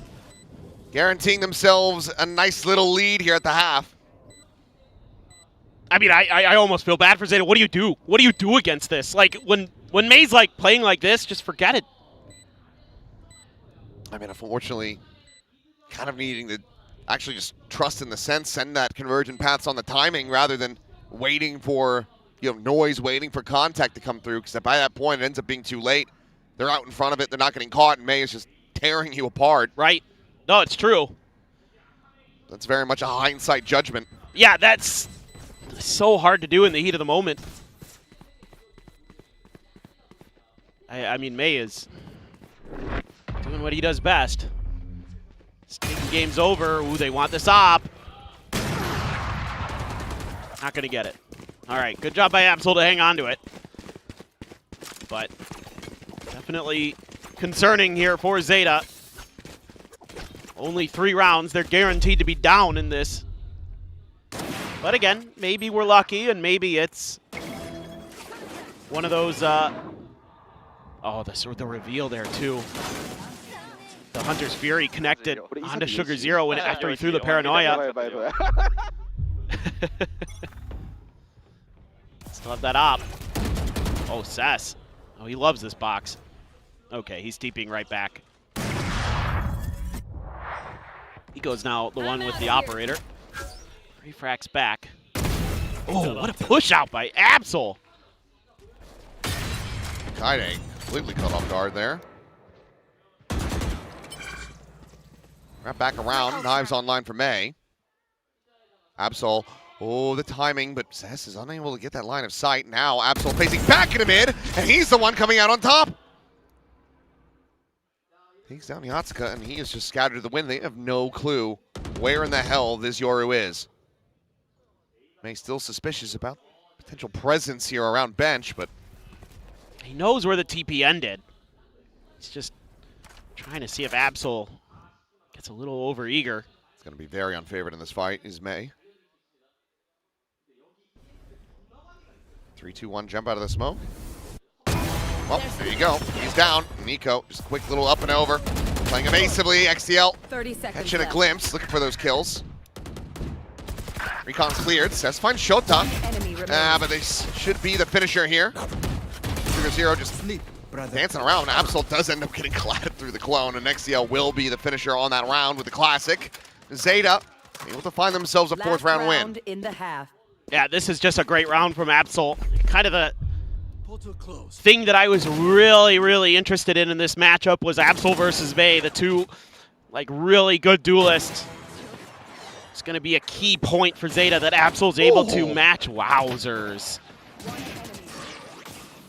Speaker 6: guaranteeing themselves a nice little lead here at the half.
Speaker 9: I mean, I almost feel bad for Zeta. What do you do? What do you do against this? Like, when May's, like, playing like this, just forget it.
Speaker 6: I mean, unfortunately, kind of needing to actually just trust in the sense, send that convergent paths on the timing rather than waiting for, noise, waiting for contact to come through, because by that point, it ends up being too late. They're out in front of it. They're not getting caught, and May is just tearing you apart.
Speaker 9: Right. No, it's true.
Speaker 6: That's very much a hindsight judgment.
Speaker 9: Yeah, that's so hard to do in the heat of the moment. I mean, May is doing what he does best. He's taking games over. Ooh, they want this op. Not going to get it. All right, good job by Absol to hang on to it. But definitely concerning here for Zeta. Only 3 rounds. They're guaranteed to be down in this. But again, maybe we're lucky, and maybe it's one of those... oh, the reveal there, too. The Hunter's Fury connected onto Sugar Zero after he threw the paranoia. Still have that op. Oh, Sess. Oh, he loves this box. Okay, he's TPing right back. He goes now, the one with the operator. Refracts back. Oh, what a push out by Absol.
Speaker 6: Kaide completely caught off guard there. Right back around. Knives online for May. Absol. Oh, the timing, but Sess is unable to get that line of sight. Now Absol facing back in the mid, and he's the one coming out on top. Takes down Yatsuka, and he is just scattered to the wind. They have no clue where in the hell this Yoru is. May still suspicious about potential presence here around bench, but
Speaker 9: he knows where the TP ended. He's just trying to see if Absol gets a little overeager.
Speaker 6: It's going to be very unfavored in this fight, is May. 3-2-1 jump out of the smoke. Well, there you go. He's down. Nico, just a quick little up and over. Playing evasively. XTL
Speaker 16: 30 seconds
Speaker 6: catching a
Speaker 16: left.
Speaker 6: glimpse, looking for those kills. Recon's cleared. Sess finds Shota. But this should be the finisher here. Sugar Zero just dancing around. Absol does end up getting collided through the clone, and XTL will be the finisher on that round with the classic. Zeta able to find themselves a 4th round win.
Speaker 16: In the half.
Speaker 9: Yeah, this is just a great round from Absol. Kind of the thing that I was really, really interested in this matchup was Absol versus May, the two really good duelists. It's going to be a key point for Zeta that Absol's able to match. Wowzers.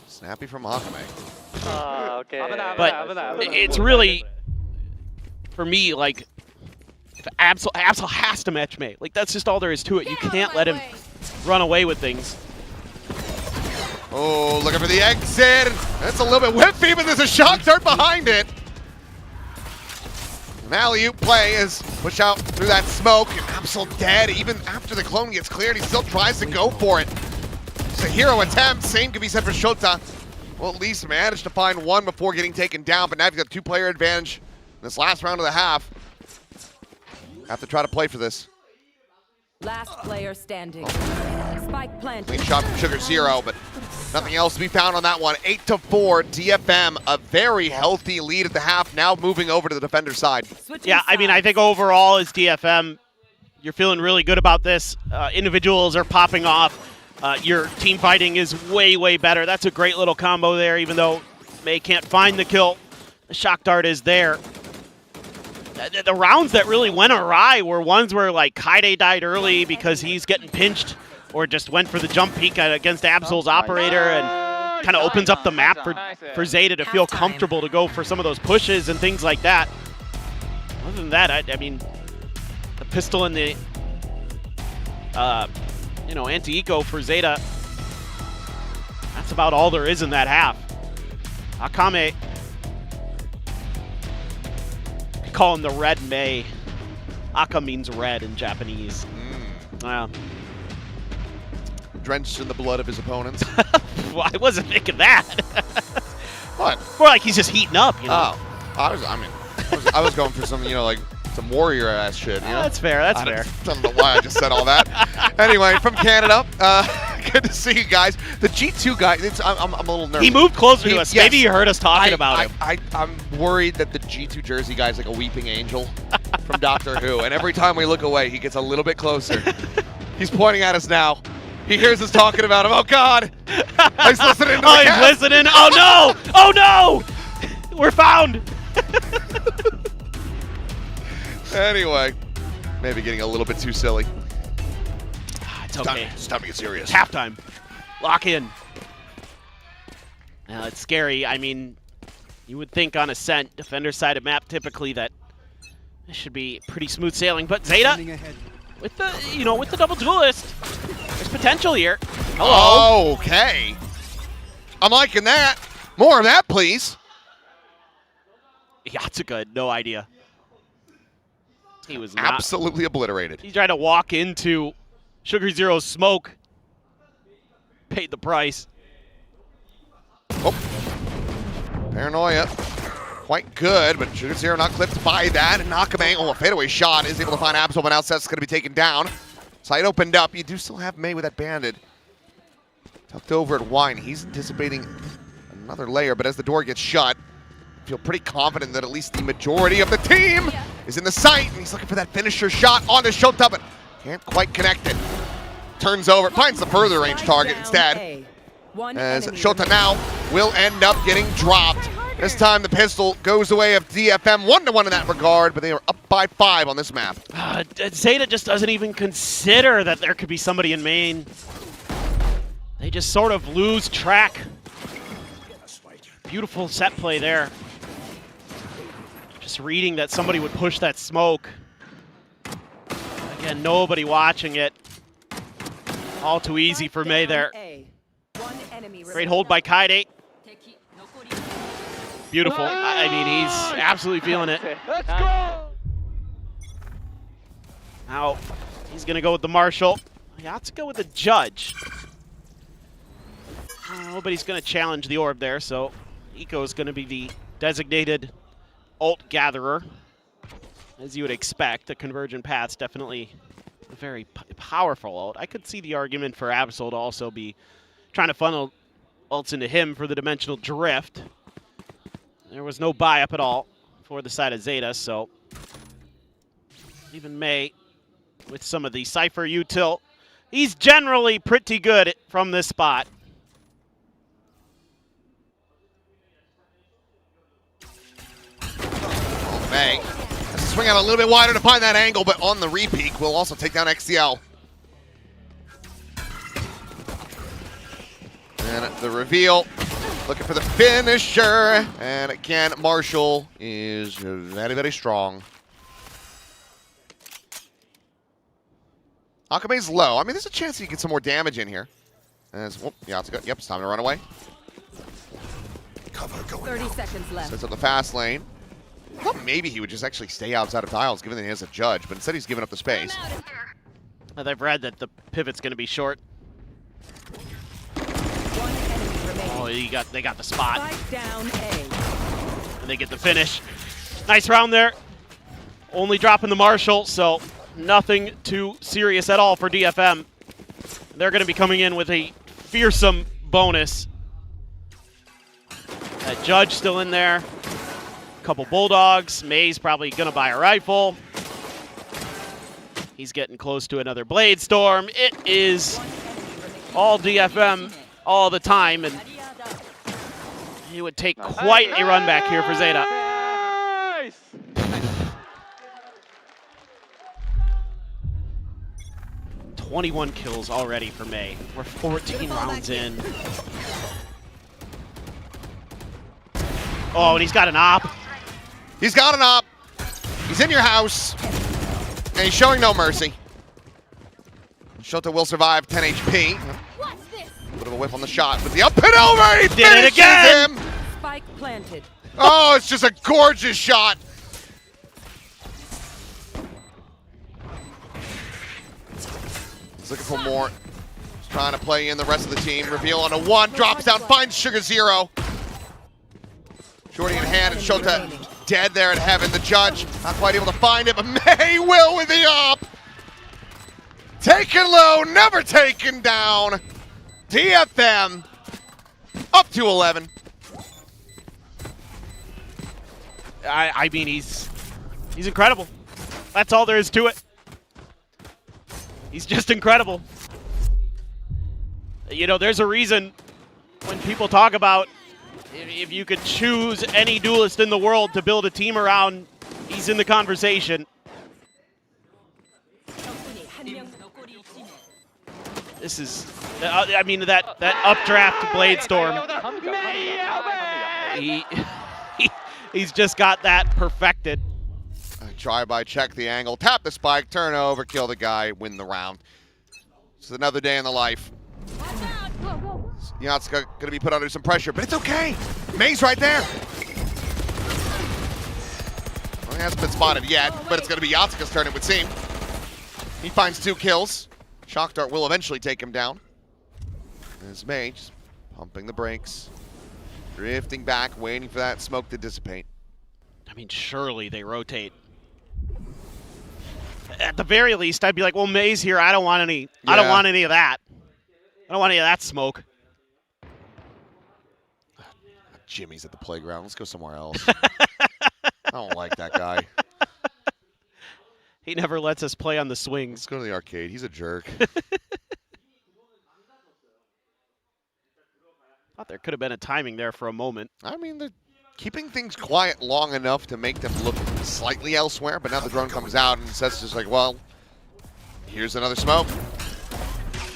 Speaker 6: Snappy from Akame.
Speaker 11: Okay.
Speaker 9: But it's really, for me, if Absol has to match May. That's just all there is to it. You can't let him run away with things.
Speaker 6: Oh, looking for the exit. That's a little bit whiffy, but there's a shock dart behind it. An alley-oop play is push out through that smoke, and Absol dead. Even after the clone gets cleared, he still tries to go for it. It's a hero attempt. Same could be said for Shota. Well, at least managed to find one before getting taken down, but now he's got a 2-player advantage in this last round of the half. Have to try to play for this.
Speaker 16: Last player standing. Spike planted.
Speaker 6: Clean shot from Sugar Zero, but nothing else to be found on that one. 8-4, DFM, a very healthy lead at the half, now moving over to the defender side.
Speaker 9: Yeah, I mean, I think overall as DFM, you're feeling really good about this. Individuals are popping off. Your team fighting is way, way better. That's a great little combo there, even though May can't find the kill. The shock dart is there. The rounds that really went awry were ones where Kaide died early because he's getting pinched, or just went for the jump peek against Absol's operator, and kind of opens up the map for Zeta to feel comfortable to go for some of those pushes and things like that. Other than that, I mean, the pistol and the anti-eco for Zeta, that's about all there is in that half. Akame, we call him the Red May. Aka means red in Japanese.
Speaker 6: Drenched in the blood of his opponents.
Speaker 9: Well, I wasn't thinking that.
Speaker 6: What?
Speaker 9: More like he's just heating up,
Speaker 6: Oh, I was going for some, Some warrior ass shit. You know?
Speaker 9: That's fair. That's fair.
Speaker 6: I don't know why I just said all that. Anyway, from Canada, good to see you guys. The G2 guy, I'm a little nervous.
Speaker 9: He moved closer to us.
Speaker 6: Yes.
Speaker 9: Maybe you heard us talking about him.
Speaker 6: I'm worried that the G2 jersey guy's like a weeping angel from Doctor Who, and every time we look away, he gets a little bit closer. He's pointing at us now. He hears us talking about him. Oh God! He's listening to the
Speaker 9: he's
Speaker 6: cast.
Speaker 9: listening. Oh no! Oh no! We're found.
Speaker 6: Anyway, maybe getting a little bit too silly.
Speaker 9: It's okay.
Speaker 6: It's time to get serious.
Speaker 9: Halftime. Lock in. Now it's scary. I mean, you would think on Ascent, defender side of map, typically that this should be pretty smooth sailing. But ZETA, with the with the double duelist, there's potential here. Hello.
Speaker 6: Okay. I'm liking that. More of that, please.
Speaker 9: Yatsuka had no idea. He was not.
Speaker 6: Absolutely obliterated.
Speaker 9: He tried to walk into Sugar Zero's smoke. Paid the price.
Speaker 6: Oh. Paranoia. Quite good, but Sugar Zero not clipped by that. And Nakame, a fadeaway shot, is able to find Absol, but now Seth's going to be taken down. Side opened up. You do still have May with that bandit. Tucked over at Wine. He's anticipating another layer, but as the door gets shut, I feel pretty confident that at least the majority of the team is in the sight, and he's looking for that finisher shot onto Shota, but can't quite connect it. Turns over, finds the further range target instead. As Shota now will end up getting dropped. This time the pistol goes away of DFM, 1-1 in that regard, but they are up by 5 on this map.
Speaker 9: ZETA just doesn't even consider that there could be somebody in main. They just sort of lose track. Beautiful set play there. Just reading that somebody would push that smoke. Again, nobody watching it. All too easy for May there. Great hold by Kaide. Beautiful. I mean, he's absolutely feeling it.
Speaker 8: Let's go!
Speaker 9: Now, he's going to go with the Marshal. Yatsuka with the Judge. Nobody's going to challenge the orb there, so Eco is going to be the designated ult gatherer. As you would expect, the Convergent Path's definitely a very powerful ult. I could see the argument for Absol to also be trying to funnel ults into him for the Dimensional Drift. There was no buy-up at all for the side of ZETA, so even May with some of the Cypher util. He's generally pretty good from this spot.
Speaker 6: May has to swing out a little bit wider to find that angle, but on the re-peek will also take down XCL. And the reveal, looking for the finisher. And again, Marshall is very, very strong. Akame's low. I mean, there's a chance he can get some more damage in here. As, well, yeah, it's good. Yep, it's time to run away.
Speaker 12: Cover going
Speaker 16: 30 seconds left.
Speaker 6: Sets up the fast lane. I thought maybe he would just actually stay outside of tiles, given that he has a judge, but instead he's giving up the space.
Speaker 9: They've read that the pivot's going to be short. Oh, they got the spot.
Speaker 16: Down A.
Speaker 9: And they get the finish. Nice round there. Only dropping the Marshal, so nothing too serious at all for DFM. They're going to be coming in with a fearsome bonus. That Judge still in there. Couple Bulldogs. May's probably going to buy a rifle. He's getting close to another Blade Storm. It is all DFM all the time, and he would take quite a run back here for ZETA.
Speaker 8: Nice!
Speaker 9: 21 kills already for May. We're 14 rounds in. Oh, and he's got an op.
Speaker 6: He's got an op. He's in your house. And he's showing no mercy. Shota will survive, 10 HP. Bit of a whip on the shot, but the up and over, he
Speaker 9: did it again.
Speaker 6: Him.
Speaker 16: Spike planted.
Speaker 6: Oh, it's just a gorgeous shot. He's looking for more. He's trying to play in the rest of the team. Reveal on a 1, drops down, finds Sugar Zero. Shorty in hand, and Shota dead there at Heaven. The judge not quite able to find it, but May will with the up. Taken low, never taken down. DFM up to 11.
Speaker 9: I mean, he's incredible. That's all there is to it. He's just incredible. You know, there's a reason when people talk about if you could choose any duelist in the world to build a team around, he's in the conversation. This is, I mean, that updraft Blade Storm. He's just got that perfected.
Speaker 6: Drive-by, check the angle, tap the spike, turn over, kill the guy, win the round. It's another day in the life. Yatsuka gonna be put under some pressure, but it's okay. May's right there. Well, he hasn't been spotted yet, but it's gonna be Yatsuka's turn, it would seem. He finds 2 kills. Shock Dart will eventually take him down. There's May just pumping the brakes, drifting back, waiting for that smoke to dissipate.
Speaker 9: I mean, surely they rotate. At the very least, I'd be like, well, May's here. I don't want any.
Speaker 6: Yeah.
Speaker 9: I don't want any of that. I don't want any of that smoke.
Speaker 6: Jimmy's at the playground. Let's go somewhere else. I don't like that guy.
Speaker 9: He never lets us play on the swings.
Speaker 6: Let's go to the arcade. He's a jerk.
Speaker 9: Thought there could have been a timing there for a moment.
Speaker 6: I mean, they're keeping things quiet long enough to make them look slightly elsewhere, but now the drone comes out and says just like, well, here's another smoke.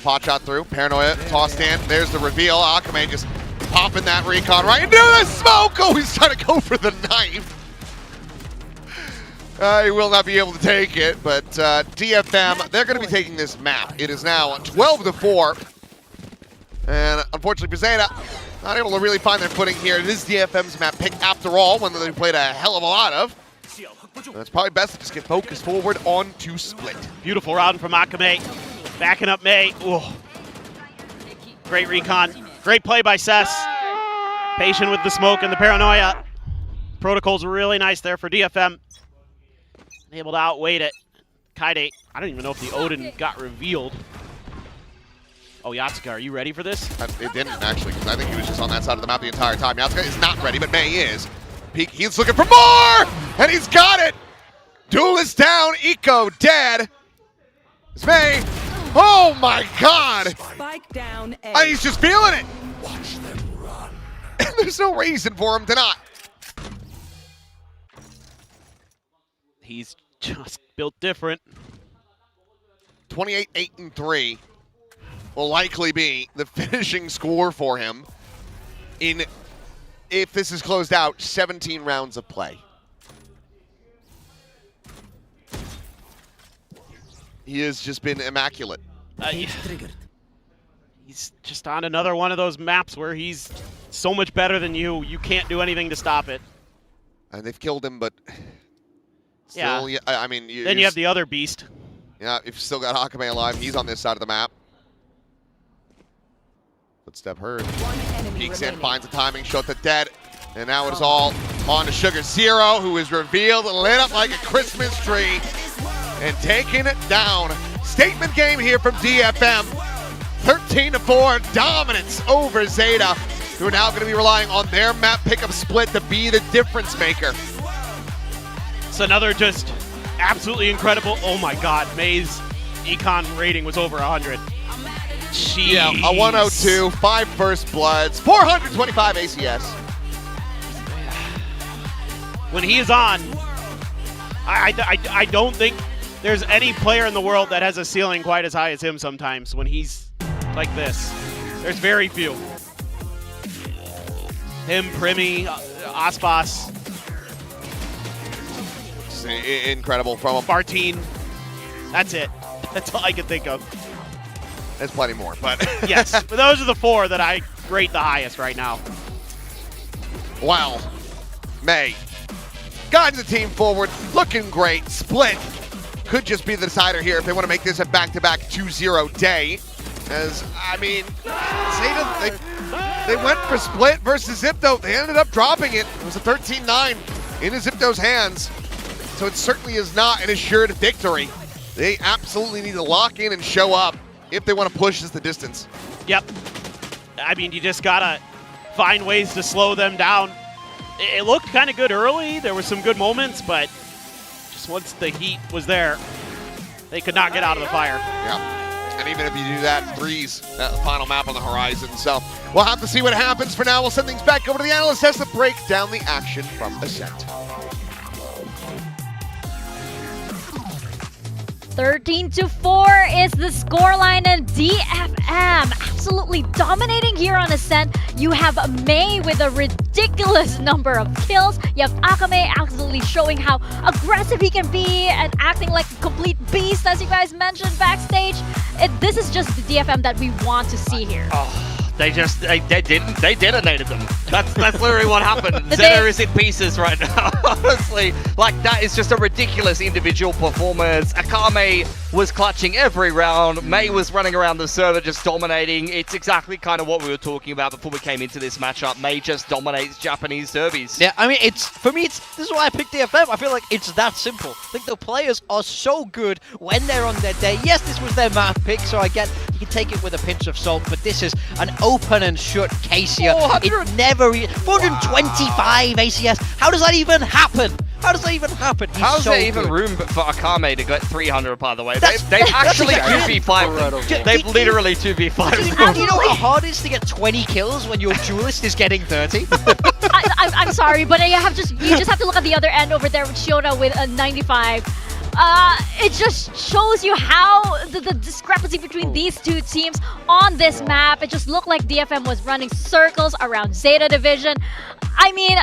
Speaker 6: Pot shot through, Paranoia tossed in. There's the reveal. Akame just popping that recon right into the smoke. Oh, he's trying to go for the knife. He will not be able to take it, but DFM, they're going to be taking this map. It is now 12-4. And unfortunately for ZETA, not able to really find their footing here. It is DFM's map pick after all, one that they played a hell of a lot of. And it's probably best to just get focused forward on to Split.
Speaker 9: Beautiful round from Akame. Backing up May. Ooh. Great recon. Great play by Cess. Patient with the smoke and the paranoia. Protocols were really nice there for DFM. Able to outweight it. Kaide, I don't even know if the Odin got revealed. Oh, Yatsuka, are you ready for this?
Speaker 6: It didn't, actually, because I think he was just on that side of the map the entire time. Yatsuka is not ready, but May is. Peek, he's looking for more! And he's got it! Duelist down, Eco dead. It's May. Oh my god!
Speaker 16: Spike down A.
Speaker 6: And he's just feeling it! Watch them run. And there's no reason for him to not.
Speaker 9: He's just built different.
Speaker 6: 28-8-3 will likely be the finishing score for him in, if this is closed out, 17 rounds of play. He has just been immaculate.
Speaker 9: He's just on another one of those maps where he's so much better than you. You can't do anything to stop it.
Speaker 6: And they've killed him, but still,
Speaker 9: yeah.
Speaker 6: I mean,
Speaker 9: Then you have the other beast.
Speaker 6: Yeah, you've still got Akame alive. He's on this side of the map. Footstep heard. Peeks in, finds the timing, Shota dead. And now it is all on to Sugar Zero, who is revealed and lit up like a Christmas tree. And taking it down. Statement game here from DFM. 13-4 dominance over ZETA, who are now going to be relying on their map pickup split to be the difference maker.
Speaker 9: It's another just absolutely incredible. Oh my god, May's econ rating was over 100. Jeez.
Speaker 6: Yeah, a 102, 5 first bloods, 425 ACS.
Speaker 9: When he is on, I don't think there's any player in the world that has a ceiling quite as high as him sometimes when he's like this. There's very few. Him, Primi, Aspas.
Speaker 6: Incredible from him.
Speaker 9: Bartine. That's it. That's all I can think of.
Speaker 6: There's plenty more, but
Speaker 9: yes, but those are the 4 that I rate the highest right now.
Speaker 6: Wow. May guiding the team forward, looking great. Split could just be the decider here if they want to make this a back-to-back 2-0 day. As, I mean, ZETA, they went for Split versus Zip, though. They ended up dropping it. It was a 13-9 in Zipto's hands. So it certainly is not an assured victory. They absolutely need to lock in and show up if they want to push the distance.
Speaker 9: Yep. I mean, you just gotta find ways to slow them down. It looked kind of good early. There were some good moments, but just once the heat was there, they could not get out of the fire.
Speaker 6: Yeah. And even if you do that, Breeze, that final map on the horizon. So we'll have to see what happens. For now, we'll send things back over to the analyst as to break down the action from Ascent.
Speaker 13: 13-4 is the scoreline, and DFM absolutely dominating here on Ascent. You have Mei with a ridiculous number of kills. You have Akame absolutely showing how aggressive he can be and acting like a complete beast, as you guys mentioned backstage. This is just the DFM that we want to see here.
Speaker 5: They detonated them. That's literally what happened. ZETA is in pieces right now, honestly. Like, that is just a ridiculous individual performance. Akame was clutching every round. Mei was running around the server just dominating. It's exactly kind of what we were talking about before we came into this matchup. Mei just dominates Japanese derbies.
Speaker 14: Yeah, I mean, for me, this is why I picked DFM. I feel like it's that simple. I think the players are so good when they're on their day. Yes, this was their map pick, so I get you can take it with a pinch of salt, but this is an open and shut case here. It never 425 ACS. How does that even happen? How does that even happen?
Speaker 5: How's there even room for Akame to get 300, by the way? They've actually 2v5'd them. They've literally 2v5'd them.
Speaker 14: Do you know how hard it is to get 20 kills when your duelist is getting 30?
Speaker 13: I'm sorry, but you just have to look at the other end over there with Shiona with a 95. It just shows you how the discrepancy between these two teams on this map. It just looked like DFM was running circles around ZETA division. I mean,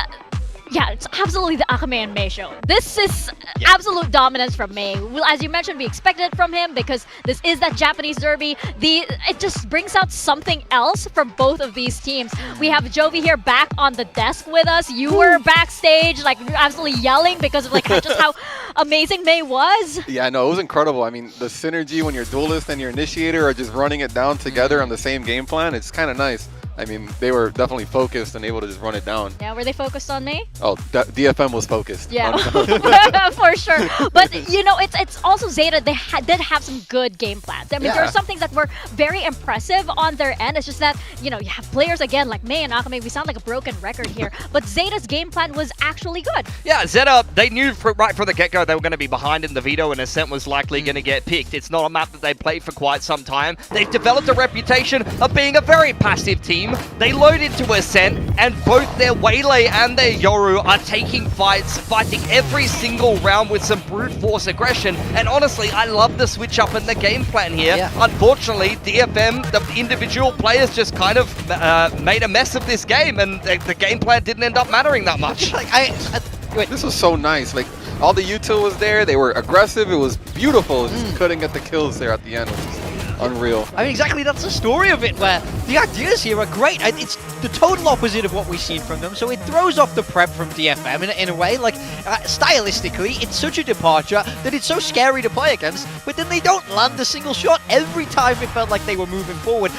Speaker 13: yeah, it's absolutely the Akame and Mei show. This is absolute dominance from Mei. Well, as you mentioned, we expected it from him because this is that Japanese derby. It just brings out something else from both of these teams. We have Jovi here back on the desk with us. You were backstage, like, absolutely yelling because of like just how amazing Mei was.
Speaker 15: Yeah, no, it was incredible. I mean, the synergy when your duelist and your initiator are just running it down together on the same game plan, it's kind of nice. I mean, they were definitely focused and able to just run it down.
Speaker 13: Yeah, were they focused on Mei?
Speaker 15: Oh, DFM was focused.
Speaker 13: Yeah, for sure. But, you know, it's also ZETA. They did have some good game plans. I mean, there are some things that were very impressive on their end. It's just that, you know, you have players, again, like Mei and Akame. We sound like a broken record here. But ZETA's game plan was actually good.
Speaker 5: Yeah, ZETA, they knew right from the get-go they were going to be behind in the veto, and Ascent was likely going to get picked. It's not a map that they played for quite some time. They've developed a reputation of being a very passive team. They load into Ascent, and both their Waylay and their Yoru are taking fights, fighting every single round with some brute force aggression. And honestly, I love the switch up in the game plan here.
Speaker 14: Yeah.
Speaker 5: Unfortunately, DFM, the individual players just kind of made a mess of this game, and the game plan didn't end up mattering that much.
Speaker 15: This was so nice. Like, all the util was there. They were aggressive. It was beautiful. Just couldn't get the kills there at the end, which is unreal.
Speaker 14: I mean, exactly, that's the story of it, where the ideas here are great. It's the total opposite of what we've seen from them, so it throws off the prep from DFM in a way. Like, stylistically, it's such a departure that it's so scary to play against, but then they don't land a single shot. Every time it felt like they were moving forward.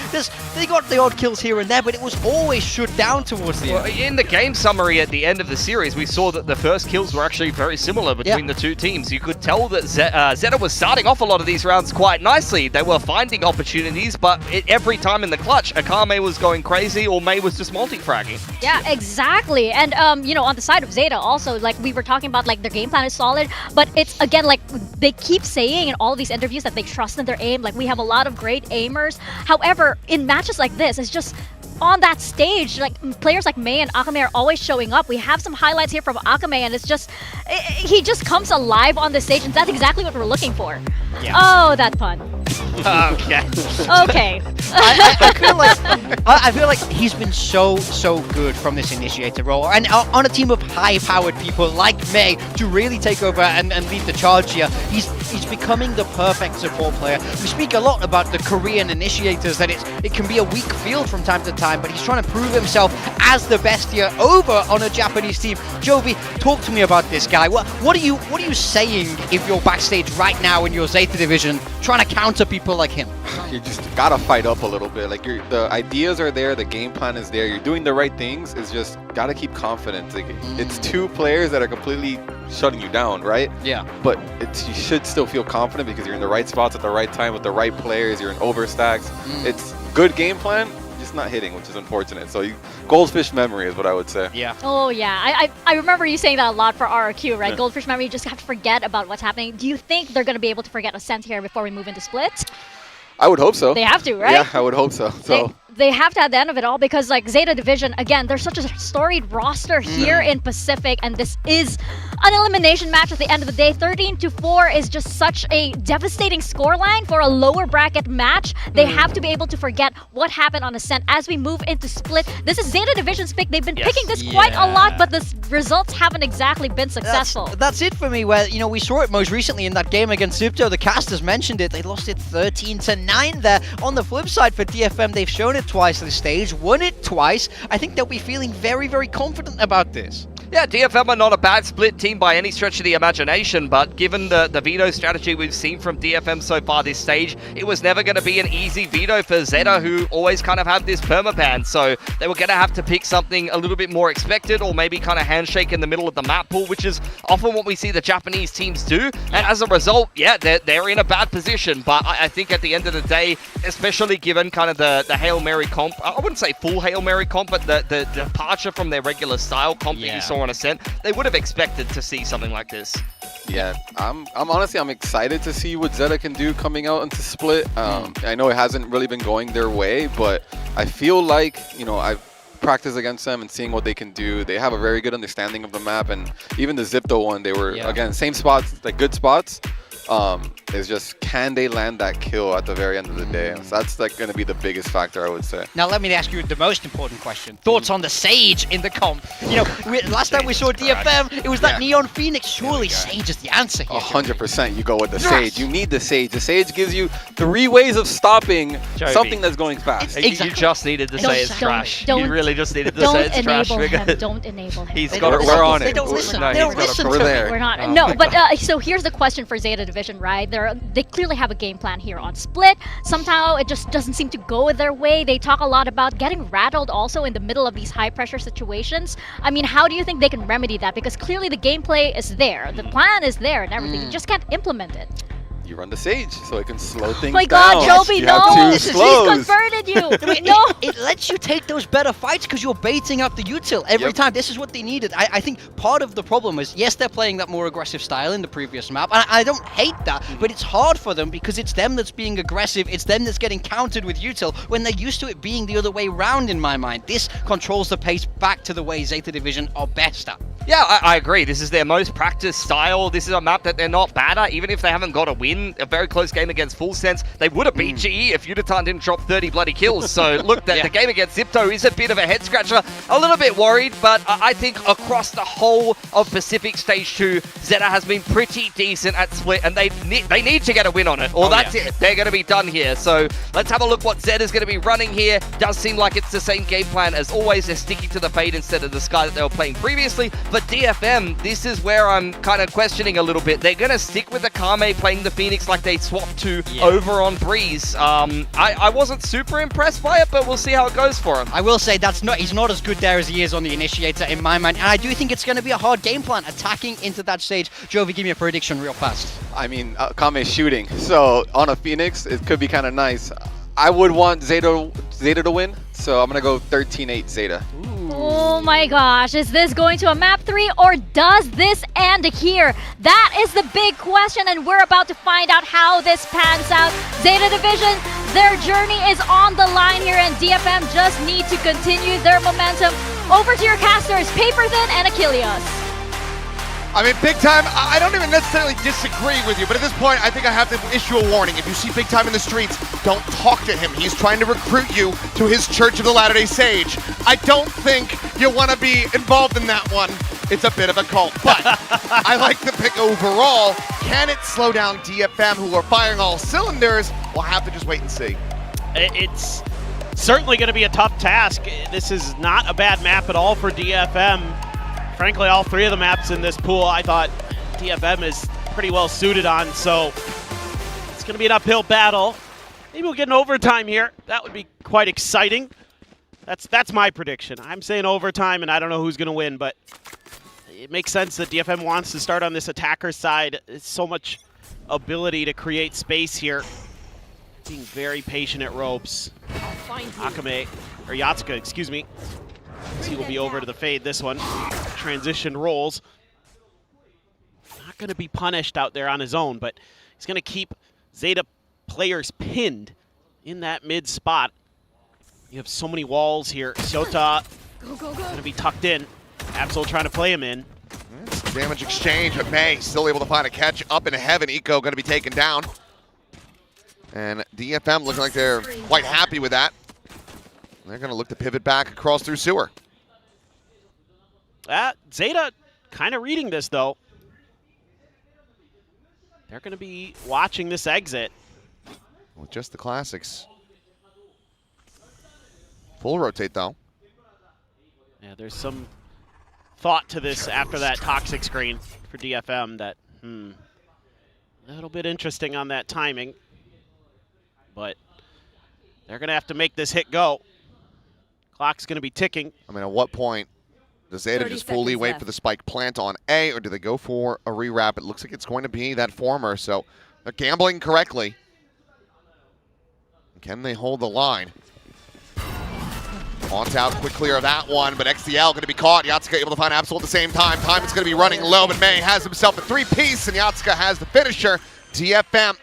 Speaker 14: They got the odd kills here and there, but it was always shut down towards the end.
Speaker 5: In the game summary at the end of the series, we saw that the first kills were actually very similar between the two teams. You could tell that ZETA was starting off a lot of these rounds quite nicely. They were finding opportunities, but every time in the clutch, Akame was going crazy or Mei was just multi-fragging.
Speaker 13: Yeah, exactly. And, you know, on the side of ZETA also, like we were talking about, like their game plan is solid, but it's, again, like they keep saying in all of these interviews that they trust in their aim. Like, we have a lot of great aimers. However, in matches like this, it's just on that stage, like players like Mei and Akame are always showing up. We have some highlights here from Akame, and it's just, he just comes alive on the stage, and that's exactly what we're looking for.
Speaker 14: Yeah.
Speaker 13: Oh, that pun.
Speaker 5: Okay.
Speaker 13: Okay.
Speaker 14: I feel like he's been so good from this initiator role, and on a team of high-powered people like Mei to really take over and lead the charge here. He's becoming the perfect support player. We speak a lot about the Korean initiators, that it can be a weak field from time to time, but he's trying to prove himself as the best here over on a Japanese team. Jovi, talk to me about this guy. What are you saying if you're backstage right now in your ZETA division, trying to counter people people like him?
Speaker 15: You just gotta fight up a little bit. Like the ideas are there, the game plan is there. You're doing the right things. It's just gotta keep confident. Like, it's two players that are completely shutting you down, right?
Speaker 14: Yeah.
Speaker 15: But you should still feel confident because you're in the right spots at the right time with the right players. You're in overstacks. It's good game plan, just not hitting, which is unfortunate. So goldfish memory is what I would say.
Speaker 14: Yeah.
Speaker 13: Oh yeah, I remember you saying that a lot for RRQ, right? Goldfish memory, you just have to forget about what's happening. Do you think they're going to be able to forget Ascent here before we move into Split?
Speaker 15: I would hope so.
Speaker 13: They have to, right?
Speaker 15: Yeah, I would hope so. So
Speaker 13: they have to at the end of it all, because like ZETA Division, again, there's such a storied roster here in Pacific, and this is an elimination match at the end of the day. 13-4 is just such a devastating scoreline for a lower bracket match. They have to be able to forget what happened on Ascent as we move into Split. This is ZETA Division's pick. They've been picking this quite a lot, but the results haven't exactly been successful.
Speaker 14: That's it for me, where, you know, we saw it most recently in that game against ZETA. The casters mentioned it. They lost it 13-9 there. On the flip side for DFM, they've shown it twice this stage, won it twice. I think they'll be feeling very, very confident about this.
Speaker 5: Yeah, DFM are not a bad split team by any stretch of the imagination, but given the veto strategy we've seen from DFM so far this stage, it was never going to be an easy veto for ZETA, who always kind of had this permaban, so they were going to have to pick something a little bit more expected, or maybe kind of handshake in the middle of the map pool, which is often what we see the Japanese teams do, and as a result, yeah, they're in a bad position, but I think at the end of the day, especially given kind of the Hail Mary comp, I wouldn't say full Hail Mary comp, but the departure from their regular style comp that you saw on Ascent, they would have expected to see something like this.
Speaker 15: Yeah, I'm honestly, I'm excited to see what ZETA can do coming out into Split. I know it hasn't really been going their way, but I feel like, you know, I've practiced against them and seeing what they can do. They have a very good understanding of the map, and even the ZIPTO one, they were, again, same spots, like good spots. It's just, can they land that kill at the very end of the day? So that's like going to be the biggest factor, I would say.
Speaker 14: Now let me ask you the most important question. Thoughts on the Sage in the comp? You know, last time we saw DFM, it was that Neon Phoenix. Surely Sage is the answer here.
Speaker 15: 100% you go with the Sage. You need the Sage. The Sage gives you 3 ways of stopping something that's going fast.
Speaker 5: You just needed to say it's trash. You really just needed to say it's trash.
Speaker 13: Don't enable him.
Speaker 5: He's got
Speaker 15: We're on it.
Speaker 14: They don't listen.
Speaker 13: They don't listen to
Speaker 15: there.
Speaker 13: We're not. No, but so here's the question for ZETA Division, right? They clearly have a game plan here on Split. Somehow it just doesn't seem to go their way. They talk a lot about getting rattled also in the middle of these high pressure situations. I mean, how do you think they can remedy that? Because clearly the gameplay is there, the plan is there and everything. You just can't implement it.
Speaker 15: You run the Sage so it can slow things down.
Speaker 13: Oh my god, Joby, no! He's converted you! No!
Speaker 14: It lets you take those better fights because you're baiting up the util every time. This is what they needed. I think part of the problem is, yes, they're playing that more aggressive style in the previous map, and I don't hate that, but it's hard for them because it's them that's being aggressive, it's them that's getting countered with util when they're used to it being the other way round in my mind. This controls the pace back to the way ZETA Division are best at.
Speaker 5: Yeah, I agree. This is their most practiced style. This is a map that they're not bad at, even if they haven't got a win. A very close game against Full Sense. They would have beat GE if Yuditan didn't drop 30 bloody kills. So look, the game against ZIPTO is a bit of a head scratcher. A little bit worried, but I think across the whole of Pacific Stage 2, ZETA has been pretty decent at Split, and they need to get a win on it, or that's it. They're going to be done here. So let's have a look what ZETA's going to be running here. Does seem like it's the same game plan as always. They're sticking to the Fade instead of the Sky that they were playing previously. But DFM, this is where I'm kind of questioning a little bit. They're going to stick with the Kame playing the Phoenix like they swapped to over on Breeze. I wasn't super impressed by it, but we'll see how it goes for him.
Speaker 14: I will say he's not as good there as he is on the Initiator in my mind, and I do think it's going to be a hard game plan attacking into that stage. Jovi, give me a prediction real fast.
Speaker 15: I mean, Kame's shooting, so on a Phoenix, it could be kind of nice. I would want ZETA to win, so I'm going to go 13-8 ZETA.
Speaker 13: Oh my gosh, is this going to a map 3 or does this end here? That is the big question, and we're about to find out how this pans out. ZETA Division, their journey is on the line here, and DFM just need to continue their momentum. Over to your casters, Paper Thin and Achilles.
Speaker 6: I mean, Big Time, I don't even necessarily disagree with you, but at this point, I think I have to issue a warning. If you see Big Time in the streets, don't talk to him. He's trying to recruit you to his Church of the Latter-day Sage. I don't think you want to be involved in that one. It's a bit of a cult, but I like the pick overall. Can it slow down DFM, who are firing all cylinders? We'll have to just wait and see.
Speaker 9: It's certainly going to be a tough task. This is not a bad map at all for DFM. Frankly, all 3 of the maps in this pool, I thought DFM is pretty well suited on, so it's going to be an uphill battle. Maybe we'll get an overtime here. That would be quite exciting. That's my prediction. I'm saying overtime, and I don't know who's going to win, but it makes sense that DFM wants to start on this attacker side. It's so much ability to create space here. Being very patient at ropes. Akame, or Yatsuka, excuse me. He will be over to the fade this one. Transition rolls. Not going to be punished out there on his own, but he's going to keep ZETA players pinned in that mid spot. You have so many walls here. Shota going to be tucked in. Absol trying to play him in.
Speaker 6: Damage exchange, but May still able to find a catch up in heaven. Eco going to be taken down. And DFM looking like they're quite happy with that. They're going to look to pivot back across through sewer.
Speaker 9: ZETA kind of reading this, though. They're going to be watching this exit.
Speaker 6: With just the classics. Full rotate, though.
Speaker 9: Yeah, there's some thought to this after that toxic screen for DFM that, a little bit interesting on that timing. But they're going to have to make this hit go. Clock's going to be ticking.
Speaker 6: I mean, at what point does ZETA just fully wait for the spike plant on A, or do they go for a rewrap? It looks like it's going to be that former, so they're gambling correctly. Can they hold the line? Haunt out, quick clear of that one, but XDL going to be caught. Yatsuka able to find Absol at the same time. Time is going to be running low, but May has himself a three-piece, and Yatsuka has the finisher. DFM,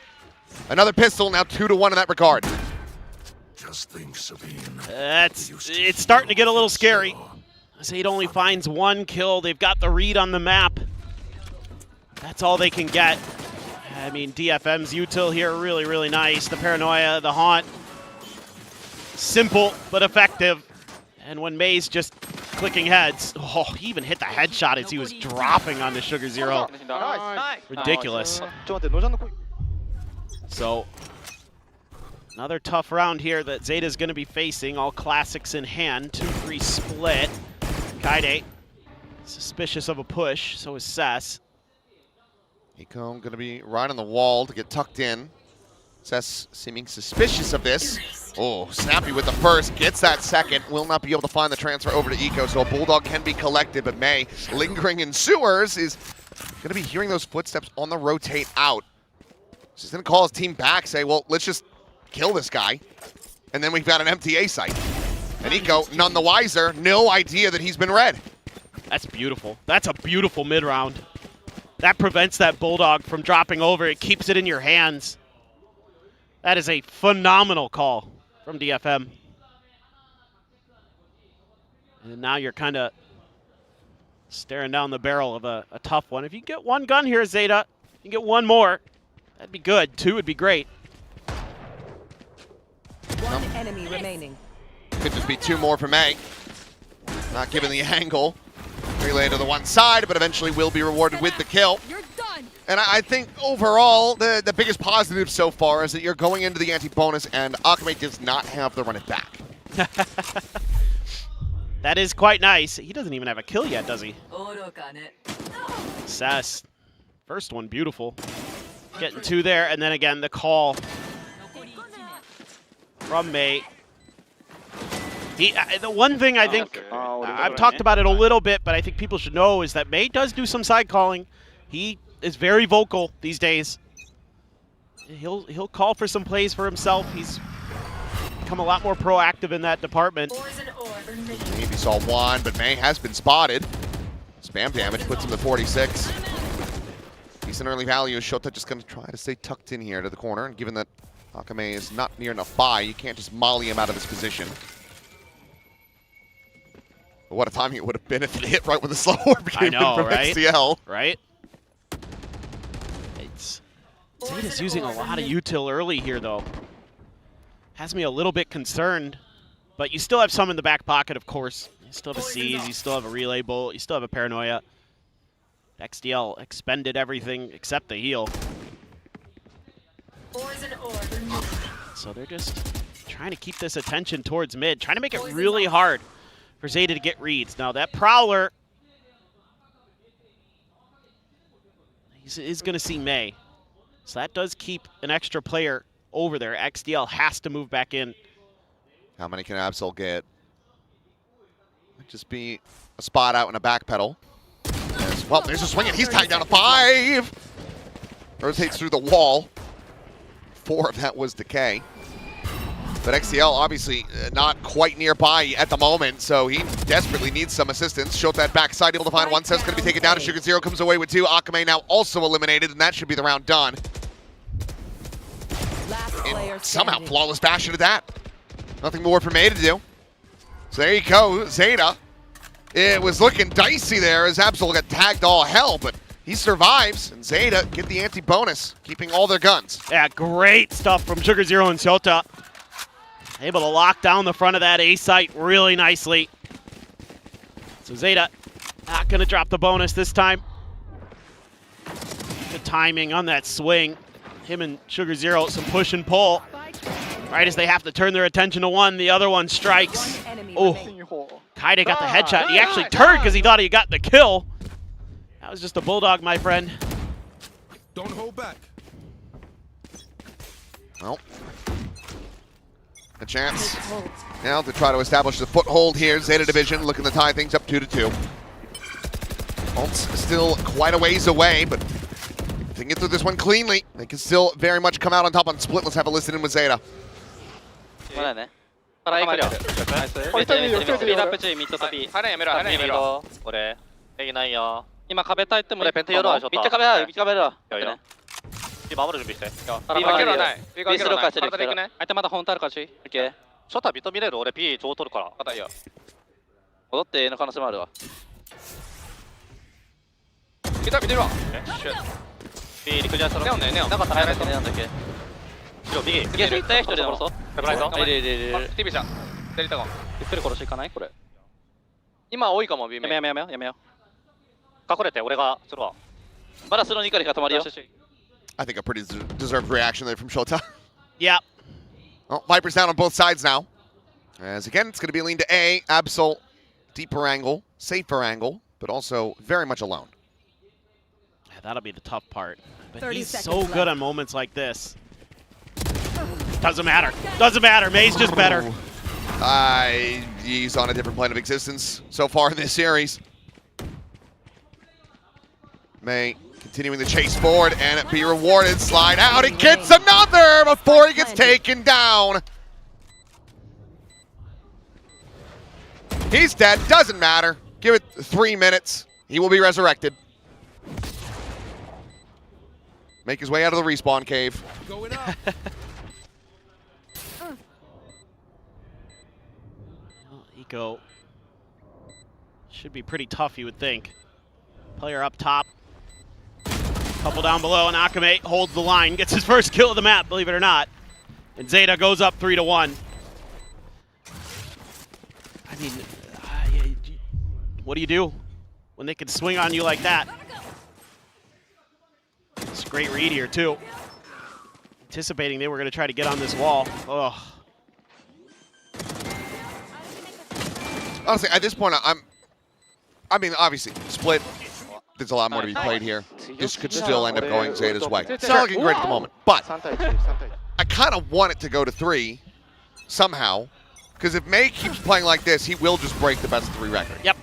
Speaker 6: another pistol, now 2-1 in that regard.
Speaker 9: Just think, Sabine. It's starting to get a little scary. ZETA only finds one kill. They've got the read on the map. That's all they can get. I mean, DFM's util here, really, really nice. The paranoia, the haunt. Simple, but effective. And when May's just clicking heads, oh, he even hit the headshot as he was dropping onto Sugar Zero. Ridiculous. So, another tough round here that ZETA's going to be facing. All classics in hand. 2-3 split. Kaide, suspicious of a push, so is Sess.
Speaker 6: Eco going to be right on the wall to get tucked in. Sess seeming suspicious of this. Oh, Snappy with the first, gets that second. Will not be able to find the transfer over to Eco, so a Bulldog can be collected, but May, lingering in sewers, is going to be hearing those footsteps on the rotate out. He's going to call his team back, say, well, let's just kill this guy. And then we've got an empty A site. And Eco, none the wiser, no idea that he's been read.
Speaker 9: That's beautiful. That's a beautiful mid-round. That prevents that Bulldog from dropping over. It keeps it in your hands. That is a phenomenal call from DFM. And now you're kind of staring down the barrel of a tough one. If you get one gun here, ZETA, you get one more. That'd be good. Two would be great.
Speaker 16: One enemy remaining.
Speaker 6: Could just be two more for May. Not given the angle. Relay to the one side, but eventually will be rewarded with the kill.
Speaker 13: You're done.
Speaker 6: And I think overall, the biggest positive so far is that you're going into the anti-bonus, and Akame does not have to run it back.
Speaker 9: That is quite nice. He doesn't even have a kill yet, does he? Sess. First one, beautiful. Getting two there, and then again, the call from May. The one thing I think, I've talked about it a little bit, but I think people should know is that May does do some side calling. He is very vocal these days. He'll call for some plays for himself. He's become a lot more proactive in that department.
Speaker 6: Maybe saw one, but May has been spotted. Spam damage puts him to 46. Decent early value. Shota just going to try to stay tucked in here to the corner, and given that Akame is not near enough by, you can't just molly him out of this position. But what a timing it would have been if it hit right when the slow orb came in from
Speaker 9: right?
Speaker 6: XCL.
Speaker 9: Right? ZETA's using a lot of util early here, though. Has me a little bit concerned, but you still have some in the back pocket, of course. You still have a Seize, you still have a Relay Bolt, you still have a Paranoia. XDL expended everything except the heal. So they're just trying to keep this attention towards mid, trying to make it really hard for ZETA to get reads. Now that Prowler is going to see May. So that does keep an extra player over there. XDL has to move back in.
Speaker 6: How many can Absol get? Might just be a spot out and a back pedal. Well, there's a swing, and he's tied down to 5. Rotates through the wall. 4 of that was Decay. But XCL obviously not quite nearby at the moment, so he desperately needs some assistance. Showed that backside, able to find one. Set's going to be taken down. Sugar Zero comes away with 2. Akame now also eliminated, and that should be the round done. And somehow flawless bash into that. Nothing more for May to do. So there you go, ZETA. It was looking dicey there as Absol got tagged all hell, but he survives, and ZETA get the anti-bonus, keeping all their guns.
Speaker 9: Yeah, great stuff from Sugar Zero and Shota. Able to lock down the front of that A site really nicely. So ZETA not going to drop the bonus this time. Good timing on that swing. Him and Sugar Zero, some push and pull. Right as they have to turn their attention to one, the other one strikes. Oh, Kaide got the headshot. He actually turned because he thought he got the kill. That was just a bulldog, my friend.
Speaker 12: Don't hold back.
Speaker 6: Well, a chance now to try to establish the foothold here. ZETA Division looking to tie things up 2-2. Ult's still quite a ways away, but if they can get through this one cleanly, they can still very much come out on top on split. Let's have a listen in with ZETA. I think a pretty deserved reaction there from Shota.
Speaker 9: Yeah.
Speaker 6: Well, Viper's down on both sides now. As again, it's going to be a lean to A. Absol, deeper angle, safer angle, but also very much alone.
Speaker 9: Yeah, that'll be the tough part. But
Speaker 16: 30
Speaker 9: he's
Speaker 16: seconds
Speaker 9: so
Speaker 16: left.
Speaker 9: good on moments like this. Doesn't matter. Doesn't matter. May's just better.
Speaker 6: He's on a different plane of existence so far in this series. May continuing the chase forward and be rewarded. Slide out. He gets another before he gets taken down. He's dead. Doesn't matter. Give it 3 minutes. He will be resurrected. Make his way out of the respawn cave.
Speaker 12: Going up.
Speaker 9: Eco should be pretty tough, you would think. Player up top. Couple down below, and Akame holds the line, gets his first kill of the map, believe it or not. And ZETA goes up 3-1. I mean, what do you do when they can swing on you like that? It's a great read here, too. Anticipating they were going to try to get on this wall. Ugh.
Speaker 6: Honestly, at this point, I mean, obviously, split. There's a lot more to be played here. This could still end up going ZETA's way. It's not looking great at the moment, but I kind of want it to go to 3 somehow, because if May keeps playing like this, he will just break the best of 3 record.
Speaker 9: Yep.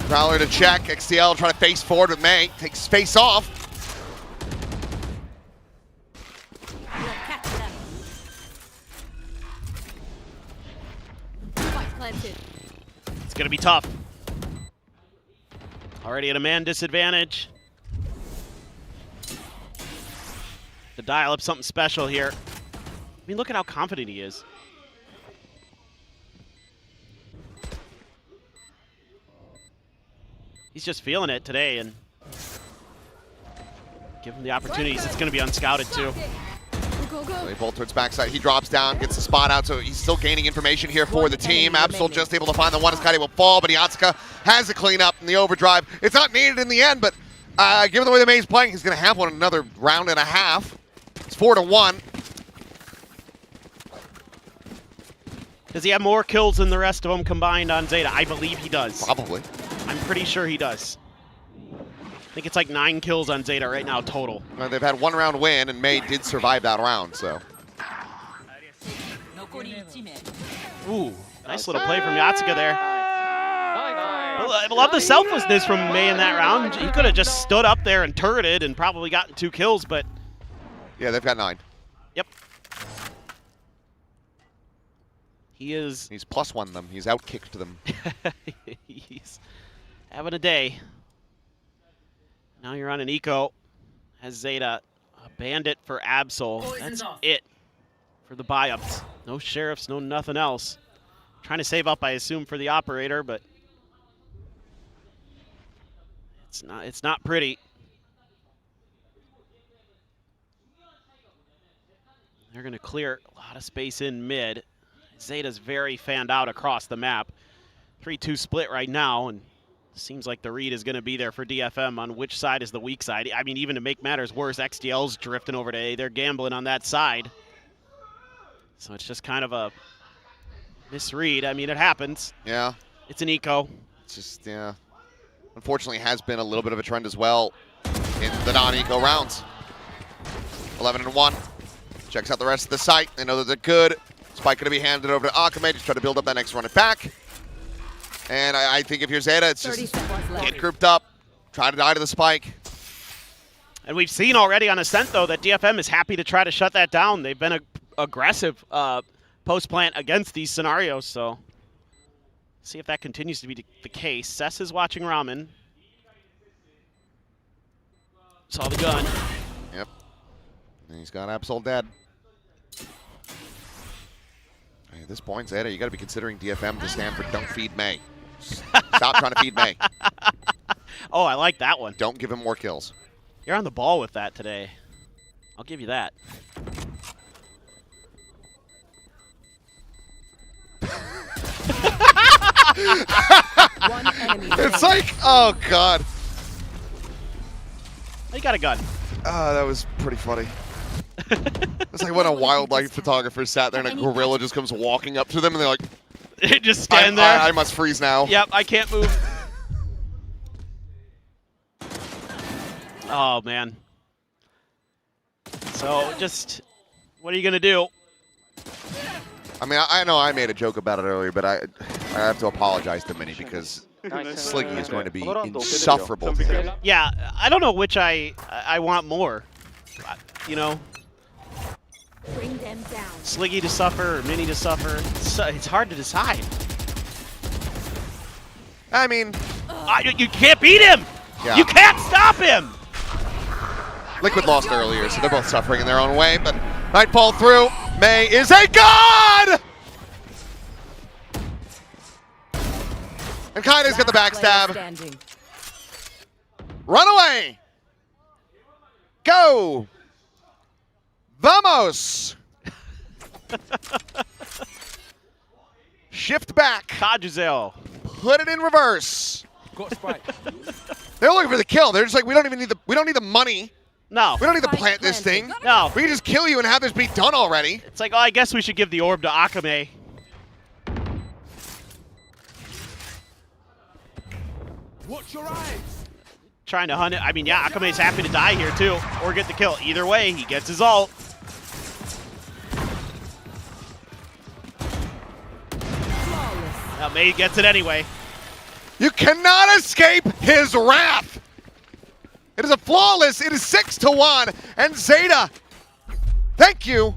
Speaker 6: Prowler to check. XTL trying to face forward with May. Takes face off.
Speaker 9: It's going to be tough. Already at a man disadvantage. To dial up something special here. I mean, look at how confident he is. He's just feeling it today, and give him the opportunities. It's going to be unscouted, too.
Speaker 6: They bolt towards backside. He drops down, gets the spot out, so he's still gaining information here for the team. Absol just able to find the one as Kaide will fall, but Yatsuka has the cleanup in the overdrive. It's not needed in the end, but given the way the May's playing, he's going to have one another round and a half. It's 4-1.
Speaker 9: Does he have more kills than the rest of them combined on ZETA? I believe he does.
Speaker 6: Probably.
Speaker 9: I'm pretty sure he does. think it's like 9 kills on ZETA right now total.
Speaker 6: They've had 1 round win, and May did survive that round, so.
Speaker 9: Ooh, nice little play from Yatsuka there. I love the selflessness from May in that round. He could have just stood up there and turreted and probably gotten 2 kills, but...
Speaker 6: Yeah, they've got 9.
Speaker 9: Yep. He's
Speaker 6: +1 them. He's outkicked them.
Speaker 9: He's having a day. Now you're on an eco. Has ZETA a bandit for Absol. That's it for the buy-ups. No sheriffs, no nothing else. Trying to save up, I assume, for the operator, but it's not pretty. They're going to clear a lot of space in mid. ZETA's very fanned out across the map. 3-2 split right now, and seems like the read is going to be there for DFM on which side is the weak side. I mean, even to make matters worse, XDL's drifting over to A. They're gambling on that side. So it's just kind of a misread. I mean, it happens.
Speaker 6: Yeah.
Speaker 9: It's an eco.
Speaker 6: It's just, yeah. Unfortunately, has been a little bit of a trend as well in the non-eco rounds. 11-1. Checks out the rest of the site. They know that they're good. Spike going to be handed over to Akame. Just try to build up that next run it back. And I think if you're ZETA, it's just get grouped up, try to die to the spike.
Speaker 9: And we've seen already on Ascent, though, that DFM is happy to try to shut that down. They've been aggressive post-plant against these scenarios, so see if that continues to be the case. Cess is watching Ramen. Saw the gun.
Speaker 6: Yep. And he's got Absol dead. At this point, ZETA, you got to be considering DFM to stand for don't feed May. Stop trying to feed May.
Speaker 9: Oh, I like that one.
Speaker 6: Don't give him more kills.
Speaker 9: You're on the ball with that today. I'll give you that.
Speaker 6: It's like, oh, God.
Speaker 9: You got a gun.
Speaker 6: Oh, that was pretty funny. It's like when a wildlife photographer sat there and a gorilla just comes walking up to them and they're like,
Speaker 9: just stand there.
Speaker 6: I must freeze now.
Speaker 9: Yep, I can't move. Oh, man. So, just, what are you going to do?
Speaker 6: I mean, I know I made a joke about it earlier, but I have to apologize to Minnie because Sliggy is going to be insufferable to him.
Speaker 9: Yeah, I don't know which I want more. You know?
Speaker 16: Bring them down.
Speaker 9: Sliggy to suffer or Minnie to suffer. It's hard to decide.
Speaker 6: I mean...
Speaker 9: you can't beat him!
Speaker 6: Yeah.
Speaker 9: You can't stop him!
Speaker 6: Liquid lost earlier, so they're both suffering in their own way, but Nightfall through. May is a god! And Kaide's got the backstab. Run away! Go! Vamos! Shift back.
Speaker 9: Kajuzel.
Speaker 6: Put it in reverse. They're looking for the kill. They're just like, we don't need the money.
Speaker 9: No.
Speaker 6: We don't need to plant this thing.
Speaker 9: No.
Speaker 6: We can just kill you and have this be done already.
Speaker 9: It's like, oh, I guess we should give the orb to Akame.
Speaker 2: Watch your eyes.
Speaker 9: Trying to hunt it. I mean, yeah, Akame's happy to die here, too. Or get the kill. Either way, he gets his ult. Now, May gets it anyway.
Speaker 6: You cannot escape his wrath. It is a flawless. It is 6-1. And ZETA, thank you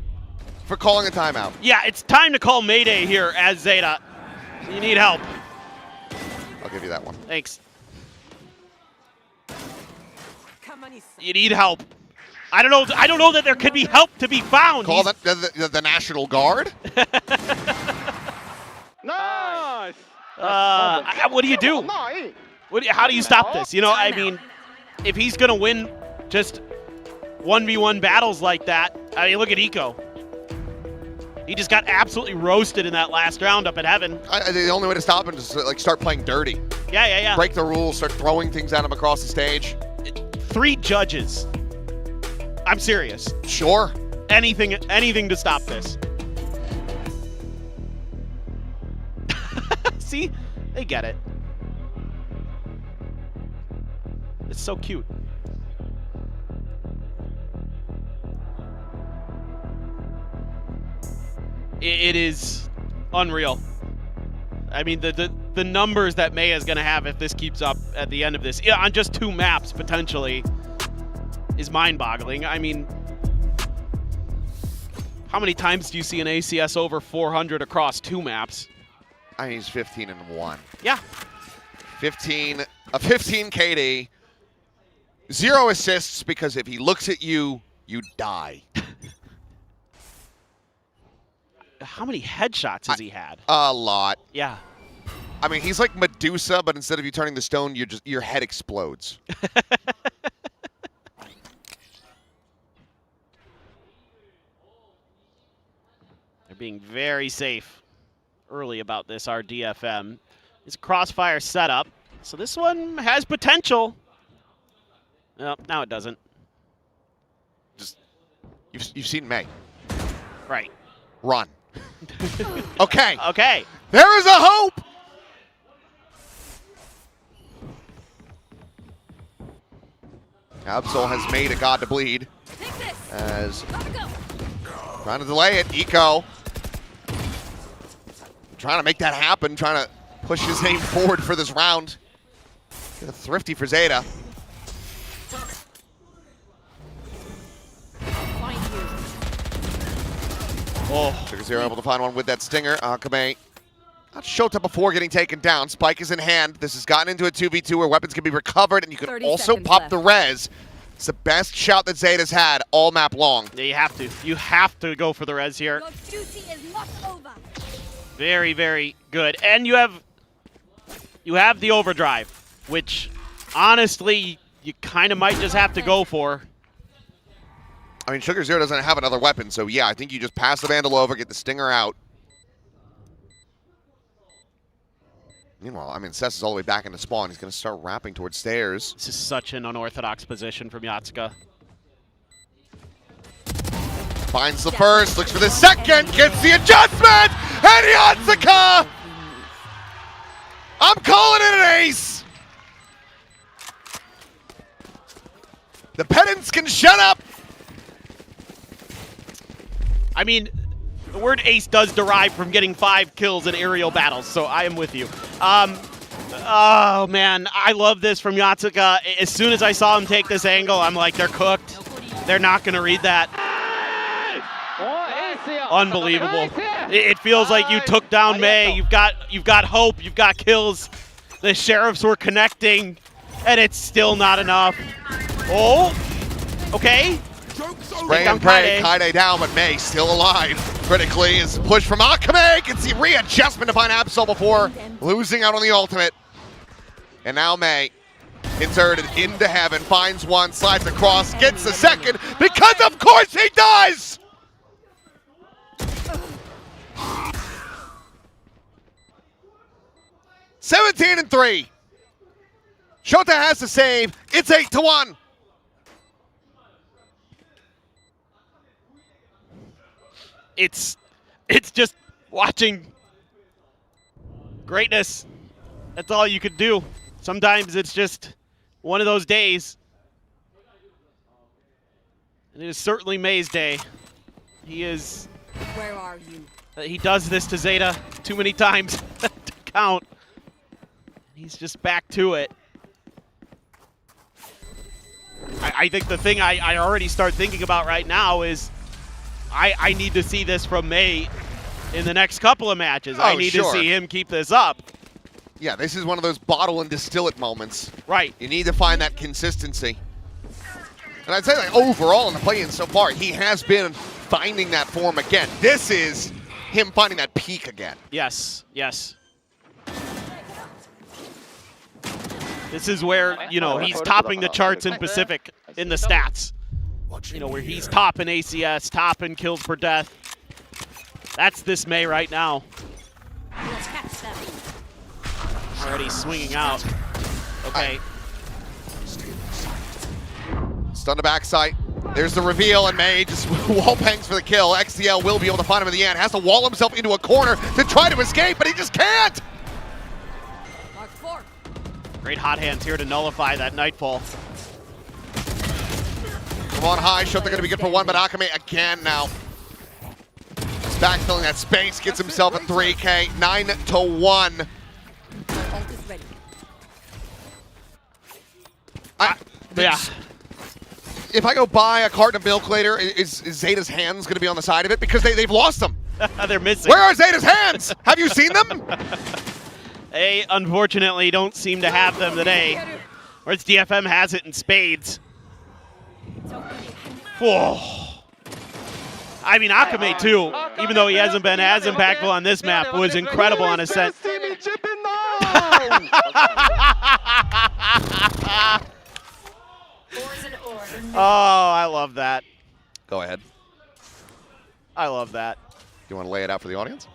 Speaker 6: for calling a timeout.
Speaker 9: Yeah, it's time to call Mayday here as ZETA. You need help.
Speaker 6: I'll give you that one.
Speaker 9: Thanks. You need help. I don't know that there could be help to be found.
Speaker 6: Call the National Guard.
Speaker 3: Nice.
Speaker 9: What do you do? How do you stop this? You know, I mean, if he's gonna win just 1v1 battles like that, I mean, look at Eco. He just got absolutely roasted in that last round up at Heaven.
Speaker 6: The only way to stop him is to like start playing dirty.
Speaker 9: Yeah.
Speaker 6: Break the rules, start throwing things at him across the stage.
Speaker 9: 3 judges. I'm serious.
Speaker 6: Sure.
Speaker 9: Anything to stop this. See? They get it. It's so cute. It is unreal. I mean, the numbers that May is going to have if this keeps up at the end of this, on just 2 maps potentially, is mind-boggling. I mean, how many times do you see an ACS over 400 across 2 maps?
Speaker 6: I mean, he's 15-1.
Speaker 9: Yeah.
Speaker 6: 15 KD. 0 assists because if he looks at you, you die.
Speaker 9: How many headshots has he had?
Speaker 6: A lot.
Speaker 9: Yeah.
Speaker 6: I mean, he's like Medusa, but instead of you turning the stone, your head explodes.
Speaker 9: They're being very safe early about this, our DFM. It's a crossfire setup, so this one has potential. No, now it doesn't.
Speaker 6: Just, you've seen May.
Speaker 9: Right.
Speaker 6: Run. Okay.
Speaker 9: Okay.
Speaker 6: There is a hope. Absol has made a God to bleed. As trying to delay it. Eco trying to make that happen. Trying to push his name forward for this round. Get a thrifty for ZETA. Oh, Sugar Zero able to find one with that stinger. Akame not Shota before getting taken down. Spike is in hand. This has gotten into a 2v2 where weapons can be recovered, and you can also pop the res. It's the best shout that ZETA's had all map long.
Speaker 9: Yeah, you have to. You have to go for the res here.
Speaker 16: Your duty is not over.
Speaker 9: Very, very good. And you have the overdrive, which honestly you kind of might just have to go for.
Speaker 6: I mean, Sugar Zero doesn't have another weapon, so yeah, I think you just pass the Vandal over, get the stinger out. Meanwhile, I mean, Cess is all the way back into spawn. He's going to start wrapping towards stairs.
Speaker 9: This is such an unorthodox position from Yatsuka.
Speaker 6: Finds the first, looks for the second, gets the adjustment, and Yatsuka! I'm calling it an ace! The pedants can shut up!
Speaker 9: I mean, the word ace does derive from getting 5 kills in aerial battles, so I am with you. Oh, man, I love this from Yatsuka. As soon as I saw him take this angle, I'm like, they're cooked. They're not going to read that. Unbelievable. It feels like you took down May. You've got hope. You've got kills. The Sheriffs were connecting, and it's still not enough. Oh, okay.
Speaker 6: Spray and pray, Kaide down, but May still alive. Critically is push from Akame. Gets the readjustment to find Absol before losing out on the ultimate. And now May, inserted into heaven, finds one, slides across, gets the second, because of course he does! (17-3). Shota has to save. It's 8-1.
Speaker 9: It's just watching greatness. That's all you could do. Sometimes it's just one of those days. And it is certainly May's day. He is...
Speaker 16: Where are you?
Speaker 9: He does this to ZETA too many times to count. He's just back to it. I think the thing I already start thinking about right now is I need to see this from May in the next couple of matches. I need to see him keep this up.
Speaker 6: Yeah, this is one of those bottle and distill it moments.
Speaker 9: Right.
Speaker 6: You need to find that consistency. And I'd say, like, overall in the play-in so far, he has been finding that form again. This is him finding that peak again.
Speaker 9: Yes, yes. This is where, you know, he's topping the charts in Pacific in the stats. You know, where he's top in ACS, top in kills per death. That's this May right now. Already swinging out. Okay.
Speaker 6: Stun to backside. There's the reveal, and May just wall bangs for the kill. XDL will be able to find him in the end. Has to wall himself into a corner to try to escape, but he just can't!
Speaker 9: Great hot hands here to nullify that Nightfall.
Speaker 6: from on high. Showed they're going to be good for one, but Akame again now. He's backfilling that space, gets himself a 3K, 9-1.
Speaker 9: Yeah.
Speaker 6: If I go buy a carton of milk later, is Zeta's hands going to be on the side of it? Because they've lost them.
Speaker 9: They're missing.
Speaker 6: Where are Zeta's hands? Have you seen them?
Speaker 9: They unfortunately don't seem to have them today. Whereas DFM has it in spades. Whoa. I mean, Akame too, even though he hasn't been as impactful on this map, was incredible on Ascent. Oh, I love that.
Speaker 6: Go ahead.
Speaker 9: I love that.
Speaker 6: You want to lay it out for the audience?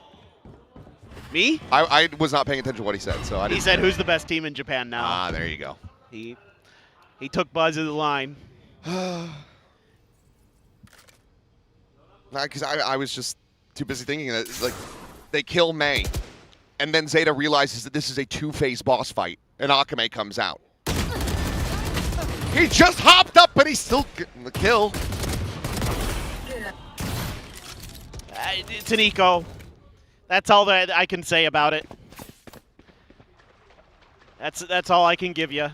Speaker 9: Me?
Speaker 6: I was not paying attention to what he said, so I didn't.
Speaker 9: He said, "Who's the best team in Japan now?"
Speaker 6: Ah, there you go.
Speaker 9: He took Buzz as the line.
Speaker 6: Because I was just too busy thinking that like they kill May, and then Zeta realizes that this is a two-phase boss fight, and Akame comes out. He just hopped up, but he's still getting the kill.
Speaker 9: It's an eco. That's all that I can say about it. That's all I can give you.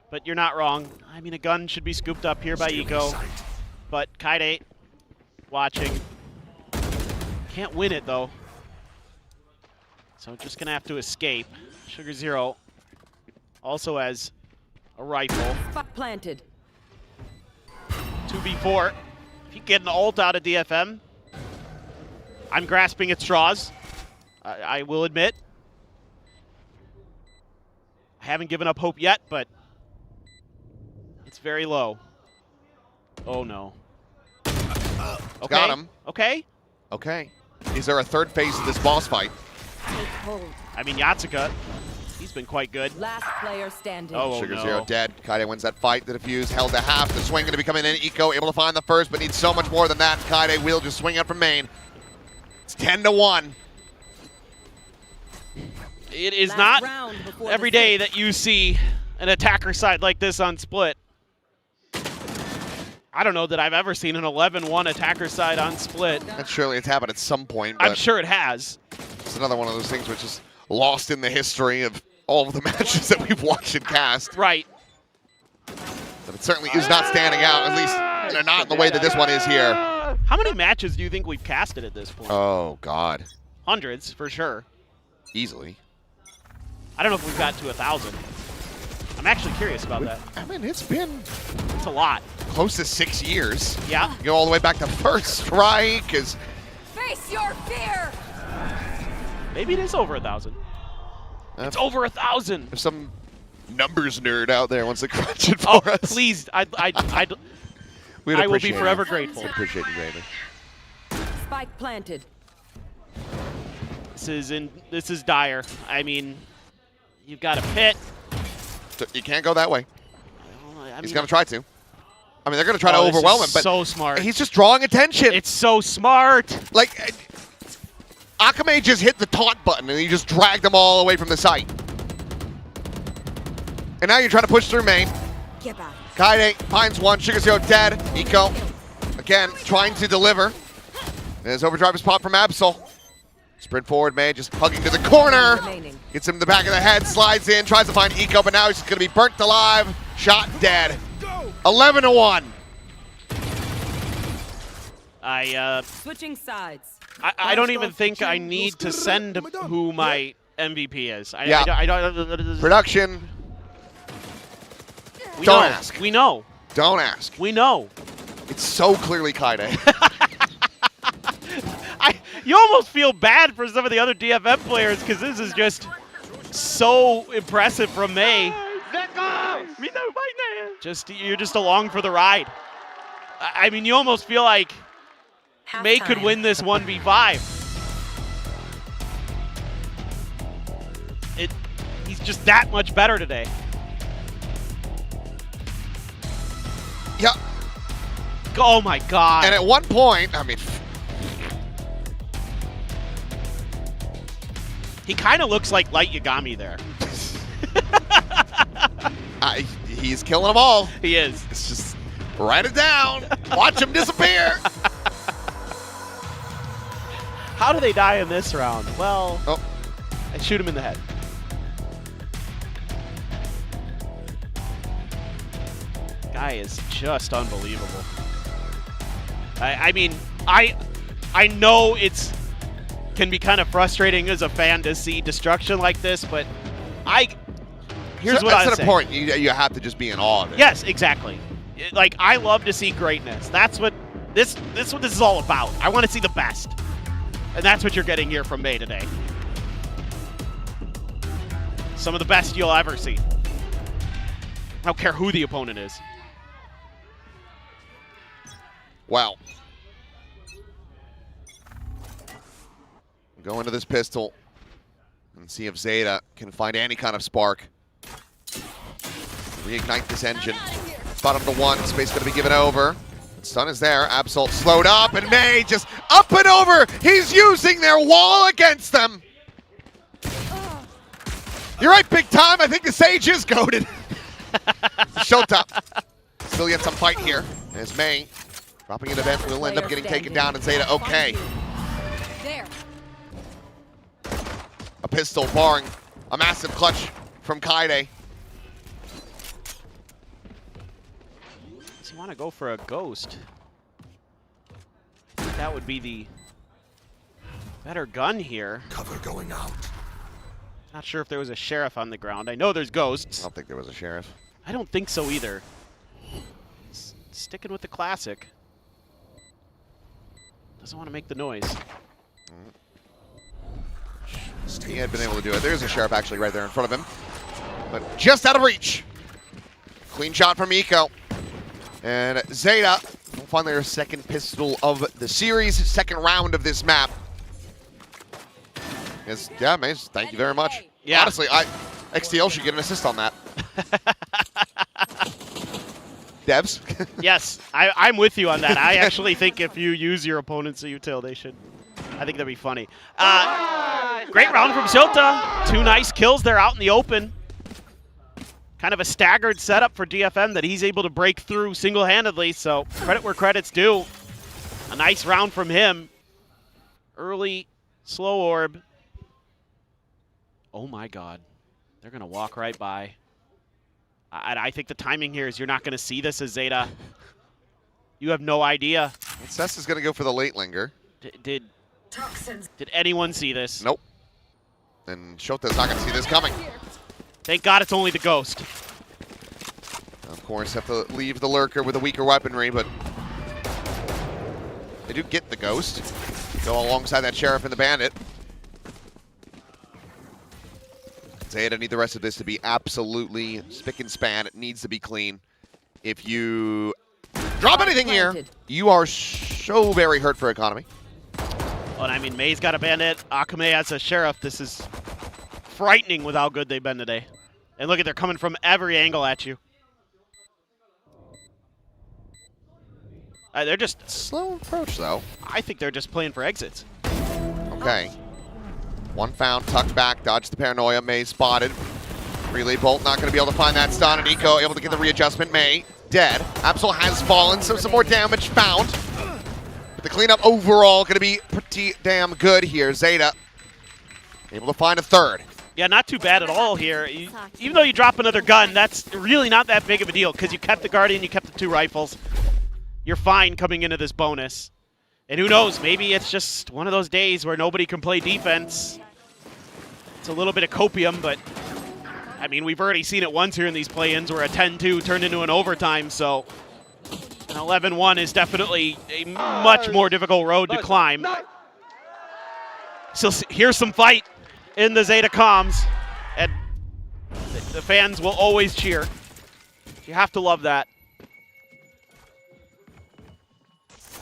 Speaker 9: But you're not wrong. I mean, a gun should be scooped up here by eco. But Kaide watching. Can't win it, though. So just going to have to escape. Sugar Zero also has a rifle.
Speaker 16: Planted.
Speaker 9: 2v4. If you get an ult out of DFM, I'm grasping at straws. I will admit. I haven't given up hope yet, but it's very low. Oh, no. Okay.
Speaker 6: Got him.
Speaker 9: Okay.
Speaker 6: Okay. Is there a third phase of this boss fight?
Speaker 9: I mean, Yatsuka, he's been quite good.
Speaker 16: Last player standing.
Speaker 9: Oh,
Speaker 6: Sugar
Speaker 9: no.
Speaker 6: Zero dead. Kaide wins that fight. The defuse held to half. The swing going to be coming in. Eco able to find the first, but needs so much more than that. Kaide will just swing out from main. It's 10-1.
Speaker 9: It is not every day that you see an attacker side like this on Split. I don't know that I've ever seen an 11-1 attacker side on Split.
Speaker 6: And surely it's happened at some point. But
Speaker 9: I'm sure it has.
Speaker 6: It's another one of those things which is lost in the history of all of the matches that we've watched and cast.
Speaker 9: Right.
Speaker 6: But it certainly is not standing out, at least not in the way that this one is here.
Speaker 9: How many matches do you think we've casted at this point?
Speaker 6: Oh, God.
Speaker 9: Hundreds, for sure.
Speaker 6: Easily.
Speaker 9: I don't know if we've got to 1,000. I'm actually curious about that.
Speaker 6: I mean, it's
Speaker 9: a lot.
Speaker 6: Close to 6 years.
Speaker 9: Yeah.
Speaker 6: You go all the way back to First Strike.
Speaker 16: Face your fear.
Speaker 9: Maybe it is over 1,000. It's over 1,000.
Speaker 6: There's some numbers nerd out there wants to crunch it for us.
Speaker 9: Please, I will be forever grateful.
Speaker 6: I appreciate you greatly.
Speaker 16: Spike planted.
Speaker 9: This is dire. I mean, you've got a pit.
Speaker 6: You can't go that way.
Speaker 9: I
Speaker 6: He's
Speaker 9: mean,
Speaker 6: going to try to. I mean, they're going to try to overwhelm him, but
Speaker 9: so smart.
Speaker 6: He's just drawing attention.
Speaker 9: It's so smart.
Speaker 6: Like, Akame just hit the taunt button, and he just dragged them all away from the site. And now you're trying to push through main.
Speaker 16: Get back.
Speaker 6: Kaide finds one. Sugar Zero dead. Eco, again, trying to deliver. There's overdrive is popped from Absol. Sprint forward, May just hugging to the corner. Gets him in the back of the head, slides in, tries to find Eco, but now he's just going to be burnt alive. Shot dead. 11-1.
Speaker 16: Switching sides.
Speaker 9: I don't even think I need to send who my MVP is. I don't.
Speaker 6: Production.
Speaker 9: Don't
Speaker 6: ask.
Speaker 9: We know.
Speaker 6: Don't ask.
Speaker 9: We know.
Speaker 6: It's so clearly Kaide.
Speaker 9: You almost feel bad for some of the other DFM players because this is just so impressive from May. You're just along for the ride. I mean, you almost feel like May could win this 1v5. He's just that much better today.
Speaker 6: Yeah.
Speaker 9: Oh my God.
Speaker 6: And at one point, I mean,
Speaker 9: he kind of looks like Light Yagami there.
Speaker 6: he's killing them all.
Speaker 9: He is.
Speaker 6: It's just Write it down. Watch him disappear.
Speaker 9: How do they die in this round? Well, I shoot him in the head. Guy is just unbelievable. I mean, I know it's can be kind of frustrating as a fan to see destruction like this, but here's what I say.
Speaker 6: That's an point. You have to just be in awe of it.
Speaker 9: Yes, exactly. Like, I love to see greatness. That's what this is all about. I want to see the best. And that's what you're getting here from May today. Some of the best you'll ever see. I don't care who the opponent is.
Speaker 6: Wow. Go into this pistol and see if ZETA can find any kind of spark. Reignite this engine. Bottom to one, space going to be given over. Stun is there, Absol slowed up, and May just up and over! He's using their wall against them! You're right, big time, I think the Sage is goated. Shota still yet some fight here, as May dropping an event will end up getting taken down, and ZETA okay.
Speaker 16: There.
Speaker 6: A pistol barring a massive clutch from Kaide.
Speaker 9: Does he want to go for a ghost? That would be the better gun here.
Speaker 2: Cover going out.
Speaker 9: Not sure if there was a sheriff on the ground. I know there's ghosts.
Speaker 6: I don't think there was a sheriff.
Speaker 9: I don't think so either. Sticking with the classic. Doesn't want to make the noise.
Speaker 6: He had been able to do it. There's a sheriff actually right there in front of him. But just out of reach. Clean shot from Eco. And ZETA will find their second pistol of the series, second round of this map. Yes, yeah, Maze, thank you very much.
Speaker 9: Yeah.
Speaker 6: Honestly, XTL should get an assist on that. Devs?
Speaker 9: Yes, I'm with you on that. I actually think if you use your opponent's util, they should. I think that'd be funny. Great round from Shota. 2 nice kills there out in the open. Kind of a staggered setup for DFM that he's able to break through single-handedly, so credit where credit's due. A nice round from him. Early, slow orb. Oh my god. They're going to walk right by. I think the timing here is you're not going to see this as ZETA. You have no idea.
Speaker 6: Cess is going to go for the late linger.
Speaker 9: Did anyone see this?
Speaker 6: Nope. And Shota's not going to see this coming.
Speaker 9: Thank God it's only the ghost.
Speaker 6: Of course, have to leave the lurker with a weaker weaponry, but they do get the ghost. Go alongside that sheriff and the bandit. ZETA need the rest of this to be absolutely spick and span. It needs to be clean. If you drop anything here, you are so very hurt for economy.
Speaker 9: Well, and I mean, May's got a bandit. Akame has a sheriff. This is frightening with how good they've been today. And look at, they're coming from every angle at you. They're just...
Speaker 6: Slow approach, though.
Speaker 9: I think they're just playing for exits.
Speaker 6: Okay. One found, tucked back, dodged the paranoia. May spotted. Relay bolt not going to be able to find that stun. And Eco able to get the readjustment. May dead. Absol has fallen, so some more damage found. But the cleanup overall going to be pretty damn good here. ZETA able to find a third.
Speaker 9: Yeah, not too bad at all here. Even though you drop another gun, that's really not that big of a deal because you kept the Guardian, you kept the 2 rifles. You're fine coming into this bonus. And who knows, maybe it's just one of those days where nobody can play defense. It's a little bit of copium, but I mean, we've already seen it once here in these play-ins where a 10-2 turned into an overtime, so an 11-1 is definitely a much more difficult road to climb. So here's some fight in the ZETA comms, and the fans will always cheer. You have to love that.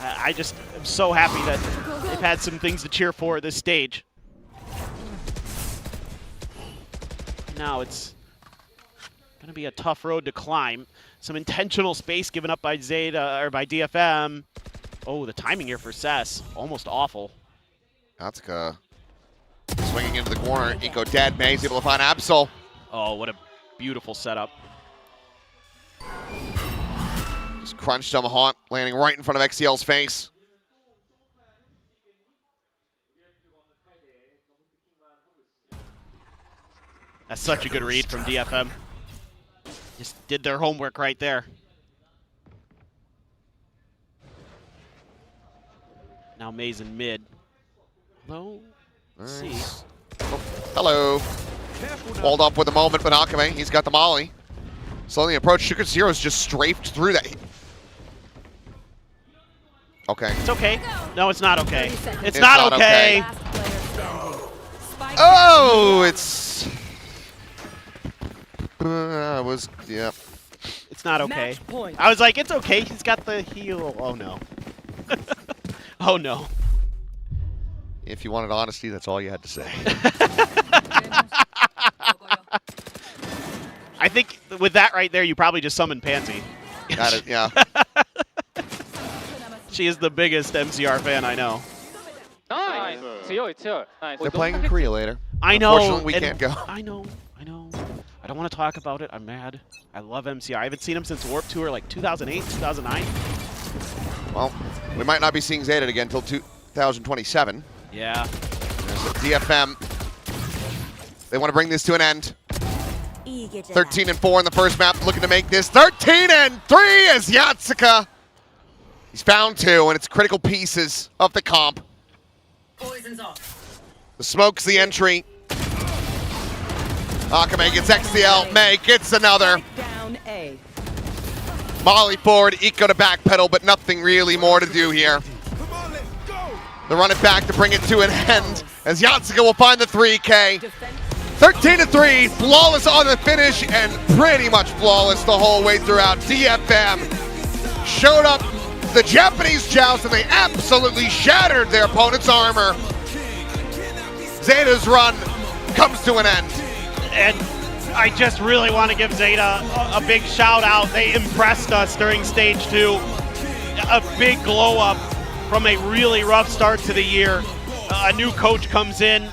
Speaker 9: I just am so happy that they've had some things to cheer for at this stage. Now it's going to be a tough road to climb. Some intentional space given up by ZETA, or by DFM. Oh, the timing here for Cess, almost awful.
Speaker 6: Atsuka swinging into the corner. Eco dead. May's able to find Absol.
Speaker 9: Oh, what a beautiful setup.
Speaker 6: Just crunched him hot, landing right in front of XCL's face.
Speaker 9: That's such a good read from DFM. Just did their homework right there. Now Maze in mid. Although, let's see.
Speaker 6: Oh, hello. Walled up with the moment, but Akame, he's got the molly. Slowly approach. Sugar Zero's just strafed through that. Okay.
Speaker 9: It's okay. No, it's not okay. It's not okay.
Speaker 6: Oh, it's... yeah.
Speaker 9: It's not okay. I was like, it's okay. He's got the heal. Oh, no. Oh, no.
Speaker 6: If you wanted honesty, that's all you had to say.
Speaker 9: I think with that right there, you probably just summoned Pansy.
Speaker 6: Got it, yeah.
Speaker 9: She is the biggest MCR fan I know.
Speaker 7: Nice. Nice.
Speaker 6: They're playing in Korea later.
Speaker 9: I know.
Speaker 6: Unfortunately, we can't go.
Speaker 9: I know. I don't want to talk about it. I'm mad. I love MCR. I haven't seen him since Warp Tour like 2008, 2009.
Speaker 6: Well, we might not be seeing ZETA again until 2027.
Speaker 9: Yeah.
Speaker 6: There's the DFM. They want to bring this to an end. 13-4 in the first map, looking to make this 13-3 as Yatsuka. He's found two, and it's critical pieces of the comp. The smoke's the entry. Akame gets XCL, May gets another. Molly forward, Eco to backpedal, but nothing really more to do here. They run it back to bring it to an end as Yatsuka will find the 3K. 13-3, flawless on the finish and pretty much flawless the whole way throughout. DFM showed up the Japanese joust and they absolutely shattered their opponent's armor. ZETA's run comes to an end.
Speaker 9: And I just really want to give ZETA a big shout out. They impressed us during stage 2. A big glow up from a really rough start to the year. A new coach comes in.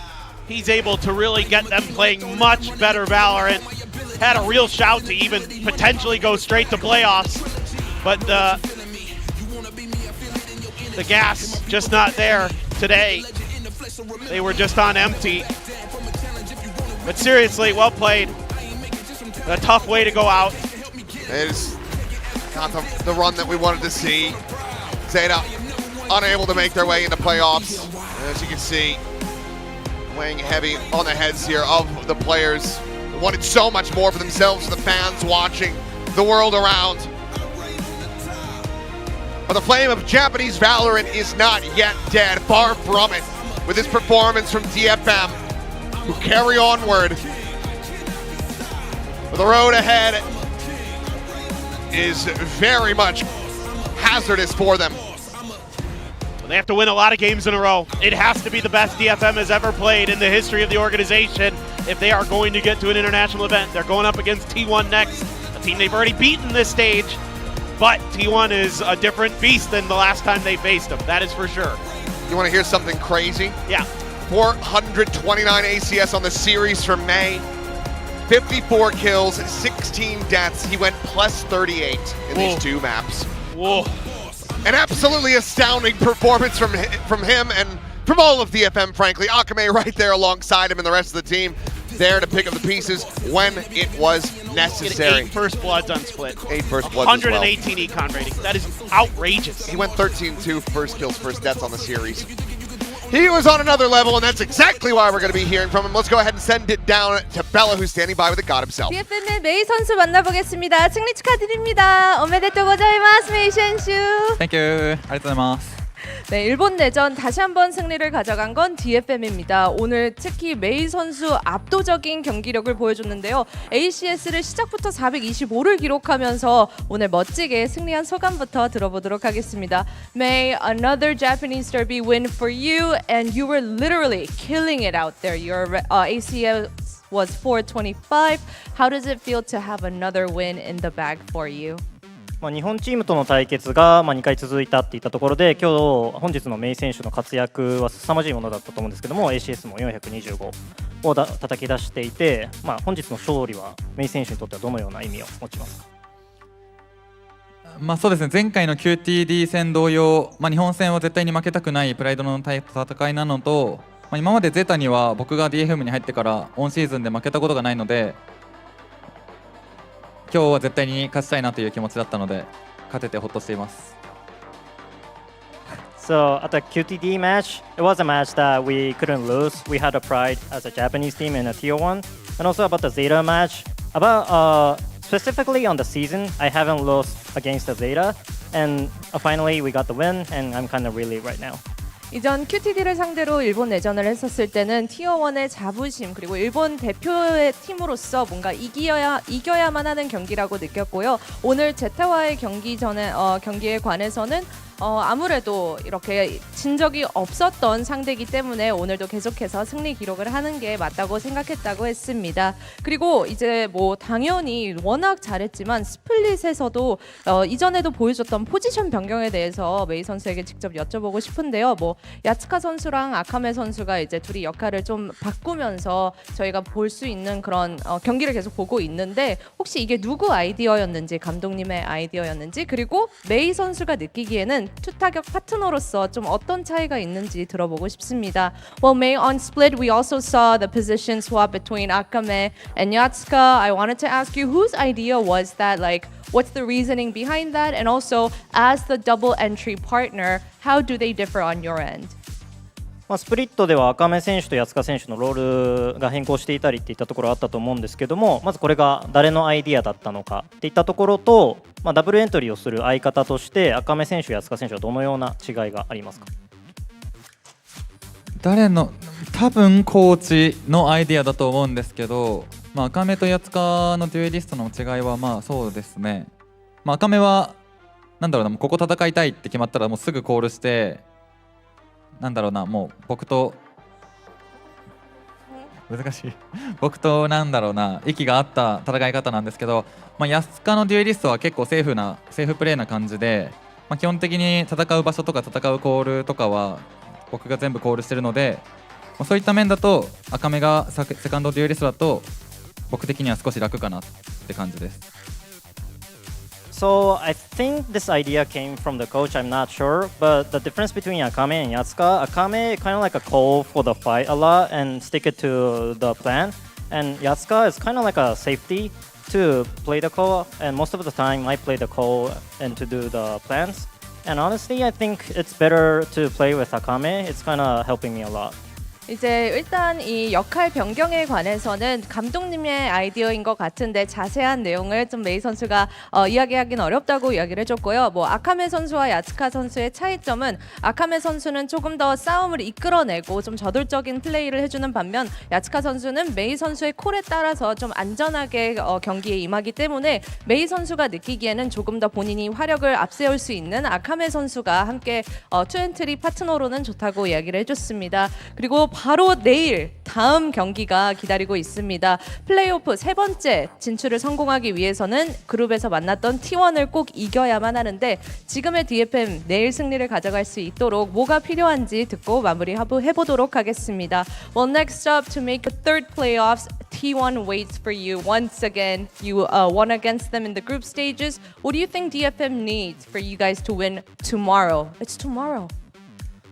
Speaker 9: He's able to really get them playing much better Valorant. Had a real shout to even potentially go straight to playoffs. But the gas just not there today. They were just on empty. But seriously, well played. A tough way to go out.
Speaker 6: It is not the run that we wanted to see. ZETA unable to make their way into playoffs. As you can see, weighing heavy on the heads here of the players. They wanted so much more for themselves, the fans watching, the world around. But the flame of Japanese Valorant is not yet dead, far from it. With this performance from DFM, who carry onward. But the road ahead is very much hazardous for them.
Speaker 9: They have to win a lot of games in a row. It has to be the best DFM has ever played in the history of the organization if they are going to get to an international event. They're going up against T1 next, a team they've already beaten this stage, but T1 is a different beast than the last time they faced them. That is for sure.
Speaker 6: You want to hear something crazy?
Speaker 9: Yeah.
Speaker 6: 429 ACS on the series for May. 54 kills, 16 deaths. He went plus 38 in these two maps.
Speaker 9: Whoa.
Speaker 6: An absolutely astounding performance from him and from all of DFM, frankly. Akame right there alongside him and the rest of the team, there to pick up the pieces when it was necessary.
Speaker 9: 8 first bloods on split.
Speaker 6: 8 first bloods
Speaker 9: 118 econ rating. That is outrageous.
Speaker 6: He went 13-2 first kills, first deaths on the series. He was on another level, and that's exactly why we're going to be hearing from him. Let's go ahead and send it down to Bella, who's standing by with the god himself.
Speaker 17: DFM의 메이 선수 만나보겠습니다. 승리 축하드립니다. 오메데토 고자이마스, 메이 선수.
Speaker 19: Thank you. ありがとうございます.
Speaker 17: 네, 일본 내전 다시 한번 승리를 가져간 건 DFM입니다. 오늘 특히 메이 선수 압도적인 경기력을 보여줬는데요. ACS를 시작부터 425를 기록하면서 오늘 멋지게 승리한 소감부터 들어보도록 하겠습니다. May, another Japanese derby win for you, and you were literally killing it out there. Your ACS was 425. How does it feel to have another win in the bag for you?
Speaker 20: 日本チームとの対決が2回続いたっていったところで、今日本日のメイ選手の活躍は凄まじいものだったと思うんですけども、 ACS も425を叩き出していて、本日の勝利はメイ選手にとってはどのような意味を持ちますか？
Speaker 19: そうですね、前回の QTD 戦同様、日本戦は絶対に負けたくないプライドの戦いなのと、今までZETAには僕が DFM に入ってからオンシーズンで負けたことがないので、今日は絶対に勝ちたいなという気持ちだったので、勝ててほっとしています。
Speaker 20: So at the QTD match, it was a match that we couldn't lose. We had a pride as a Japanese team in a tier 1. And also about the ZETA match, about specifically on the season, I haven't lost against the ZETA. And finally we got the win, and I'm kind of relieved right now.
Speaker 17: 이전 QTD를 상대로 일본 내전을 했었을 때는 티어1의 자부심 그리고 일본 대표의 팀으로서 뭔가 이겨야만 하는 경기라고 느꼈고요. 오늘 제타와의 경기에 관해서는 아무래도 이렇게 진 적이 없었던 상대이기 때문에 오늘도 계속해서 승리 기록을 하는 게 맞다고 생각했다고 했습니다. 그리고 이제 뭐 당연히 워낙 잘했지만 스플릿에서도 이전에도 보여줬던 포지션 변경에 대해서 메이 선수에게 직접 여쭤보고 싶은데요. 뭐 야츠카 선수랑 아카메 선수가 이제 둘이 역할을 좀 바꾸면서 저희가 볼 수 있는 그런 경기를 계속 보고 있는데 혹시 이게 누구 아이디어였는지 감독님의 아이디어였는지 그리고 메이 선수가 느끼기에는 투타격 파트너로서 좀 어떤 차이가 있는지 들어보고 싶습니다. Well, May, on Split we also saw the position swap between Akame and Yatsuka. I wanted to ask you whose idea was that, like what's the reasoning behind that, and also as the double entry partner, how do they differ on your end?
Speaker 20: スプリットでは赤目選手と安川選手のロールが変更していたりっていったところあったと思うんですけども、まずこれが誰のアイディアだったのかっていったところと、ダブルエントリーをする相方として赤目選手、安川選手はどのような違いがありますか？
Speaker 19: 多分コーチのアイディアだと思うんですけど、赤目と安川のデュエリストの違いはそうですね、赤目はもうここ戦いたいって決まったらもうすぐコールして、もう僕と難しい僕と息が合った戦い方なんですけど、安川のデュエリストは結構セーフプレーな感じで、基本的に戦う場所とか戦うコールとかは僕が全部コールしてるので、そういった面だと赤目がセカンドデュエリストだと僕的には少し楽かなって感じです。
Speaker 20: So I think this idea came from the coach, I'm not sure, but the difference between Akame and Yatsuka, Akame kind of like a call for the fight a lot and stick it to the plan, and Yatsuka is kind of like a safety to play the call, and most of the time I play the call and to do the plans, and honestly I think it's better to play with Akame. It's kind of helping me a lot.
Speaker 17: 이제 일단 이 역할 변경에 관해서는 감독님의 아이디어인 것 같은데 자세한 내용을 좀 메이 선수가 이야기하기는 어렵다고 이야기를 해줬고요. 뭐 아카메 선수와 야츠카 선수의 차이점은 아카메 선수는 조금 더 싸움을 이끌어내고 좀 저돌적인 플레이를 해주는 반면 야츠카 선수는 메이 선수의 콜에 따라서 좀 안전하게 경기에 임하기 때문에 메이 선수가 느끼기에는 조금 더 본인이 화력을 앞세울 수 있는 아카메 선수가 함께 투엔트리 파트너로는 좋다고 이야기를 해줬습니다. 그리고 바로 내일 다음 경기가 기다리고 있습니다. 플레이오프 세 번째 진출을 성공하기 위해서는 그룹에서 만났던 T1을 꼭 이겨야만 하는데 지금의 DFM 내일 승리를 가져갈 수 있도록 뭐가 필요한지 듣고 마무리해보도록 하겠습니다. Well, next up to make the third playoffs, T1 waits for you once again. You won against them in the group stages. What do you think DFM needs for you guys to win tomorrow? It's tomorrow.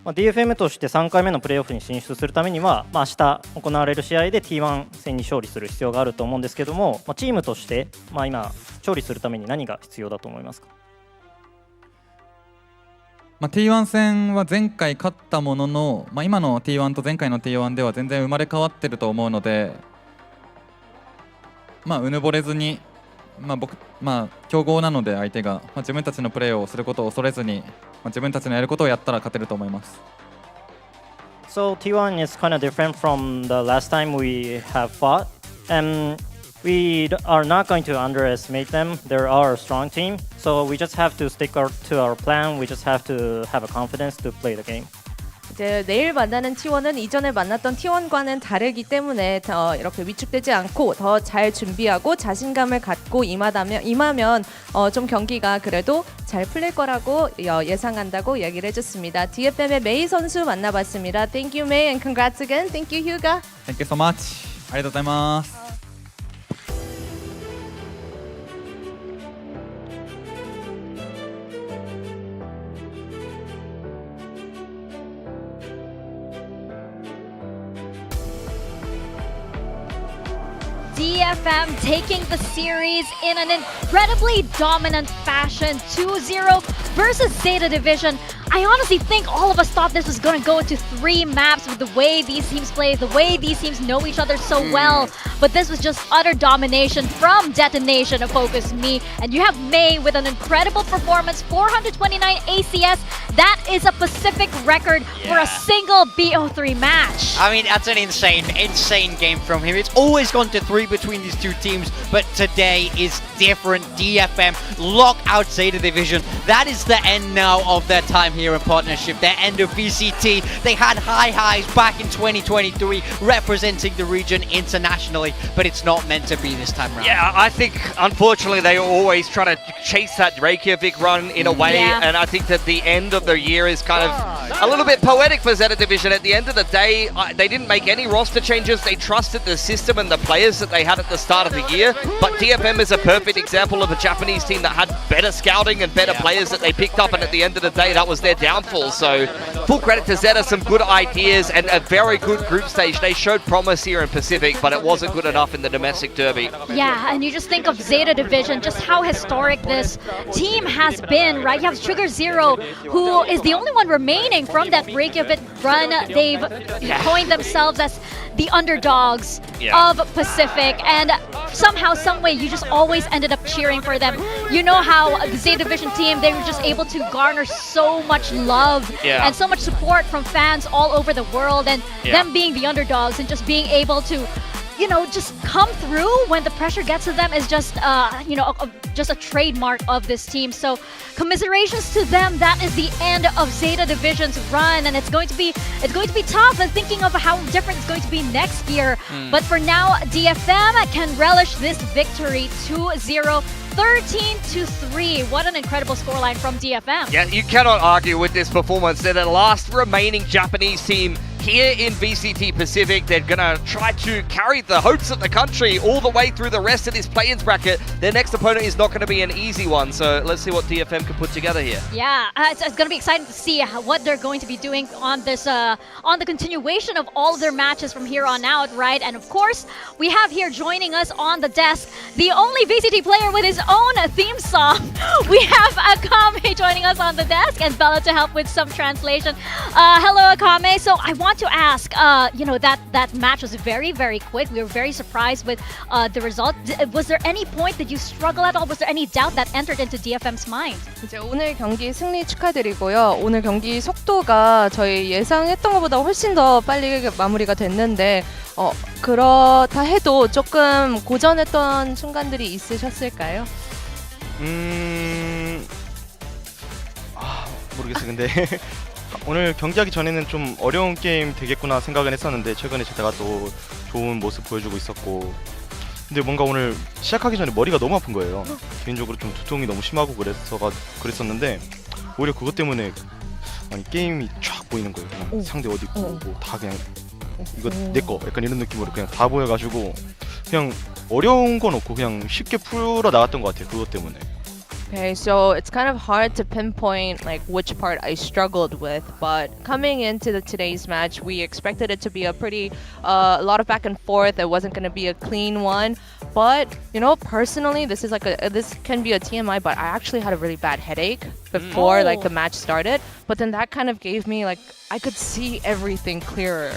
Speaker 20: DFM として3回目のプレーオフに進出するためには、明日行われる試合で T1 戦に勝利する必要があると思うんですけども、チームとして、今勝利するために何が必要だと思いますか
Speaker 19: ？T1 戦は前回勝ったものの、今の T1 と前回の T1 では全然生まれ変わってると思うので、うぬぼれずに、強豪なので相手が、自分たちのプレーをすることを恐れずに、自分たちのやることをやったら勝てると思います。
Speaker 20: So T1 is kind of different from the last time we have fought, and we are not going to underestimate them. They're our strong team, so we just have to stick to our plan. We just have to have a confidence to play the game.
Speaker 17: 이제 내일 만나는 T1은 이전에 만났던 T1과는 다르기 때문에 더 이렇게 위축되지 않고 더 잘 준비하고 자신감을 갖고 임하면 좀 경기가 그래도 잘 풀릴 거라고 예상한다고 이야기를 해줬습니다. DFM의 메이 선수 만나봤습니다. Thank you, May, and congrats again. Thank you, Hyuga.
Speaker 19: Thank you so much. ありがとうございます。
Speaker 13: DFM taking the series in an incredibly dominant fashion, 2-0 versus ZETA Division. I honestly think all of us thought this was going to go into 3 maps with the way these teams play, the way these teams know each other so well. But this was just utter domination from Detonation of Focus Me. And you have May with an incredible performance, 429 ACS. That is a Pacific record for a single BO3 match.
Speaker 14: I mean, that's an insane game from him. It's always gone to 3 between these two teams, but today is different. DFM lock out ZETA Division. That is the end now of their time here in partnership, their end of VCT. They had high highs back in 2023, representing the region internationally, but it's not meant to be this time around.
Speaker 5: Yeah, I think, unfortunately, they always try to chase that Reykjavik run in a way, and I think that the end of the year is kind of a little bit poetic for ZETA Division. At the end of the day, they didn't make any roster changes. They trusted the system and the players that they had at the start of the year, but DFM is a perfect example of a Japanese team that had better scouting and better players that they picked up, and at the end of the day, that was their downfall. So full credit to ZETA, some good ideas and a very good group stage. They showed promise here in Pacific, but it wasn't good enough in the domestic derby.
Speaker 13: Yeah, and you just think of ZETA Division, just how historic this team has been, right? You have Sugar Zero, who is the only one remaining from that Reykjavik run. They've coined themselves as the underdogs of Pacific, and somehow, someway, you just always ended up cheering for them. You know how the ZETA Division team, they were just able to garner so much love and so much support from fans all over the world, and them being the underdogs and just being able to, you know, just come through when the pressure gets to them is just, you know, just a trademark of this team. So commiserations to them. That is the end of ZETA Division's run, and it's going to be tough. And thinking of how different it's going to be next year. But for now, DFM can relish this victory, 2-0. 13-3. What an incredible scoreline from DFM.
Speaker 5: Yeah, you cannot argue with this performance. They're the last remaining Japanese team here in VCT Pacific. They're going to try to carry the hopes of the country all the way through the rest of this play-ins bracket. Their next opponent is not going to be an easy one, so let's see what DFM can put together here.
Speaker 13: Yeah, it's going to be exciting to see what they're going to be doing on this, on the continuation of all of their matches from here on out, right? And of course, we have here joining us on the desk, the only VCT player with his own theme song. We have Akame joining us on the desk, and Bella to help with some translation. Hello, Akame. So I want to ask, you know, that match was very, very quick. We were very surprised with the result. Was there any point that you struggle at all? Was there any doubt that entered into DFM's mind?
Speaker 17: 이제 오늘 경기 승리 축하드리고요. 오늘 경기 속도가 저희 예상했던 것보다 훨씬 더 빨리 마무리가 됐는데 그렇다 해도 조금 고전했던 순간들이 있으셨을까요?
Speaker 21: 모르겠어요. 근데 오늘 경기하기 전에는 좀 어려운 게임 되겠구나 생각은 했었는데 최근에 제가 또 좋은 모습 보여주고 있었고, 근데 뭔가 오늘 시작하기 전에 머리가 너무 아픈 거예요. 개인적으로 좀 두통이 너무 심하고 그랬었는데 오히려 그것 때문에 게임이 쫙 보이는 거예요. 그냥 상대 어디 있고 뭐 다 그냥 이거 내 거 약간 이런 느낌으로 그냥 다 보여가지고 그냥 어려운 건 없고 그냥 쉽게 풀어 나갔던 것 같아요. 그것 때문에.
Speaker 17: Okay, so it's kind of hard to pinpoint like which part I struggled with, but coming into today's match, we expected it to be a pretty a lot of back and forth. It wasn't going to be a clean one, but you know, personally, this can be a TMI, but I actually had a really bad headache before like the match started. But then that kind of gave me like I could see everything clearer.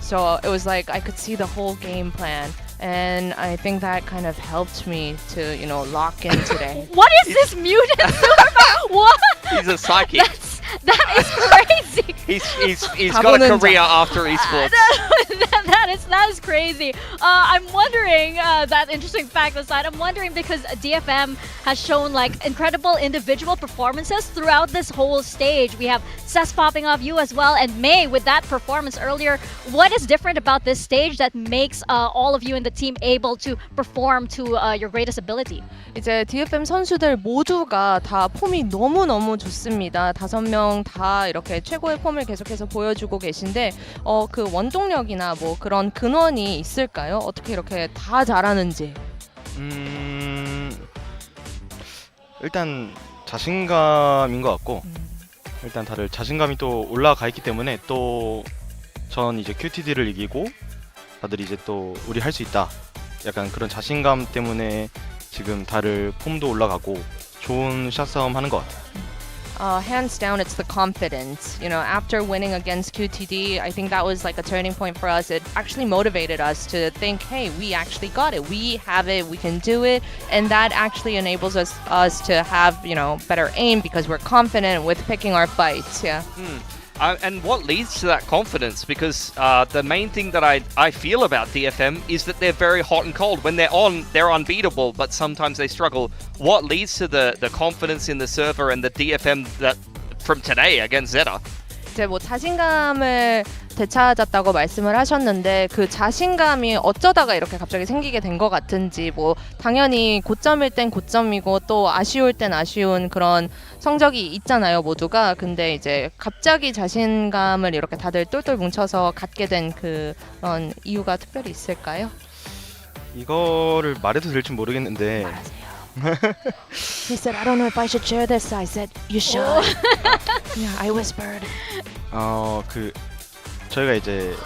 Speaker 17: So it was like I could see the whole game plan. And I think that kind of helped me to, you know, lock in today.
Speaker 13: What is this mutant superpower? What?
Speaker 5: He's a psychic.
Speaker 13: That is crazy.
Speaker 5: He's got a career after esports.
Speaker 13: That is crazy. I'm wondering, that interesting fact aside, I'm wondering because DFM has shown like incredible individual performances throughout this whole stage. We have Cess popping off, you as well, and May with that performance earlier. What is different about this stage that makes all of you in the team able to perform to your greatest ability?
Speaker 17: 이제 DFM 선수들 모두가 다 폼이 너무너무 좋습니다. 5명 다 이렇게 최고의 폼을 계속해서 보여주고 계신데 그 원동력이나 뭐 그런 근원이 있을까요? 어떻게 이렇게 다 잘하는지.
Speaker 21: 일단 자신감인 것 같고 일단 다들 자신감이 또 올라가 있기 때문에 또 전 이제 QTD를 이기고 다들 이제 또 우리 할 수 있다 약간 그런 자신감 때문에 지금 다들 폼도 올라가고 좋은 샷 싸움 하는 것 같아요.
Speaker 17: Hands down, it's the confidence. You know, after winning against QTD, I think that was like a turning point for us. It actually motivated us to think, hey, we actually got it. We have it. We can do it. And that actually enables us to have, you know, better aim because we're confident with picking our fights. Yeah.
Speaker 5: And what leads to that confidence? Because the main thing that I feel about DFM is that they're very hot and cold. When they're on, they're unbeatable, but sometimes they struggle. What leads to the confidence in the server and the DFM that from today against ZETA?
Speaker 17: 이제 뭐 자신감을 되찾았다고 말씀을 하셨는데 그 자신감이 어쩌다가 이렇게 갑자기 생기게 된 것 같은지 뭐 당연히 고점일 땐 고점이고 또 아쉬울 땐 아쉬운 그런 성적이 있잖아요 모두가. 근데 이제 갑자기 자신감을 이렇게 다들 똘똘 뭉쳐서 갖게 된 그런 이유가 특별히 있을까요?
Speaker 21: 이거를 말해도 될지 모르겠는데
Speaker 17: He said, I don't know if I should share this. I said, you should. Yeah, I whispered.
Speaker 21: 그 저희가 이제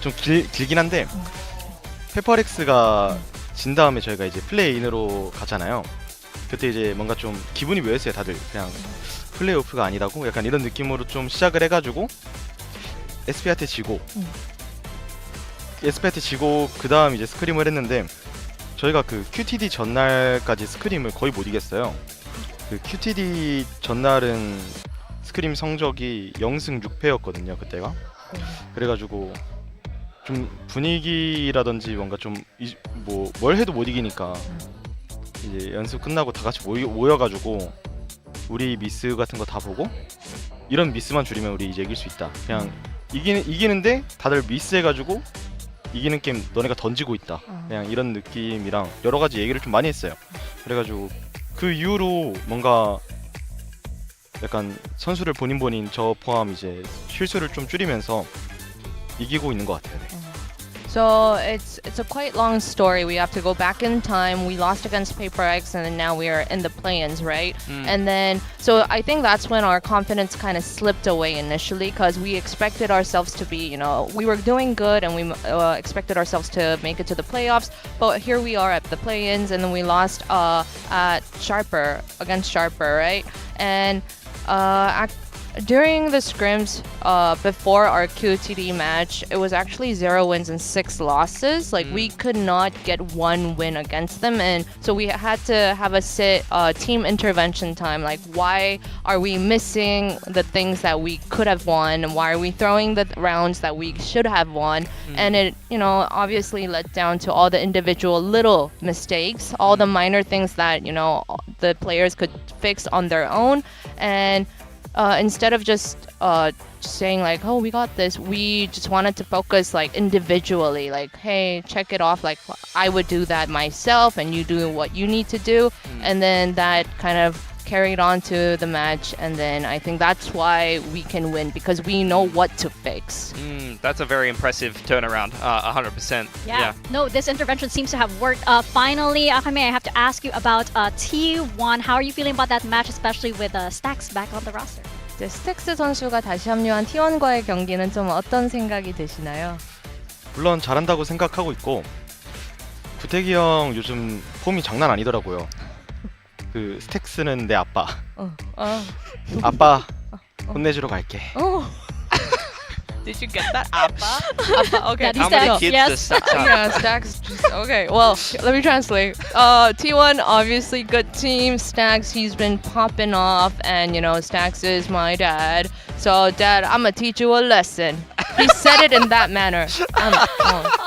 Speaker 21: 좀 길긴 한데 페퍼렉스가 진 다음에 저희가 이제 플레이인으로 가잖아요. 그때 이제 뭔가 좀 기분이 묘했어요. 다들 그냥 플레이오프가 아니라고 약간 이런 느낌으로 좀 시작을 해가지고 SP한테 지고 그 다음 이제 스크림을 했는데 저희가 그 QTD 전날까지 스크림을 거의 못 이겼어요. 그 QTD 전날은 스크림 성적이 0승 6패였거든요 그때가. 그래가지고 좀 분위기라든지 뭔가 좀 뭐 뭘 해도 못 이기니까 이제 연습 끝나고 다 같이 모여가지고 우리 미스 같은 거 다 보고 이런 미스만 줄이면 우리 이제 이길 수 있다. 그냥 이기는데 다들 미스해가지고 이기는 게임 너네가 던지고 있다. 그냥 이런 느낌이랑 여러 가지 얘기를 좀 많이 했어요. 그래가지고 그 이후로 뭔가 약간 선수를 본인 저 포함 이제 실수를 좀 줄이면서 이기고 있는 것 같아요. 네.
Speaker 17: So it's a quite long story. We have to go back in time. We lost against Paper X, and then now we are in the play-ins, right? And then, so I think that's when our confidence kind of slipped away initially, because we expected ourselves to be, you know, we were doing good, and we expected ourselves to make it to the playoffs. But here we are at the play-ins, and then we lost against Sharper, right? And during the scrims before our QTD match, it was actually 0 wins and 6 losses. Like we could not get one win against them, and so we had to have a team intervention time. Like, why are we missing the things that we could have won, and why are we throwing the rounds that we should have won? And it, you know, obviously led down to all the individual little mistakes, all the minor things that, you know, the players could fix on their own. And instead of just saying like, oh, we got this, we just wanted to focus like individually, like, hey, check it off, like I would do that myself and you do what you need to do. And then that kind of carried on to the match, and then I think that's why we can win, because we know what to fix.
Speaker 5: That's a very impressive turnaround, 100%.
Speaker 13: Yeah. No, this intervention seems to have worked. Finally, Akame, I have to ask you about T1. How are you feeling about that match, especially with Stax back on the roster?
Speaker 17: 이제 스택스 선수가 다시 합류한 T1과의 경기는 좀 어떤 생각이 드시나요?
Speaker 21: 물론 잘한다고 생각하고 있고 구태기 형 요즘 폼이 장난 아니더라고요. 그 스택스는 내 아빠. 아빠 혼내주러 갈게.
Speaker 17: Did you get that? Appa? Okay.
Speaker 5: How many kids does Stax have?
Speaker 17: Yeah, Stax. Okay, well, let me translate. T1, obviously good team. Stax, he's been popping off, and you know, Stax is my dad. So, Dad, I'm gonna teach you a lesson. He said it in that manner.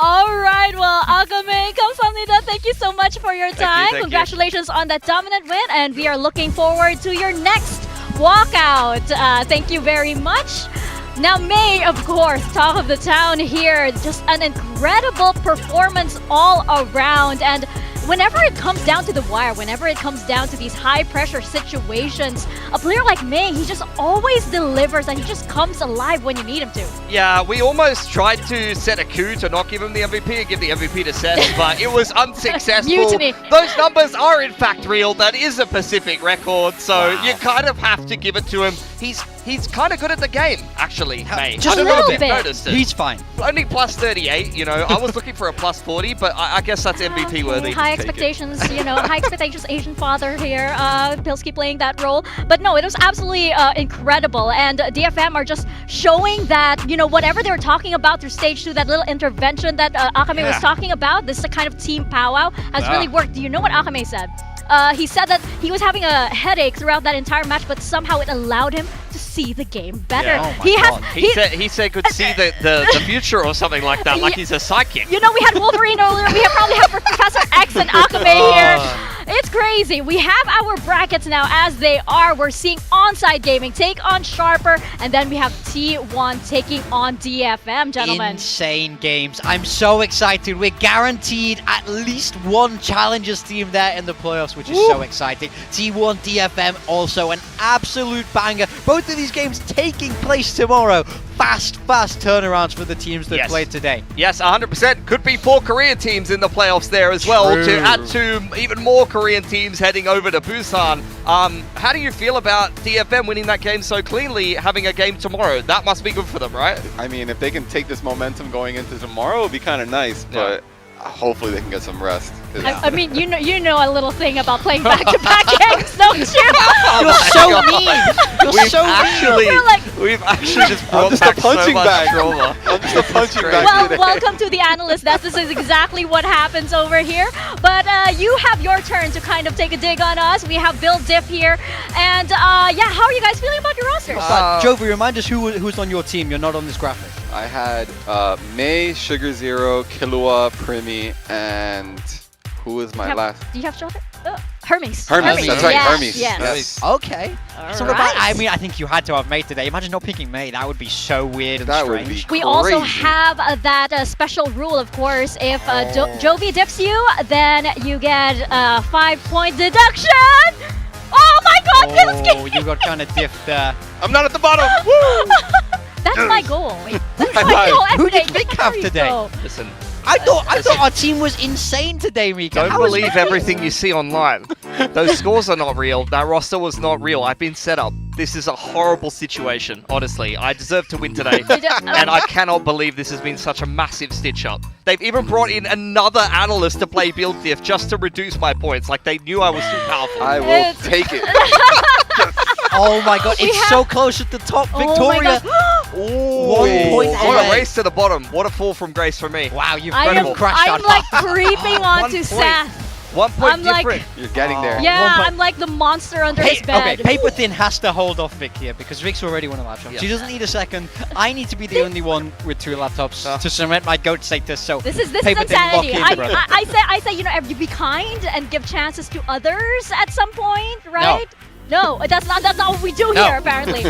Speaker 13: All right, well, Akame, 감사합니다. Thank you so much for your time.
Speaker 5: Thank
Speaker 13: Congratulations on that dominant win, and we are looking forward to your next walkout. Thank you very much. Now, May, of course, talk of the town here. Just an incredible performance all around. And whenever it comes down to the wire, whenever it comes down to these high-pressure situations, a player like May, he just always delivers, and he just comes alive when you need him to.
Speaker 5: Yeah, we almost tried to set a coup to not give him the MVP and give the MVP to Seth, but it was unsuccessful.
Speaker 13: Mutiny.
Speaker 5: Those numbers are in fact real. That is a Pacific record, so you kind of have to give it to him. He's he's kind of good at the game, actually, mate.
Speaker 14: Just
Speaker 5: I
Speaker 14: a
Speaker 5: don't know
Speaker 14: little
Speaker 5: if
Speaker 14: bit.
Speaker 5: you've noticed it.
Speaker 14: He's fine.
Speaker 5: Only plus 38, you know. I was looking for a plus 40, but I guess that's MVP worthy.
Speaker 13: High expectations, you know, high expectations, Asian father here. Pilsky playing that role. But no, it was absolutely incredible. And DFM are just showing that, you know, whatever they were talking about through stage 2, that little intervention that Akame was talking about, this is a kind of team powwow, has really worked. Do you know what Akame said? He said that he was having a headache throughout that entire match, but somehow it allowed him to see the game better.
Speaker 5: Yeah. Oh he said could see the future or something like that, like he's a psychic.
Speaker 13: You know, we had Wolverine earlier. We probably have Professor X and Akame here. It's crazy. We have our brackets now as they are. We're seeing Onside Gaming take on Sharper, and then we have T1 taking on DFM, gentlemen.
Speaker 14: Insane games. I'm so excited. We're guaranteed at least one Challengers team there in the playoffs, which is so exciting. T1, DFM, also an absolute banger. Both of these games taking place tomorrow. Fast turnarounds for the teams that played today.
Speaker 5: Yes, 100%. Could be 4 Korean teams in the playoffs there as well, to add to even more Korean teams heading over to Busan. How do you feel about DFM winning that game so cleanly, having a game tomorrow? That must be good for them, right?
Speaker 15: I mean, if they can take this momentum going into tomorrow, it would be kind of nice, but hopefully they can get some rest.
Speaker 13: I mean, you know a little thing about playing back-to-back games, don't you?
Speaker 14: You're so mean. You're so mean.
Speaker 5: We've actually just brought
Speaker 15: just
Speaker 5: back
Speaker 15: a punching
Speaker 5: so much
Speaker 15: bag.
Speaker 5: trauma.
Speaker 15: I'm just a punching bag
Speaker 13: Well,
Speaker 15: today.
Speaker 13: welcome to the analyst desk. This is exactly what happens over here. But you have your turn to kind of take a dig on us. We have Bill Diff here. And yeah, how are you guys feeling about your roster?
Speaker 14: Jovi, remind us who's on your team. You're not on this graphic.
Speaker 15: I had May, Sugar Zero, Killua, Primi, and who was my last?
Speaker 13: Do you have Shelter? Hermes.
Speaker 15: Hermes, that's right,
Speaker 13: Yes,
Speaker 15: Hermes.
Speaker 13: Yes.
Speaker 14: Okay. So
Speaker 13: right.
Speaker 14: I mean, I think you had to have May today. Imagine not picking May. That would be so weird and
Speaker 15: That
Speaker 14: strange.
Speaker 15: would be
Speaker 13: We also have that special rule, of course. If Jovi dips you, then you get a 5-point deduction. Oh my God, Pilsky!
Speaker 14: You got kind of diffed there.
Speaker 15: I'm not at the bottom. Woo!
Speaker 13: That's my goal. That's my goal.
Speaker 14: Who did
Speaker 13: Every
Speaker 14: Vic have
Speaker 13: day.
Speaker 14: today?
Speaker 5: Listen.
Speaker 14: I thought our team was insane today, Mika.
Speaker 5: Don't believe everything you see online. Those scores are not real. That roster was not real. I've been set up. This is a horrible situation, honestly. I deserve to win today. And I cannot believe this has been such a massive stitch up. They've even brought in another analyst to play Build Diff just to reduce my points. Like they knew I was too powerful.
Speaker 15: I will take it.
Speaker 14: Oh my God, it's so close at the top. Victoria.
Speaker 5: Oh,
Speaker 14: 1 point
Speaker 5: what a
Speaker 14: away.
Speaker 5: race to the bottom. What a fall from grace for me.
Speaker 14: Wow, you've
Speaker 5: Incredible.
Speaker 14: crashed
Speaker 13: I'm
Speaker 14: out.
Speaker 13: like creeping onto Seth.
Speaker 5: 1 point
Speaker 13: I'm like-
Speaker 5: different.
Speaker 15: You're getting there.
Speaker 13: Yeah, I'm like the monster under his bed.
Speaker 14: Okay, Paper Thin has to hold off Vic here because Vic's already won a laptop.
Speaker 5: Yeah.
Speaker 14: She doesn't need a second. I need to be the only one with 2 laptops to cement my GOAT status. So
Speaker 13: This is
Speaker 14: Paper Thin, lock
Speaker 13: insanity.
Speaker 14: in, brother.
Speaker 13: I say, you know, you be kind and give chances to others at some point, right? No, that's not what we do here, apparently.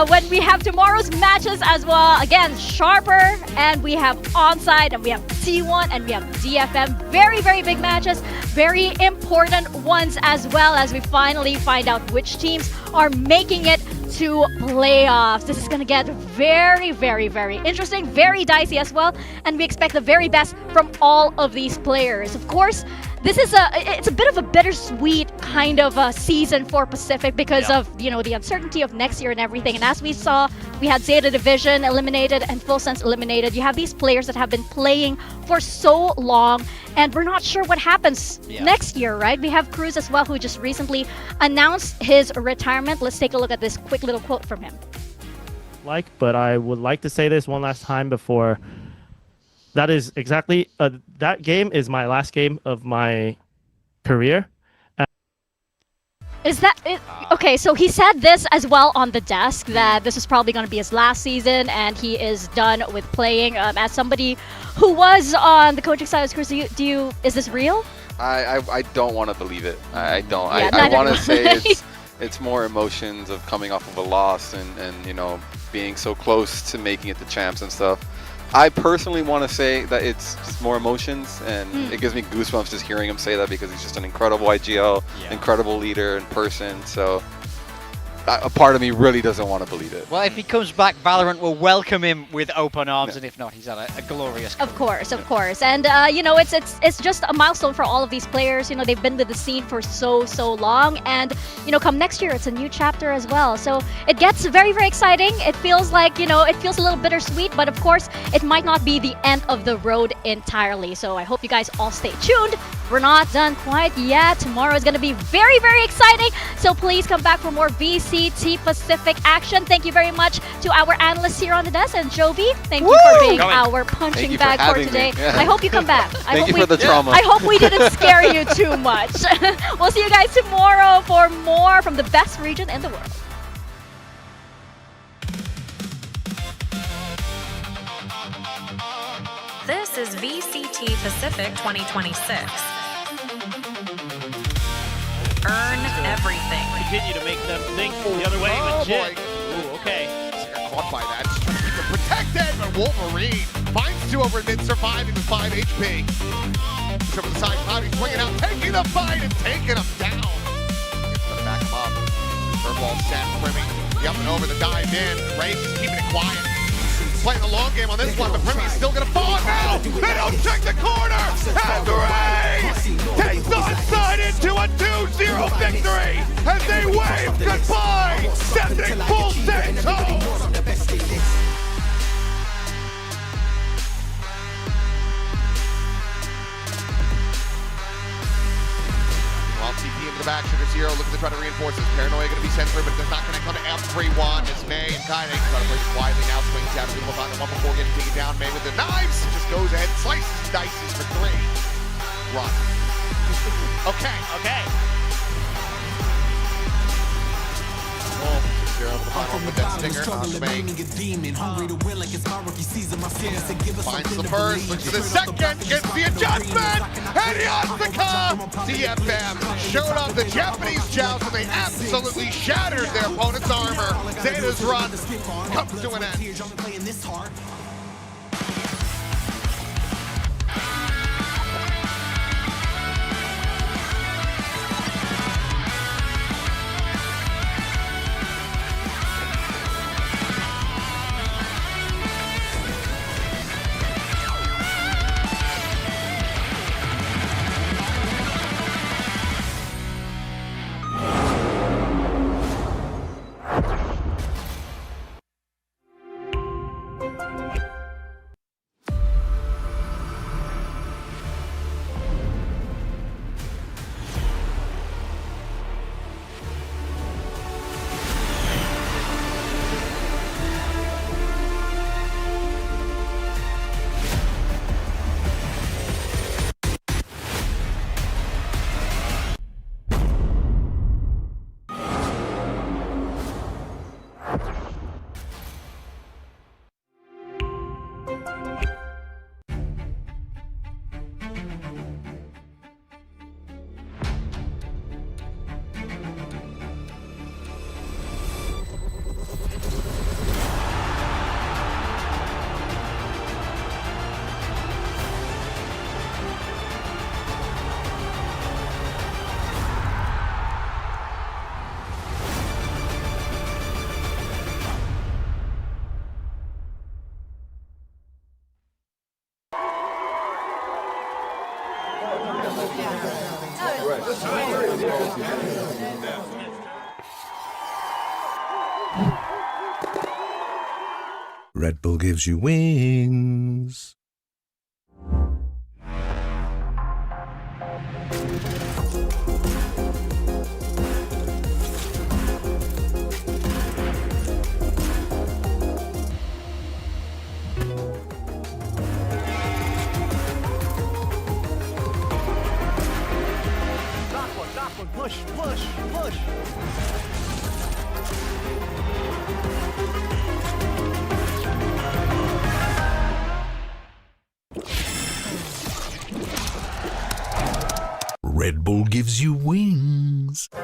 Speaker 13: When we have tomorrow's matches as well, again, Sharper, and we have Onside, and we have T1, and we have DFM. Very, very big matches. Very important ones as well, as we finally find out which teams are making it to playoffs. This is going to get very, very, very interesting, very dicey as well, and we expect the very best from all of these players. Of course, this is it's a bit of a bittersweet kind of a season for Pacific because of, you know, the uncertainty of next year and everything. And as we saw, we had ZETA Division eliminated and Full Sense eliminated. You have these players that have been playing for so long, and we're not sure what happens next year, right? We have Cruz as well, who just recently announced his retirement. Let's take a look at this quick little quote from him.
Speaker 4: But I would like to say this one last time before. That is exactly, that game is my last game of my career.
Speaker 13: Is that it? Okay, so he said this as well on the desk, that this is probably going to be his last season and he is done with playing. As somebody who was on the coaching side of Cruz, is this real?
Speaker 15: I don't want to believe it. I don't.
Speaker 13: Yeah,
Speaker 15: I want to
Speaker 13: neither
Speaker 15: say it's more emotions of coming off of a loss and you know, being so close to making it to champs and stuff. I personally want to say that it's just more emotions, and it gives me goosebumps just hearing him say that because he's just an incredible IGL, incredible leader in person. So a part of me really doesn't want to believe it.
Speaker 14: Well, if he comes back, Valorant will welcome him with open arms, and if not, he's had a glorious career.
Speaker 13: Of course. And, you know, it's just a milestone for all of these players. You know, they've been to the scene for so long. And, you know, come next year, it's a new chapter as well. So it gets very, very exciting. It feels like, you know, it feels a little bittersweet. But, of course, it might not be the end of the road entirely. So I hope you guys all stay tuned. We're not done quite yet. Tomorrow is going to be very, very exciting. So please come back for more VCT Pacific action. Thank you very much to our analysts here on the desk. And Jovi, thank you for being our punching bag for today.
Speaker 15: Yeah.
Speaker 13: I hope you come back.
Speaker 15: Thank you for the trauma.
Speaker 13: I hope we didn't scare you too much. We'll see you guys tomorrow for more from the best region in the world.
Speaker 1: This is VCT Pacific 2026. Earn everything.
Speaker 9: Continue to make them think the other way, but Jit. Ooh, okay.
Speaker 6: Got caught by that. Protected, but Wolverine finds 2 over mid, surviving with 5 HP. He's over the side, Cloudy swinging out, taking the fight and taking him down. Gonna back him up. Curveball set, Primmy. Up and over the dive in. Race is keeping it quiet. Playing the long game on this one, but Primmy's still gonna fall now. They don't check the corner. And Race takes onside into a 2-0 victory as they wave goodbye, sending full six home. TP into the back, Sugar Zero looking to try to reinforce this. Paranoia going to be sent through, but it does not connect on to everyone. It's May and Kaide trying to play quietly now, swings down a beautiful time. One before getting taken down. May with the knives, just goes ahead, slices and dices for 3. Run. Okay. Oh, 6-0 with the final with that stinger on the May. Finds the first, looks for the second, gets the adjustment, and Yasuka! DFM showed up the Japanese joust and they absolutely shattered their opponent's armor. ZETA's run comes to an end.
Speaker 2: Red Bull gives you wings. Push, push, push. Red Bull gives you wings.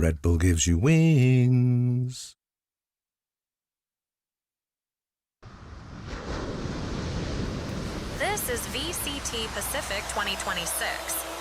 Speaker 2: Red Bull gives you wings.
Speaker 1: This is VCT Pacific 2026.